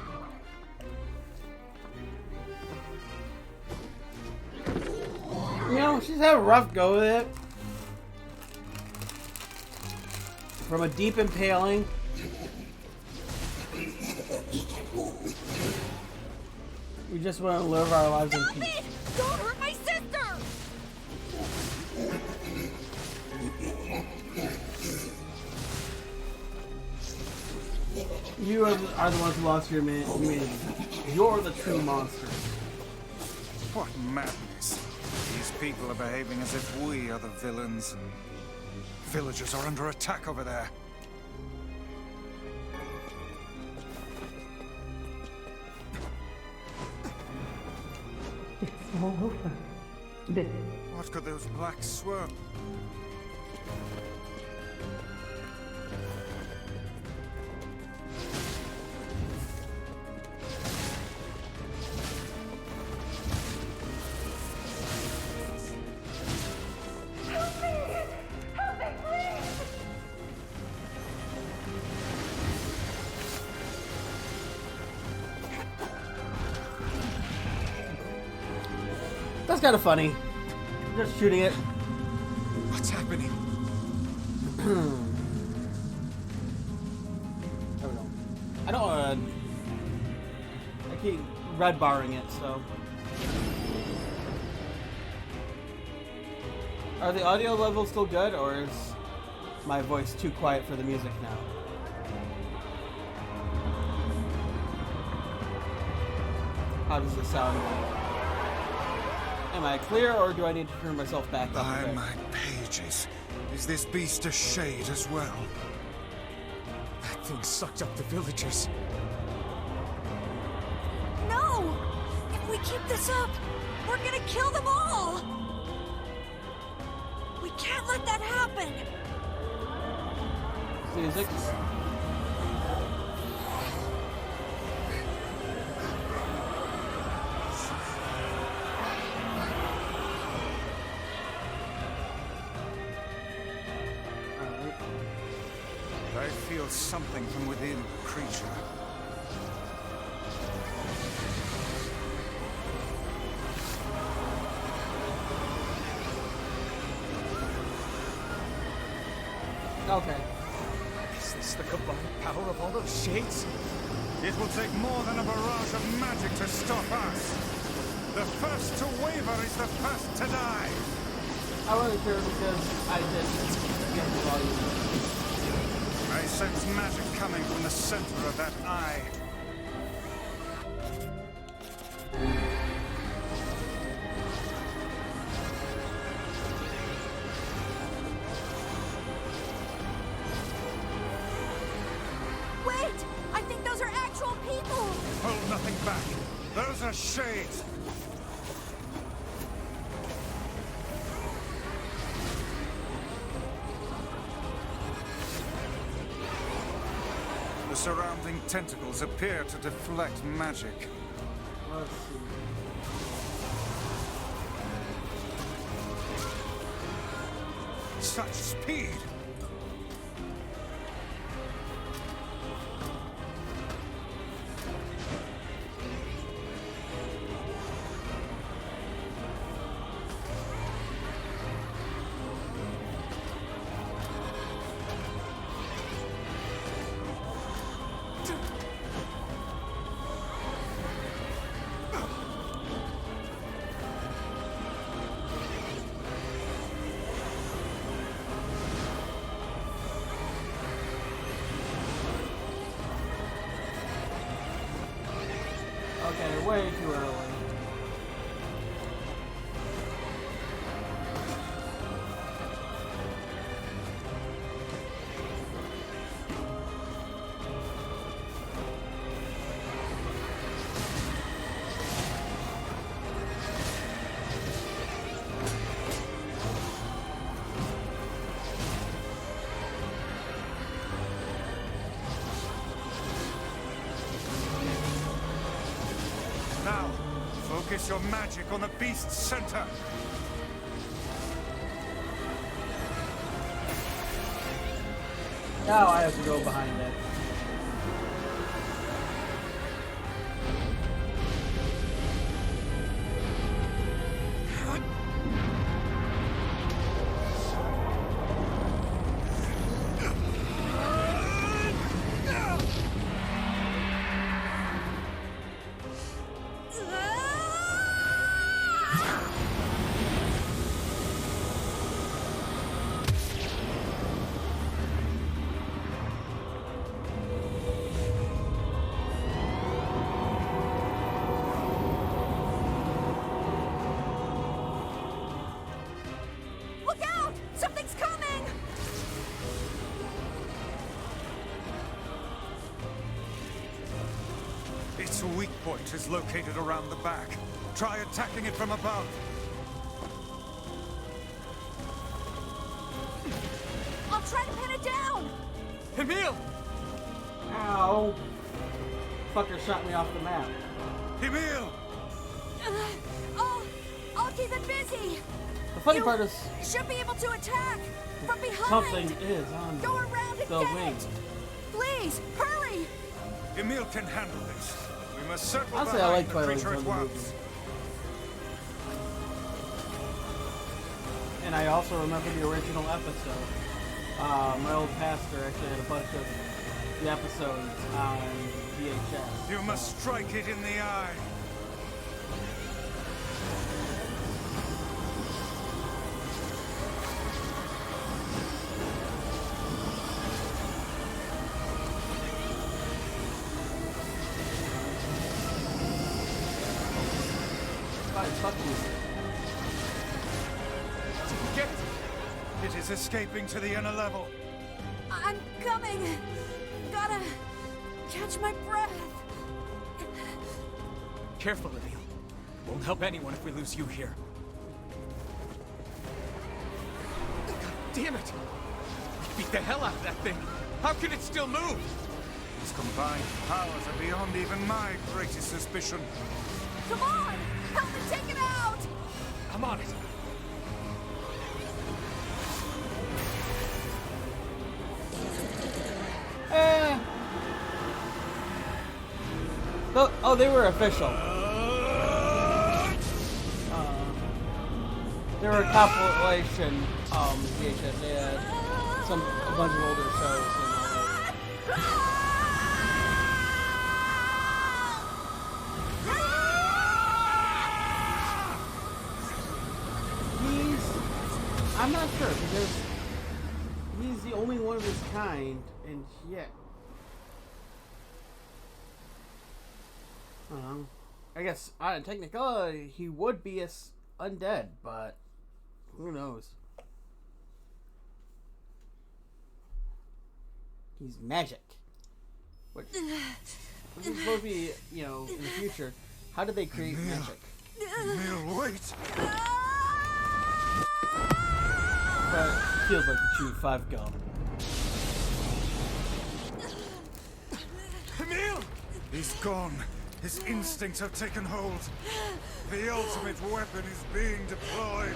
You know, she's had a rough go with it. From a deep impaling. We just want to live our lives in peace. Stop it! Don't hurt my sister! You are the ones who lost your humanity. You're the true monster. What madness. These people are behaving as if we are the villains. Villagers are under attack over there. It's all over. What could those blacks swerve? That's kind of funny. Just shooting it. What's happening? I don't I keep red barring it, so. Are the audio levels still good, or is my voice too quiet for the music now? How does it sound? Am I clear, or do I need to turn myself back up? By my pages, is this beast a shade as well? That thing sucked up the villagers. No! If we keep this up, we're gonna kill them all! We can't let that happen! Music. I feel something from within the creature. Okay. Is this the combined power of all those shades? It will take more than a barrage of magic to stop us. The first to waver is the first to die. I wasn't sure because I didn't get the volume. I sense magic coming from the center of that eye. Wait! I think those are actual people! Hold nothing back. Those are shades. The surrounding tentacles appear to deflect magic. Let's see. Such speed! Okay, way too early. Now, focus your magic on the beast's center. Now I have to go behind it. Look out! Something's coming! Its weak point is located around the back. Try attacking it from above. try to pin it down! Emil! Ow! Fucker shot me off the map. Emil! I'll keep it busy! The funny part is... should be able to attack! From behind! Something is on Go around and the get wing. it! Please, hurry! Emil can handle this. We must circle Honestly, behind I like the Twilight creature Zone at the once. movie. And I also remember the original episode. My old pastor actually had a bunch of the episodes on VHS. You must strike it in the eye. Fuck you. Get it! It is escaping to the inner level. I'm coming! Gotta catch my breath. Careful, Emil. Won't help anyone if we lose you here. God damn it! We beat the hell out of that thing. How can it still move? Its combined powers are beyond even my greatest suspicion. Come on! Help me take it out! I'm on it. Oh, they were official. They were a compilation VHS. They had a bunch of older shows and all that. I'm not sure because he's the only one of his kind, and yet I don't know. I guess on technicality he would be undead, but who knows? He's magic. Which is supposed to be, you know, in the future. How did they create magic? Emil, wait! But it feels like the chew 5 gum. Emil! He's gone. His instincts have taken hold. The ultimate weapon is being deployed.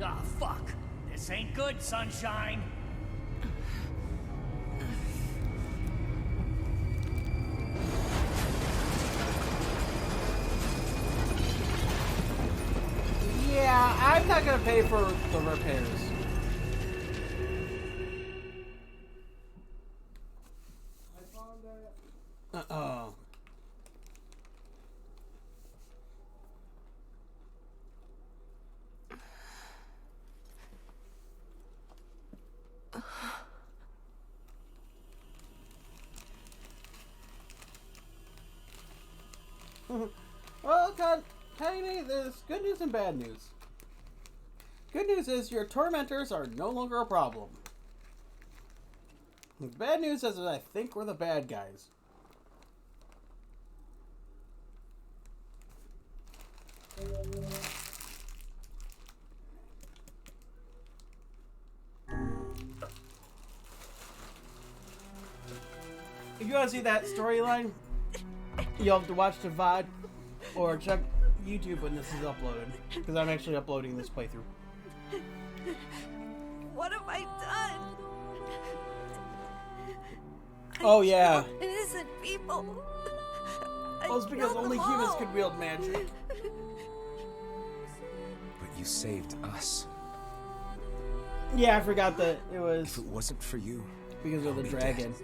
Ah, fuck. This ain't good, Sunshine. Yeah, I'm not gonna pay for the repairs. Uh-oh. Well, Tiny, there's good news and bad news. Good news is your tormentors are no longer a problem. The bad news is that I think we're the bad guys. If you want to see that storyline, you'll have to watch the VOD or check YouTube when this is uploaded, because I'm actually uploading this playthrough. What have I done? Oh yeah. Innocent people. Well, it's because only humans could wield magic. But you saved us. Yeah, I forgot that it was. If it wasn't for you, because of the dragon. Dead.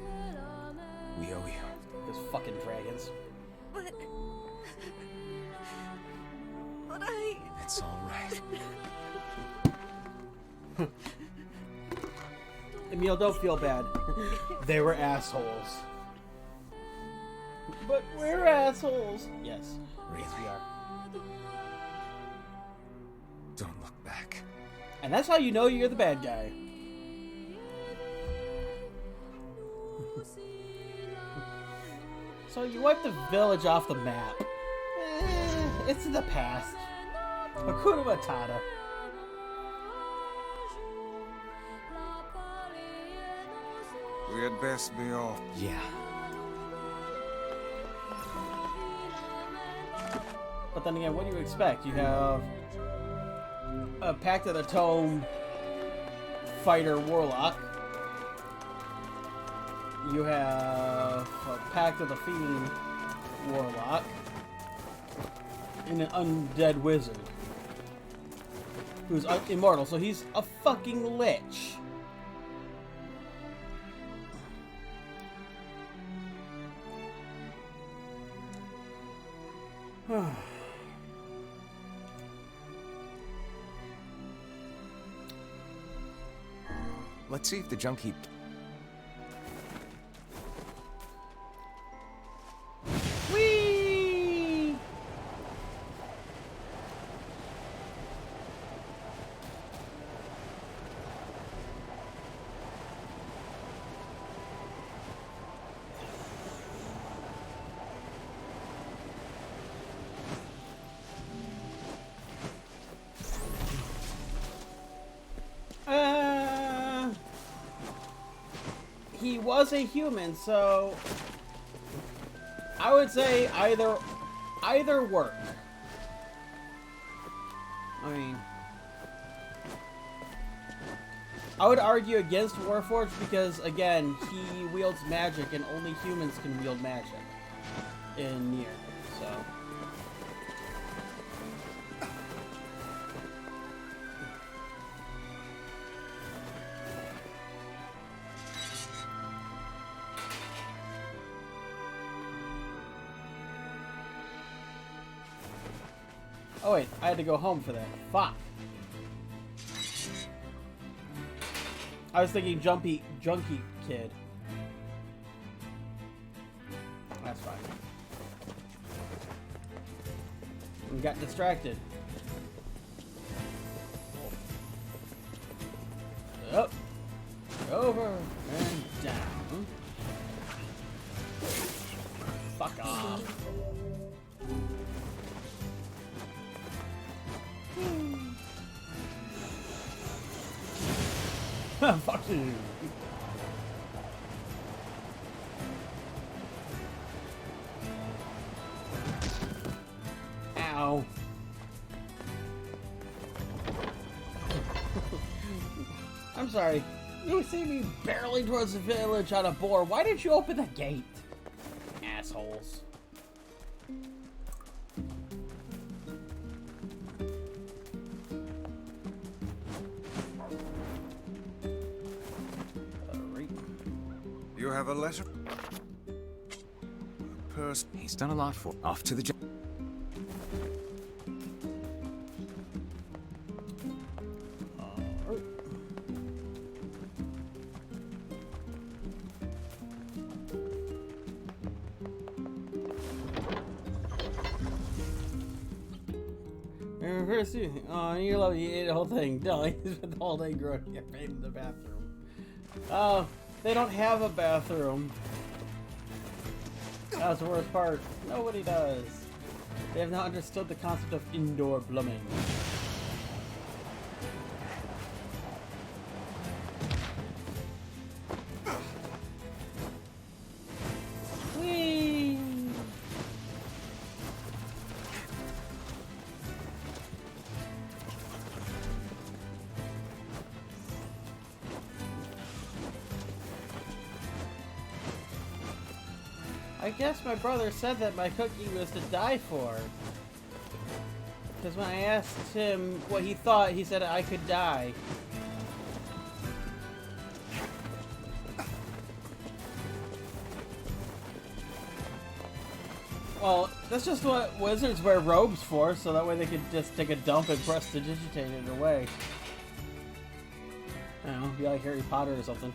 We owe you. Those fucking dragons. But I... It's all right. Emil, don't feel bad. They were assholes. But we're assholes. Yes. Really? Yes, we are. Don't look back. And that's how you know you're the bad guy. So you wiped the village off the map. It's in the past. Hakuna Matata. We had best be off. Yeah. But then again, what do you expect? You have a Pact of the Tome fighter warlock. You have a Pact of the Fiend warlock. And an undead wizard. Who's immortal, so he's a fucking lich. Let's see if the junk heap... Whee! He was a human, so I would say either work. I mean, I would argue against Warforged because, again, he wields magic and only humans can wield magic in NieR, so. Oh wait, I had to go home for that. Fuck. I was thinking junkie kid. That's fine. We got distracted. Up, over, and down. Fuck off. Fuck you. Ow. I'm sorry. You see me barreling towards the village on a boar. Why did you open the gate? Assholes. You have a letter? He's done a lot for... Off to the job. First, oh, you love you ate the whole thing. No, he spent the whole day growing your pain in the bathroom. Oh, they don't have a bathroom. That's the worst part. Nobody does. They have not understood the concept of indoor plumbing. Whee! I guess my brother said that my cookie was to die for. Because when I asked him what he thought, he said I could die. Well, that's just what wizards wear robes for, so that way they could just take a dump and prestidigitate it away. I don't know, be like Harry Potter or something.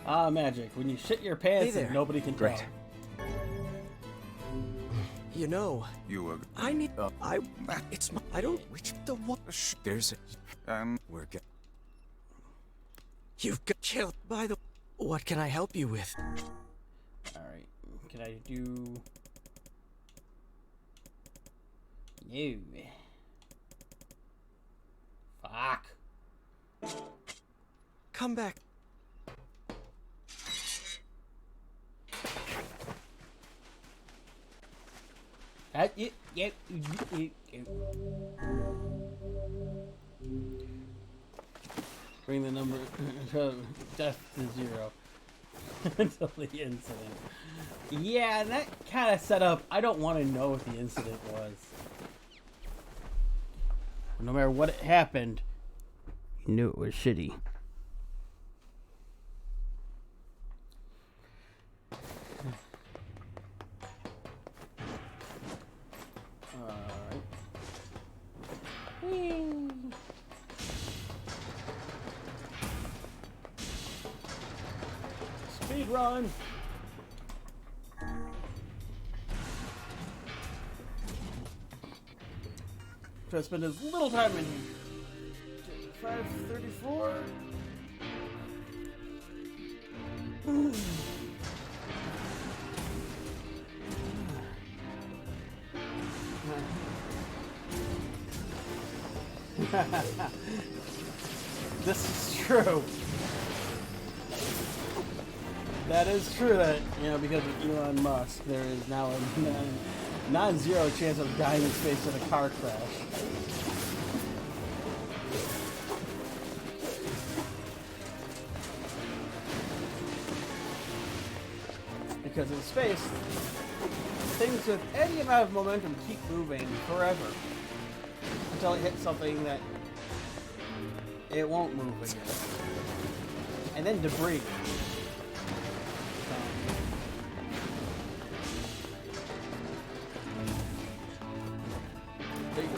Ah, magic. When you shit your pants and nobody can tell. You know, I need. It's my. I don't. Which the what? There's we're good. You've got killed by the. What can I help you with? Alright. Can I do. No. Fuck. Come back. Yep. Bring the number of death to 0 until the incident. Yeah, and that kind of set up. I don't want to know what the incident was. No matter what happened, you knew it was shitty. Alright. Speed run. Try to spend as little time in 5:34. This is true. That is true that, you know, because of Elon Musk, there is now a non-zero chance of dying in space in a car crash. Because in space, things with any amount of momentum keep moving forever until it hits something that it won't move again. And then debris.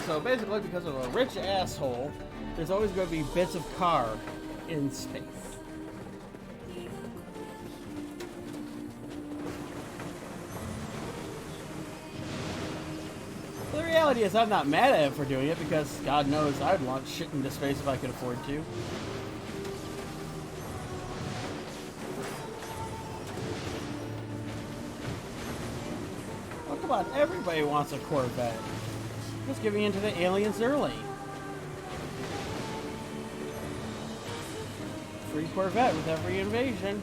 So basically, because of a rich asshole, there's always going to be bits of car in space. The reality is, I'm not mad at him for doing it because God knows I'd launch shit into space if I could afford to. Oh, come on, everybody wants a Corvette. Just giving in to the aliens early. Free Corvette with every invasion.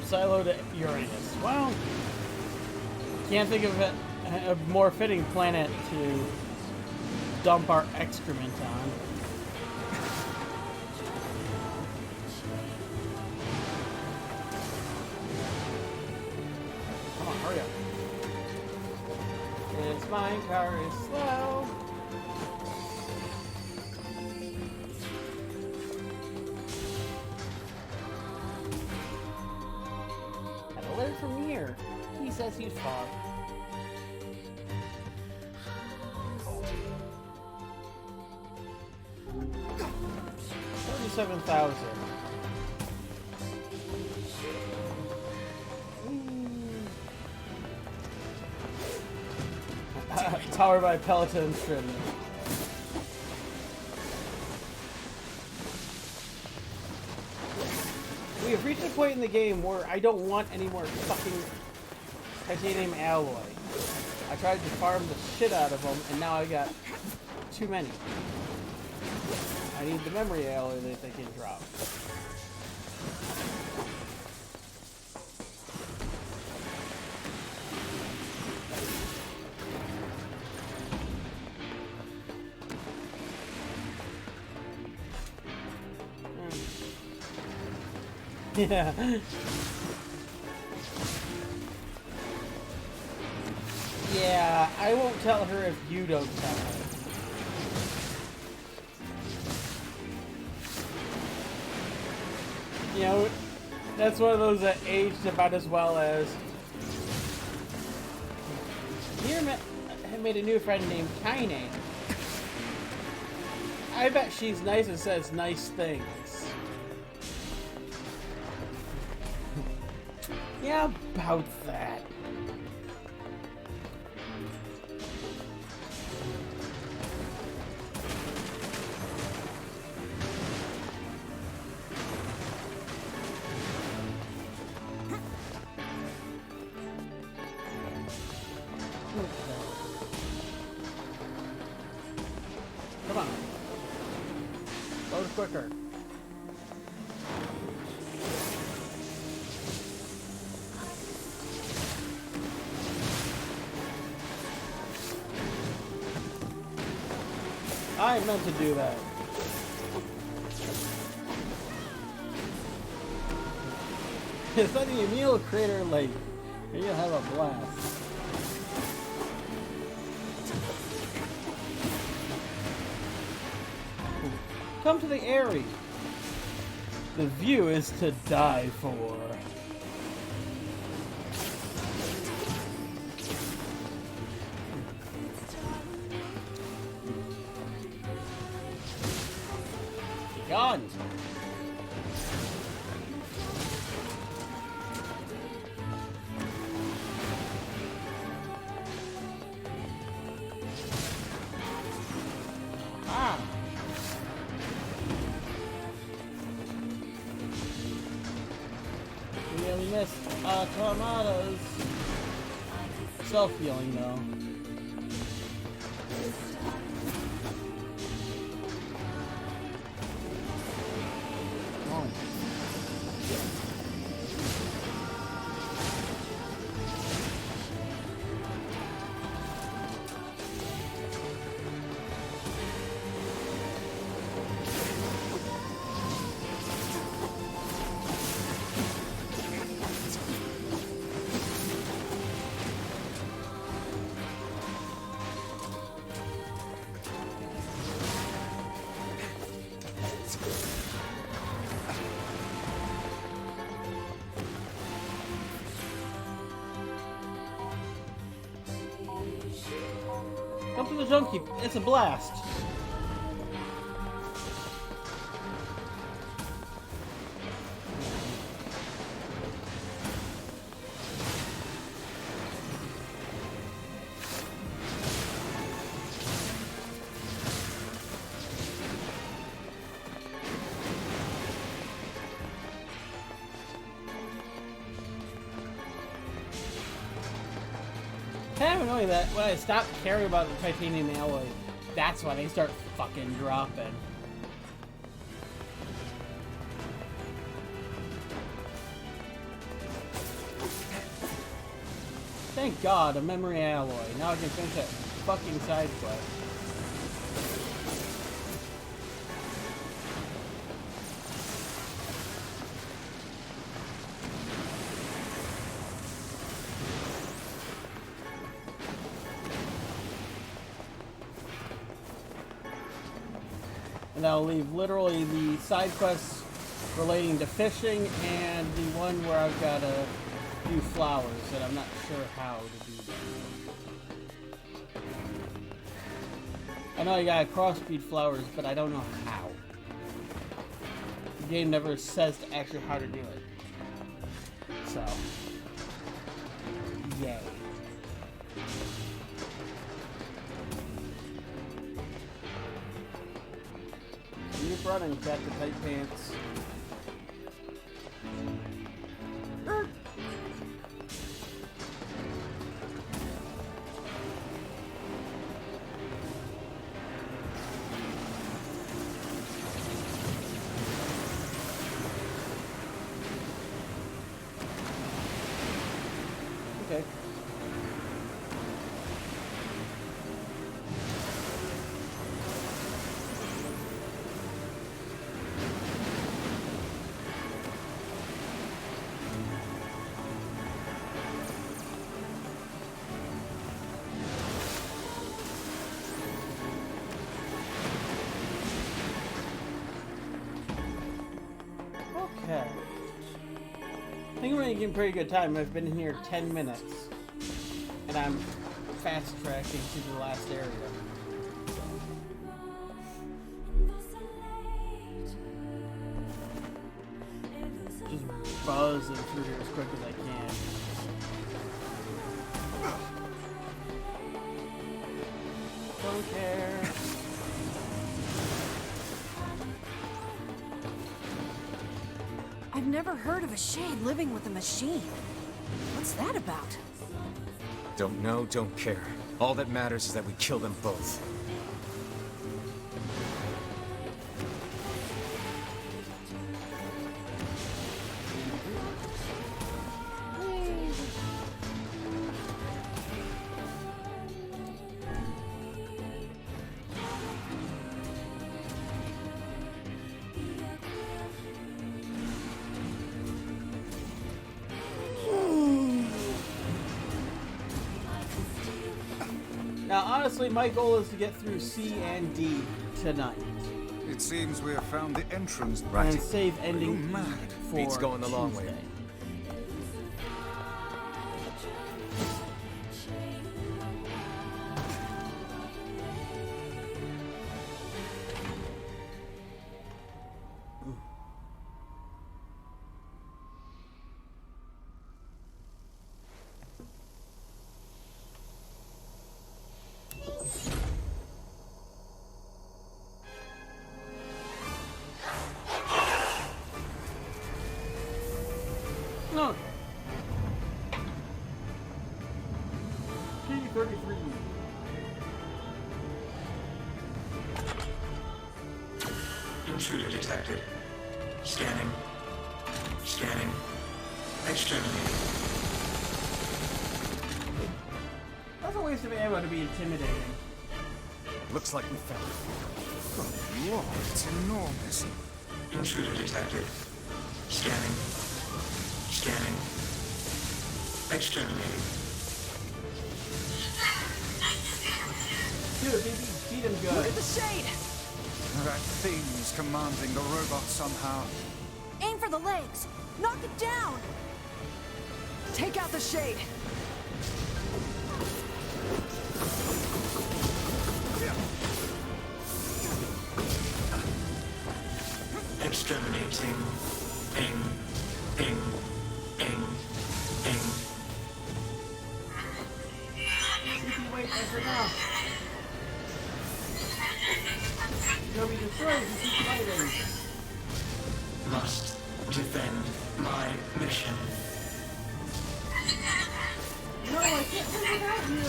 Silo to Uranus. Well, can't think of a more fitting planet to dump our excrement on. Come on, hurry up. This mine car is slow. From NieR. He says he's far. $37,000. Powered by Peloton and Stridden. We have reached a point in the game where I don't want any more fucking titanium alloy. I tried to farm the shit out of them, and now I got too many. I need the memory alloy that they can drop. Yeah. Yeah, I won't tell her if you don't tell her. You know, that's one of those that aged about as well as... NieR made a new friend named Kaine. I bet she's nice and says nice things. Yeah, about that. Come on. Load quicker. I meant to do that. It's like the Emil Crater Lake. And you'll have a blast. Come to the Eyrie. The view is to die for. Gone. Ah. We missed Tornadoes. Self-healing though. Come to the junkie. It's a blast. Kind of annoying that when I stop caring about the titanium alloy, that's when they start fucking dropping. Thank God, a memory alloy. Now I can finish that fucking side quest. And I'll leave literally the side quests relating to fishing and the one where I've got a few flowers that I'm not sure how to do that. I know I gotta crossbreed flowers, but I don't know how. The game never says to actually how to do it. So, yay. Keep running, cat the tight pants. Okay. Okay. think we're making pretty good time. I've been here 10 minutes. And I'm fast tracking to the last area. Just buzzing through here as quick as I can. Don't care. I've never heard of a shade living with a machine. What's that about? Don't know, don't care. All that matters is that we kill them both. Now, honestly, my goal is to get through C and D tonight. It seems we have found the entrance. Right. And save ending mad. for Beats going the long way. Tuesday. No. P-33. Intruder detected. Scanning. Scanning. Exterminating. That's a waste of ammo to be intimidating. Looks like we found it. Good lord, it's enormous. Intruder detected. Scanning. Scanning. Exterminating. Dude, beat him good. Look at the shade! That thing's commanding the robot somehow. Aim for the legs! Knock it down! Take out the shade! Exterminating. Ing. Ing. Ing. Ing. Wait, that's enough. You'll be destroyed if you keep fighting. Must defend my mission. No, I can't live without you.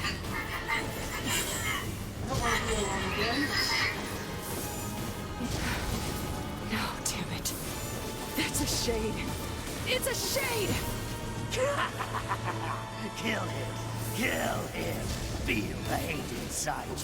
I don't want to be alone again. No, damn it. That's a shade. It's a shade! Kill him. Kill him. Feel the hate inside you.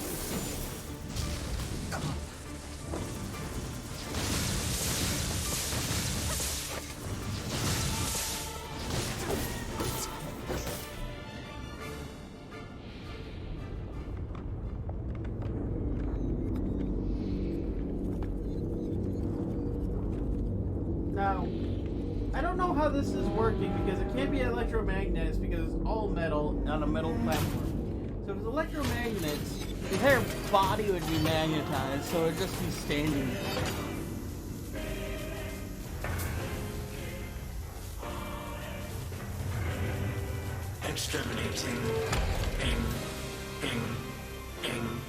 Now, I don't know how this is working because it can't be electromagnets because it's all metal on a metal platform. So if it's electromagnets, the entire body would be magnetized, so it'd just be standing there. Exterminating. Ing. Ing. Ing.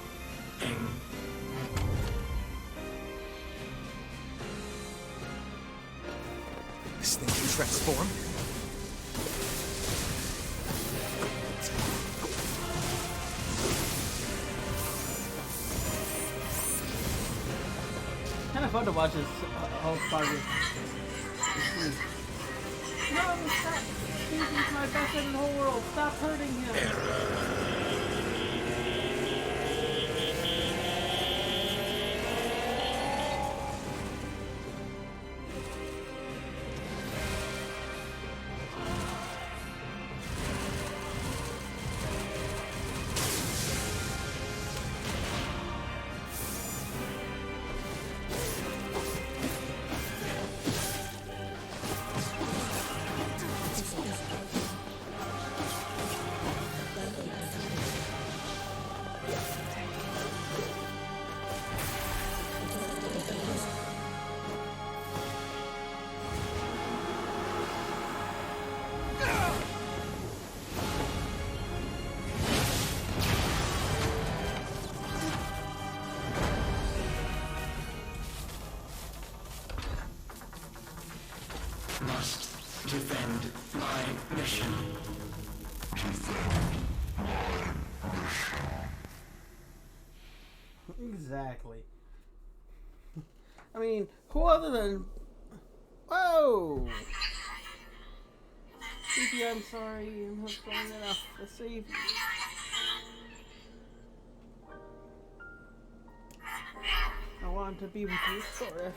Ing. This thing can transform? Kind of fun to watch this whole party. No, stop! He's my best friend in the whole world. Stop hurting him. Exactly. I mean, who other than... Whoa! Phoebe, I'm sorry. I'm not strong enough to save you. I want to be with you forever.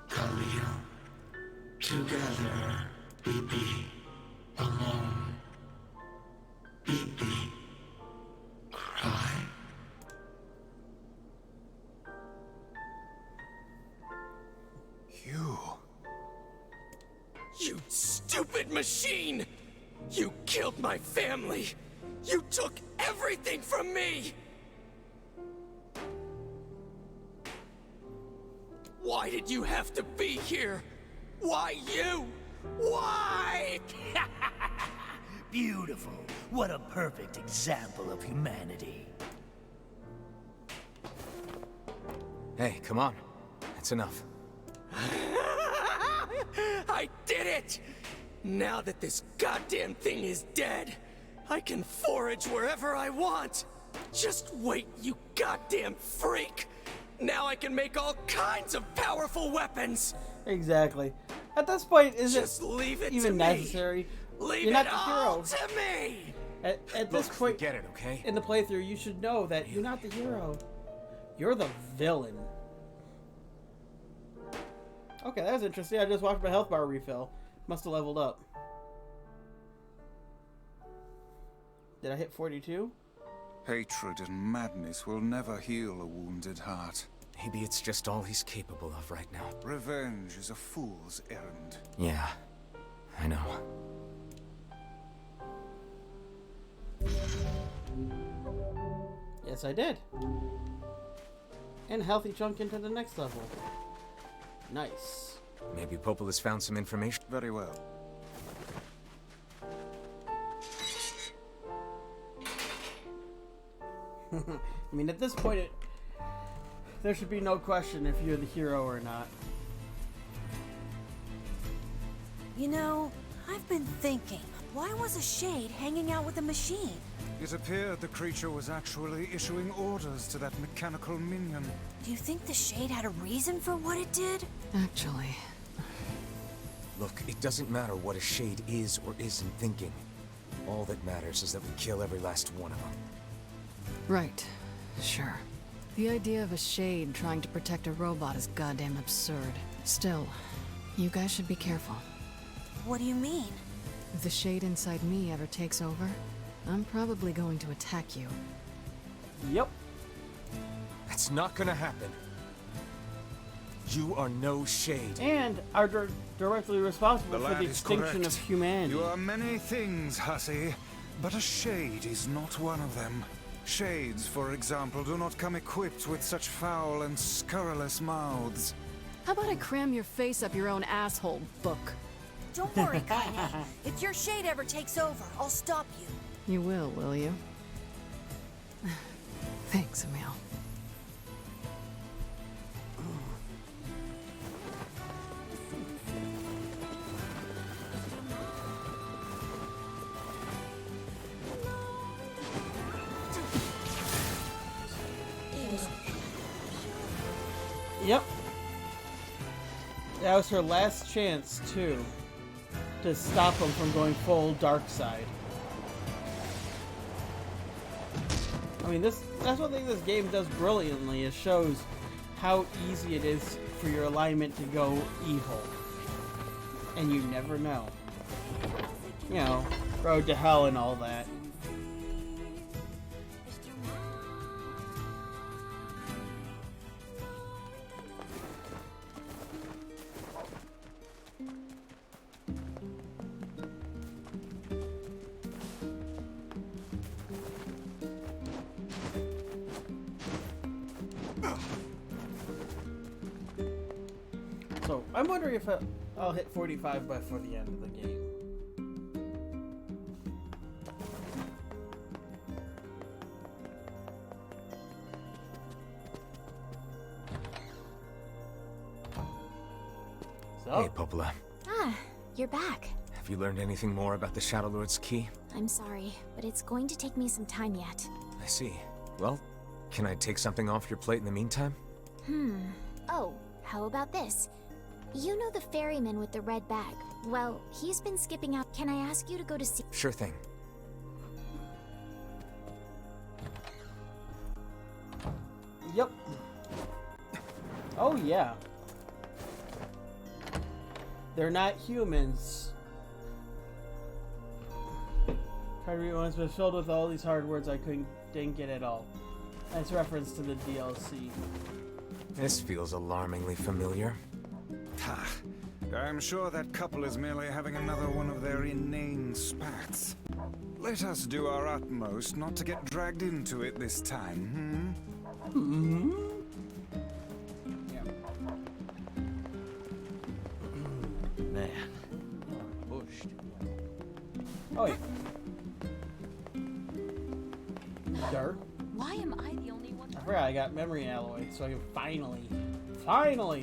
Khalil. Together. BB. Alone. BB. Cry. You stupid machine! You killed my family! You took everything from me! Why did you have to be here? Why you? Why? Beautiful. What a perfect example of humanity. Hey, come on. That's enough. I did it! Now that this goddamn thing is dead, I can forage wherever I want. Just wait, you goddamn freak! Now I can make all kinds of powerful weapons! Exactly. At this point, is Just it leave it even to necessary? Me. Leave You're not it the all hero. to me! At this point, get it, okay? In the playthrough, you should know that you're not the hero. You're the villain. Okay, that was interesting. I just watched my health bar refill. Must have leveled up. Did I hit 42? Hatred and madness will never heal a wounded heart. Maybe it's just all he's capable of right now. Revenge is a fool's errand. Yeah, I know. Yes, I did. And a healthy chunk into the next level. Nice. Maybe Popel has found some information. Very well. I mean, at this point, there should be no question if you're the hero or not. You know, I've been thinking, why was a shade hanging out with a machine? It appeared the creature was actually issuing orders to that mechanical minion. Do you think the shade had a reason for what it did? Actually... Look, it doesn't matter what a shade is or isn't thinking. All that matters is that we kill every last one of them. Right. Sure. The idea of a shade trying to protect a robot is goddamn absurd. Still, you guys should be careful. What do you mean? If the shade inside me ever takes over, I'm probably going to attack you. Yep. That's not gonna happen. You are no shade. And are directly responsible for the is extinction correct. of humanity. You are many things, hussy, but a shade is not one of them. Shades, for example, do not come equipped with such foul and scurrilous mouths. How about I cram your face up your own asshole, book? Don't worry, Kaine. If your shade ever takes over, I'll stop you. You will you? Thanks, Emil. Yep. That was her last chance, too, to stop him from going full dark side. I mean, that's one thing this game does brilliantly. It shows how easy it is for your alignment to go evil. And you never know. You know, road to hell and all that. So, I'm wondering if I'll hit 45 before the end of the game. So? Hey, Popola. Ah, you're back. Have you learned anything more about the Shadow Lord's key? I'm sorry, but it's going to take me some time yet. I see. Well, Can I take something off your plate in the meantime? Oh, how about this? You know the ferryman with the red bag. Well, he's been skipping out. Can I ask you to go to see— Sure thing. Yep. Oh, yeah. They're not humans. Carter once was filled with all these hard words I didn't get at all. Nice reference to the DLC. This feels alarmingly familiar. Ha! I'm sure that couple is merely having another one of their inane spats. Let us do our utmost not to get dragged into it this time, Man. Pushed. Oh, yeah. Dirt. Why am I the only one? I forgot I got memory alloy, so I can finally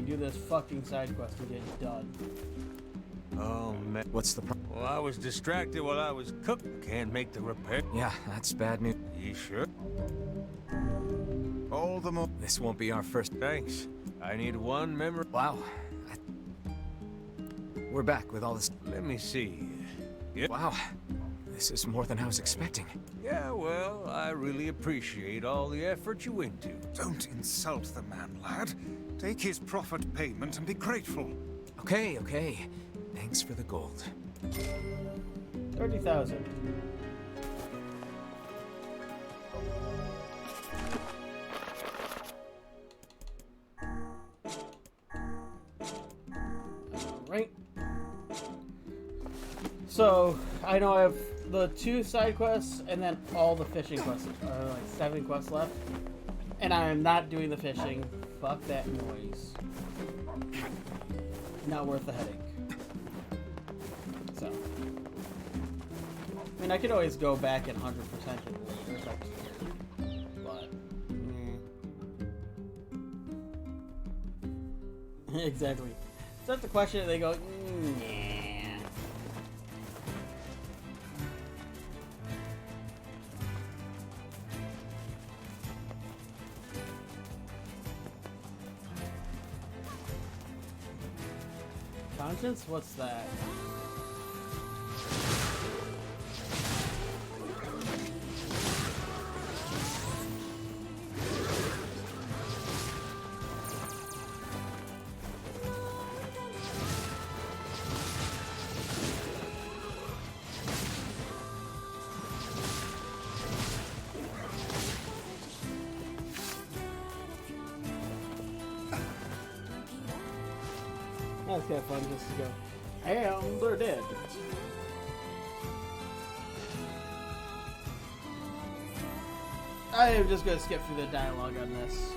do this fucking side quest and get it done. Oh, man. What's the problem? Well, I was distracted while I was cooking. Can't make the repair. Yeah, that's bad news. You sure? All the more. This won't be our first. Thanks. I need one memory. Wow. We're back with all this. Let me see. Yep. Wow. This is more than I was expecting. Yeah, well, I really appreciate all the effort you went to. Don't insult the man, lad. Take his proffered payment and be grateful. Okay, okay. Thanks for the gold. 30,000. Right. So I know I have the 2 side quests and then all the fishing quests. Like 7 quests left, and I am not doing the fishing. Fuck that noise. Not worth the headache. So, I mean, I could always go back and 100% it later if I can, but exactly. So that's the question. They go, yeah. Conscience? What's that? That's kind of fun just to go, and they're dead. I am just going to skip through the dialogue on this.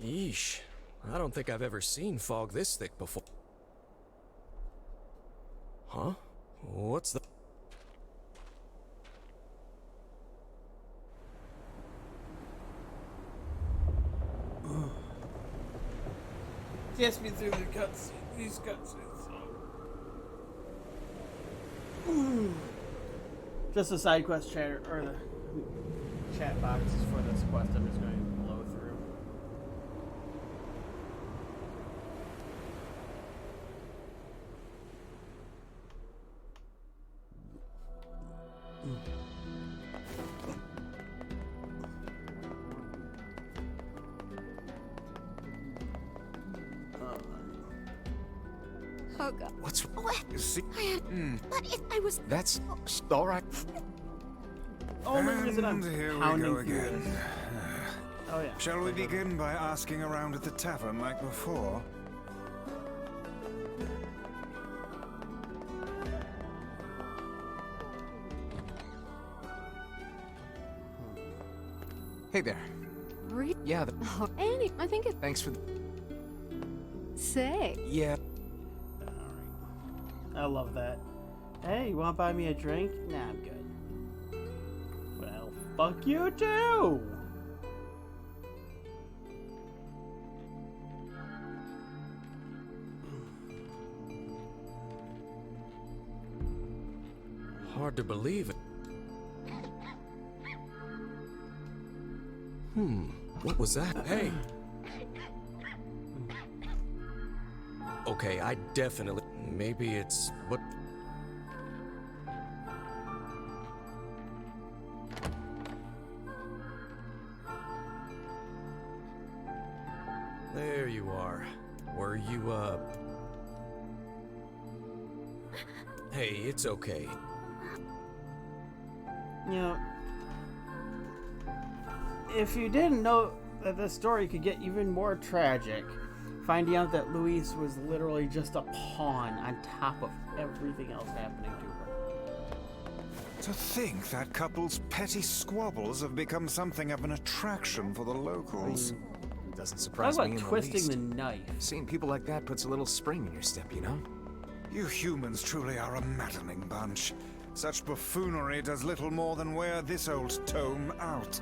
Yeesh. I don't think I've ever seen fog this thick before. Huh? What's the... Gets me through the cutscene. These cutscenes. Just the side quest chat or the chat boxes for this quest. I'm just going to blow through. Oh god. What's What? See? But I was. That's all right. Only reason I'm here we pounding go through again. this. Oh yeah. Shall we begin by asking around at the tavern like before? Hey there. Yeah, Oh, Annie, I think it. thanks for the... Say. Yeah. I love that. Hey, you want to buy me a drink? Nah, I'm good. Well, fuck you too! hard to believe it. What was that? Hey! Okay, I definitely... Maybe it's... what... There you are. Were you, Hey, it's okay. You know, if you didn't know that this story could get even more tragic, finding out that Louise was literally just a pawn on top of everything else happening to her. To think that couple's petty squabbles have become something of an attraction for the locals. Doesn't surprise How me in about the twisting least. the knife? Seeing people like that puts a little spring in your step, you know? You humans truly are a maddening bunch. Such buffoonery does little more than wear this old tome out.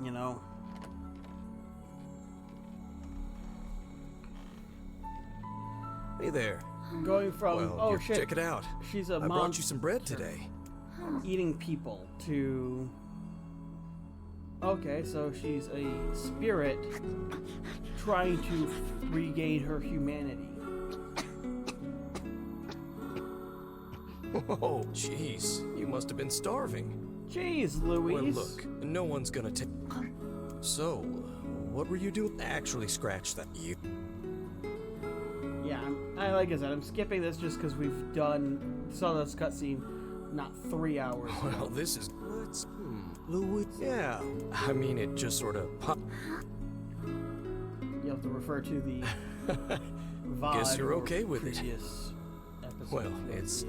You know. Hey there. Going from, Well, oh here, shit, check it out. she's a I brought you some bread today. eating people, to... Okay, so she's a spirit trying to regain her humanity. Oh, jeez. You must have been starving. Jeez, Louise. Well, look, no one's gonna take... So, what were you doing? Actually, scratch that. You... Yeah, like I said, I'm skipping this just because we've saw this cutscene not 3 hours ago. Well, this is... Louis? Yeah, I mean, it just sort of popped. You have to refer to the VOD. Guess you're or okay with it. previous episode. Well, it's...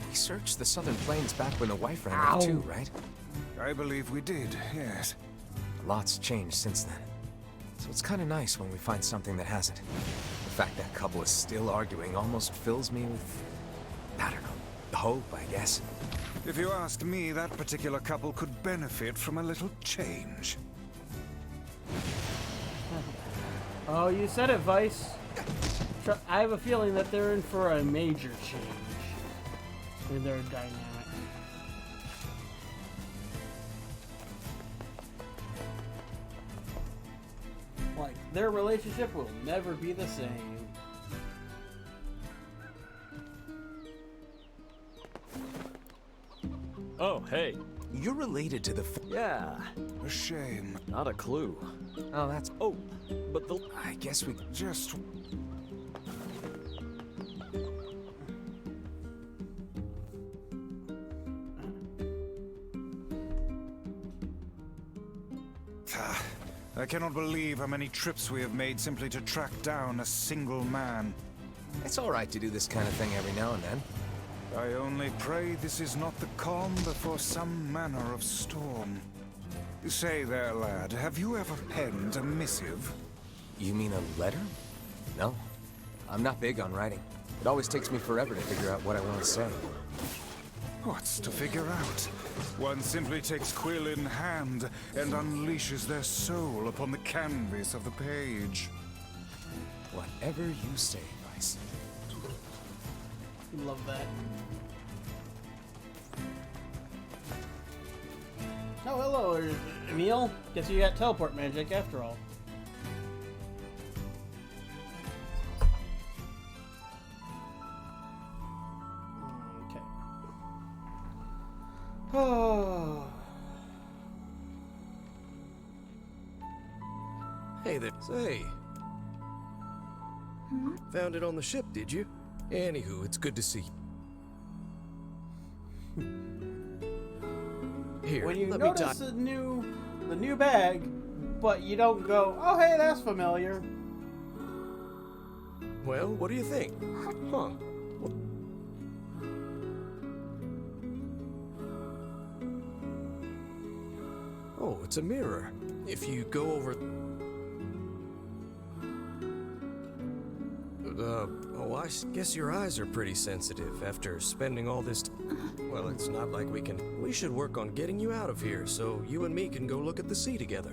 We searched the southern plains back when the wife ran Ow. there too, right? I believe we did, yes. A lot's changed since then. So it's kind of nice when we find something that hasn't. The fact that couple is still arguing almost fills me with... I don't know, hope, I guess. If you ask me, that particular couple could benefit from a little change. Oh, you said it, Vice. I have a feeling that they're in for a major change in their dynamic. Like, their relationship will never be the same. Oh, hey. You're related to the... Yeah. A shame. Not a clue. Oh, that's... Oh, but the... I guess we... Just... I cannot believe how many trips we have made simply to track down a single man. It's all right to do this kind of thing every now and then. I only pray this is not the calm before some manner of storm. Say there, lad, have you ever penned a missive? You mean a letter? No. I'm not big on writing. It always takes me forever to figure out what I want to say. What's to figure out? One simply takes quill in hand and unleashes their soul upon the canvas of the page. Whatever you say, Vice. Love that. Oh, hello, Emil. Guess you got teleport magic after all. Okay. Oh. Hey there. Say. Found it on the ship, did you? Anywho, it's good to see you. Here, When you let notice the new bag, but you don't go, oh hey, that's familiar. Well, what do you think? Huh? Oh, it's a mirror. If you go over... oh, I guess your eyes are pretty sensitive after spending all this Well, it's not like we can... We should work on getting you out of here so you and me can go look at the sea together.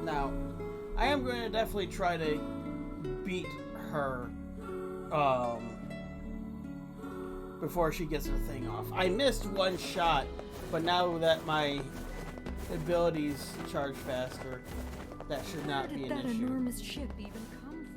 Now, I am going to definitely try to beat her, before she gets her thing off. I missed one shot, but now that my abilities charge faster, that should not be an issue. Where did that enormous ship even come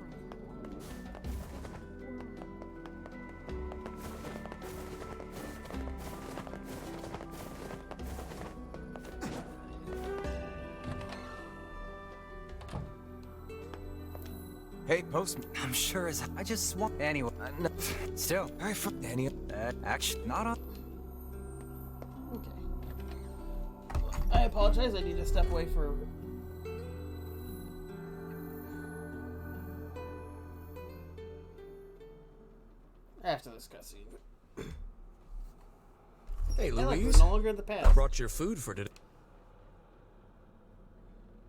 Hey, Postman. I'm sure as I just want anyway. No, still, I any action not on. Okay. I apologize. I need to step away for. After this cutscene. Hey, Hey, look, we're Louise. no longer in the past. I brought your food for today.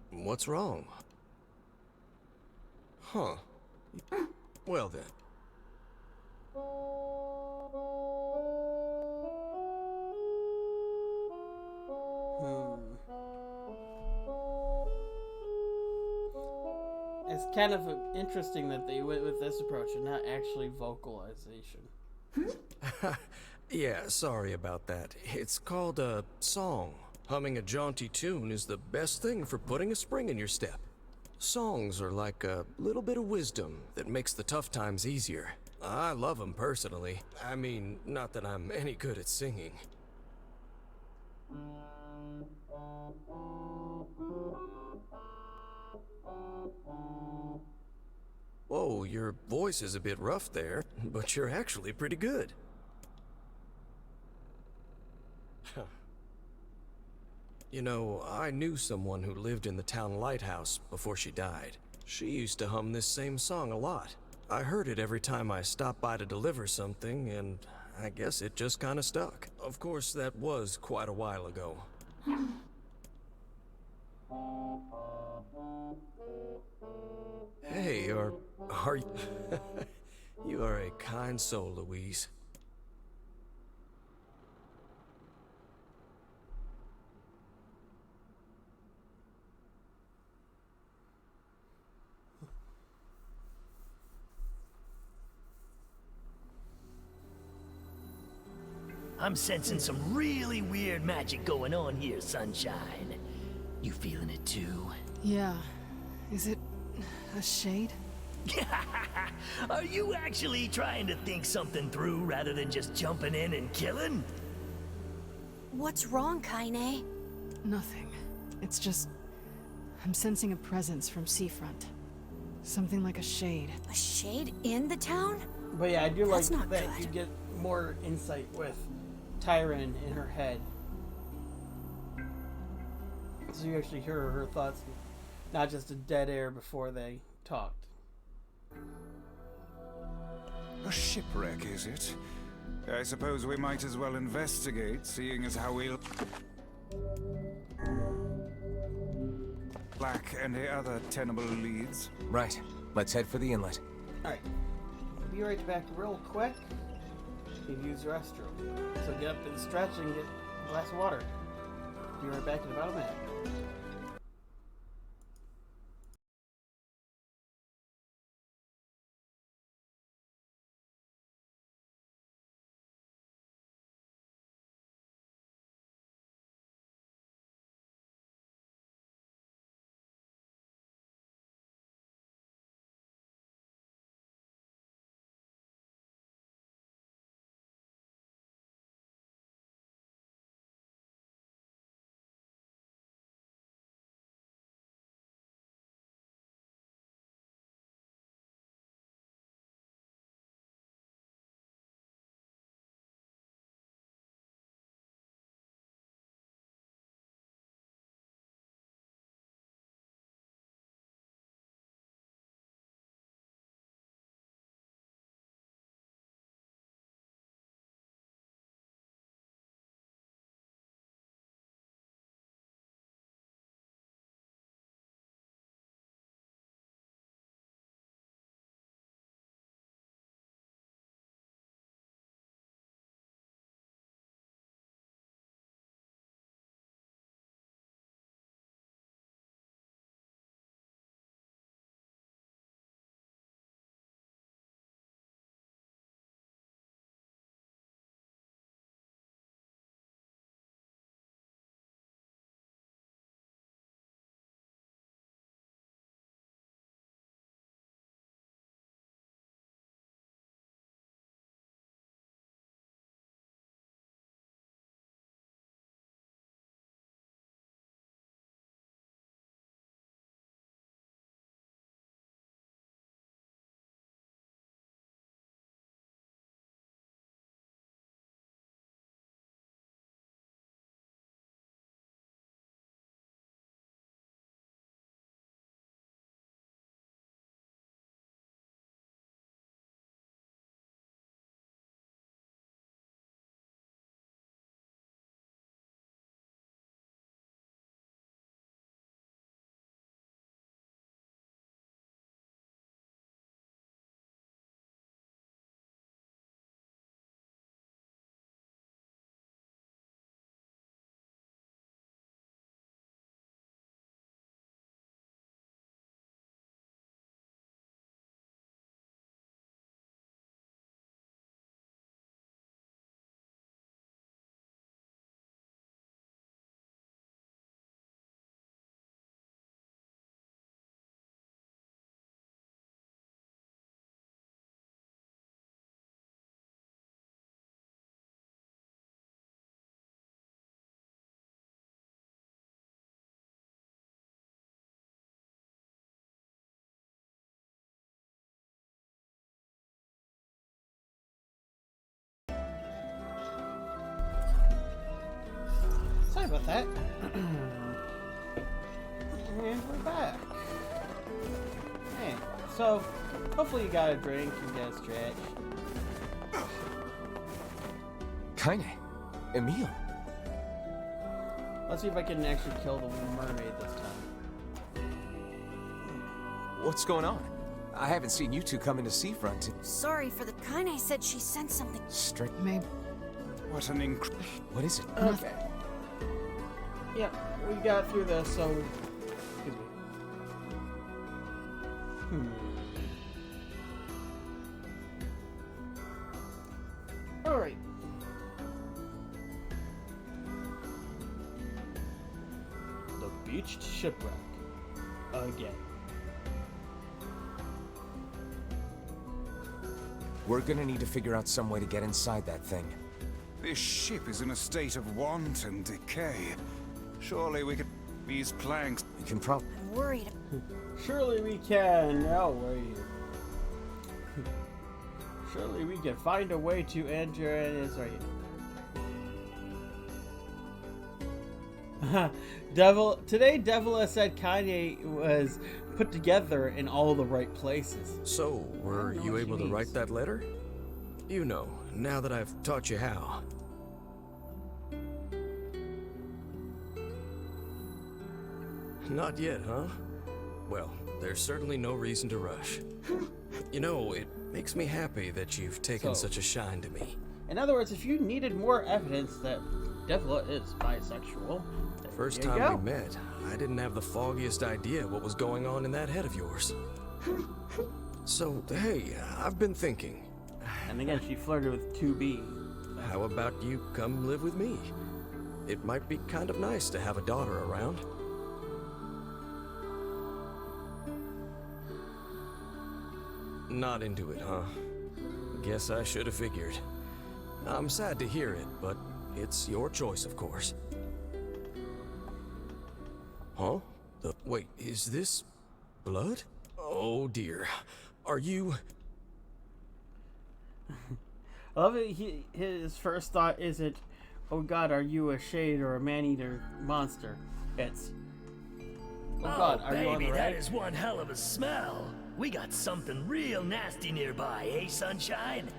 What's wrong? Huh. Well then. It's kind of interesting that they went with this approach and not actually vocalization. Yeah, sorry about that. It's called a song. Humming a jaunty tune is the best thing for putting a spring in your step. Songs are like a little bit of wisdom that makes the tough times easier. I love them personally. I mean, not that I'm any good at singing. Whoa, your voice is a bit rough there, but you're actually pretty good. You know, I knew someone who lived in the town lighthouse before she died. She used to hum this same song a lot. I heard it every time I stopped by to deliver something, and I guess it just kinda stuck. Of course, that was quite a while ago. Hey, are you... You are a kind soul, Louise. I'm sensing some really weird magic going on here, Sunshine. You feeling it too? Yeah. Is it a shade? Are you actually trying to think something through rather than just jumping in and killing? What's wrong, Kaine? Nothing. It's just... I'm sensing a presence from seafront. Something like a shade. A shade in the town? But yeah, I do like That's not that good. you get more insight with Tyron in her head. So you actually hear her thoughts, not just a dead air before they talked. A shipwreck, is it? I suppose we might as well investigate, seeing as how we'll lack any other tenable leads. Right. Let's head for the inlet. Alright. Be right back real quick. You've used the restroom. So get up and stretch and get a glass of water. Be right back in about a minute. about that. And we're back. Hey, so hopefully you got a drink and get a stretch. Kaine, Emil. Let's see if I can actually kill the mermaid this time. What's going on? I haven't seen you two come into Seafront. Sorry for the Kaine said she sent something. Straight. Maybe. What an What is it? Okay. Yep, we got through this, so. Excuse me. Alright. The beached shipwreck. Again. We're gonna need to figure out some way to get inside that thing. This ship is in a state of want and decay. Surely we could... These planks... We can probably... I'm worried. Surely we can. No way. Surely we can find a way to enter and it's right. Devil has said Kanye was put together in all the right places. So, were you able to write that letter? You know, now that I've taught you how. Not yet, huh? Well, there's certainly no reason to rush. You know, it makes me happy that you've taken such a shine to me. In other words, if you needed more evidence that Devil is bisexual, First time we met, I didn't have the foggiest idea what was going on in that head of yours. So, hey, I've been thinking. And again, she flirted with 2B. How about you come live with me? It might be kind of nice to have a daughter around. Not into it, huh? Guess I should have figured. I'm sad to hear it, but it's your choice, of course. Huh? Wait, is this blood? Oh dear. Are you... I love it. His first thought isn't, oh god, are you a shade or a man-eater monster? It's, oh god, are baby, you on the right? that is one hell of a smell. We got something real nasty nearby, eh, Sunshine?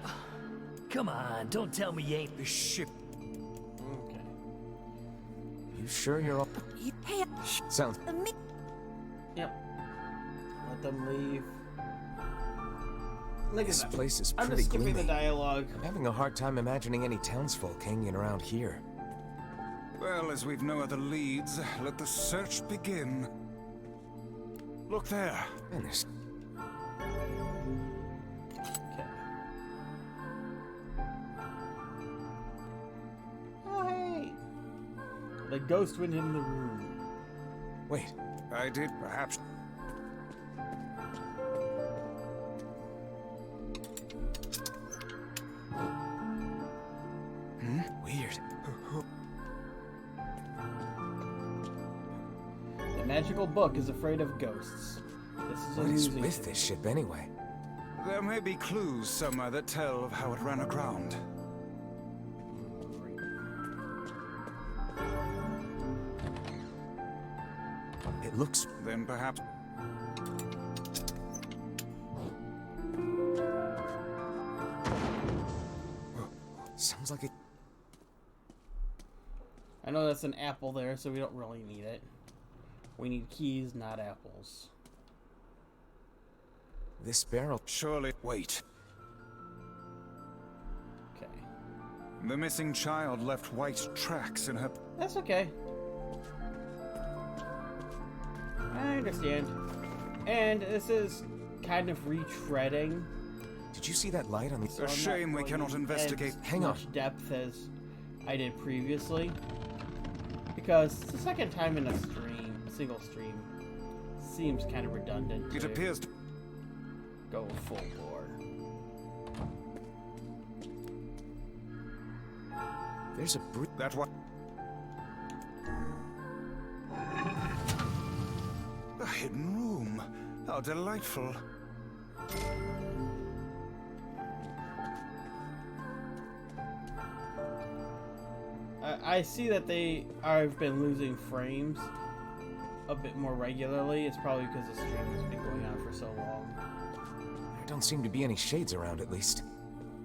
Come on, don't tell me you ain't... The ship... Okay. You sure you're all... Hey, Sounds... Yep. Let them leave. Look at This that. place is I'm pretty just skipping gloomy. the dialogue. I'm having a hard time imagining any townsfolk hanging around here. Well, as we've no other leads, let the search begin. Look there. Man, there's... Okay. Oh, hey! The ghost went in the room. Wait. I did, perhaps. Weird. The magical book is afraid of ghosts. This is What is amusing. with this ship anyway? There may be clues somewhere that tell of how it ran aground. It looks... Then perhaps... Sounds like it... I know that's an apple there, so we don't really need it. We need keys, not apples. This barrel... Surely... Wait. Okay. The missing child left white tracks in her... That's okay. I understand. And this is kind of retreading. Did you see that light on the... A shame we cannot investigate. Hang on. Much depth as I did previously. Because it's the second time in a stream, a single stream. Seems kind of redundant. It appears to... Go full bore. There's a... That one... A hidden room. How delightful. I see that I've been losing frames a bit more regularly. It's probably because the stream has been going on for so long. There don't seem to be any shades around, at least.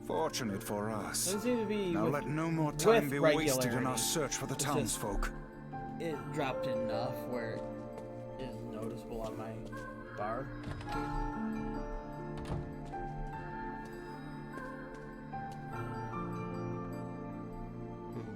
Fortunate for us. Doesn't seem to be now with, let no more time be wasted in our regularity. search for the It's townsfolk. It dropped enough where it is noticeable on my bar.